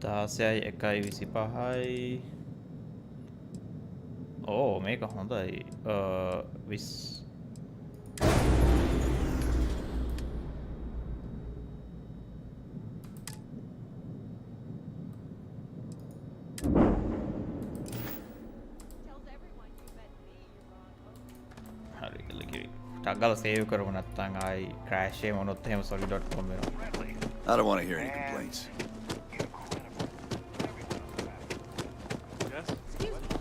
දාසයයි එකයි 25යි මේක හොඳයි විස් හරි ලකිරි ටග්ගල සේව් කරමු නැත්නම් ආයි ක්‍රෑෂ් එහෙම වුණොත් එහෙම solid.com වෙනවා I don't want to hear any complaints.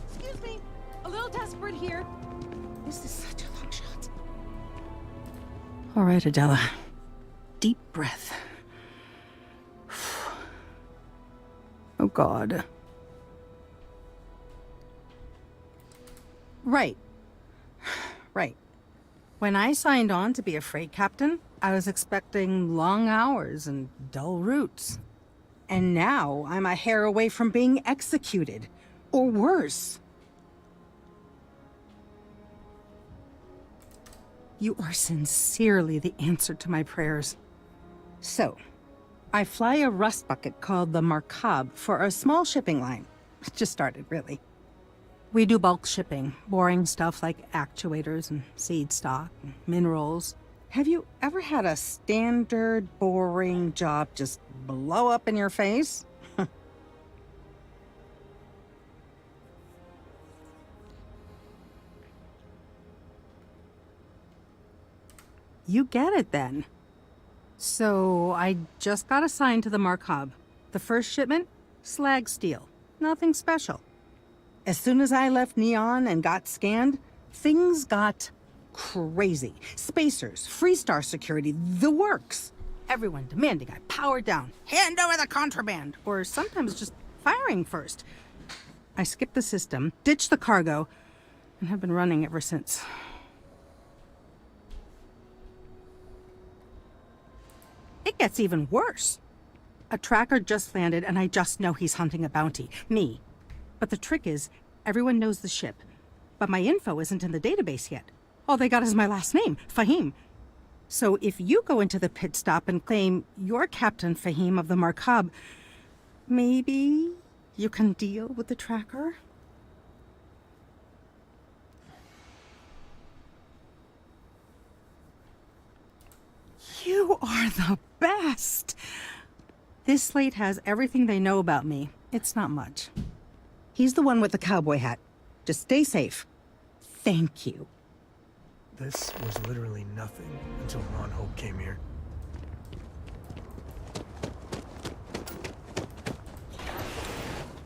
Excuse me. A little desperate here. This is such a long shot. All right, Adela. Deep breath. Oh, God. Right. Right. When I signed on to be a freight captain, I was expecting long hours and dull routes. And now I'm a hair away from being executed. Or worse. You are sincerely the answer to my prayers. So, I fly a rust bucket called the Markab for a small shipping line. It just started, really. We do bulk shipping, boring stuff like actuators and seed stock and minerals. Have you ever had a standard, boring job just blow up in your face? You get it then. So I just got assigned to the Markab. The first shipment? Slag steel. Nothing special. As soon as I left Neon and got scanned, things got crazy. Spacers, Freestar security, the works. Everyone demanding I power down, hand over the contraband, or sometimes just firing first. I skipped the system, ditched the cargo, and have been running ever since. It gets even worse. A tracker just landed and I just know he's hunting a bounty. Me. But the trick is, everyone knows the ship. But my info isn't in the database yet. All they got is my last name, Fahim. So if you go into the pit stop and claim you're Captain Fahim of the Markab, maybe you can deal with the tracker? You are the best! This slate has everything they know about me. It's not much. He's the one with the cowboy hat. Just stay safe. Thank you. This was literally nothing until Ron Hope came here.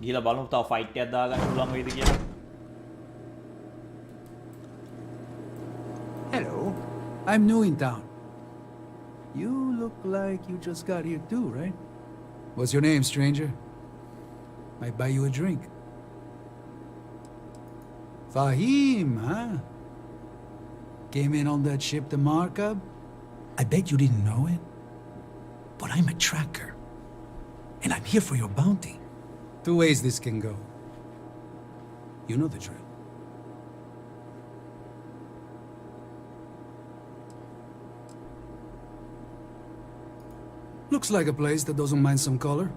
ගිහලා බලමු තව fight එකක් දාගන්න පුළුවන් වෙයිද කියලා. Hello. I'm new in town. You look like you just got here too, right? What's your name, stranger? Might buy you a drink. Fahim, huh? Came in on that ship to Markab? I bet you didn't know it. But I'm a tracker. And I'm here for your bounty. Two ways this can go. You know the drill. Looks like a place that doesn't mind some color.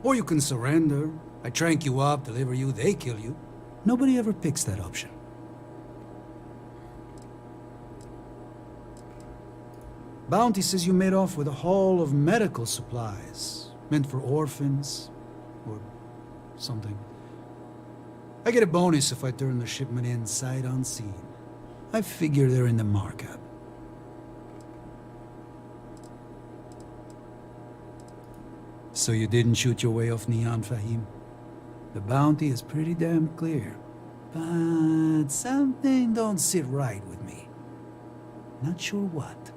Or you can surrender. I trank you up, deliver you, they kill you. Nobody ever picks that option. Bounty says you made off with a haul of medical supplies, meant for orphans, or something. I get a bonus if I turn the shipment in sight unseen. I figure they're in the markup. So you didn't shoot your way off Neon, Fahim? The bounty is pretty damn clear. But something don't sit right with me. Not sure what.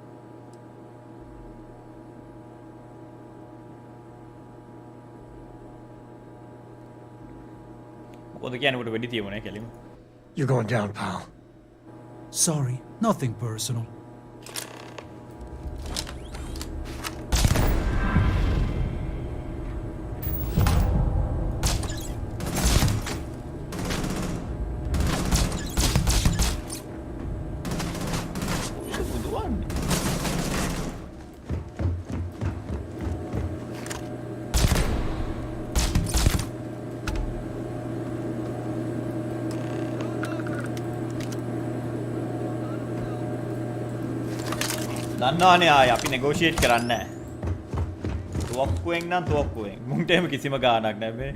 You're going down, pal. Sorry, nothing personal. දන්නවනේ ආයේ අපි negotiate කරන්නේ නැහැ. තුවක්කුවෙන් නම් තුවක්කුවෙන්. මුන්ට එහෙම කිසිම ගාණක් නැහැ මේ.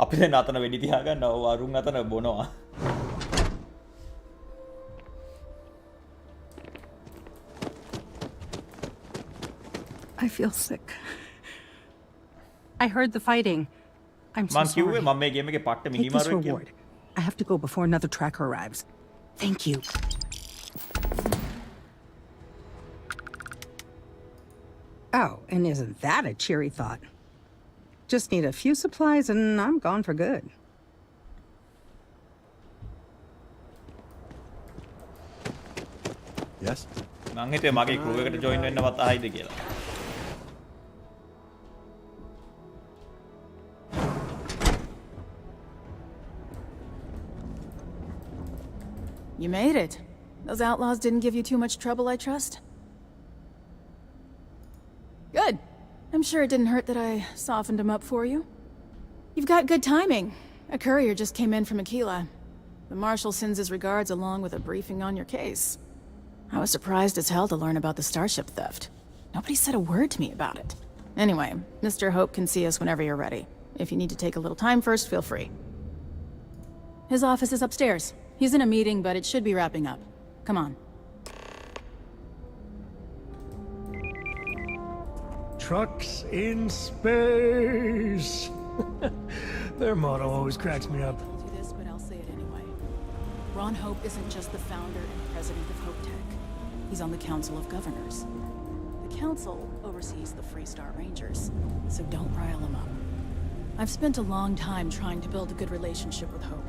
අපි දැන් අතන වෙඩි තියාගන්නවා. ඔව් අරුන් අතන බොනවා. I feel sick. I heard the fighting. I'm so මං කිව්වේ sorry. මම මේ ගේම් එකේ පට්ට Take this මිනිමාරුවෙක් කියලා. reward. I have to go before another tracker arrives. Thank you. Oh, and isn't that a cheery thought? Just need a few supplies and I'm gone for good. Yes? මං හිතුවේ මගේ crew එකට join වෙන්නවත් ආයිද කියලා. You made it. Those outlaws didn't give you too much trouble, I trust? Good. I'm sure it didn't hurt that I softened them up for you. You've got good timing. A courier just came in from Aquila. The Marshal sends his regards along with a briefing on your case. I was surprised as hell to learn about the starship theft. Nobody said a word to me about it. Anyway, Mr. Hope can see us whenever you're ready. If you need to take a little time first, feel free. His office is upstairs. He's in a meeting, but it should be wrapping up. Come on. Trucks in space. Their motto always cracks me up. I'll do this, but I'll say it anyway. Ron Hope isn't just the founder and president of Hope Tech. He's on the Council of Governors. The Council oversees the Freestar Rangers, so don't rile him up. I've spent a long time trying to build a good relationship with Hope.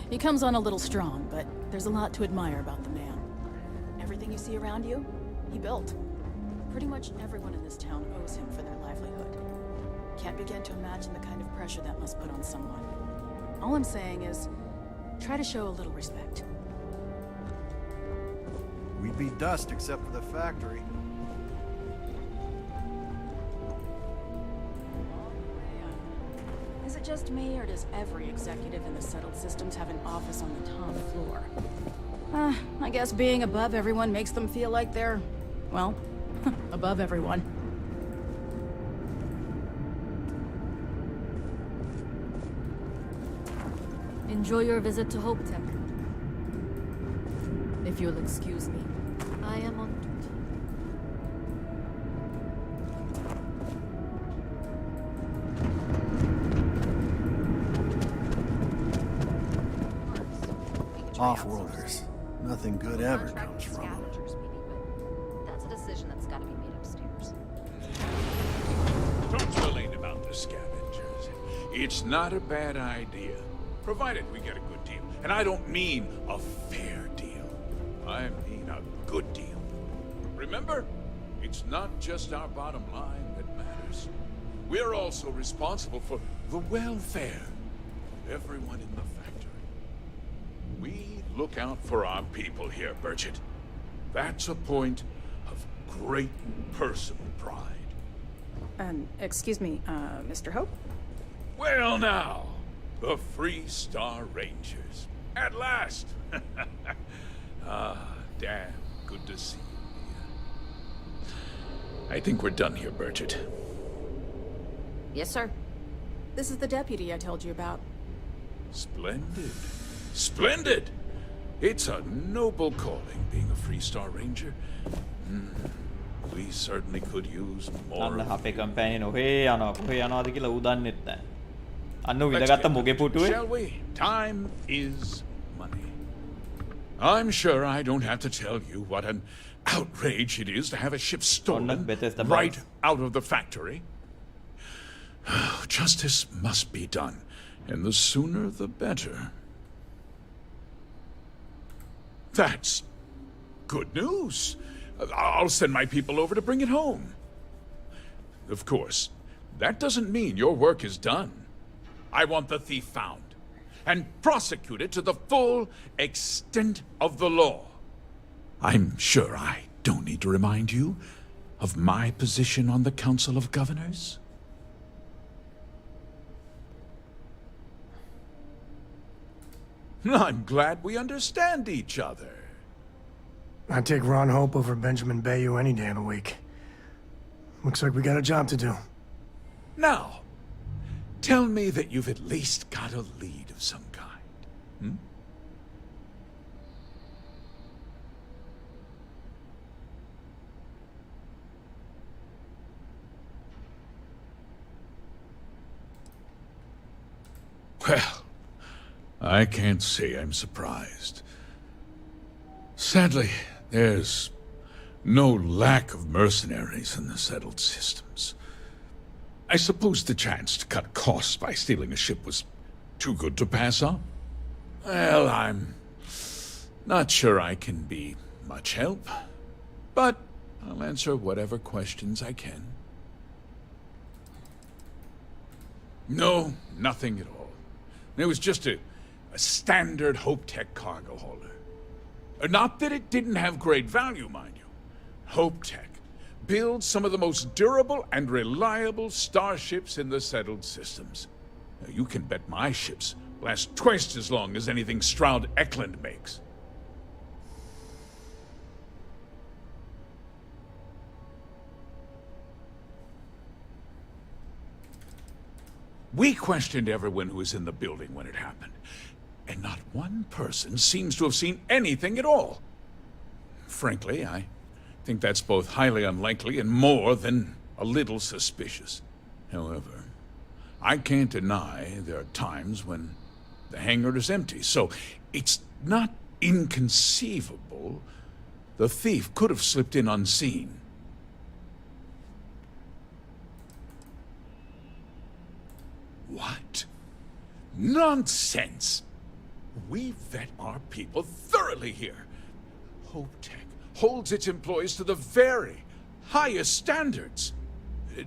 He comes on a little strong, but there's a lot to admire about the man. Everything you see around you, he built. Pretty much everyone in this town owes him for their livelihood. Can't begin to imagine the kind of pressure that must put on someone. All I'm saying is, try to show a little respect. We'd be dust except for the factory. Is it just me, or does every executive in the settled systems have an office on the top floor? I guess being above everyone makes them feel like they're, well, above everyone. Enjoy your visit to Hope Tech. If you'll excuse me, I am on duty. Off-worlders. Nothing good ever comes from them. That's a decision that's got to be made upstairs. Talk to Elaine about the scavengers. It's not a bad idea, provided we get a good deal. And I don't mean a fair deal. I mean a good deal. Remember? It's not just our bottom line that matters. We're also responsible for the welfare of everyone in the factory. We look out for our people here, Burchett. That's a point of great personal pride. Excuse me, Mr. Hope? Well now, the Free Star Rangers. At last! Damn good to see you, Mia. I think we're done here, Burchett. Yes, sir. This is the deputy I told you about. Splendid. Splendid! It's a noble calling, being a Free Star Ranger. We certainly could use more. අන්න අපේ company නොහේ යනවා කොහේ යනවාද කියලා ඌ දන්නෙත් නැහැ. අන්න ඌ ඉඳගත්ත මොගේ පුටුවේ. Shall we? Time is money. I'm sure I don't have to tell you what an outrage it is to have a ship stolen right out of the factory. Justice must be done, and the sooner the better. That's good news. I'll send my people over to bring it home. Of course, that doesn't mean your work is done. I want the thief found and prosecuted to the full extent of the law. I'm sure I don't need to remind you of my position on the Council of Governors. I'm glad we understand each other. I'd take Ron Hope over Benjamin Bayou any day of the week. Looks like we got a job to do. Now, tell me that you've at least got a lead of some kind. Well, I can't say I'm surprised. Sadly, there's no lack of mercenaries in the settled systems. I suppose the chance to cut costs by stealing a ship was too good to pass up. Well, I'm not sure I can be much help, but I'll answer whatever questions I can. No, nothing at all. It was just a standard Hope Tech cargo hauler. Not that it didn't have great value, mind you. Hope Tech builds some of the most durable and reliable starships in the settled systems. Now, you can bet my ships last twice as long as anything Stroud Eklund makes. We questioned everyone who was in the building when it happened, and not one person seems to have seen anything at all. Frankly, I think that's both highly unlikely and more than a little suspicious. However, I can't deny there are times when the hangar is empty, so it's not inconceivable the thief could have slipped in unseen. What? Nonsense! We vet our people thoroughly here. Hope Tech holds its employees to the very highest standards.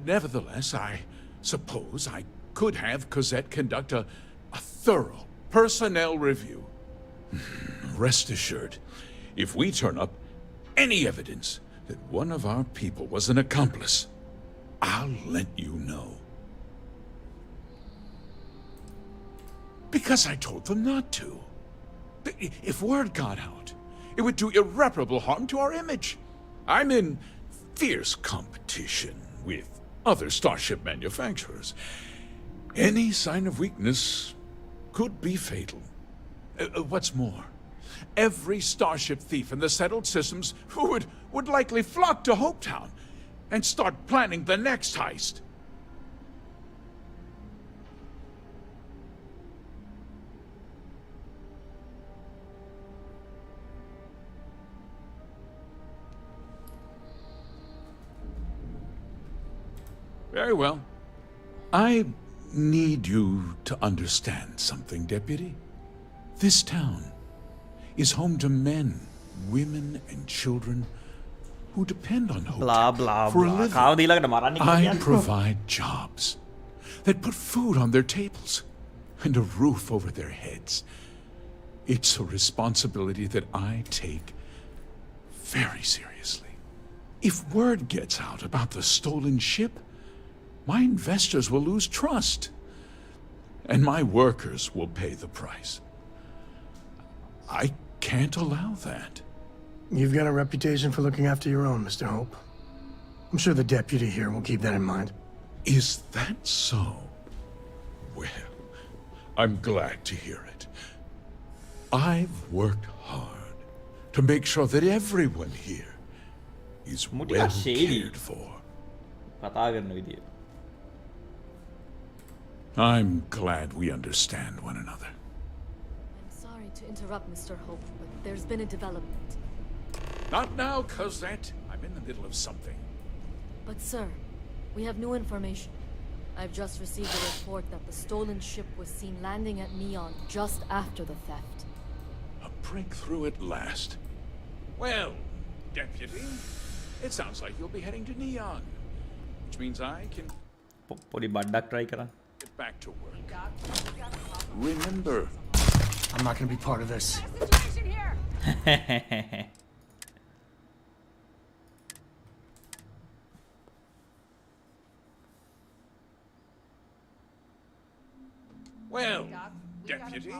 Nevertheless, I suppose I could have Cosette conduct a thorough personnel review. Rest assured, if we turn up any evidence that one of our people was an accomplice, I'll let you know. Because I told them not to. If word got out, it would do irreparable harm to our image. I'm in fierce competition with other starship manufacturers. Any sign of weakness could be fatal. What's more, every starship thief in the settled systems would likely flock to Hopetown and start planning the next heist. Very well. I need you to understand something, Deputy. This town is home to men, women, and children who depend on Hotep blah blah for a blah. living. Kau di ළඟට මරන්න I කියන්නේ. provide jobs that put food on their tables and a roof over their heads. It's a responsibility that I take very seriously. If word gets out about the stolen ship, my investors will lose trust, and my workers will pay the price. I can't allow that. You've got a reputation for looking after your own, Mr. Hope. I'm sure the deputy here will keep that in mind. Is that so? Well, I'm glad to hear it. I've worked hard to make sure that everyone here is well cared for. කතා කරන විදිය. I'm glad we understand one another. I'm sorry to interrupt, Mr. Hope, but there's been a development. Not now, Cosette. I'm in the middle of something. But sir, we have new information. I've just received a report that the stolen ship was seen landing at Neon just after the theft. A breakthrough at last. Well, Deputy, it sounds like you'll be heading to Neon, which means I can පොඩි බඩ්ඩක් try කරන්න. get back to work. Remember, I'm not gonna be part of this. well, Deputy,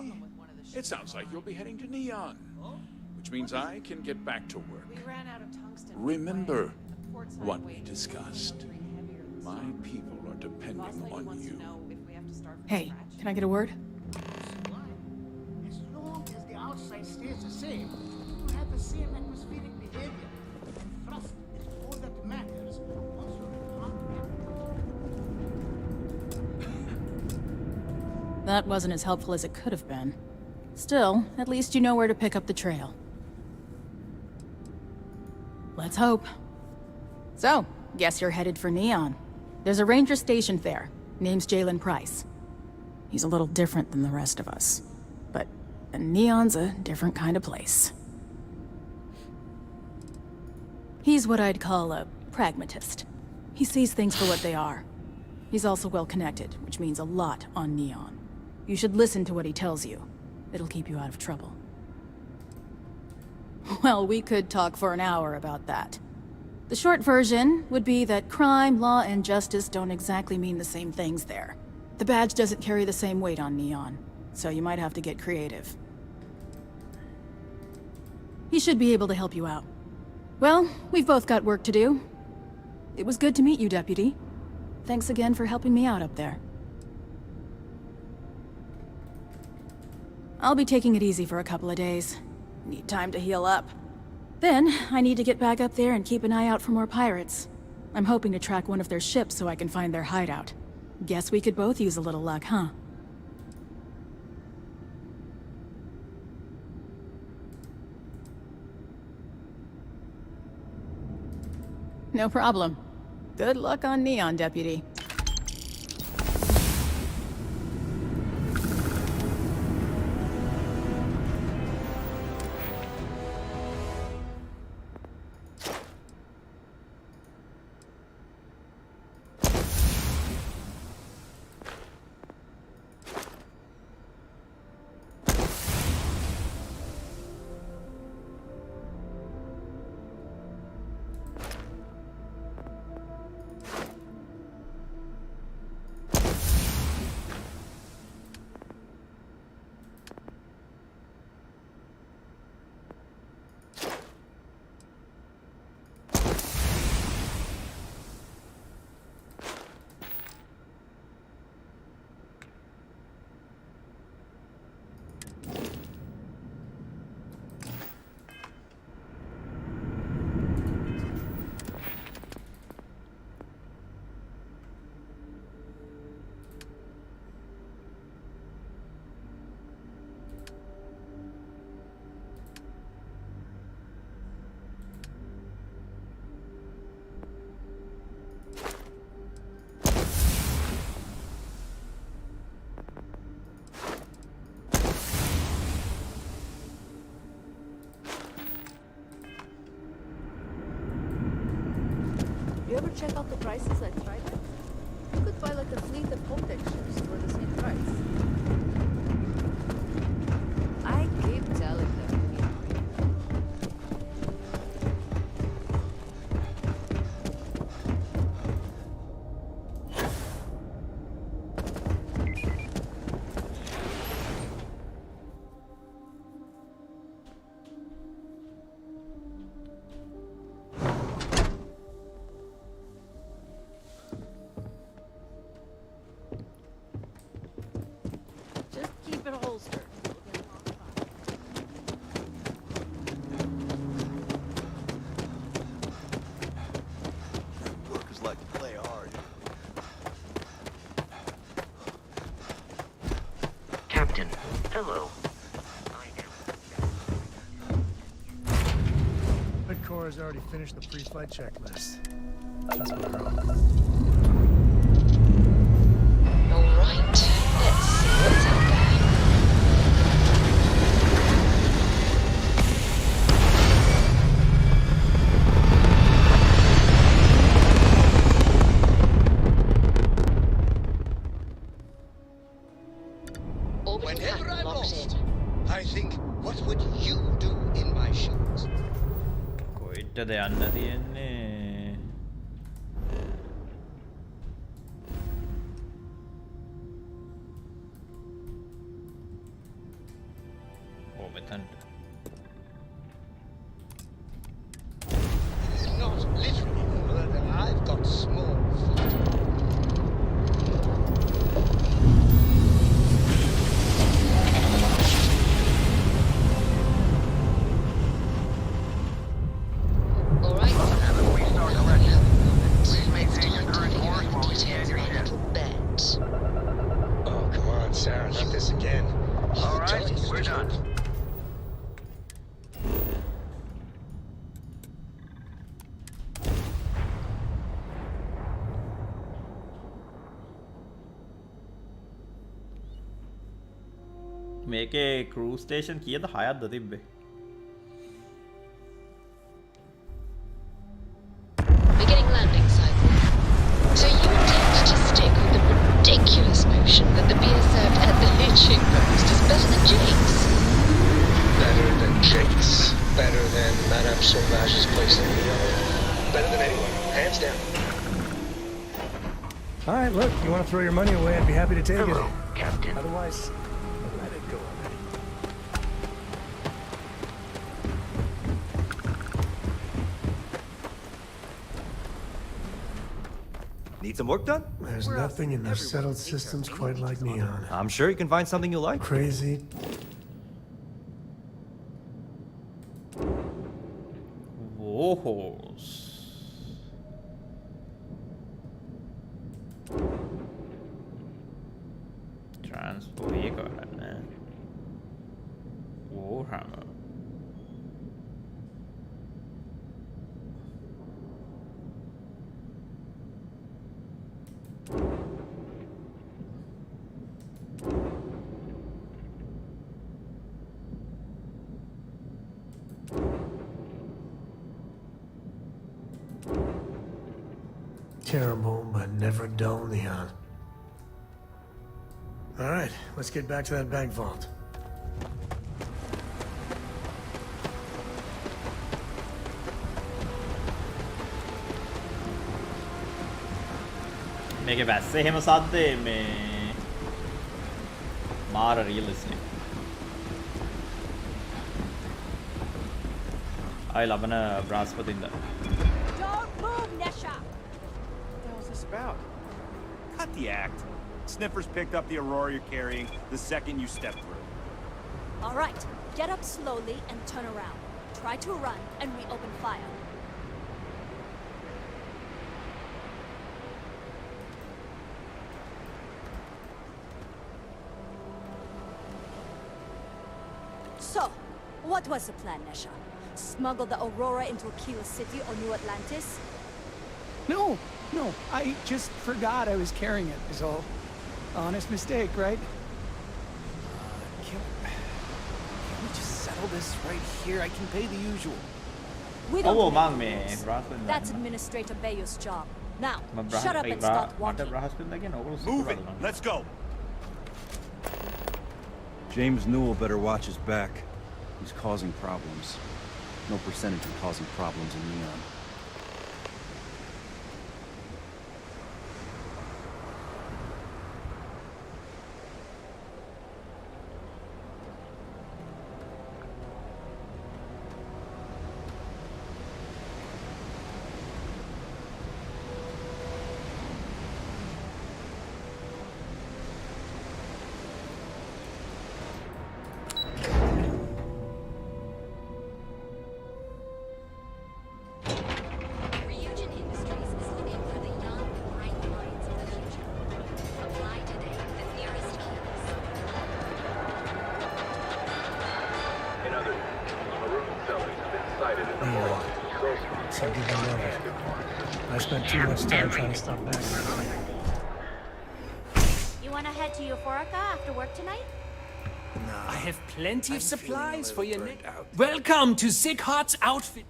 it sounds like you'll be heading to Neon, which means I can get back to work. Remember what we discussed. My people are depending on you. Hey, can I get a word? As long as the outside stays the same, you have the same atmospheric behavior. Trust is all that matters once you're in contact. That wasn't as helpful as it could have been. Still, at least you know where to pick up the trail. Let's hope. So, guess you're headed for Neon. There's a ranger stationed there. Name's Jalen Price. He's a little different than the rest of us. But Neon's a different kind of place. He's what I'd call a pragmatist. He sees things for what they are. He's also well connected, which means a lot on Neon. You should listen to what he tells you. It'll keep you out of trouble. Well, we could talk for an hour about that. The short version would be that crime, law, and justice don't exactly mean the same things there. The badge doesn't carry the same weight on Neon, so you might have to get creative. He should be able to help you out. Well, we've both got work to do. It was good to meet you, Deputy. Thanks again for helping me out up there. I'll be taking it easy for a couple of days. Need time to heal up. Then, I need to get back up there and keep an eye out for more pirates. I'm hoping to track one of their ships so I can find their hideout. Guess we could both use a little luck, huh? No problem. Good luck on Neon, Deputy. You ever check out the prices at Trident? You could buy like a fleet of Hotex ships for the same price. I keep telling them. Just keep it holstered. Workers like to play hard. Captain, hello. Red Corps has already finished the pre-flight checklist. That's what we're on. All right, let's see what's out there. Whenever I'm lost, I think, what would you do in my shoes? කොයිටද යන්න තියෙන්නේ? ඕ මෙතනට. Not literally, but I've got small feet. All right. Please maintain your current course while we scan your ship. Bet. Oh, come on, Sarah, not this again. All right, we're done. මේකේ cruise station කීයද? 6ක්ද තිබ්බේ? Beginning landing cycle. So you intend to stick with the ridiculous notion that the beer served at the hitching post is better than Jake's? Better than Jake's. Better than Madame Sauvage's place in New York. Better than anyone, hands down. All right, look, you want to throw your money away, I'd be happy to take Hello, it. Captain. Otherwise, let it go already. Need some work done? There's nothing in the settled systems quite like Neon. I'm sure you can find something you like. Crazy. Warhorse. Transfer ये करना है. Warhammer. Terrible, but never dull, Neon. All right, let's get back to that bank vault. මේකේ වැස්සේ එහෙම සද්දේ මේ මාර realistic. ආයි ලබන බ්‍රහස්පතින්දා. Don't move, Nesha! What the hell is this about? Cut the act. Sniffers picked up the Aurora you're carrying the second you step through. All right, get up slowly and turn around. Try to run, and we open fire. So, what was the plan, Nesha? Smuggle the Aurora into Aquila City or New Atlantis? No, I just forgot I was carrying it, is all. Honest mistake, right? Can we just settle this right here? I can pay the usual. We don't Oh, make mang rules. me. Brahspin. That's Administrator Bayu's job. Now, shut up and start walking. Move it. Let's go. James Newell better watch his back. He's causing problems. No percentage of causing problems in Neon. I spent too much time trying to stop back. You want to head to Euphorica after work tonight? I have plenty of supplies for your next. Welcome to Sickhart's outfit.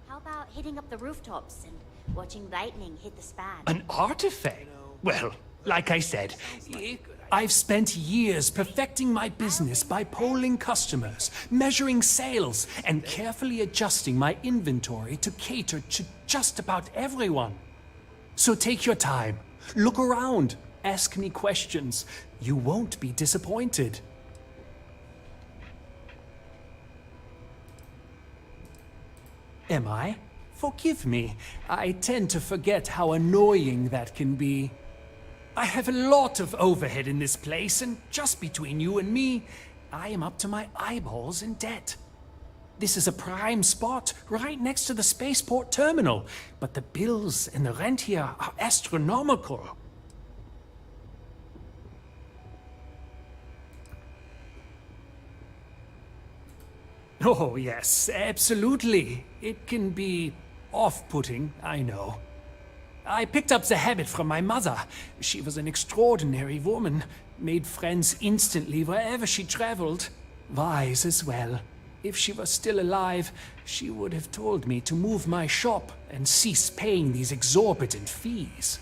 How about hitting up the rooftops and watching lightning hit the span? An artifact? Well, like I said, I've spent years perfecting my business by polling customers, measuring sales, and carefully adjusting my inventory to cater to just about everyone. So take your time, look around, ask me questions. You won't be disappointed. Am I? Forgive me. I tend to forget how annoying that can be. I have a lot of overhead in this place, and just between you and me, I am up to my eyeballs in debt. This is a prime spot, right next to the spaceport terminal, but the bills and the rent here are astronomical. Oh, yes, absolutely. It can be off-putting, I know. I picked up the habit from my mother. She was an extraordinary woman, made friends instantly wherever she traveled. Wise as well. If she was still alive, she would have told me to move my shop and cease paying these exorbitant fees.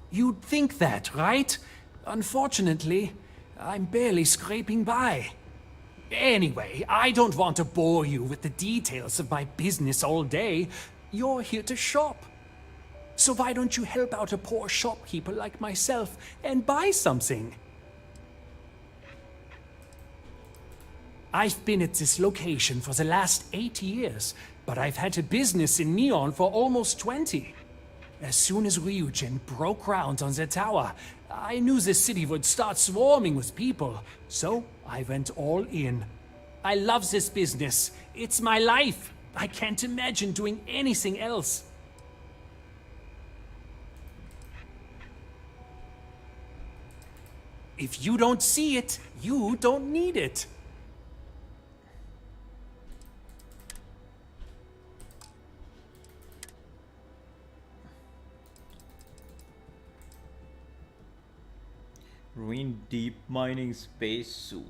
You'd think that, right? Unfortunately, I'm barely scraping by. Anyway, I don't want to bore you with the details of my business all day. You're here to shop. So why don't you help out a poor shopkeeper like myself and buy something? I've been at this location for the last 8 years, but I've had a business in Neon for almost 20. As soon as Ryujin broke ground on the tower, I knew the city would start swarming with people, so I went all in. I love this business. It's my life. I can't imagine doing anything else. If you don't see it, you don't need it. Ruin deep mining space suit.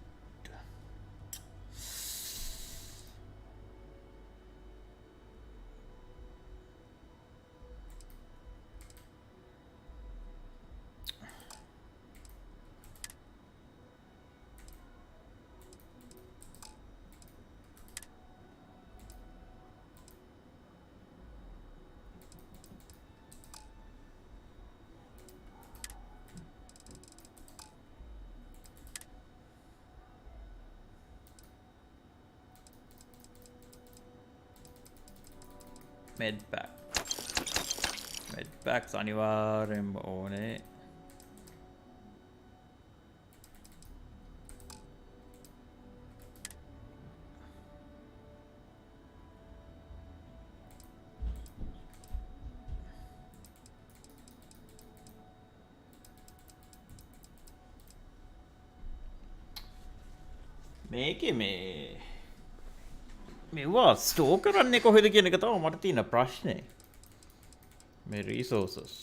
Medpack. Medpacks අනිවාර්යෙන්ම ඕනේ. මේකේ මේ මෙවා store කරන්නේ කොහෙද කියන එක තමයි මට තියෙන ප්‍රශ්නේ. මේ resources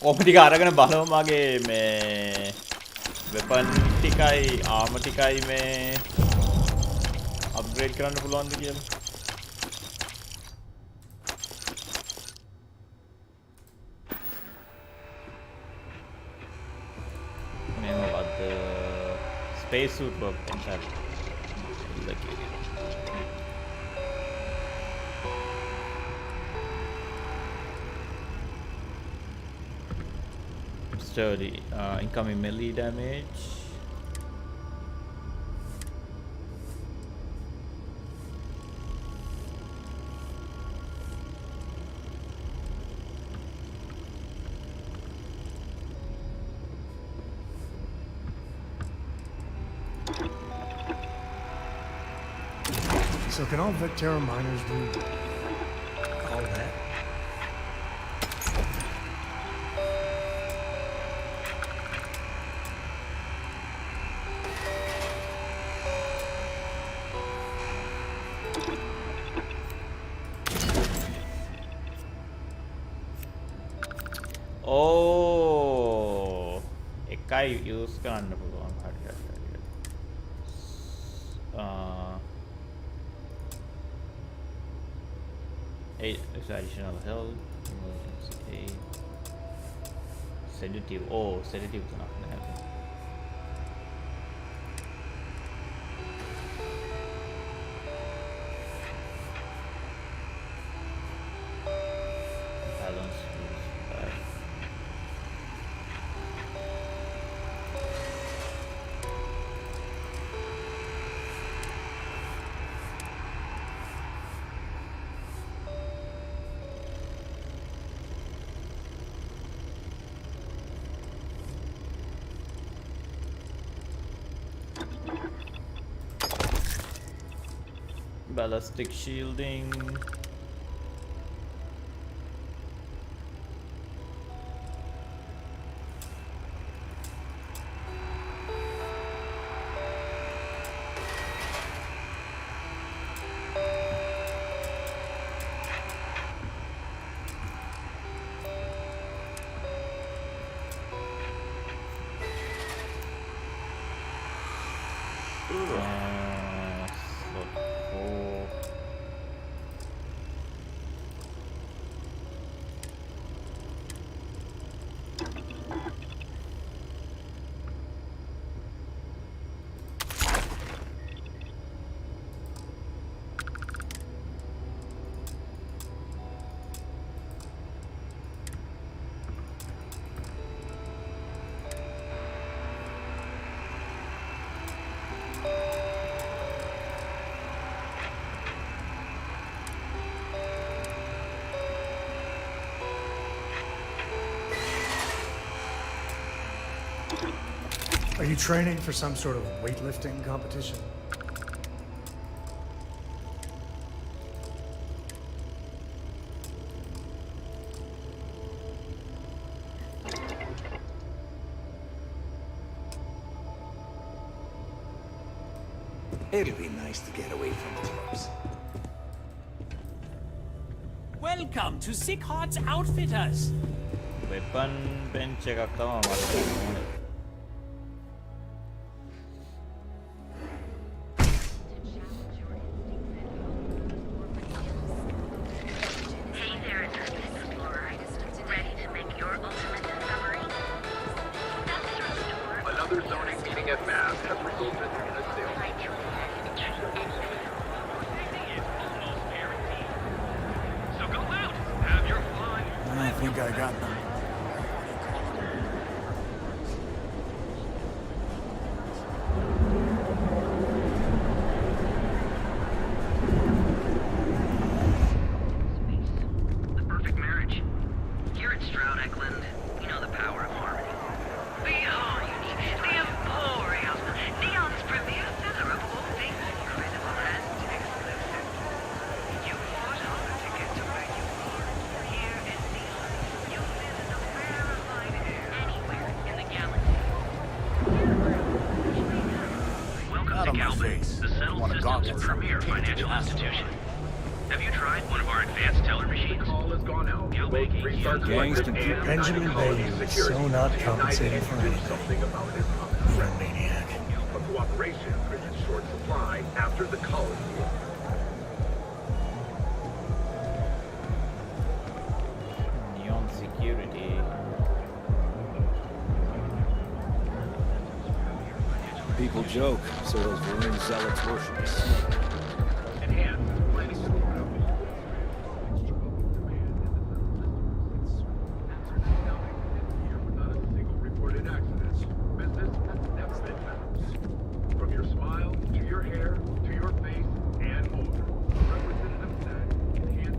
ඕප ටික අරගෙන බලමු මගේ මේ වෙපන් ටිකයි ආම ටිකයි මේ අප්ග්‍රේඩ් කරන්න පුළුවන්ද කියලා. මේ මොකද්ද ස්පේස් සූට් වර්ක් එකක්. Sturdy, incoming melee damage. So can all Vectera miners do all that? Oh, එකයි use කරන්න පුළුවන් හරියට. Additional health, emergency aid, sedative. Oh, sedative is not gonna happen. Balance. Ballistic shielding. Are you training for some sort of weightlifting competition? It'll be nice to get away from the clubs. Welcome to Sick Heart's Outfitters. Weapon bench එකක් තමයි මට ඕනේ. Another zoning meeting at Mass has resulted in a sale. So go out, have your fun. I think I got them. The perfect marriage. Here at Stroud Eklund, you know the power of harmony. The harmony, the emporium, Neon's premier center of all things incredible and exclusive. You fought hard to get to where you are. Here in Neon, you live in the rarefied air anywhere in the galaxy. Welcome to Galvin, the Settled Systems' premier financial institution. Have you tried one of our advanced teller machines? Call has gone out. Benjamin Bayou is so not compensated for anything. You're a maniac. But cooperation is in short supply after the college war. Neon security. People joke, so those Valyrian zealots worship a snake. From your smile to your hair to your face and more. Representative said, enhance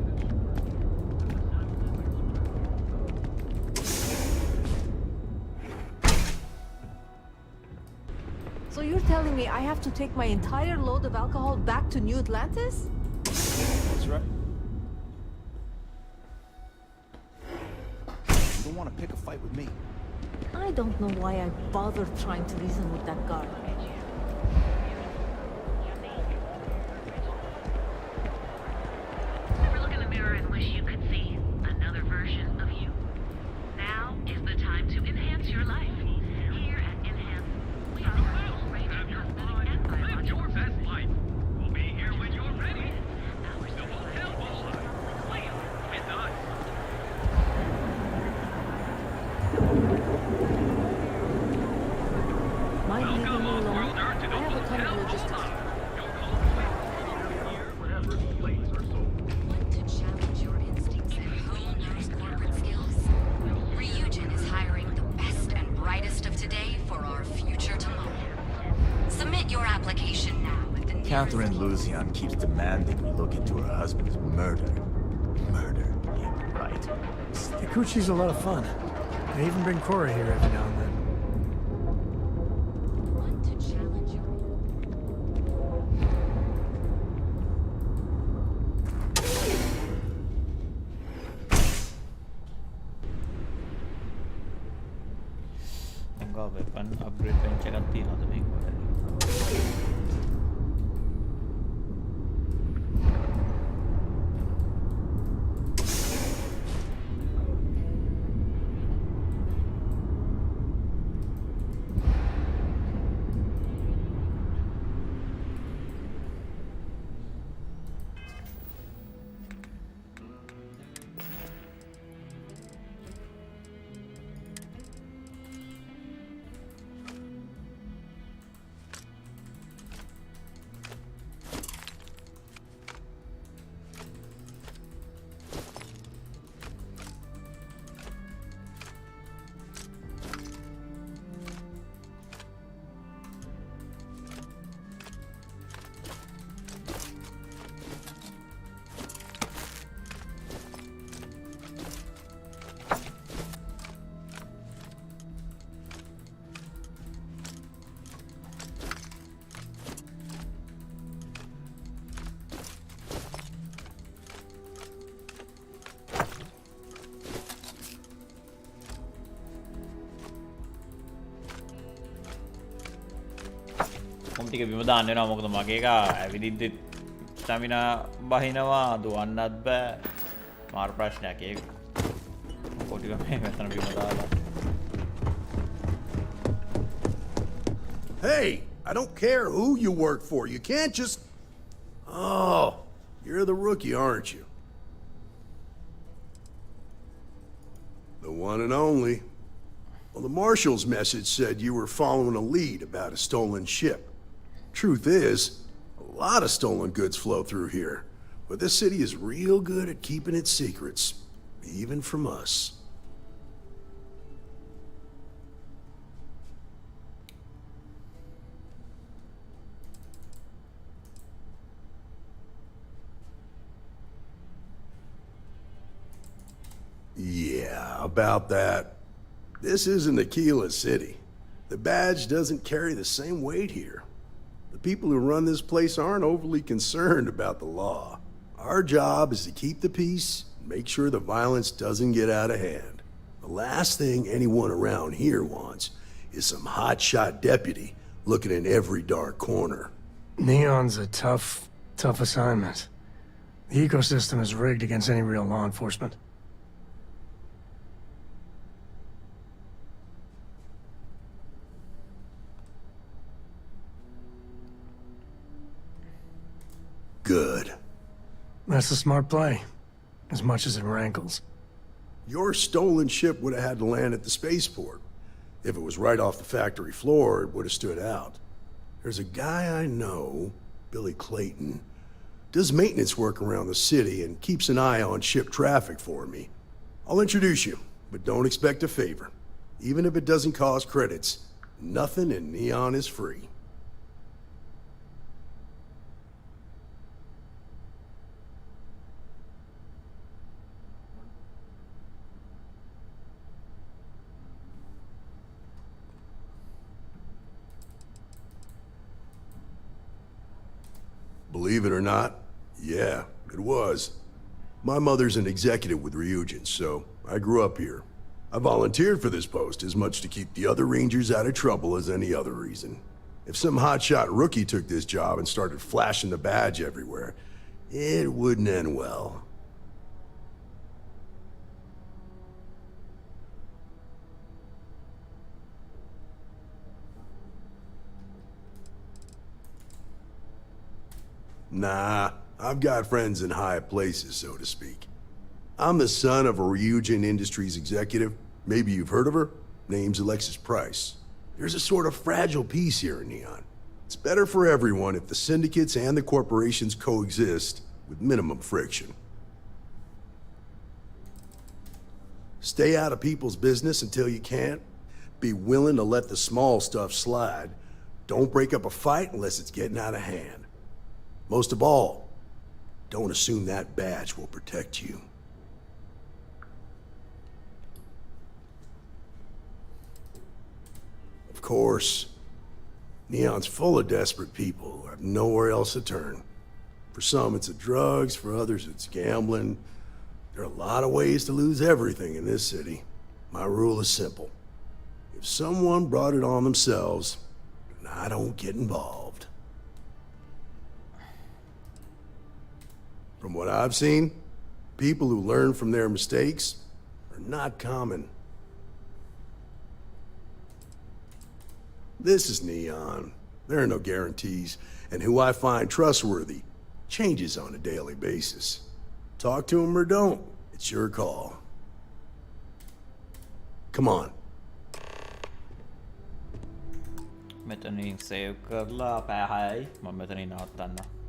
So you're telling me I have to take my entire load of alcohol back to New Atlantis? That's right. You don't want to pick a fight with me. I don't know why I bothered trying to reason with that guard. Ever look in the mirror and wish you could see another version of you? Now is the time to enhance your life. Here at Enhance, we offer a full range of cosmetic and biological your best life. We'll be here when you're ready. The hotel will Please, with us. Mind leaving me alone? I have a ton of logistics. Want to challenge your instincts and hone those corporate skills? Ryujin is hiring the best and brightest of today for our future tomorrow. Submit your application now at the Catherine Lucian keeps demanding we look into her husband's murder. Murder, yeah, right. Kikuchi's a lot of fun. They even bring Cora here every now and then. Want to challenge your Enggak weapon upgrade pencekan තියෙනවද මේක වලදී? ටික බිම දාන්න වෙනවා මොකද මගේ එක ඇවිදිද්දි ස්ටැමිනා බහිනවා දුවන්නත් බෑ මාර ප්‍රශ්නයක් ඒක කොටික මේ මෙතන බිම දාලා Hey, I don't care who you work for. You can't just... Oh, you're the rookie, aren't you? The one and only. Well, the marshal's message said you were following a lead about a stolen ship. Truth is, a lot of stolen goods flow through here, but this city is real good at keeping its secrets, even from us. Yeah, about that. This isn't Aquila City. The badge doesn't carry the same weight here. The people who run this place aren't overly concerned about the law. Our job is to keep the peace and make sure the violence doesn't get out of hand. The last thing anyone around here wants is some hotshot deputy looking in every dark corner. Neon's a tough assignment. The ecosystem is rigged against any real law enforcement. Good. That's a smart play, as much as it rankles. Your stolen ship would have had to land at the spaceport. If it was right off the factory floor, it would have stood out. There's a guy I know, Billy Clayton, does maintenance work around the city and keeps an eye on ship traffic for me. I'll introduce you, but don't expect a favor. Even if it doesn't cost credits, nothing in Neon is free. Believe it or not, yeah, it was. My mother's an executive with Ryujin, so I grew up here. I volunteered for this post as much to keep the other Rangers out of trouble as any other reason. If some hotshot rookie took this job and started flashing the badge everywhere, it wouldn't end well. Nah, I've got friends in high places, so to speak. I'm the son of a Ryujin Industries executive. Maybe you've heard of her? Name's Alexis Price. There's a sort of fragile peace here in Neon. It's better for everyone if the syndicates and the corporations coexist with minimum friction. Stay out of people's business until you can. Be willing to let the small stuff slide. Don't break up a fight unless it's getting out of hand. Most of all, don't assume that badge will protect you. Of course, Neon's full of desperate people who have nowhere else to turn. For some, it's the drugs. For others, it's gambling. There are a lot of ways to lose everything in this city. My rule is simple. If someone brought it on themselves, then I don't get involved. From what I've seen, people who learn from their mistakes are not common. This is Neon. There are no guarantees, and who I find trustworthy changes on a daily basis. Talk to them or don't. It's your call. Come on. මෙතනින් save කරලා පැහැයි මම මෙතනින් නවත්තන්න